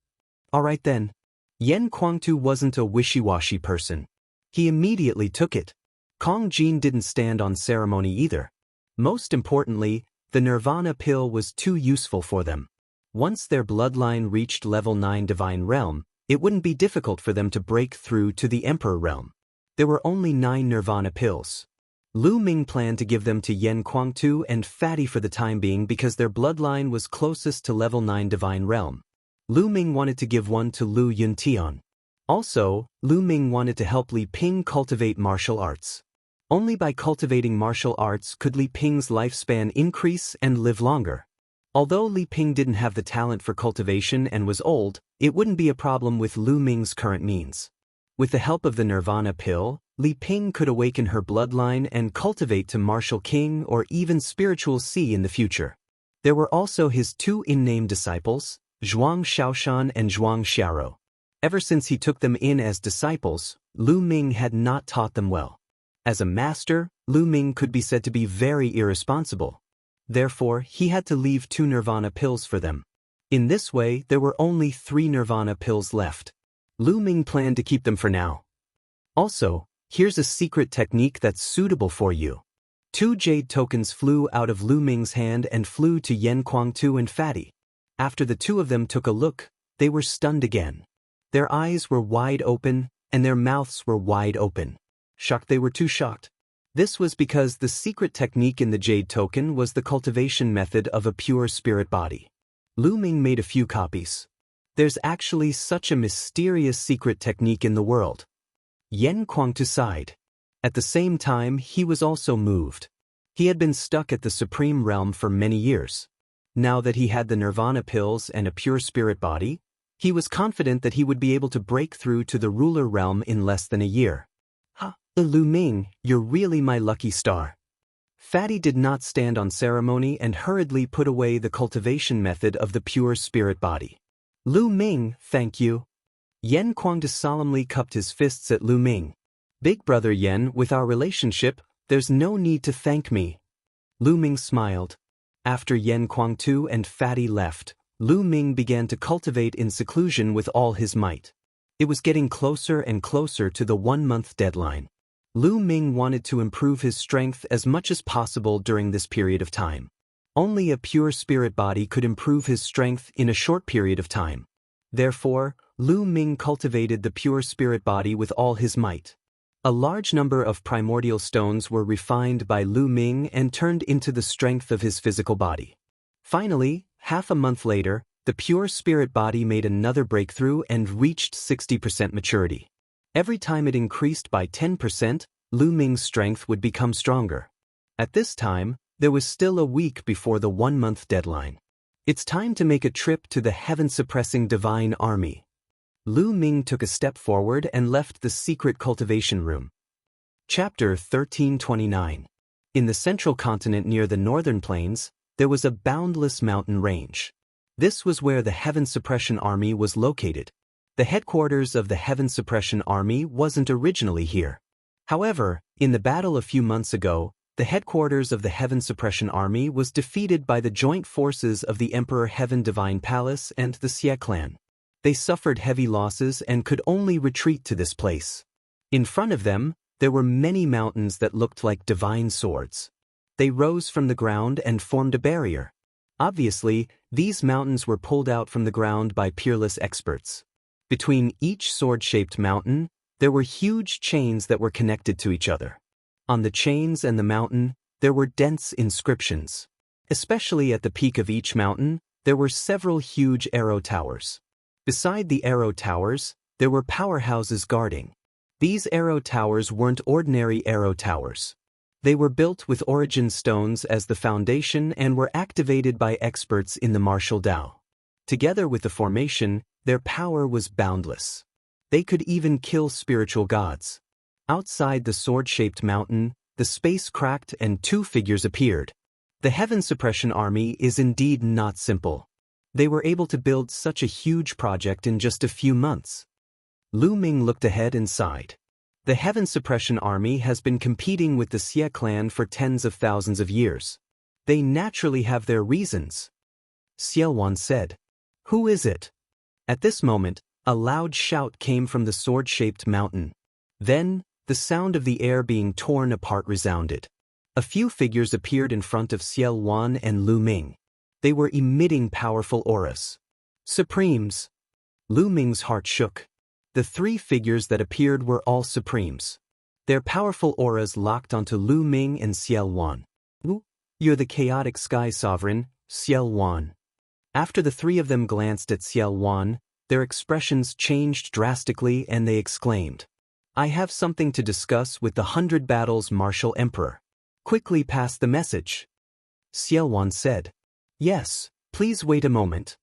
All right then. Yen Kuangtu wasn't a wishy-washy person. He immediately took it. Kong Jin didn't stand on ceremony either. Most importantly, the Nirvana pill was too useful for them. Once their bloodline reached level 9 Divine Realm, it wouldn't be difficult for them to break through to the Emperor Realm. There were only 9 Nirvana pills. Lu Ming planned to give them to Yan Kuangtu and Fatty for the time being because their bloodline was closest to level 9 Divine Realm. Lu Ming wanted to give one to Lu Yuntian. Also, Lu Ming wanted to help Li Ping cultivate martial arts. Only by cultivating martial arts could Li Ping's lifespan increase and live longer. Although Li Ping didn't have the talent for cultivation and was old, it wouldn't be a problem with Lu Ming's current means. With the help of the Nirvana pill, Li Ping could awaken her bloodline and cultivate to Martial King or even Spiritual C in the future. There were also his 2 in-name disciples, Zhuang Xiaoshan and Zhuang Xiaro. Ever since he took them in as disciples, Lu Ming had not taught them well. As a master, Lu Ming could be said to be very irresponsible. Therefore, he had to leave 2 Nirvana pills for them. In this way, there were only 3 Nirvana pills left. Lu Ming planned to keep them for now. Also, here's a secret technique that's suitable for you. 2 jade tokens flew out of Lu Ming's hand and flew to Yan Kuangtu and Fatty. After the 2 of them took a look, they were stunned again. Their eyes were wide open, and their mouths were wide open. Shocked, they were too shocked. This was because the secret technique in the jade token was the cultivation method of a pure spirit body. Lu Ming made a few copies. There's actually such a mysterious secret technique in the world. Yan Kuangtu sighed. At the same time, he was also moved. He had been stuck at the Supreme Realm for many years. Now that he had the Nirvana pills and a pure spirit body, he was confident that he would be able to break through to the ruler realm in less than a year. Lu Ming, you're really my lucky star. Fatty did not stand on ceremony and hurriedly put away the cultivation method of the pure spirit body. Lu Ming, thank you. Yan Kuangtu solemnly cupped his fists at Lu Ming. Big brother Yan, with our relationship, there's no need to thank me. Lu Ming smiled. After Yan Kuangtu and Fatty left, Lu Ming began to cultivate in seclusion with all his might. It was getting closer and closer to the 1-month deadline. Lu Ming wanted to improve his strength as much as possible during this period of time. Only a pure spirit body could improve his strength in a short period of time. Therefore, Lu Ming cultivated the pure spirit body with all his might. A large number of primordial stones were refined by Lu Ming and turned into the strength of his physical body. Finally, half a month later, the pure spirit body made another breakthrough and reached 60% maturity. Every time it increased by 10%, Lu Ming's strength would become stronger. At this time, there was still a week before the 1-month deadline. It's time to make a trip to the heaven-suppressing divine army. Lu Ming took a step forward and left the secret cultivation room. Chapter 1329. In the central continent near the northern plains, there was a boundless mountain range. This was where the Heaven Suppression Army was located. The headquarters of the Heaven Suppression Army wasn't originally here. However, in the battle a few months ago, the headquarters of the Heaven Suppression Army was defeated by the joint forces of the Emperor Heaven Divine Palace and the Xie clan. They suffered heavy losses and could only retreat to this place. In front of them, there were many mountains that looked like divine swords. They rose from the ground and formed a barrier. Obviously, these mountains were pulled out from the ground by peerless experts. Between each sword-shaped mountain, there were huge chains that were connected to each other. On the chains and the mountain, there were dense inscriptions. Especially at the peak of each mountain, there were several huge arrow towers. Beside the arrow towers, there were powerhouses guarding. These arrow towers weren't ordinary arrow towers. They were built with origin stones as the foundation and were activated by experts in the martial Tao. Together with the formation, their power was boundless. They could even kill spiritual gods. Outside the sword-shaped mountain, the space cracked and 2 figures appeared. The Heaven Suppression Army is indeed not simple. They were able to build such a huge project in just a few months. Lu Ming looked ahead and sighed. The Heaven Suppression Army has been competing with the Xie clan for tens of thousands of years. They naturally have their reasons. Xiaowan said. Who is it? At this moment, a loud shout came from the sword-shaped mountain. Then, the sound of the air being torn apart resounded. A few figures appeared in front of Xiaowan and Lu Ming. They were emitting powerful auras. Supremes. Lu Ming's heart shook. The three figures that appeared were all Supremes. Their powerful auras locked onto Lu Ming and Xiao Wan. You're the chaotic sky sovereign, Xiao Wan. After the three of them glanced at Xiao Wan, their expressions changed drastically and they exclaimed, I have something to discuss with the 100 Battles Martial Emperor. Quickly pass the message. Xiao Wan said. Yes, please wait a moment.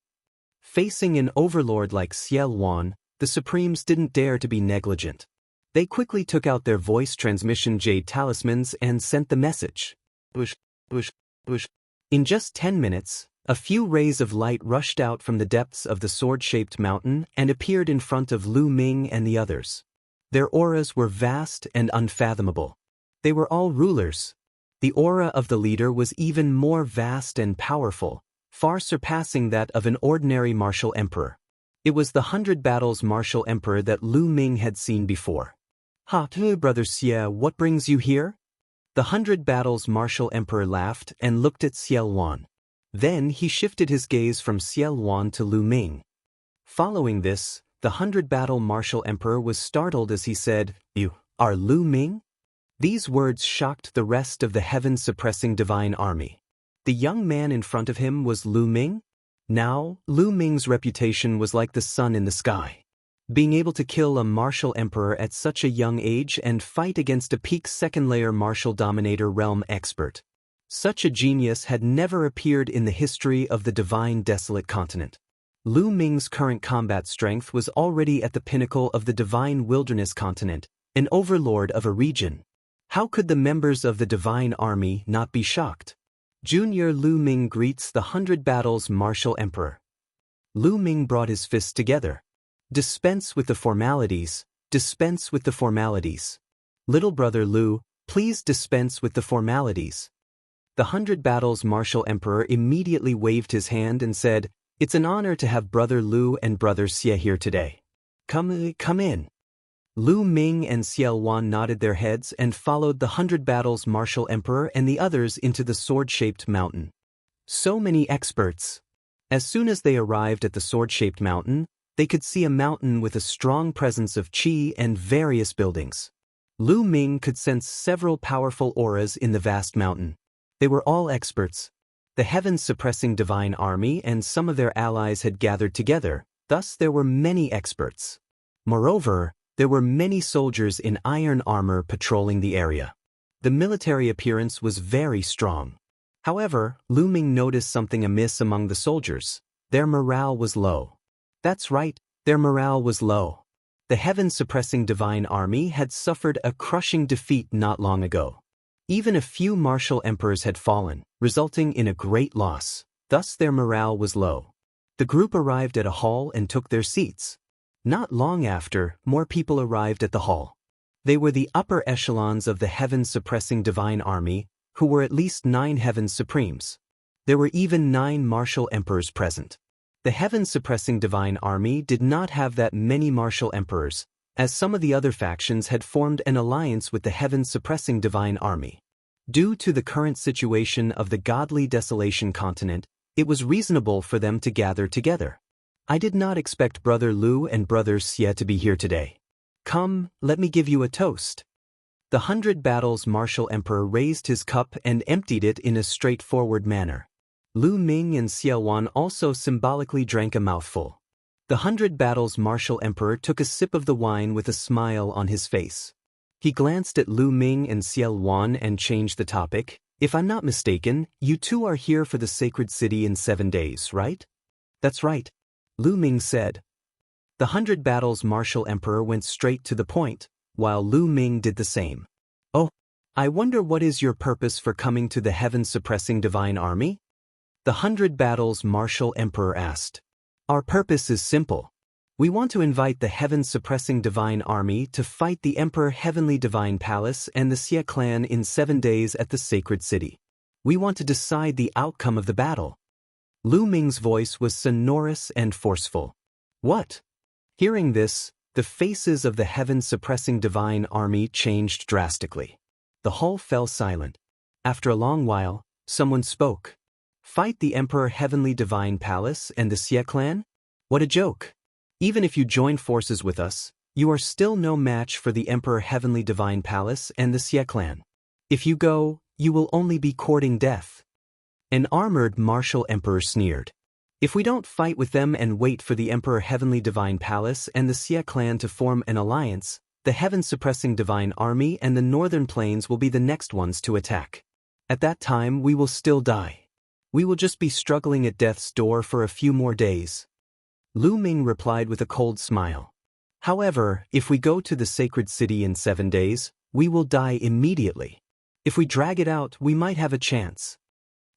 Facing an overlord like Xiao Wan, the Supremes didn't dare to be negligent. They quickly took out their voice transmission jade talismans and sent the message. Whoosh, whoosh, whoosh. In just 10 minutes, a few rays of light rushed out from the depths of the sword-shaped mountain and appeared in front of Lu Ming and the others. Their auras were vast and unfathomable. They were all rulers. The aura of the leader was even more vast and powerful, far surpassing that of an ordinary martial emperor. It was the 100 Battles Martial Emperor that Lu Ming had seen before. Brother Xie, what brings you here? The 100 Battles Martial Emperor laughed and looked at Xiao Wan. Then he shifted his gaze from Xiao Wan to Lu Ming. Following this, the 100 Battle Martial Emperor was startled as he said, You are Lu Ming? These words shocked the rest of the heaven-suppressing divine army. The young man in front of him was Lu Ming? Now, Lu Ming's reputation was like the sun in the sky. Being able to kill a martial emperor at such a young age and fight against a peak second-layer martial dominator realm expert. Such a genius had never appeared in the history of the divine desolate continent. Lu Ming's current combat strength was already at the pinnacle of the divine wilderness continent, an overlord of a region. How could the members of the divine army not be shocked? Junior Lu Ming greets the 100 Battles Martial Emperor. Lu Ming brought his fists together. Dispense with the formalities, dispense with the formalities. Little brother Lu, please dispense with the formalities. The 100 Battles Martial Emperor immediately waved his hand and said, It's an honor to have brother Lu and brother Xie here today. Come in. Lu Ming and Xiao Wan nodded their heads and followed the 100 Battles Martial Emperor and the others into the sword-shaped mountain. So many experts. As soon as they arrived at the sword-shaped mountain, they could see a mountain with a strong presence of qi and various buildings. Lu Ming could sense several powerful auras in the vast mountain. They were all experts. The heaven-suppressing divine army and some of their allies had gathered together, thus there were many experts. Moreover, there were many soldiers in iron armor patrolling the area. The military appearance was very strong. However, Lu Ming noticed something amiss among the soldiers. Their morale was low. That's right, their morale was low. The heaven-suppressing divine army had suffered a crushing defeat not long ago. Even a few martial emperors had fallen, resulting in a great loss. Thus their morale was low. The group arrived at a hall and took their seats. Not long after, more people arrived at the hall. They were the upper echelons of the heaven-suppressing divine army, who were at least 9 heaven supremes. There were even 9 martial emperors present. The heaven-suppressing divine army did not have that many martial emperors, as some of the other factions had formed an alliance with the heaven-suppressing divine army. Due to the current situation of the godly desolation continent, it was reasonable for them to gather together. I did not expect Brother Lu and Brother Xie to be here today. Come, let me give you a toast. The 100 Battles Martial Emperor raised his cup and emptied it in a straightforward manner. Lu Ming and Xiao Wan also symbolically drank a mouthful. The 100 Battles Martial Emperor took a sip of the wine with a smile on his face. He glanced at Lu Ming and Xiao Wan and changed the topic. If I'm not mistaken, you two are here for the sacred city in 7 days, right? That's right, Lu Ming said. The 100 Battles Martial Emperor went straight to the point, while Lu Ming did the same. Oh, I wonder what is your purpose for coming to the heaven-suppressing divine army? The 100 Battles Martial Emperor asked. Our purpose is simple. We want to invite the heaven-suppressing divine army to fight the Emperor Heavenly Divine Palace and the Xie clan in 7 days at the sacred city. We want to decide the outcome of the battle. Lu Ming's voice was sonorous and forceful. What? Hearing this, the faces of the heaven-suppressing divine army changed drastically. The hall fell silent. After a long while, someone spoke. Fight the Emperor Heavenly Divine Palace and the Xie clan? What a joke. Even if you join forces with us, you are still no match for the Emperor Heavenly Divine Palace and the Xie clan. If you go, you will only be courting death. An armored martial emperor sneered. If we don't fight with them and wait for the Emperor Heavenly Divine Palace and the Xie clan to form an alliance, the heaven-suppressing divine army and the northern plains will be the next ones to attack. At that time we will still die. We will just be struggling at death's door for a few more days. Lu Ming replied with a cold smile. However, if we go to the sacred city in 7 days, we will die immediately. If we drag it out, we might have a chance.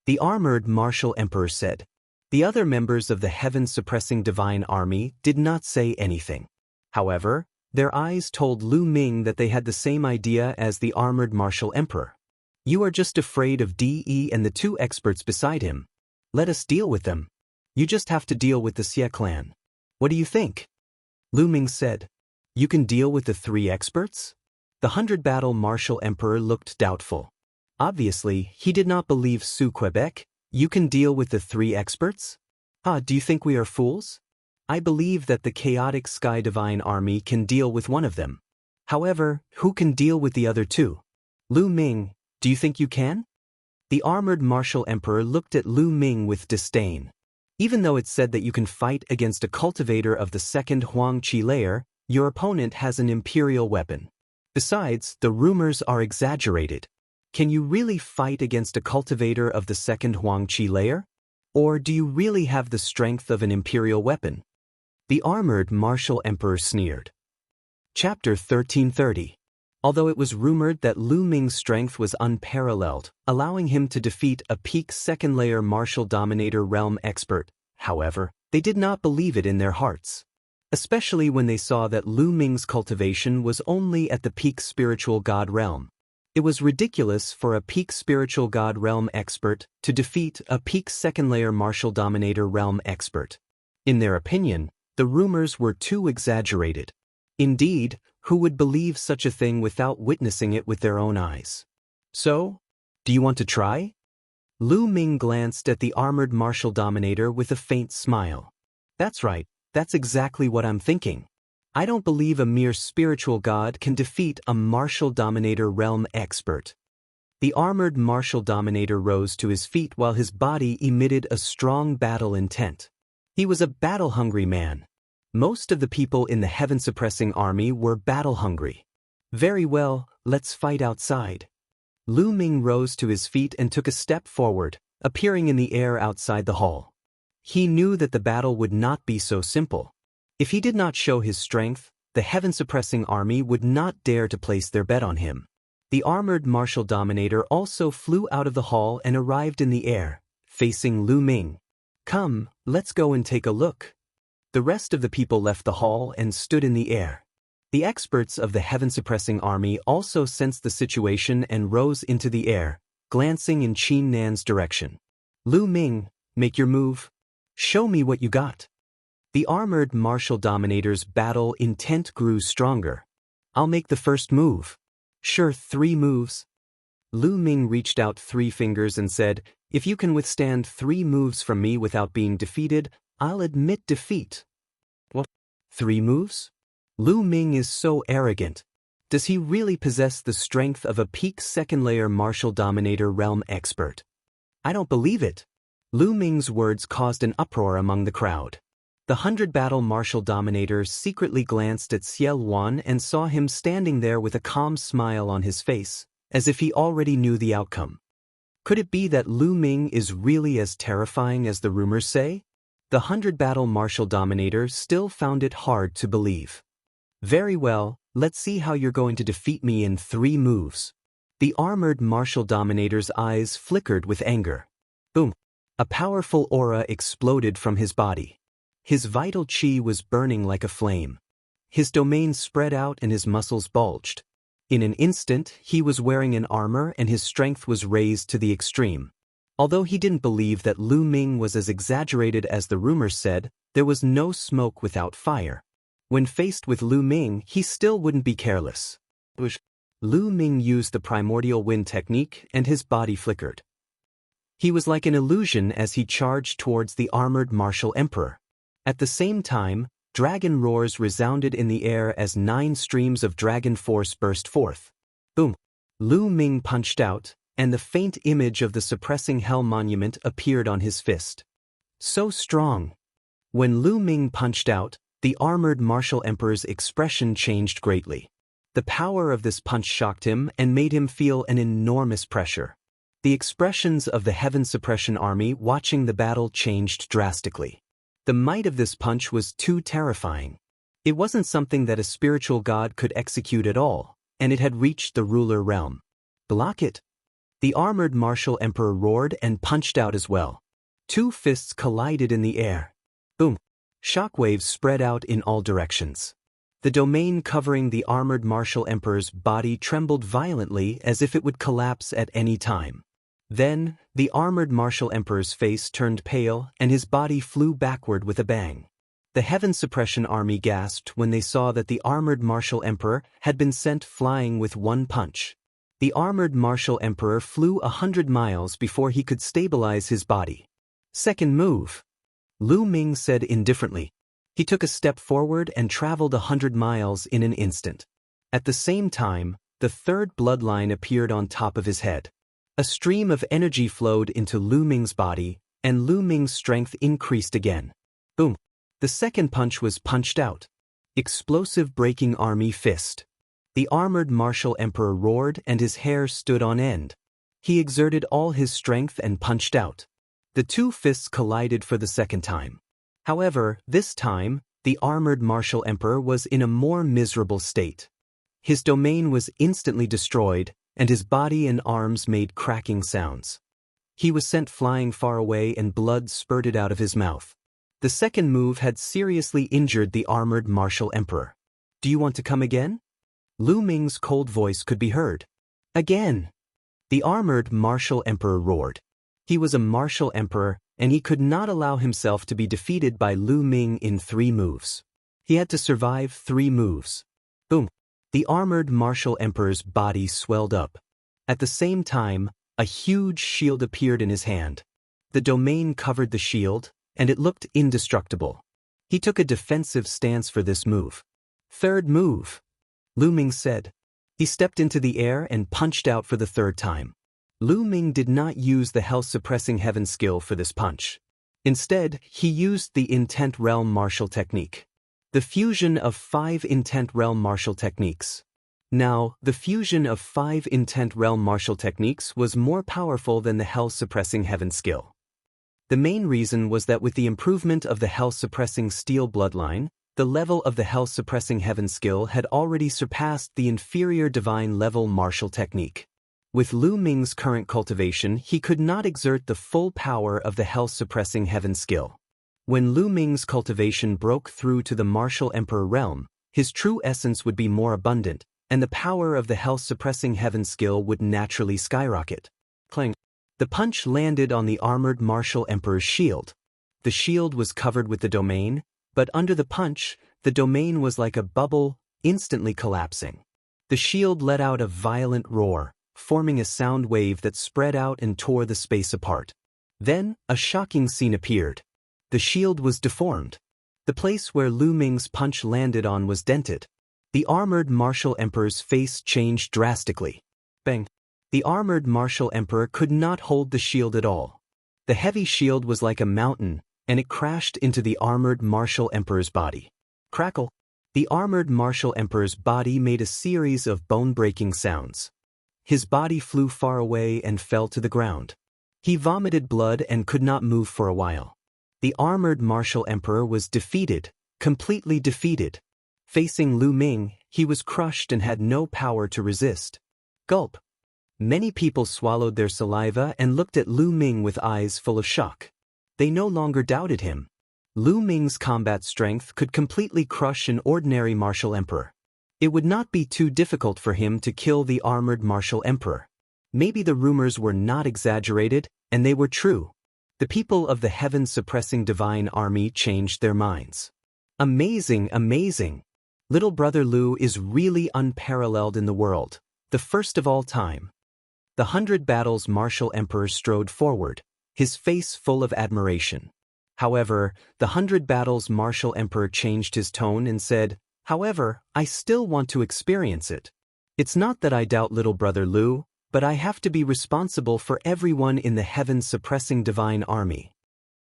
The armored martial emperor said. The other members of the heaven-suppressing divine army did not say anything. However, their eyes told Lu Ming that they had the same idea as the armored martial emperor. You are just afraid of De and the 2 experts beside him. Let us deal with them. You just have to deal with the Xie clan. What do you think? Lu Ming said. You can deal with the 3 experts? The 100-battle martial emperor looked doubtful. Obviously, he did not believe Su Quebec. You can deal with the 3 experts? Do you think we are fools? I believe that the chaotic Sky Divine Army can deal with one of them. However, who can deal with the other 2? Lu Ming, do you think you can? The armored martial emperor looked at Lu Ming with disdain. Even though it said that you can fight against a cultivator of the 2nd Huang Qi layer, your opponent has an imperial weapon. Besides, the rumors are exaggerated. Can you really fight against a cultivator of the 2nd Huang Qi layer? Or do you really have the strength of an imperial weapon? The armored martial emperor sneered. Chapter 1330. Although it was rumored that Lu Ming's strength was unparalleled, allowing him to defeat a peak 2nd layer martial dominator realm expert, however, they did not believe it in their hearts. Especially when they saw that Lu Ming's cultivation was only at the peak spiritual god realm. It was ridiculous for a peak spiritual god realm expert to defeat a peak 2nd layer martial dominator realm expert. In their opinion, the rumors were too exaggerated. Indeed, who would believe such a thing without witnessing it with their own eyes? So, do you want to try? Lu Ming glanced at the armored martial dominator with a faint smile. That's right, that's exactly what I'm thinking. I don't believe a mere spiritual god can defeat a martial dominator realm expert. The armored martial dominator rose to his feet while his body emitted a strong battle intent. He was a battle-hungry man. Most of the people in the heaven-suppressing army were battle-hungry. Very well, let's fight outside. Lu Ming rose to his feet and took a step forward, appearing in the air outside the hall. He knew that the battle would not be so simple. If he did not show his strength, the heaven-suppressing army would not dare to place their bet on him. The armored martial dominator also flew out of the hall and arrived in the air, facing Lu Ming. Come, let's go and take a look. The rest of the people left the hall and stood in the air. The experts of the heaven-suppressing army also sensed the situation and rose into the air, glancing in Qin Nan's direction. Lu Ming, make your move. Show me what you got. The armored martial dominator's battle intent grew stronger. I'll make the first move. Sure, 3 moves. Lu Ming reached out 3 fingers and said, if you can withstand 3 moves from me without being defeated, I'll admit defeat. What? 3 moves? Lu Ming is so arrogant. Does he really possess the strength of a peak 2nd layer martial dominator realm expert? I don't believe it. Lu Ming's words caused an uproar among the crowd. The 100-battle martial dominator secretly glanced at Xiel Wan and saw him standing there with a calm smile on his face, as if he already knew the outcome. Could it be that Lu Ming is really as terrifying as the rumors say? The 100-battle martial dominator still found it hard to believe. Very well, let's see how you're going to defeat me in 3 moves. The armored martial dominator's eyes flickered with anger. Boom! A powerful aura exploded from his body. His vital qi was burning like a flame. His domain spread out and his muscles bulged. In an instant, he was wearing an armor and his strength was raised to the extreme. Although he didn't believe that Lu Ming was as exaggerated as the rumors said, there was no smoke without fire. When faced with Lu Ming, he still wouldn't be careless. Lu Ming used the primordial wind technique and his body flickered. He was like an illusion as he charged towards the armored martial emperor. At the same time, dragon roars resounded in the air as 9 streams of dragon force burst forth. Boom! Lu Ming punched out, and the faint image of the suppressing hell monument appeared on his fist. So strong! When Lu Ming punched out, the armored martial emperor's expression changed greatly. The power of this punch shocked him and made him feel an enormous pressure. The expressions of the Heaven Suppression Army watching the battle changed drastically. The might of this punch was too terrifying. It wasn't something that a spiritual god could execute at all, and it had reached the ruler realm. Block it! The armored martial emperor roared and punched out as well. 2 fists collided in the air. Boom! Shockwaves spread out in all directions. The domain covering the armored martial emperor's body trembled violently as if it would collapse at any time. Then, the armored martial emperor's face turned pale and his body flew backward with a bang. The Heaven Suppression Army gasped when they saw that the armored martial emperor had been sent flying with 1 punch. The armored martial emperor flew 100 miles before he could stabilize his body. Second move, Lu Ming said indifferently. He took a step forward and traveled 100 miles in an instant. At the same time, the 3rd bloodline appeared on top of his head. A stream of energy flowed into Lu Ming's body, and Lu Ming's strength increased again. Boom! The second punch was punched out. Explosive breaking army fist. The armored martial emperor roared and his hair stood on end. He exerted all his strength and punched out. The 2 fists collided for the second time. However, this time, the armored martial emperor was in a more miserable state. His domain was instantly destroyed, and his body and arms made cracking sounds. He was sent flying far away and blood spurted out of his mouth. The second move had seriously injured the armored martial emperor. Do you want to come again? Lu Ming's cold voice could be heard. Again! The armored martial emperor roared. He was a martial emperor, and he could not allow himself to be defeated by Lu Ming in 3 moves. He had to survive 3 moves. Boom! The armored martial emperor's body swelled up. At the same time, a huge shield appeared in his hand. The domain covered the shield, and it looked indestructible. He took a defensive stance for this move. Third move, Lu Ming said. He stepped into the air and punched out for the 3rd time. Lu Ming did not use the Hell-Suppressing Heaven skill for this punch. Instead, he used the Intent Realm martial technique. The fusion of 5 Intent Realm martial techniques. Now, the fusion of 5 Intent Realm martial techniques was more powerful than the Hell-Suppressing Heaven skill. The main reason was that with the improvement of the Hell-Suppressing Steel bloodline, the level of the Hell-Suppressing Heaven skill had already surpassed the inferior Divine level martial technique. With Lu Ming's current cultivation, he could not exert the full power of the Hell-Suppressing Heaven skill. When Lu Ming's cultivation broke through to the martial emperor realm, his true essence would be more abundant, and the power of the Hell-Suppressing Heaven skill would naturally skyrocket. Clang! The punch landed on the armored martial emperor's shield. The shield was covered with the domain, but under the punch, the domain was like a bubble, instantly collapsing. The shield let out a violent roar, forming a sound wave that spread out and tore the space apart. Then, a shocking scene appeared. The shield was deformed. The place where Lu Ming's punch landed on was dented. The armored martial emperor's face changed drastically. Bang! The armored martial emperor could not hold the shield at all. The heavy shield was like a mountain, and it crashed into the armored martial emperor's body. Crackle! The armored martial emperor's body made a series of bone-breaking sounds. His body flew far away and fell to the ground. He vomited blood and could not move for a while. The armored martial emperor was defeated, completely defeated. Facing Lu Ming, he was crushed and had no power to resist. Gulp! Many people swallowed their saliva and looked at Lu Ming with eyes full of shock. They no longer doubted him. Lu Ming's combat strength could completely crush an ordinary martial emperor. It would not be too difficult for him to kill the armored martial emperor. Maybe the rumors were not exaggerated, and they were true. The people of the heaven-suppressing divine army changed their minds. Amazing, amazing! Little brother Lu is really unparalleled in the world, the first of all time. The 100 Battles martial emperor strode forward, his face full of admiration. However, the 100 Battles martial emperor changed his tone and said, "However, I still want to experience it. It's not that I doubt little brother Lu, but I have to be responsible for everyone in the heaven-suppressing divine army."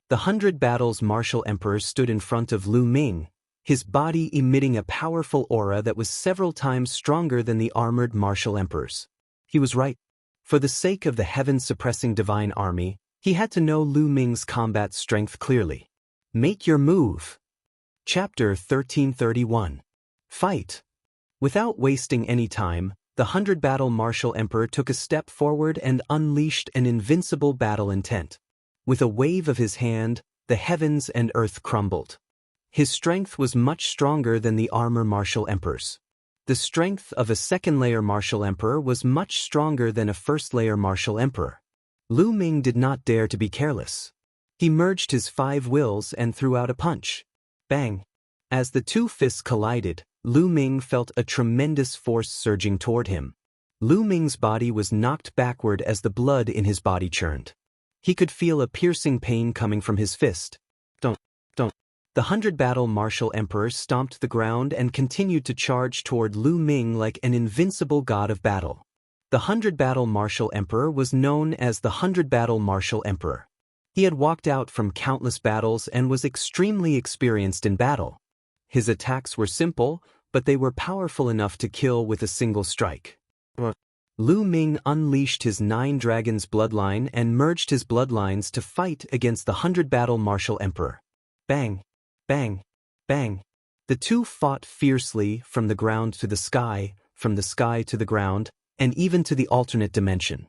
The 100 Battles martial emperor stood in front of Lu Ming, his body emitting a powerful aura that was several times stronger than the armored martial emperor's. He was right. For the sake of the heaven-suppressing divine army, he had to know Lu Ming's combat strength clearly. Make your move. Chapter 1331. Fight. Without wasting any time, the 100 Battle martial emperor took a step forward and unleashed an invincible battle intent. With a wave of his hand, the heavens and earth crumbled. His strength was much stronger than the armor martial emperor's. The strength of a second-layer martial emperor was much stronger than a first-layer martial emperor. Lu Ming did not dare to be careless. He merged his 5 wills and threw out a punch. Bang! As the 2 fists collided, Lu Ming felt a tremendous force surging toward him. Lu Ming's body was knocked backward as the blood in his body churned. He could feel a piercing pain coming from his fist. Don't. The 100 Battle martial emperor stomped the ground and continued to charge toward Lu Ming like an invincible god of battle. The 100 Battle martial emperor was known as the 100 Battle martial emperor. He had walked out from countless battles and was extremely experienced in battle. His attacks were simple, but they were powerful enough to kill with a single strike. Lu Ming unleashed his 9 dragons bloodline and merged his bloodlines to fight against the 100 Battle martial emperor. Bang! Bang! Bang! The 2 fought fiercely from the ground to the sky, from the sky to the ground, and even to the alternate dimension.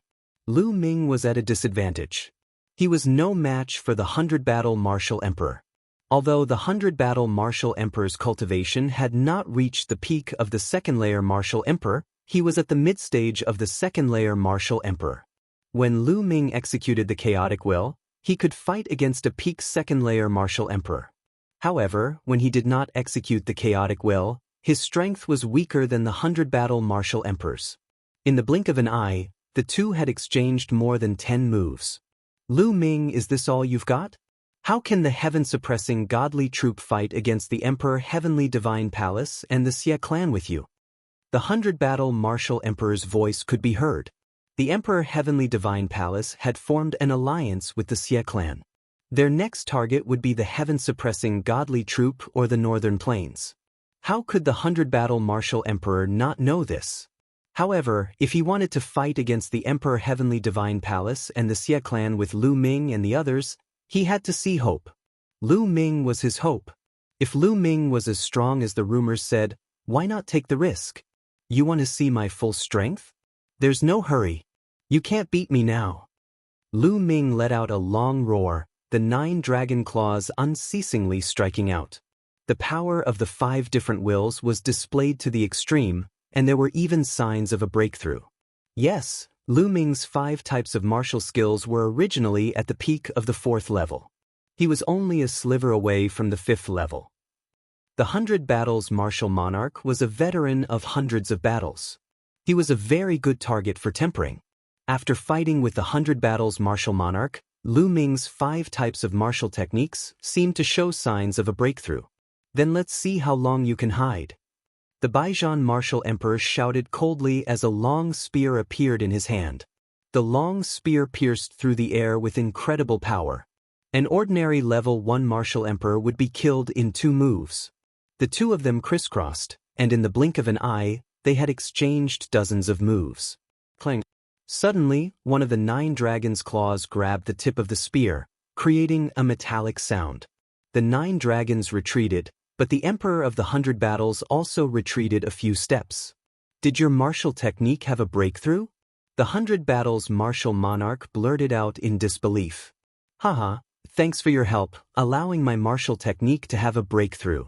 Lu Ming was at a disadvantage. He was no match for the 100 Battle martial emperor. Although the 100 Battle martial emperor's cultivation had not reached the peak of the second-layer martial emperor, he was at the mid-stage of the second-layer martial emperor. When Lu Ming executed the chaotic will, he could fight against a peak second-layer martial emperor. However, when he did not execute the chaotic will, his strength was weaker than the 100 Battle martial emperor's. In the blink of an eye, the 2 had exchanged more than 10 moves. Lu Ming, is this all you've got? How can the heaven-suppressing godly troop fight against the Emperor Heavenly Divine Palace and the Xie clan with you? The 100 Battle martial emperor's voice could be heard. The Emperor Heavenly Divine Palace had formed an alliance with the Xie clan. Their next target would be the heaven-suppressing godly troop or the northern plains. How could the 100 Battle martial emperor not know this? However, if he wanted to fight against the Emperor Heavenly Divine Palace and the Xie clan with Lu Ming and the others, he had to see hope. Lu Ming was his hope. If Lu Ming was as strong as the rumors said, why not take the risk? You want to see my full strength? There's no hurry. You can't beat me now. Lu Ming let out a long roar, the 9 dragon claws unceasingly striking out. The power of the 5 different wills was displayed to the extreme, and there were even signs of a breakthrough. Yes, Lu Ming's 5 types of martial skills were originally at the peak of the 4th level. He was only a sliver away from the 5th level. The 100 Battles martial monarch was a veteran of hundreds of battles. He was a very good target for tempering. After fighting with the 100 Battles martial monarch, Lu Ming's 5 types of martial techniques seemed to show signs of a breakthrough. Then let's see how long you can hide. The Baijian martial emperor shouted coldly as a long spear appeared in his hand. The long spear pierced through the air with incredible power. An ordinary level 1 martial emperor would be killed in 2 moves. The 2 of them crisscrossed, and in the blink of an eye, they had exchanged dozens of moves. Clang. Suddenly, one of the 9 dragons' claws grabbed the tip of the spear, creating a metallic sound. The 9 dragons retreated, but the Emperor of the 100 Battles also retreated a few steps. Did your martial technique have a breakthrough? The 100 Battles martial monarch blurted out in disbelief. Haha, thanks for your help, allowing my martial technique to have a breakthrough.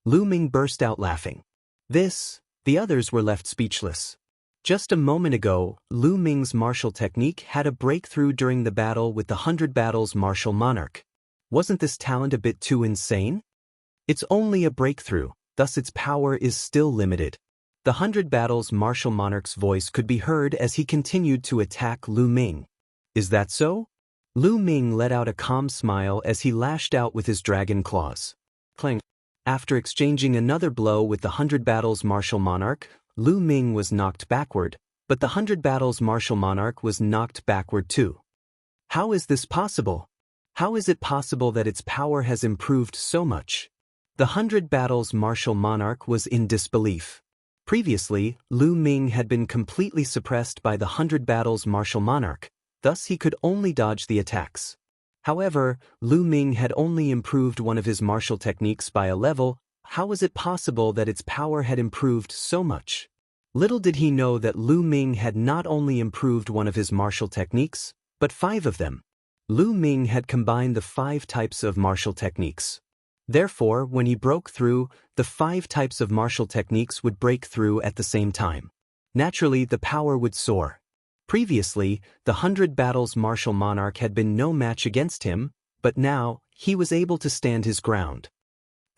Lu Ming burst out laughing. The others were left speechless. Just a moment ago, Lu Ming's martial technique had a breakthrough during the battle with the 100 Battles martial monarch. Wasn't this talent a bit too insane? It's only a breakthrough, thus its power is still limited. The 100 Battles martial monarch's voice could be heard as he continued to attack Lu Ming. Is that so? Lu Ming let out a calm smile as he lashed out with his dragon claws. Clang. After exchanging another blow with the 100 Battles martial monarch, Lu Ming was knocked backward, but the 100 Battles martial monarch was knocked backward too. How is this possible? How is it possible that its power has improved so much? The 100 Battles martial monarch was in disbelief. Previously, Lu Ming had been completely suppressed by the 100 Battles martial monarch, thus he could only dodge the attacks. However, Lu Ming had only improved one of his martial techniques by a level. How was it possible that its power had improved so much? Little did he know that Lu Ming had not only improved one of his martial techniques, but 5 of them. Lu Ming had combined the 5 types of martial techniques. Therefore, when he broke through, the 5 types of martial techniques would break through at the same time. Naturally, the power would soar. Previously, the 100 Battles martial monarch had been no match against him, but now, he was able to stand his ground.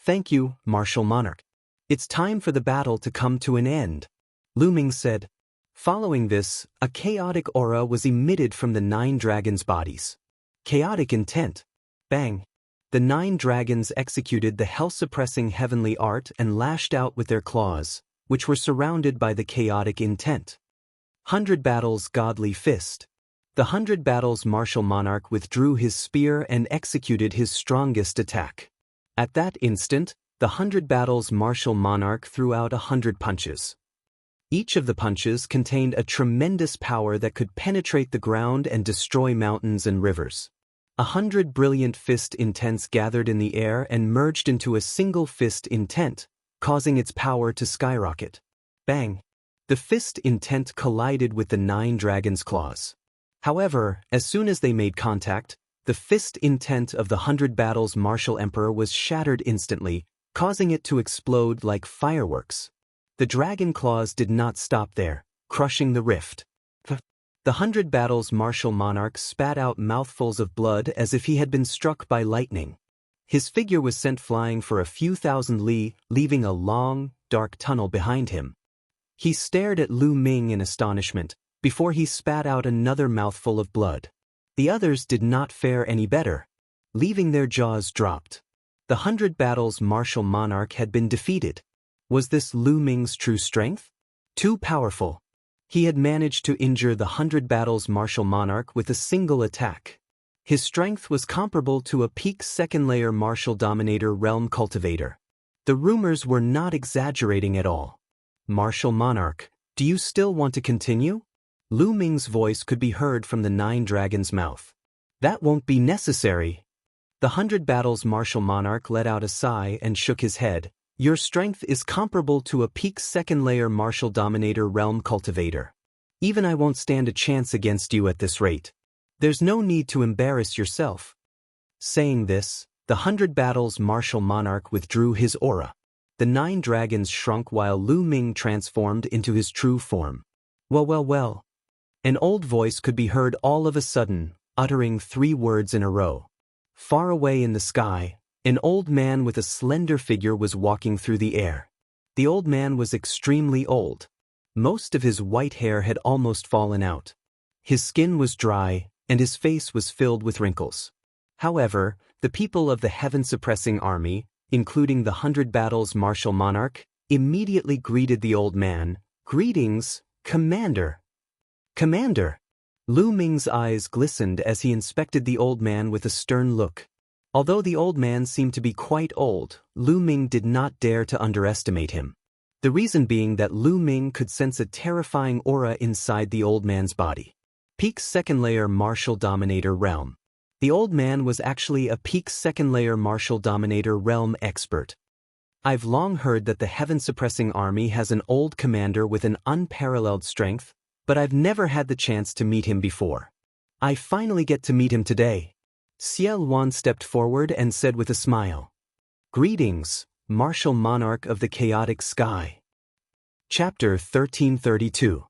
Thank you, martial monarch. It's time for the battle to come to an end, Lu Ming said. Following this, a chaotic aura was emitted from the 9 dragons' bodies. Chaotic intent. Bang. The 9 dragons executed the hell-suppressing heavenly art and lashed out with their claws, which were surrounded by the chaotic intent. 100 Battles godly fist. The 100 Battles martial monarch withdrew his spear and executed his strongest attack. At that instant, the 100 Battles martial monarch threw out 100 punches. Each of the punches contained a tremendous power that could penetrate the ground and destroy mountains and rivers. 100 brilliant fist intents gathered in the air and merged into a single fist intent, causing its power to skyrocket. Bang! The fist intent collided with the 9 dragons' claws. However, as soon as they made contact, the fist intent of the 100 Battles martial emperor was shattered instantly, causing it to explode like fireworks. The dragon claws did not stop there, crushing the rift. The 100 Battles martial monarch spat out mouthfuls of blood as if he had been struck by lightning. His figure was sent flying for a few thousand li, leaving a long, dark tunnel behind him. He stared at Lu Ming in astonishment, before he spat out another mouthful of blood. The others did not fare any better, leaving their jaws dropped. The 100 Battles martial monarch had been defeated. Was this Lu Ming's true strength? Too powerful. He had managed to injure the 100 Battles martial monarch with a single attack. His strength was comparable to a peak second-layer martial dominator realm cultivator. The rumors were not exaggerating at all. Martial monarch, do you still want to continue? Lu Ming's voice could be heard from the 9 dragons' mouth. That won't be necessary. The 100 Battles martial monarch let out a sigh and shook his head. Your strength is comparable to a peak second-layer martial dominator realm cultivator. Even I won't stand a chance against you at this rate. There's no need to embarrass yourself. Saying this, the 100 Battles martial monarch withdrew his aura. The 9 dragons shrunk while Lu Ming transformed into his true form. Well. An old voice could be heard all of a sudden, uttering 3 words in a row. Far away in the sky, an old man with a slender figure was walking through the air. The old man was extremely old. Most of his white hair had almost fallen out. His skin was dry, and his face was filled with wrinkles. However, the people of the heaven-suppressing army, including the 100 Battles martial monarch, immediately greeted the old man. Greetings, Commander. Commander! Lu Ming's eyes glistened as he inspected the old man with a stern look. Although the old man seemed to be quite old, Lu Ming did not dare to underestimate him. The reason being that Lu Ming could sense a terrifying aura inside the old man's body. Peak second-layer martial dominator realm. The old man was actually a peak second-layer martial dominator realm expert. I've long heard that the heaven-suppressing army has an old commander with an unparalleled strength, but I've never had the chance to meet him before. I finally get to meet him today. Ciel Wan stepped forward and said with a smile. Greetings, martial monarch of the chaotic sky. Chapter 1332.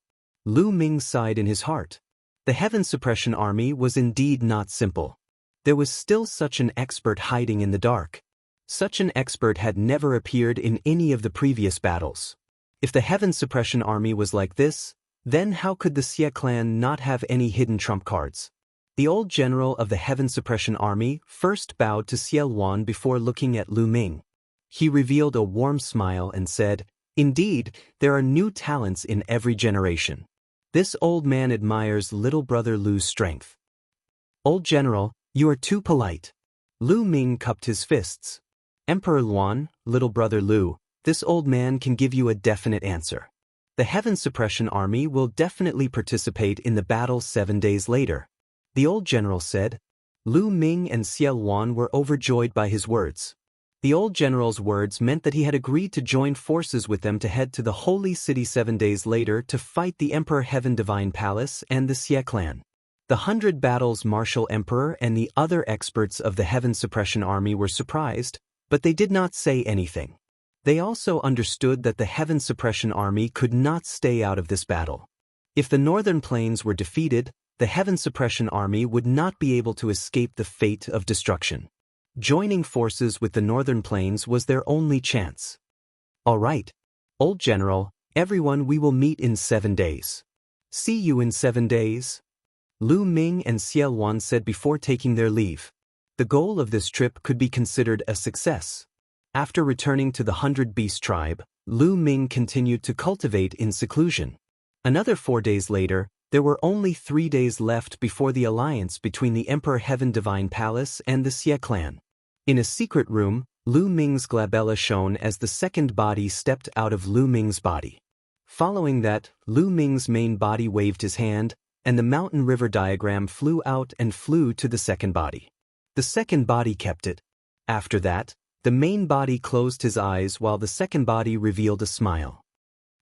Lu Ming sighed in his heart. The Heaven Suppression Army was indeed not simple. There was still such an expert hiding in the dark. Such an expert had never appeared in any of the previous battles. If the Heaven Suppression Army was like this, then how could the Xie clan not have any hidden trump cards? The old general of the Heaven Suppression Army first bowed to Xie Luan before looking at Lu Ming. He revealed a warm smile and said, "Indeed, there are new talents in every generation. This old man admires little brother Lu's strength." "Old general, you are too polite." Lu Ming cupped his fists. "Emperor Luan, little brother Lu, this old man can give you a definite answer. The Heaven Suppression Army will definitely participate in the battle 7 days later," the old general said. Lu Ming and Xie Luan were overjoyed by his words. The old general's words meant that he had agreed to join forces with them to head to the Holy City 7 days later to fight the Emperor Heaven Divine Palace and the Xie clan. The 100 Battles Martial Emperor and the other experts of the Heaven Suppression Army were surprised, but they did not say anything. They also understood that the Heaven Suppression Army could not stay out of this battle. If the Northern Plains were defeated, the Heaven Suppression Army would not be able to escape the fate of destruction. Joining forces with the Northern Plains was their only chance. "All right, old general, everyone, we will meet in 7 days. See you in 7 days. Lu Ming and Xie Luan said before taking their leave. The goal of this trip could be considered a success. After returning to the 100 Beast tribe, Lu Ming continued to cultivate in seclusion. Another 4 days later, there were only 3 days left before the alliance between the Emperor Heaven Divine Palace and the Xie clan. In a secret room, Lu Ming's glabella shone as the second body stepped out of Lu Ming's body. Following that, Lu Ming's main body waved his hand, and the mountain river diagram flew out and flew to the second body. The second body kept it. After that, the main body closed his eyes while the second body revealed a smile.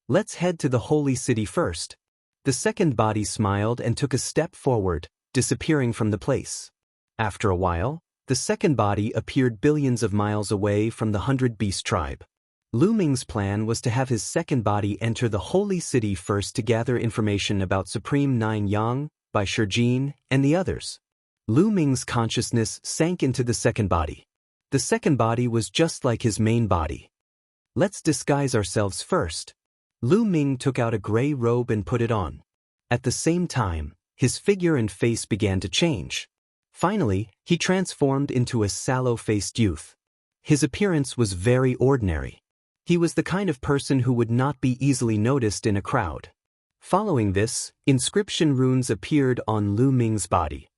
"Let's head to the Holy City first." The second body smiled and took a step forward, disappearing from the place. After a while, the second body appeared billions of miles away from the 100 Beast tribe. Lu Ming's plan was to have his second body enter the Holy City first to gather information about Supreme Nine Yang, Bai Shijin, and the others. Lu Ming's consciousness sank into the second body. The second body was just like his main body. "Let's disguise ourselves first." Lu Ming took out a gray robe and put it on. At the same time, his figure and face began to change. Finally, he transformed into a sallow-faced youth. His appearance was very ordinary. He was the kind of person who would not be easily noticed in a crowd. Following this, inscription runes appeared on Lu Ming's body.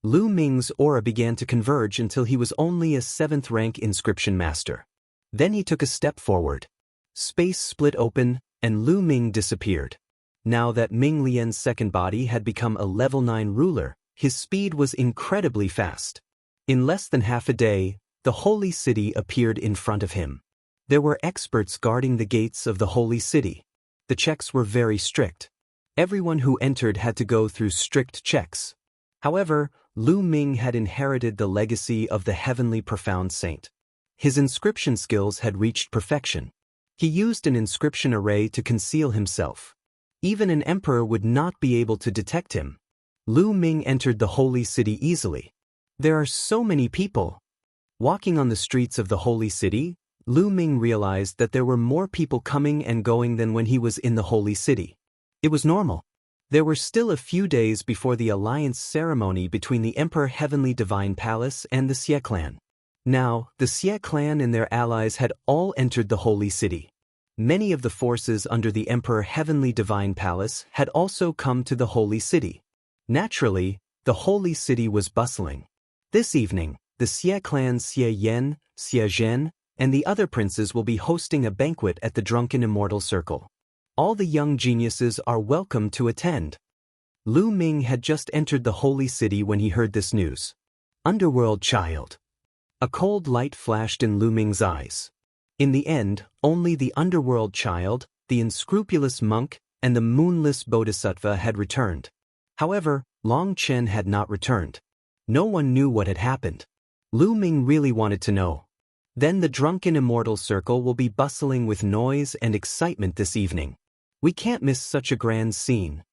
Lu Ming's aura began to converge until he was only a 7th-rank inscription master. Then he took a step forward. Space split open, and Lu Ming disappeared. Now that Ming Lian's second body had become a level 9 ruler, his speed was incredibly fast. In less than half a day, the Holy City appeared in front of him. There were experts guarding the gates of the Holy City. The checks were very strict. Everyone who entered had to go through strict checks. However, Lu Ming had inherited the legacy of the heavenly profound saint. His inscription skills had reached perfection. He used an inscription array to conceal himself. Even an emperor would not be able to detect him. Lu Ming entered the Holy City easily. There are so many people. Walking on the streets of the Holy City, Lu Ming realized that there were more people coming and going than when he was in the Holy City. It was normal. There were still a few days before the alliance ceremony between the Emperor Heavenly Divine Palace and the Xie clan. Now, the Xie clan and their allies had all entered the Holy City. Many of the forces under the Emperor Heavenly Divine Palace had also come to the Holy City. Naturally, the Holy City was bustling. This evening, the Xie clan Xie Yan, Xie Zhen, and the other princes will be hosting a banquet at the Drunken Immortal Circle. All the young geniuses are welcome to attend. Lu Ming had just entered the Holy City when he heard this news. Underworld child. A cold light flashed in Lu Ming's eyes. In the end, only the Underworld child, the unscrupulous monk, and the moonless bodhisattva had returned. However, Long Chen had not returned. No one knew what had happened. Lu Ming really wanted to know. Then the Drunken Immortal Circle will be bustling with noise and excitement this evening. We can't miss such a grand scene.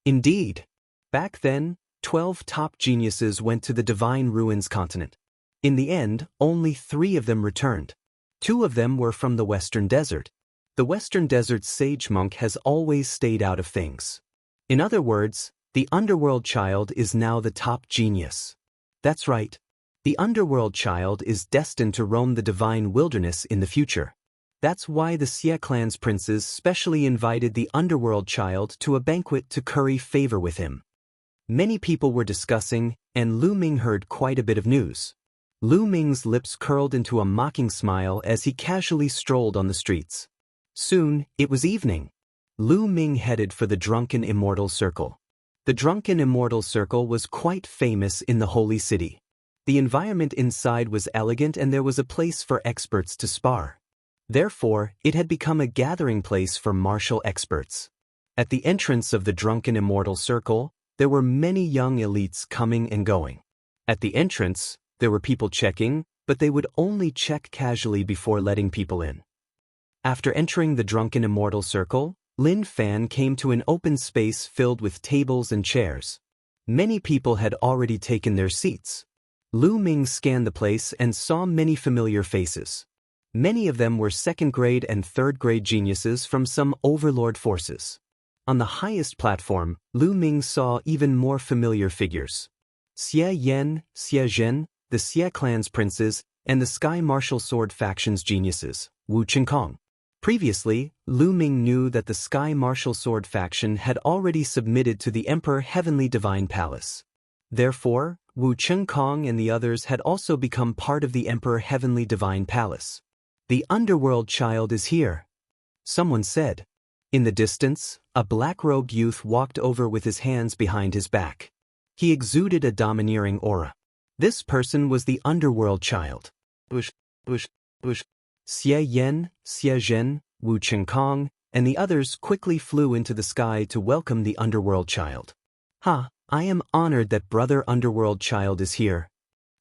Indeed. Back then, 12 top geniuses went to the Divine Ruins continent. In the end, only 3 of them returned. 2 of them were from the Western Desert. The Western Desert's sage monk has always stayed out of things. In other words, the Underworld Child is now the top genius. That's right. The Underworld Child is destined to roam the divine wilderness in the future. That's why the Xie clan's princes specially invited the Underworld Child to a banquet to curry favor with him. Many people were discussing, and Lu Ming heard quite a bit of news. Lu Ming's lips curled into a mocking smile as he casually strolled on the streets. Soon, it was evening. Lu Ming headed for the drunken Immortal Circle. The drunken Immortal Circle was quite famous in the Holy City. The environment inside was elegant and there was a place for experts to spar. Therefore, it had become a gathering place for martial experts. At the entrance of the drunken Immortal Circle, there were many young elites coming and going. At the entrance, there were people checking, but they would only check casually before letting people in. After entering the drunken Immortal Circle, Lin Fan came to an open space filled with tables and chairs. Many people had already taken their seats. Lu Ming scanned the place and saw many familiar faces. Many of them were second-grade and third-grade geniuses from some overlord forces. On the highest platform, Lu Ming saw even more familiar figures. Xie Yan, Xie Zhen, the Xie clan's princes, and the Sky Martial Sword faction's geniuses, Wu Qinkong. Previously, Lu Ming knew that the Sky Martial Sword faction had already submitted to the Emperor Heavenly Divine Palace. Therefore, Wu Qinkong and the others had also become part of the Emperor Heavenly Divine Palace. The Underworld Child is here, someone said. In the distance, a black-robed youth walked over with his hands behind his back. He exuded a domineering aura. This person was the Underworld Child. Xie Yan, Xie Zhen, Wu Qinkong, and the others quickly flew into the sky to welcome the Underworld Child. I am honored that Brother Underworld Child is here.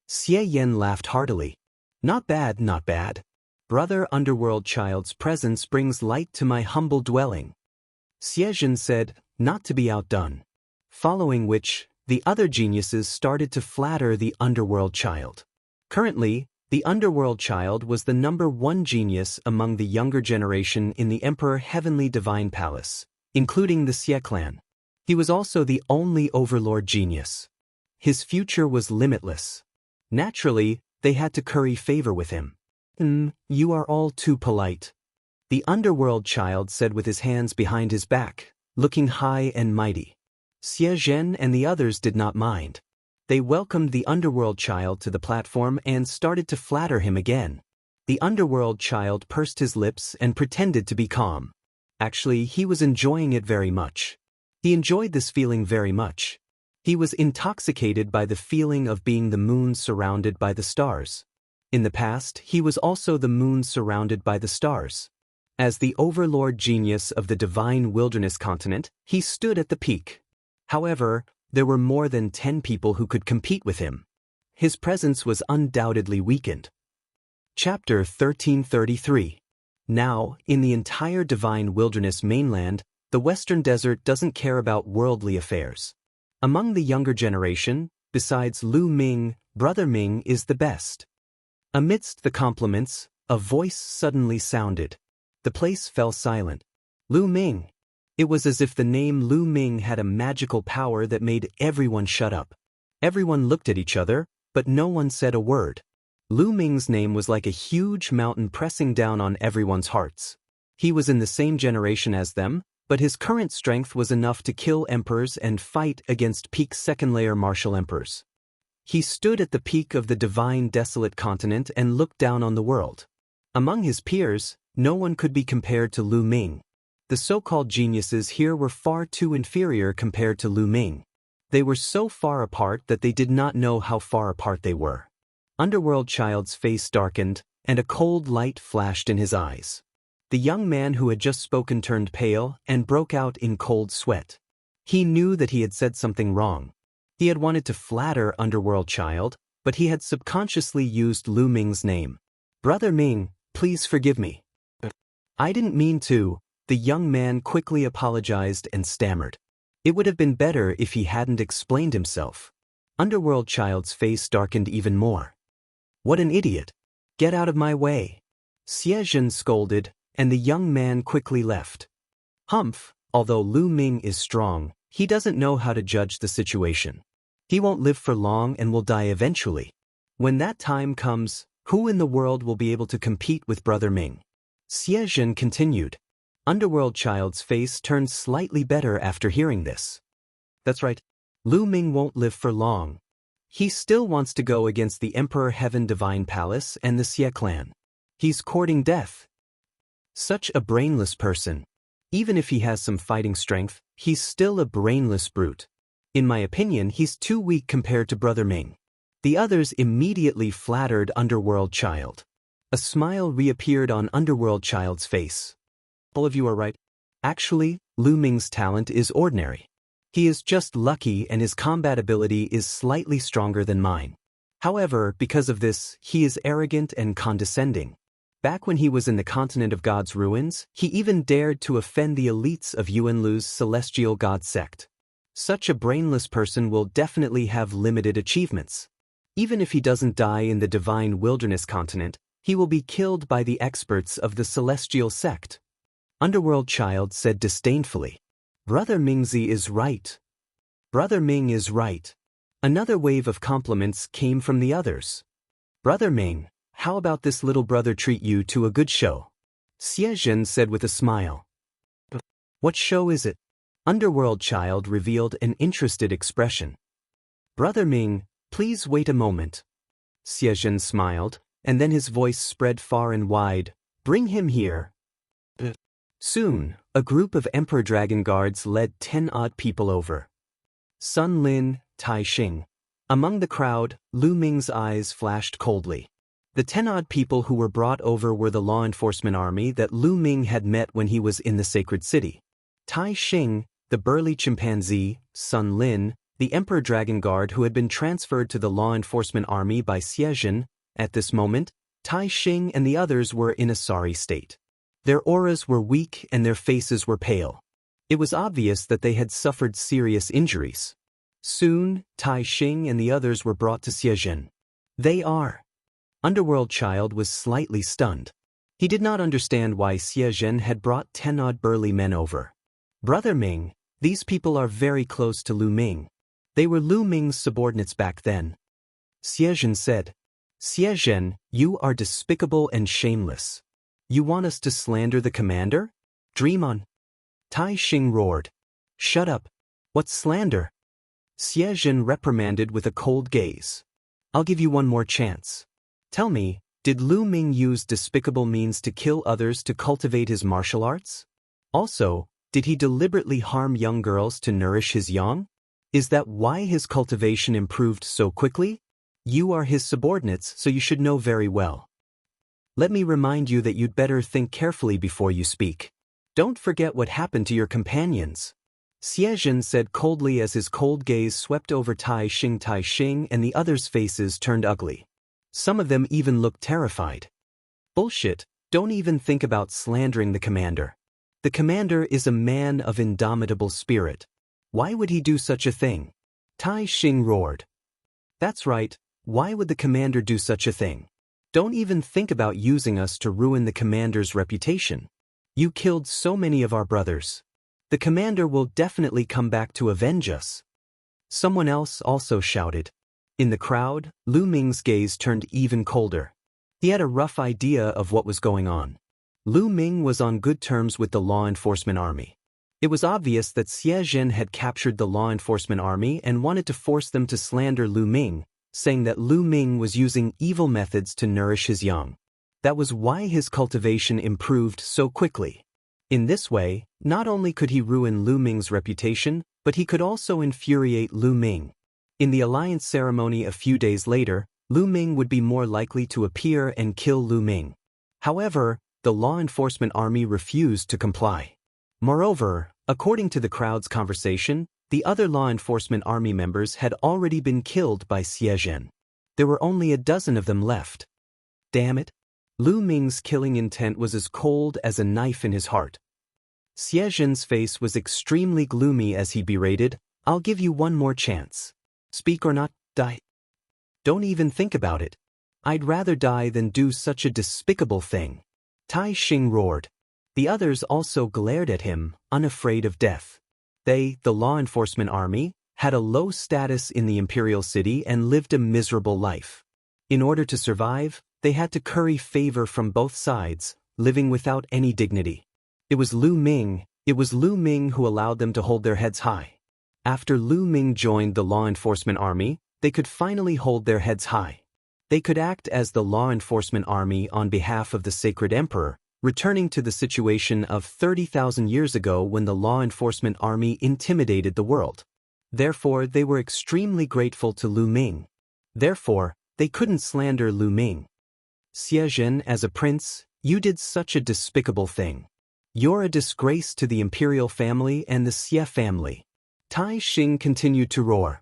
Xie Yan laughed heartily. Not bad, not bad. Brother Underworld Child's presence brings light to my humble dwelling. Xie Zhen said, not to be outdone. Following which, the other geniuses started to flatter the Underworld Child. Currently, the Underworld Child was the #1 genius among the younger generation in the Emperor Heavenly Divine Palace, including the Xie clan. He was also the only overlord genius. His future was limitless. Naturally, they had to curry favor with him. You are all too polite. The Underworld Child said with his hands behind his back, looking high and mighty. Xie Zhen and the others did not mind. They welcomed the Underworld Child to the platform and started to flatter him again. The Underworld Child pursed his lips and pretended to be calm. Actually, he was enjoying it very much. He enjoyed this feeling very much. He was intoxicated by the feeling of being the moon surrounded by the stars. In the past, he was also the moon surrounded by the stars. As the overlord genius of the divine wilderness continent, he stood at the peak. However, there were more than 10 people who could compete with him. His presence was undoubtedly weakened. Chapter 1333. Now, in the entire divine wilderness mainland, the Western Desert doesn't care about worldly affairs. Among the younger generation, besides Lu Ming, Brother Ming is the best. Amidst the compliments, a voice suddenly sounded. The place fell silent. Lu Ming. It was as if the name Lu Ming had a magical power that made everyone shut up. Everyone looked at each other, but no one said a word. Lu Ming's name was like a huge mountain pressing down on everyone's hearts. He was in the same generation as them, but his current strength was enough to kill emperors and fight against peak second-layer martial emperors. He stood at the peak of the divine desolate continent and looked down on the world. Among his peers, no one could be compared to Lu Ming. The so-called geniuses here were far too inferior compared to Lu Ming. They were so far apart that they did not know how far apart they were. Underworld Child's face darkened, and a cold light flashed in his eyes. The young man who had just spoken turned pale and broke out in cold sweat. He knew that he had said something wrong. He had wanted to flatter Underworld Child, but he had subconsciously used Lu Ming's name. Brother Ming, please forgive me. I didn't mean to. The young man quickly apologized and stammered. It would have been better if he hadn't explained himself. Underworld Child's face darkened even more. What an idiot. Get out of my way. Xie Zhen scolded, and the young man quickly left. Humph, although Lu Ming is strong, he doesn't know how to judge the situation. He won't live for long and will die eventually. When that time comes, who in the world will be able to compete with Brother Ming? Xie Zhen continued. Underworld Child's face turned slightly better after hearing this. That's right. Lu Ming won't live for long. He still wants to go against the Emperor Heaven Divine Palace and the Xie clan. He's courting death. Such a brainless person. Even if he has some fighting strength, he's still a brainless brute. In my opinion, he's too weak compared to Brother Ming. The others immediately flattered Underworld Child. A smile reappeared on Underworld Child's face. All of you are right. Actually, Lu Ming's talent is ordinary. He is just lucky and his combat ability is slightly stronger than mine. However, because of this, he is arrogant and condescending. Back when he was in the continent of God's ruins, he even dared to offend the elites of Yuanlu's celestial god sect. Such a brainless person will definitely have limited achievements. Even if he doesn't die in the divine wilderness continent, he will be killed by the experts of the celestial sect. Underworld Child said disdainfully. Brother Mingzi is right. Brother Ming is right. Another wave of compliments came from the others. Brother Ming, how about this little brother treat you to a good show? Xie Zhen said with a smile. What show is it? Underworld Child revealed an interested expression. Brother Ming, please wait a moment. Xie Zhen smiled, and then his voice spread far and wide. Bring him here. Soon, a group of Emperor Dragon Guards led 10-odd people over. Sun Lin, Tai Xing. Among the crowd, Lu Ming's eyes flashed coldly. The 10-odd people who were brought over were the law enforcement army that Lu Ming had met when he was in the sacred city. Tai Xing, the burly chimpanzee, Sun Lin, the Emperor Dragon Guard who had been transferred to the law enforcement army by Xie Zhen. At this moment, Tai Xing and the others were in a sorry state. Their auras were weak and their faces were pale. It was obvious that they had suffered serious injuries. Soon, Tai Xing and the others were brought to Xie Zhen. They are. Underworld Child was slightly stunned. He did not understand why Xie Zhen had brought 10-odd burly men over. Brother Ming, these people are very close to Lu Ming. They were Lu Ming's subordinates back then. Xie Zhen said. Xie Zhen, you are despicable and shameless. You want us to slander the commander? Dream on. Tai Xing roared. Shut up. What slander? Xie Zhen reprimanded with a cold gaze. I'll give you one more chance. Tell me, did Lu Ming use despicable means to kill others to cultivate his martial arts? Also, did he deliberately harm young girls to nourish his young? Is that why his cultivation improved so quickly? You are his subordinates, so you should know very well. Let me remind you that you'd better think carefully before you speak. Don't forget what happened to your companions. Xie Zhen said coldly as his cold gaze swept over Tai Xing and the others' faces turned ugly. Some of them even looked terrified. Bullshit, don't even think about slandering the commander. The commander is a man of indomitable spirit. Why would he do such a thing? Tai Xing roared. That's right, why would the commander do such a thing? Don't even think about using us to ruin the commander's reputation. You killed so many of our brothers. The commander will definitely come back to avenge us. Someone else also shouted. In the crowd, Lu Ming's gaze turned even colder. He had a rough idea of what was going on. Lu Ming was on good terms with the law enforcement army. It was obvious that Xie Zhen had captured the law enforcement army and wanted to force them to slander Lu Ming, saying that Lu Ming was using evil methods to nourish his young. That was why his cultivation improved so quickly. In this way, not only could he ruin Lu Ming's reputation, but he could also infuriate Lu Ming. In the alliance ceremony a few days later, Lu Ming would be more likely to appear and kill Lu Ming. However, the law enforcement army refused to comply. Moreover, according to the crowd's conversation, the other law enforcement army members had already been killed by Xie Zhen. There were only a dozen of them left. Damn it. Lu Ming's killing intent was as cold as a knife in his heart. Xie Zhen's face was extremely gloomy as he berated, I'll give you one more chance. Speak or not, die. Don't even think about it. I'd rather die than do such a despicable thing. Tai Xing roared. The others also glared at him, unafraid of death. They, the law enforcement army, had a low status in the imperial city and lived a miserable life. In order to survive, they had to curry favor from both sides, living without any dignity. It was Lu Ming who allowed them to hold their heads high. After Lu Ming joined the law enforcement army, they could finally hold their heads high. They could act as the law enforcement army on behalf of the sacred emperor, returning to the situation of 30,000 years ago when the law enforcement army intimidated the world. Therefore, they were extremely grateful to Lu Ming. Therefore, they couldn't slander Lu Ming. Xie Zhen, as a prince, you did such a despicable thing. You're a disgrace to the imperial family and the Xie family. Tai Xing continued to roar.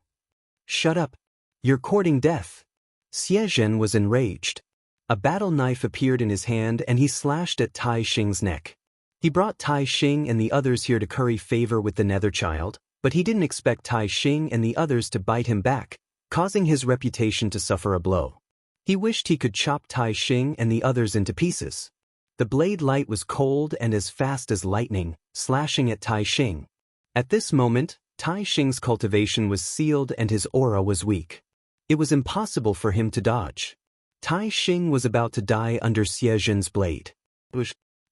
Shut up. You're courting death. Xie Zhen was enraged. A battle knife appeared in his hand and he slashed at Tai Xing's neck. He brought Tai Xing and the others here to curry favor with the Nether Child, but he didn't expect Tai Xing and the others to bite him back, causing his reputation to suffer a blow. He wished he could chop Tai Xing and the others into pieces. The blade light was cold and as fast as lightning, slashing at Tai Xing. At this moment, Tai Xing's cultivation was sealed and his aura was weak. It was impossible for him to dodge. Tai Xing was about to die under Xie Zhen's blade.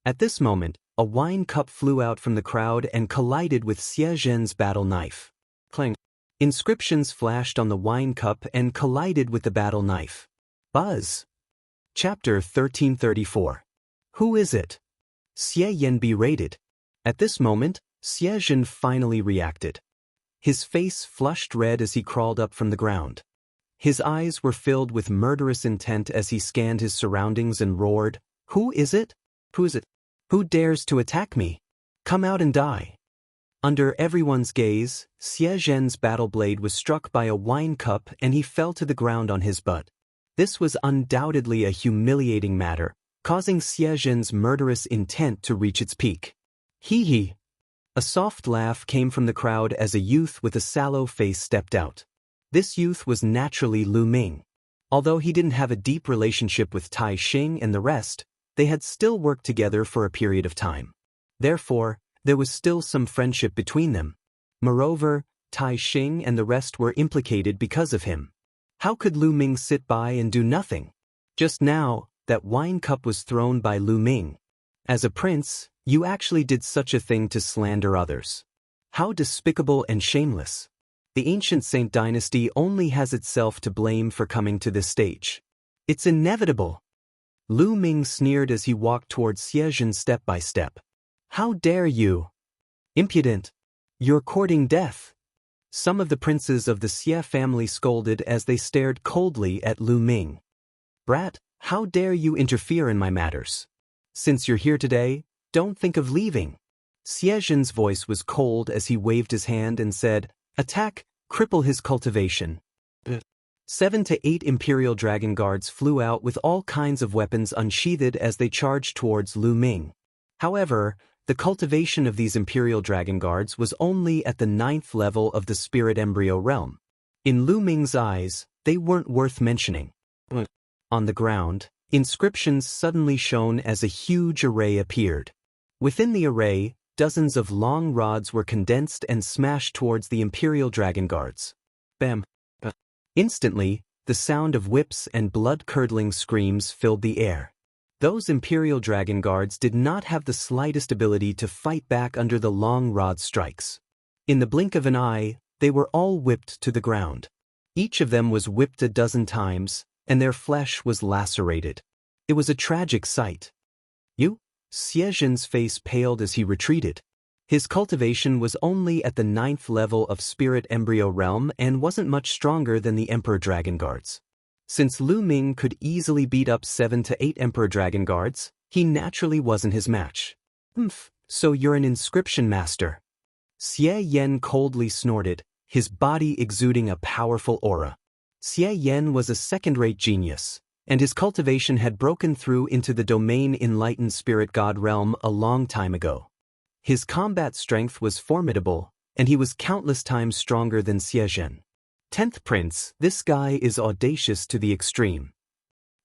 At this moment, a wine cup flew out from the crowd and collided with Xie Zhen's battle knife. Clang. Inscriptions flashed on the wine cup and collided with the battle knife. Buzz. Chapter 1334. Who is it? Xie Yan berated. At this moment, Xie Zhen finally reacted. His face flushed red as he crawled up from the ground. His eyes were filled with murderous intent as he scanned his surroundings and roared, Who is it? Who is it? Who dares to attack me? Come out and die. Under everyone's gaze, Xie Zhen's battle blade was struck by a wine cup and he fell to the ground on his butt. This was undoubtedly a humiliating matter, causing Xie Zhen's murderous intent to reach its peak. Hee hee. A soft laugh came from the crowd as a youth with a sallow face stepped out. This youth was naturally Lu Ming. Although he didn't have a deep relationship with Tai Xing and the rest, they had still worked together for a period of time. Therefore, there was still some friendship between them. Moreover, Tai Xing and the rest were implicated because of him. How could Lu Ming sit by and do nothing? Just now, that wine cup was thrown by Lu Ming. As a prince, you actually did such a thing to slander others. How despicable and shameless. The ancient Saint dynasty only has itself to blame for coming to this stage. It's inevitable. Lu Ming sneered as he walked towards Xie Zhen step by step. How dare you? Impudent. You're courting death. Some of the princes of the Xie family scolded as they stared coldly at Lu Ming. Brat, how dare you interfere in my matters? Since you're here today, don't think of leaving. Xie Zhen's voice was cold as he waved his hand and said, Attack, cripple his cultivation. 7 to 8 Imperial Dragon Guards flew out with all kinds of weapons unsheathed as they charged towards Lu Ming. However, the cultivation of these Imperial Dragon Guards was only at the 9th level of the Spirit Embryo realm. In Lu Ming's eyes, they weren't worth mentioning. On the ground, inscriptions suddenly shone as a huge array appeared. Within the array, dozens of long rods were condensed and smashed towards the Imperial Dragon Guards. Bam! Instantly, the sound of whips and blood-curdling screams filled the air. Those Imperial Dragon Guards did not have the slightest ability to fight back under the long rod strikes. In the blink of an eye, they were all whipped to the ground. Each of them was whipped a dozen times, and their flesh was lacerated. It was a tragic sight. You? Xie Zhen's face paled as he retreated. His cultivation was only at the 9th level of Spirit Embryo realm and wasn't much stronger than the Emperor Dragon Guards. Since Lu Ming could easily beat up 7 to 8 Emperor Dragon Guards, he naturally wasn't his match. So you're an inscription master. Xie Yan coldly snorted, his body exuding a powerful aura. Xie Yan was a second-rate genius, and his cultivation had broken through into the domain enlightened spirit god realm a long time ago. His combat strength was formidable, and he was countless times stronger than Xie Zhen. 10th Prince, this guy is audacious to the extreme.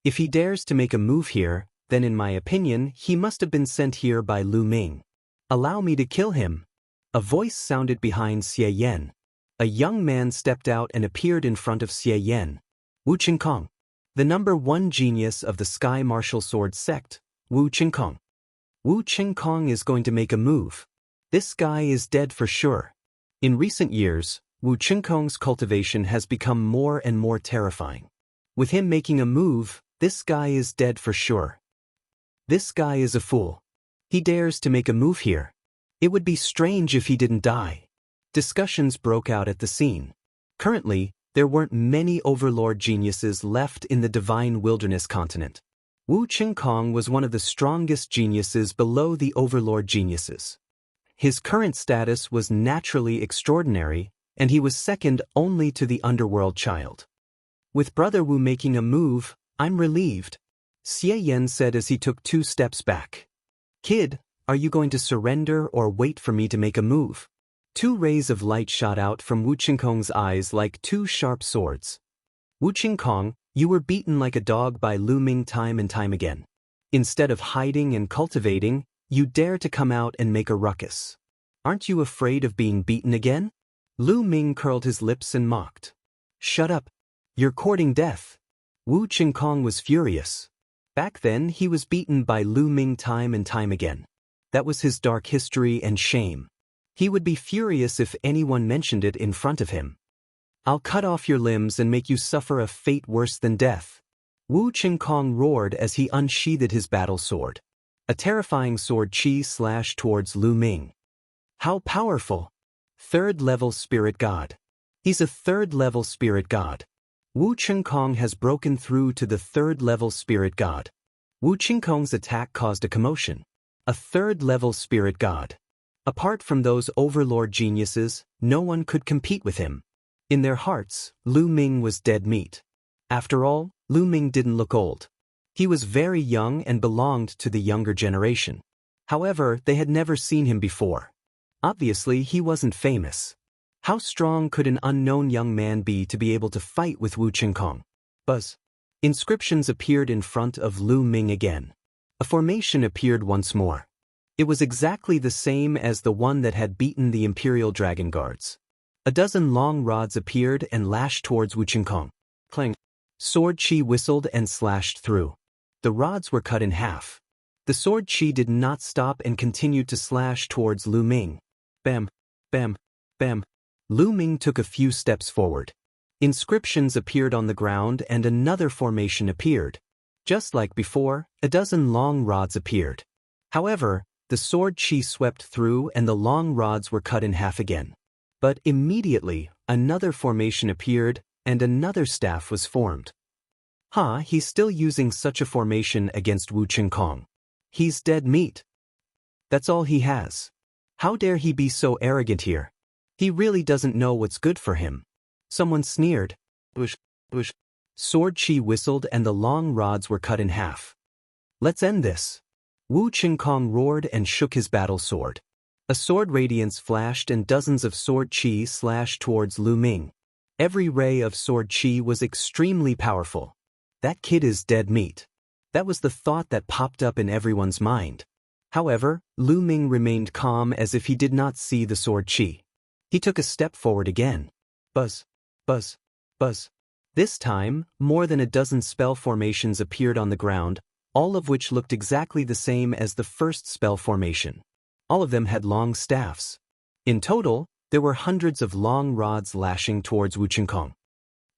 If he dares to make a move here, then in my opinion he must have been sent here by Lu Ming. Allow me to kill him. A voice sounded behind Xie Yan. A young man stepped out and appeared in front of Xie Yan. Wu Qingkong. The #1 genius of the Sky Martial Sword sect, Wu Qingkong. Wu Qingkong is going to make a move. This guy is dead for sure. In recent years, Wu Qingkong's cultivation has become more and more terrifying. With him making a move, this guy is dead for sure. This guy is a fool. He dares to make a move here. It would be strange if he didn't die. Discussions broke out at the scene. Currently, there weren't many overlord geniuses left in the Divine Wilderness continent. Wu Qingkong was one of the strongest geniuses below the overlord geniuses. His current status was naturally extraordinary, and he was second only to the underworld child. With Brother Wu making a move, I'm relieved, Xie Yan said as he took 2 steps back. Kid, are you going to surrender or wait for me to make a move? 2 rays of light shot out from Wu Qingkong's eyes like 2 sharp swords. Wu Qingkong, you were beaten like a dog by Lu Ming time and time again. Instead of hiding and cultivating, you dare to come out and make a ruckus. Aren't you afraid of being beaten again? Lu Ming curled his lips and mocked. Shut up. You're courting death. Wu Qingkong was furious. Back then he was beaten by Lu Ming time and time again. That was his dark history and shame. He would be furious if anyone mentioned it in front of him. I'll cut off your limbs and make you suffer a fate worse than death. Wu Qingkong roared as he unsheathed his battle sword. A terrifying sword chi slashed towards Lu Ming. How powerful! 3rd level spirit god. He's a 3rd level spirit god. Wu Qingkong has broken through to the 3rd level spirit god. Wu Qingkong's attack caused a commotion. A 3rd level spirit god. Apart from those overlord geniuses, no one could compete with him. In their hearts, Lu Ming was dead meat. After all, Lu Ming didn't look old. He was very young and belonged to the younger generation. However, they had never seen him before. Obviously, he wasn't famous. How strong could an unknown young man be to be able to fight with Wu Qingkong? Buzz. Inscriptions appeared in front of Lu Ming again. A formation appeared once more. It was exactly the same as the one that had beaten the Imperial Dragon Guards. A dozen long rods appeared and lashed towards Wu Qingkong. Clang. Sword chi whistled and slashed through. The rods were cut in half. The sword chi did not stop and continued to slash towards Lu Ming. Bam, bam, bam. Lu Ming took a few steps forward. Inscriptions appeared on the ground and another formation appeared. Just like before, a dozen long rods appeared. However, the sword chi swept through and the long rods were cut in half again. But immediately, another formation appeared and another staff was formed. He's still using such a formation against Wu Qingkong. He's dead meat. That's all he has. How dare he be so arrogant here? He really doesn't know what's good for him. Someone sneered. Whoosh, whoosh. Sword chi whistled and the long rods were cut in half. Let's end this. Wu Qingkong roared and shook his battle sword. A sword radiance flashed and dozens of sword chi slashed towards Lu Ming. Every ray of sword chi was extremely powerful. That kid is dead meat. That was the thought that popped up in everyone's mind. However, Lu Ming remained calm as if he did not see the sword chi. He took a step forward again. Buzz, buzz, buzz. This time, more than a dozen spell formations appeared on the ground, all of which looked exactly the same as the first spell formation. All of them had long staffs. In total, there were hundreds of long rods lashing towards Wu Qingkong.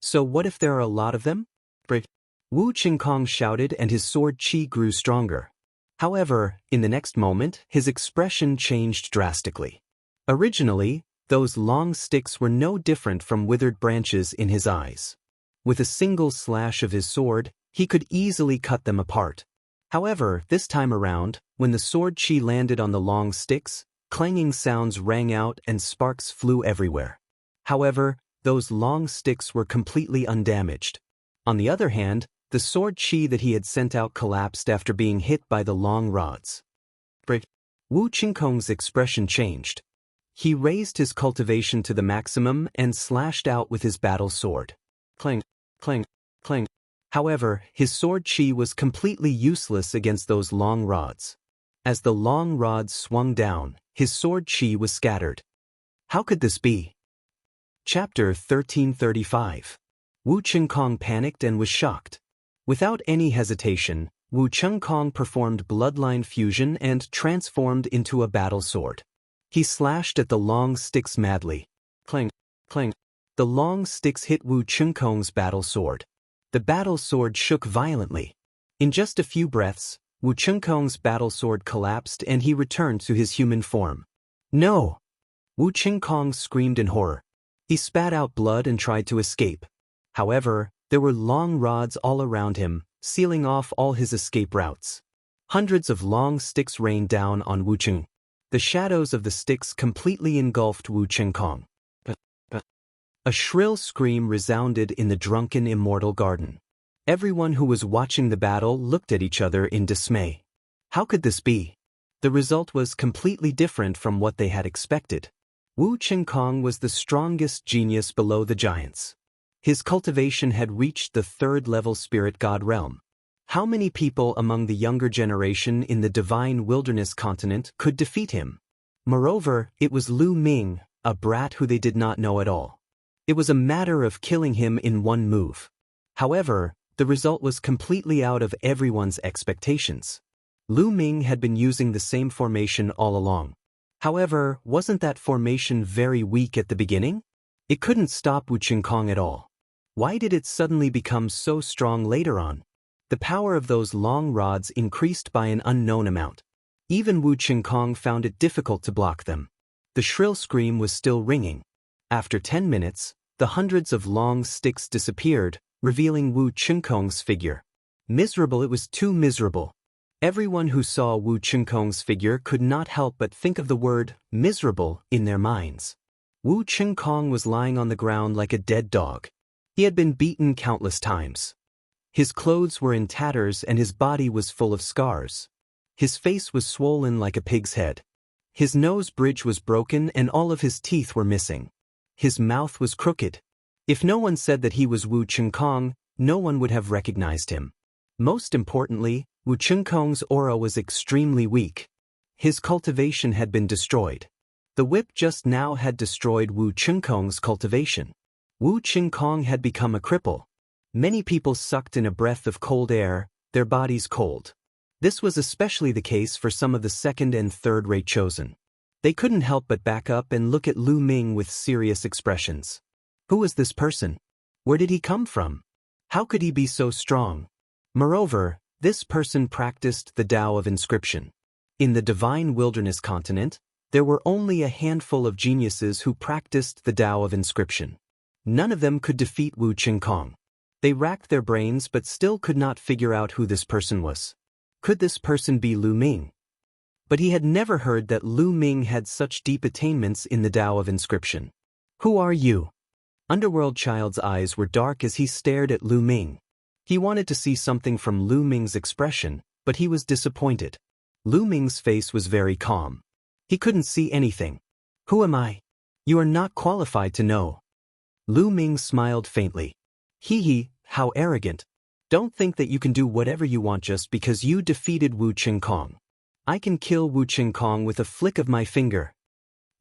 So what if there are a lot of them? Break. Wu Qingkong shouted and his sword chi grew stronger. However, in the next moment, his expression changed drastically. Originally, those long sticks were no different from withered branches in his eyes. With a single slash of his sword, he could easily cut them apart. However, this time around, when the sword chi landed on the long sticks, clanging sounds rang out and sparks flew everywhere. However, those long sticks were completely undamaged. On the other hand, the sword chi that he had sent out collapsed after being hit by the long rods. Break. Wu Qingkong's expression changed. He raised his cultivation to the maximum and slashed out with his battle sword. Clang, clang, clang. However, his sword chi was completely useless against those long rods. As the long rods swung down, his sword chi was scattered. How could this be? Chapter 1335. Wu Chengkong panicked and was shocked. Without any hesitation, Wu Chengkong performed bloodline fusion and transformed into a battle sword. He slashed at the long sticks madly. Clang, clang. The long sticks hit Wu Chengkong's battle sword. The battle sword shook violently. In just a few breaths, Wu Chengkong's battle sword collapsed and he returned to his human form. No! Wu Chengkong screamed in horror. He spat out blood and tried to escape. However, there were long rods all around him, sealing off all his escape routes. Hundreds of long sticks rained down on Wu Cheng. The shadows of the sticks completely engulfed Wu Chengkong. A shrill scream resounded in the drunken Immortal garden. Everyone who was watching the battle looked at each other in dismay. How could this be? The result was completely different from what they had expected. Wu Chengkong was the strongest genius below the giants. His cultivation had reached the third-level spirit god realm. How many people among the younger generation in the divine wilderness continent could defeat him? Moreover, it was Lu Ming, a brat who they did not know at all. It was a matter of killing him in one move. However, the result was completely out of everyone's expectations. Lu Ming had been using the same formation all along. However, wasn't that formation very weak at the beginning? It couldn't stop Wu Chengkong at all. Why did it suddenly become so strong later on? The power of those long rods increased by an unknown amount. Even Wu Chengkong found it difficult to block them. The shrill scream was still ringing. After 10 minutes, the hundreds of long sticks disappeared, revealing Wu Chengkong's figure. Miserable, it was too miserable. Everyone who saw Wu Chengkong's figure could not help but think of the word miserable in their minds. Wu Chengkong was lying on the ground like a dead dog. He had been beaten countless times. His clothes were in tatters and his body was full of scars. His face was swollen like a pig's head. His nose bridge was broken and all of his teeth were missing. His mouth was crooked. If no one said that he was Wu Chengkong, no one would have recognized him. Most importantly, Wu Chengkong's aura was extremely weak. His cultivation had been destroyed. The whip just now had destroyed Wu Chengkong's cultivation. Wu Chengkong had become a cripple. Many people sucked in a breath of cold air, their bodies cold. This was especially the case for some of the second and third-rate chosen. They couldn't help but back up and look at Lu Ming with serious expressions. Who was this person? Where did he come from? How could he be so strong? Moreover, this person practiced the Tao of inscription. In the divine wilderness continent, there were only a handful of geniuses who practiced the Tao of inscription. None of them could defeat Wu Chengkong. They racked their brains but still could not figure out who this person was. Could this person be Lu Ming? But he had never heard that Lu Ming had such deep attainments in the Tao of inscription. Who are you? Underworld Child's eyes were dark as he stared at Lu Ming. He wanted to see something from Lu Ming's expression, but he was disappointed. Lu Ming's face was very calm. He couldn't see anything. Who am I? You are not qualified to know. Lu Ming smiled faintly. Hee, how arrogant. Don't think that you can do whatever you want just because you defeated Wu Chengkong. I can kill Wu Chengkong with a flick of my finger.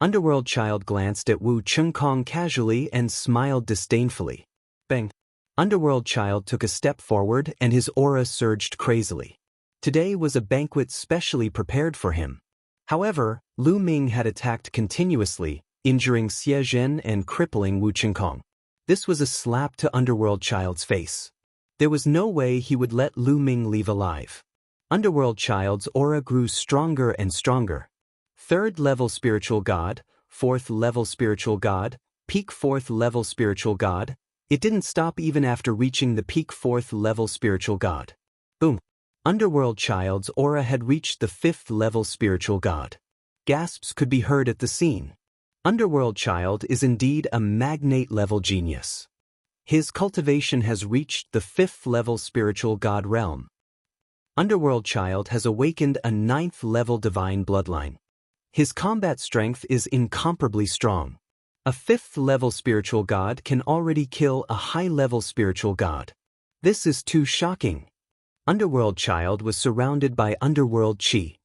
Underworld Child glanced at Wu Chengkong casually and smiled disdainfully. Bang. Underworld Child took a step forward and his aura surged crazily. Today was a banquet specially prepared for him. However, Lu Ming had attacked continuously, injuring Xie Zhen and crippling Wu Chengkong. This was a slap to Underworld Child's face. There was no way he would let Lu Ming leave alive. Underworld Child's aura grew stronger and stronger. Third-level spiritual god, fourth-level spiritual god, peak fourth-level spiritual god. It didn't stop even after reaching the peak fourth-level spiritual god. Boom. Underworld Child's aura had reached the fifth-level spiritual god. Gasps could be heard at the scene. Underworld Child is indeed a magnate-level genius. His cultivation has reached the fifth-level spiritual god realm. Underworld Child has awakened a ninth-level divine bloodline. His combat strength is incomparably strong. A fifth-level spiritual god can already kill a high-level spiritual god. This is too shocking. Underworld Child was surrounded by Underworld Chi.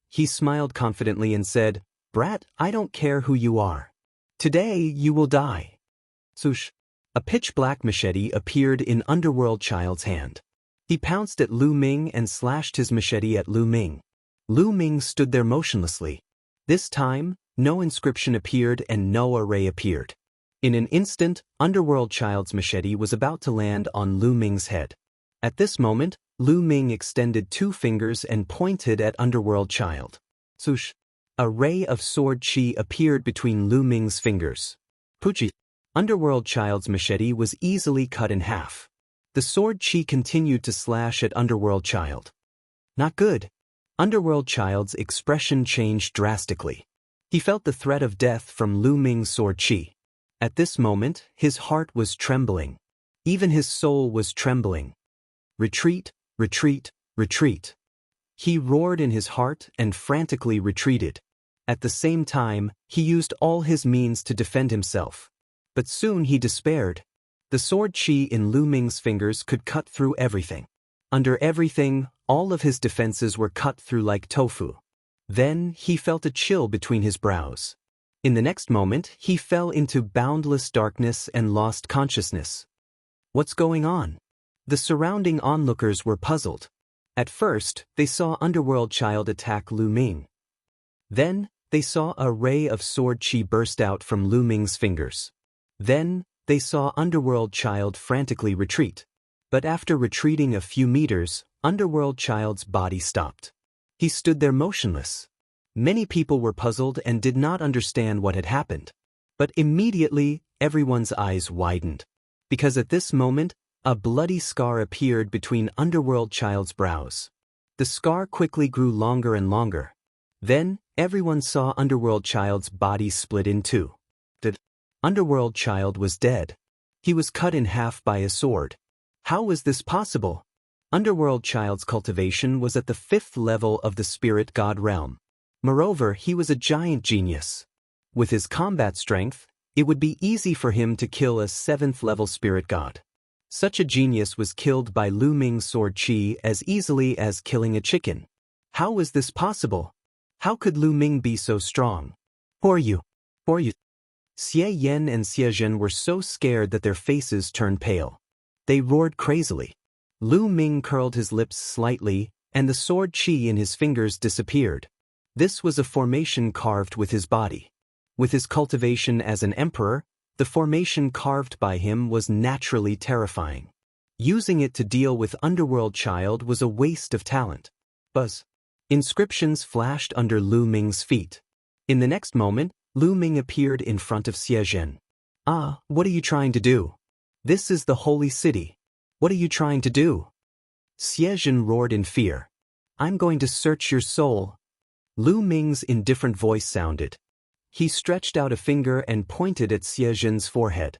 He smiled confidently and said, "Brat, I don't care who you are. Today you will die." Swoosh! A pitch-black machete appeared in Underworld Child's hand. He pounced at Lu Ming and slashed his machete at Lu Ming. Lu Ming stood there motionlessly. This time, no inscription appeared and no array appeared. In an instant, Underworld Child's machete was about to land on Lu Ming's head. At this moment, Lu Ming extended 2 fingers and pointed at Underworld Child. Swoosh! A ray of sword chi appeared between Lu Ming's fingers. Poochie! Underworld Child's machete was easily cut in half. The sword chi continued to slash at Underworld Child. Not good. Underworld Child's expression changed drastically. He felt the threat of death from Lu Ming's sword chi. At this moment, his heart was trembling. Even his soul was trembling. Retreat, retreat, retreat. He roared in his heart and frantically retreated. At the same time, he used all his means to defend himself. But soon he despaired. The sword chi in Lu Ming's fingers could cut through everything. Under everything, all of his defenses were cut through like tofu. Then he felt a chill between his brows. In the next moment, he fell into boundless darkness and lost consciousness. What's going on? The surrounding onlookers were puzzled. At first, they saw Underworld Child attack Lu Ming. Then, they saw a ray of sword chi burst out from Lu Ming's fingers. Then, they saw Underworld Child frantically retreat. But after retreating a few meters, Underworld Child's body stopped. He stood there motionless. Many people were puzzled and did not understand what had happened. But immediately, everyone's eyes widened. Because at this moment, a bloody scar appeared between Underworld Child's brows. The scar quickly grew longer and longer. Then, everyone saw Underworld Child's body split in 2. The Underworld Child was dead. He was cut in half by a sword. How was this possible? Underworld Child's cultivation was at the 5th level of the spirit god realm. Moreover, he was a giant genius. With his combat strength, it would be easy for him to kill a 7th level spirit god. Such a genius was killed by Lu Ming's sword chi as easily as killing a chicken. How was this possible? How could Lu Ming be so strong? Who are you? Who are you? Xie Yan and Xie Zhen were so scared that their faces turned pale. They roared crazily. Lu Ming curled his lips slightly, and the sword chi in his fingers disappeared. This was a formation carved with his body. With his cultivation as an emperor, the formation carved by him was naturally terrifying. Using it to deal with Underworld Child was a waste of talent. Buzz. Inscriptions flashed under Lu Ming's feet. In the next moment, Lu Ming appeared in front of Xie Zhen. "Ah, what are you trying to do? This is the holy city. What are you trying to do?" Xie Zhen roared in fear. "I'm going to search your soul." Lu Ming's indifferent voice sounded. He stretched out a finger and pointed at Xie Zhen's forehead.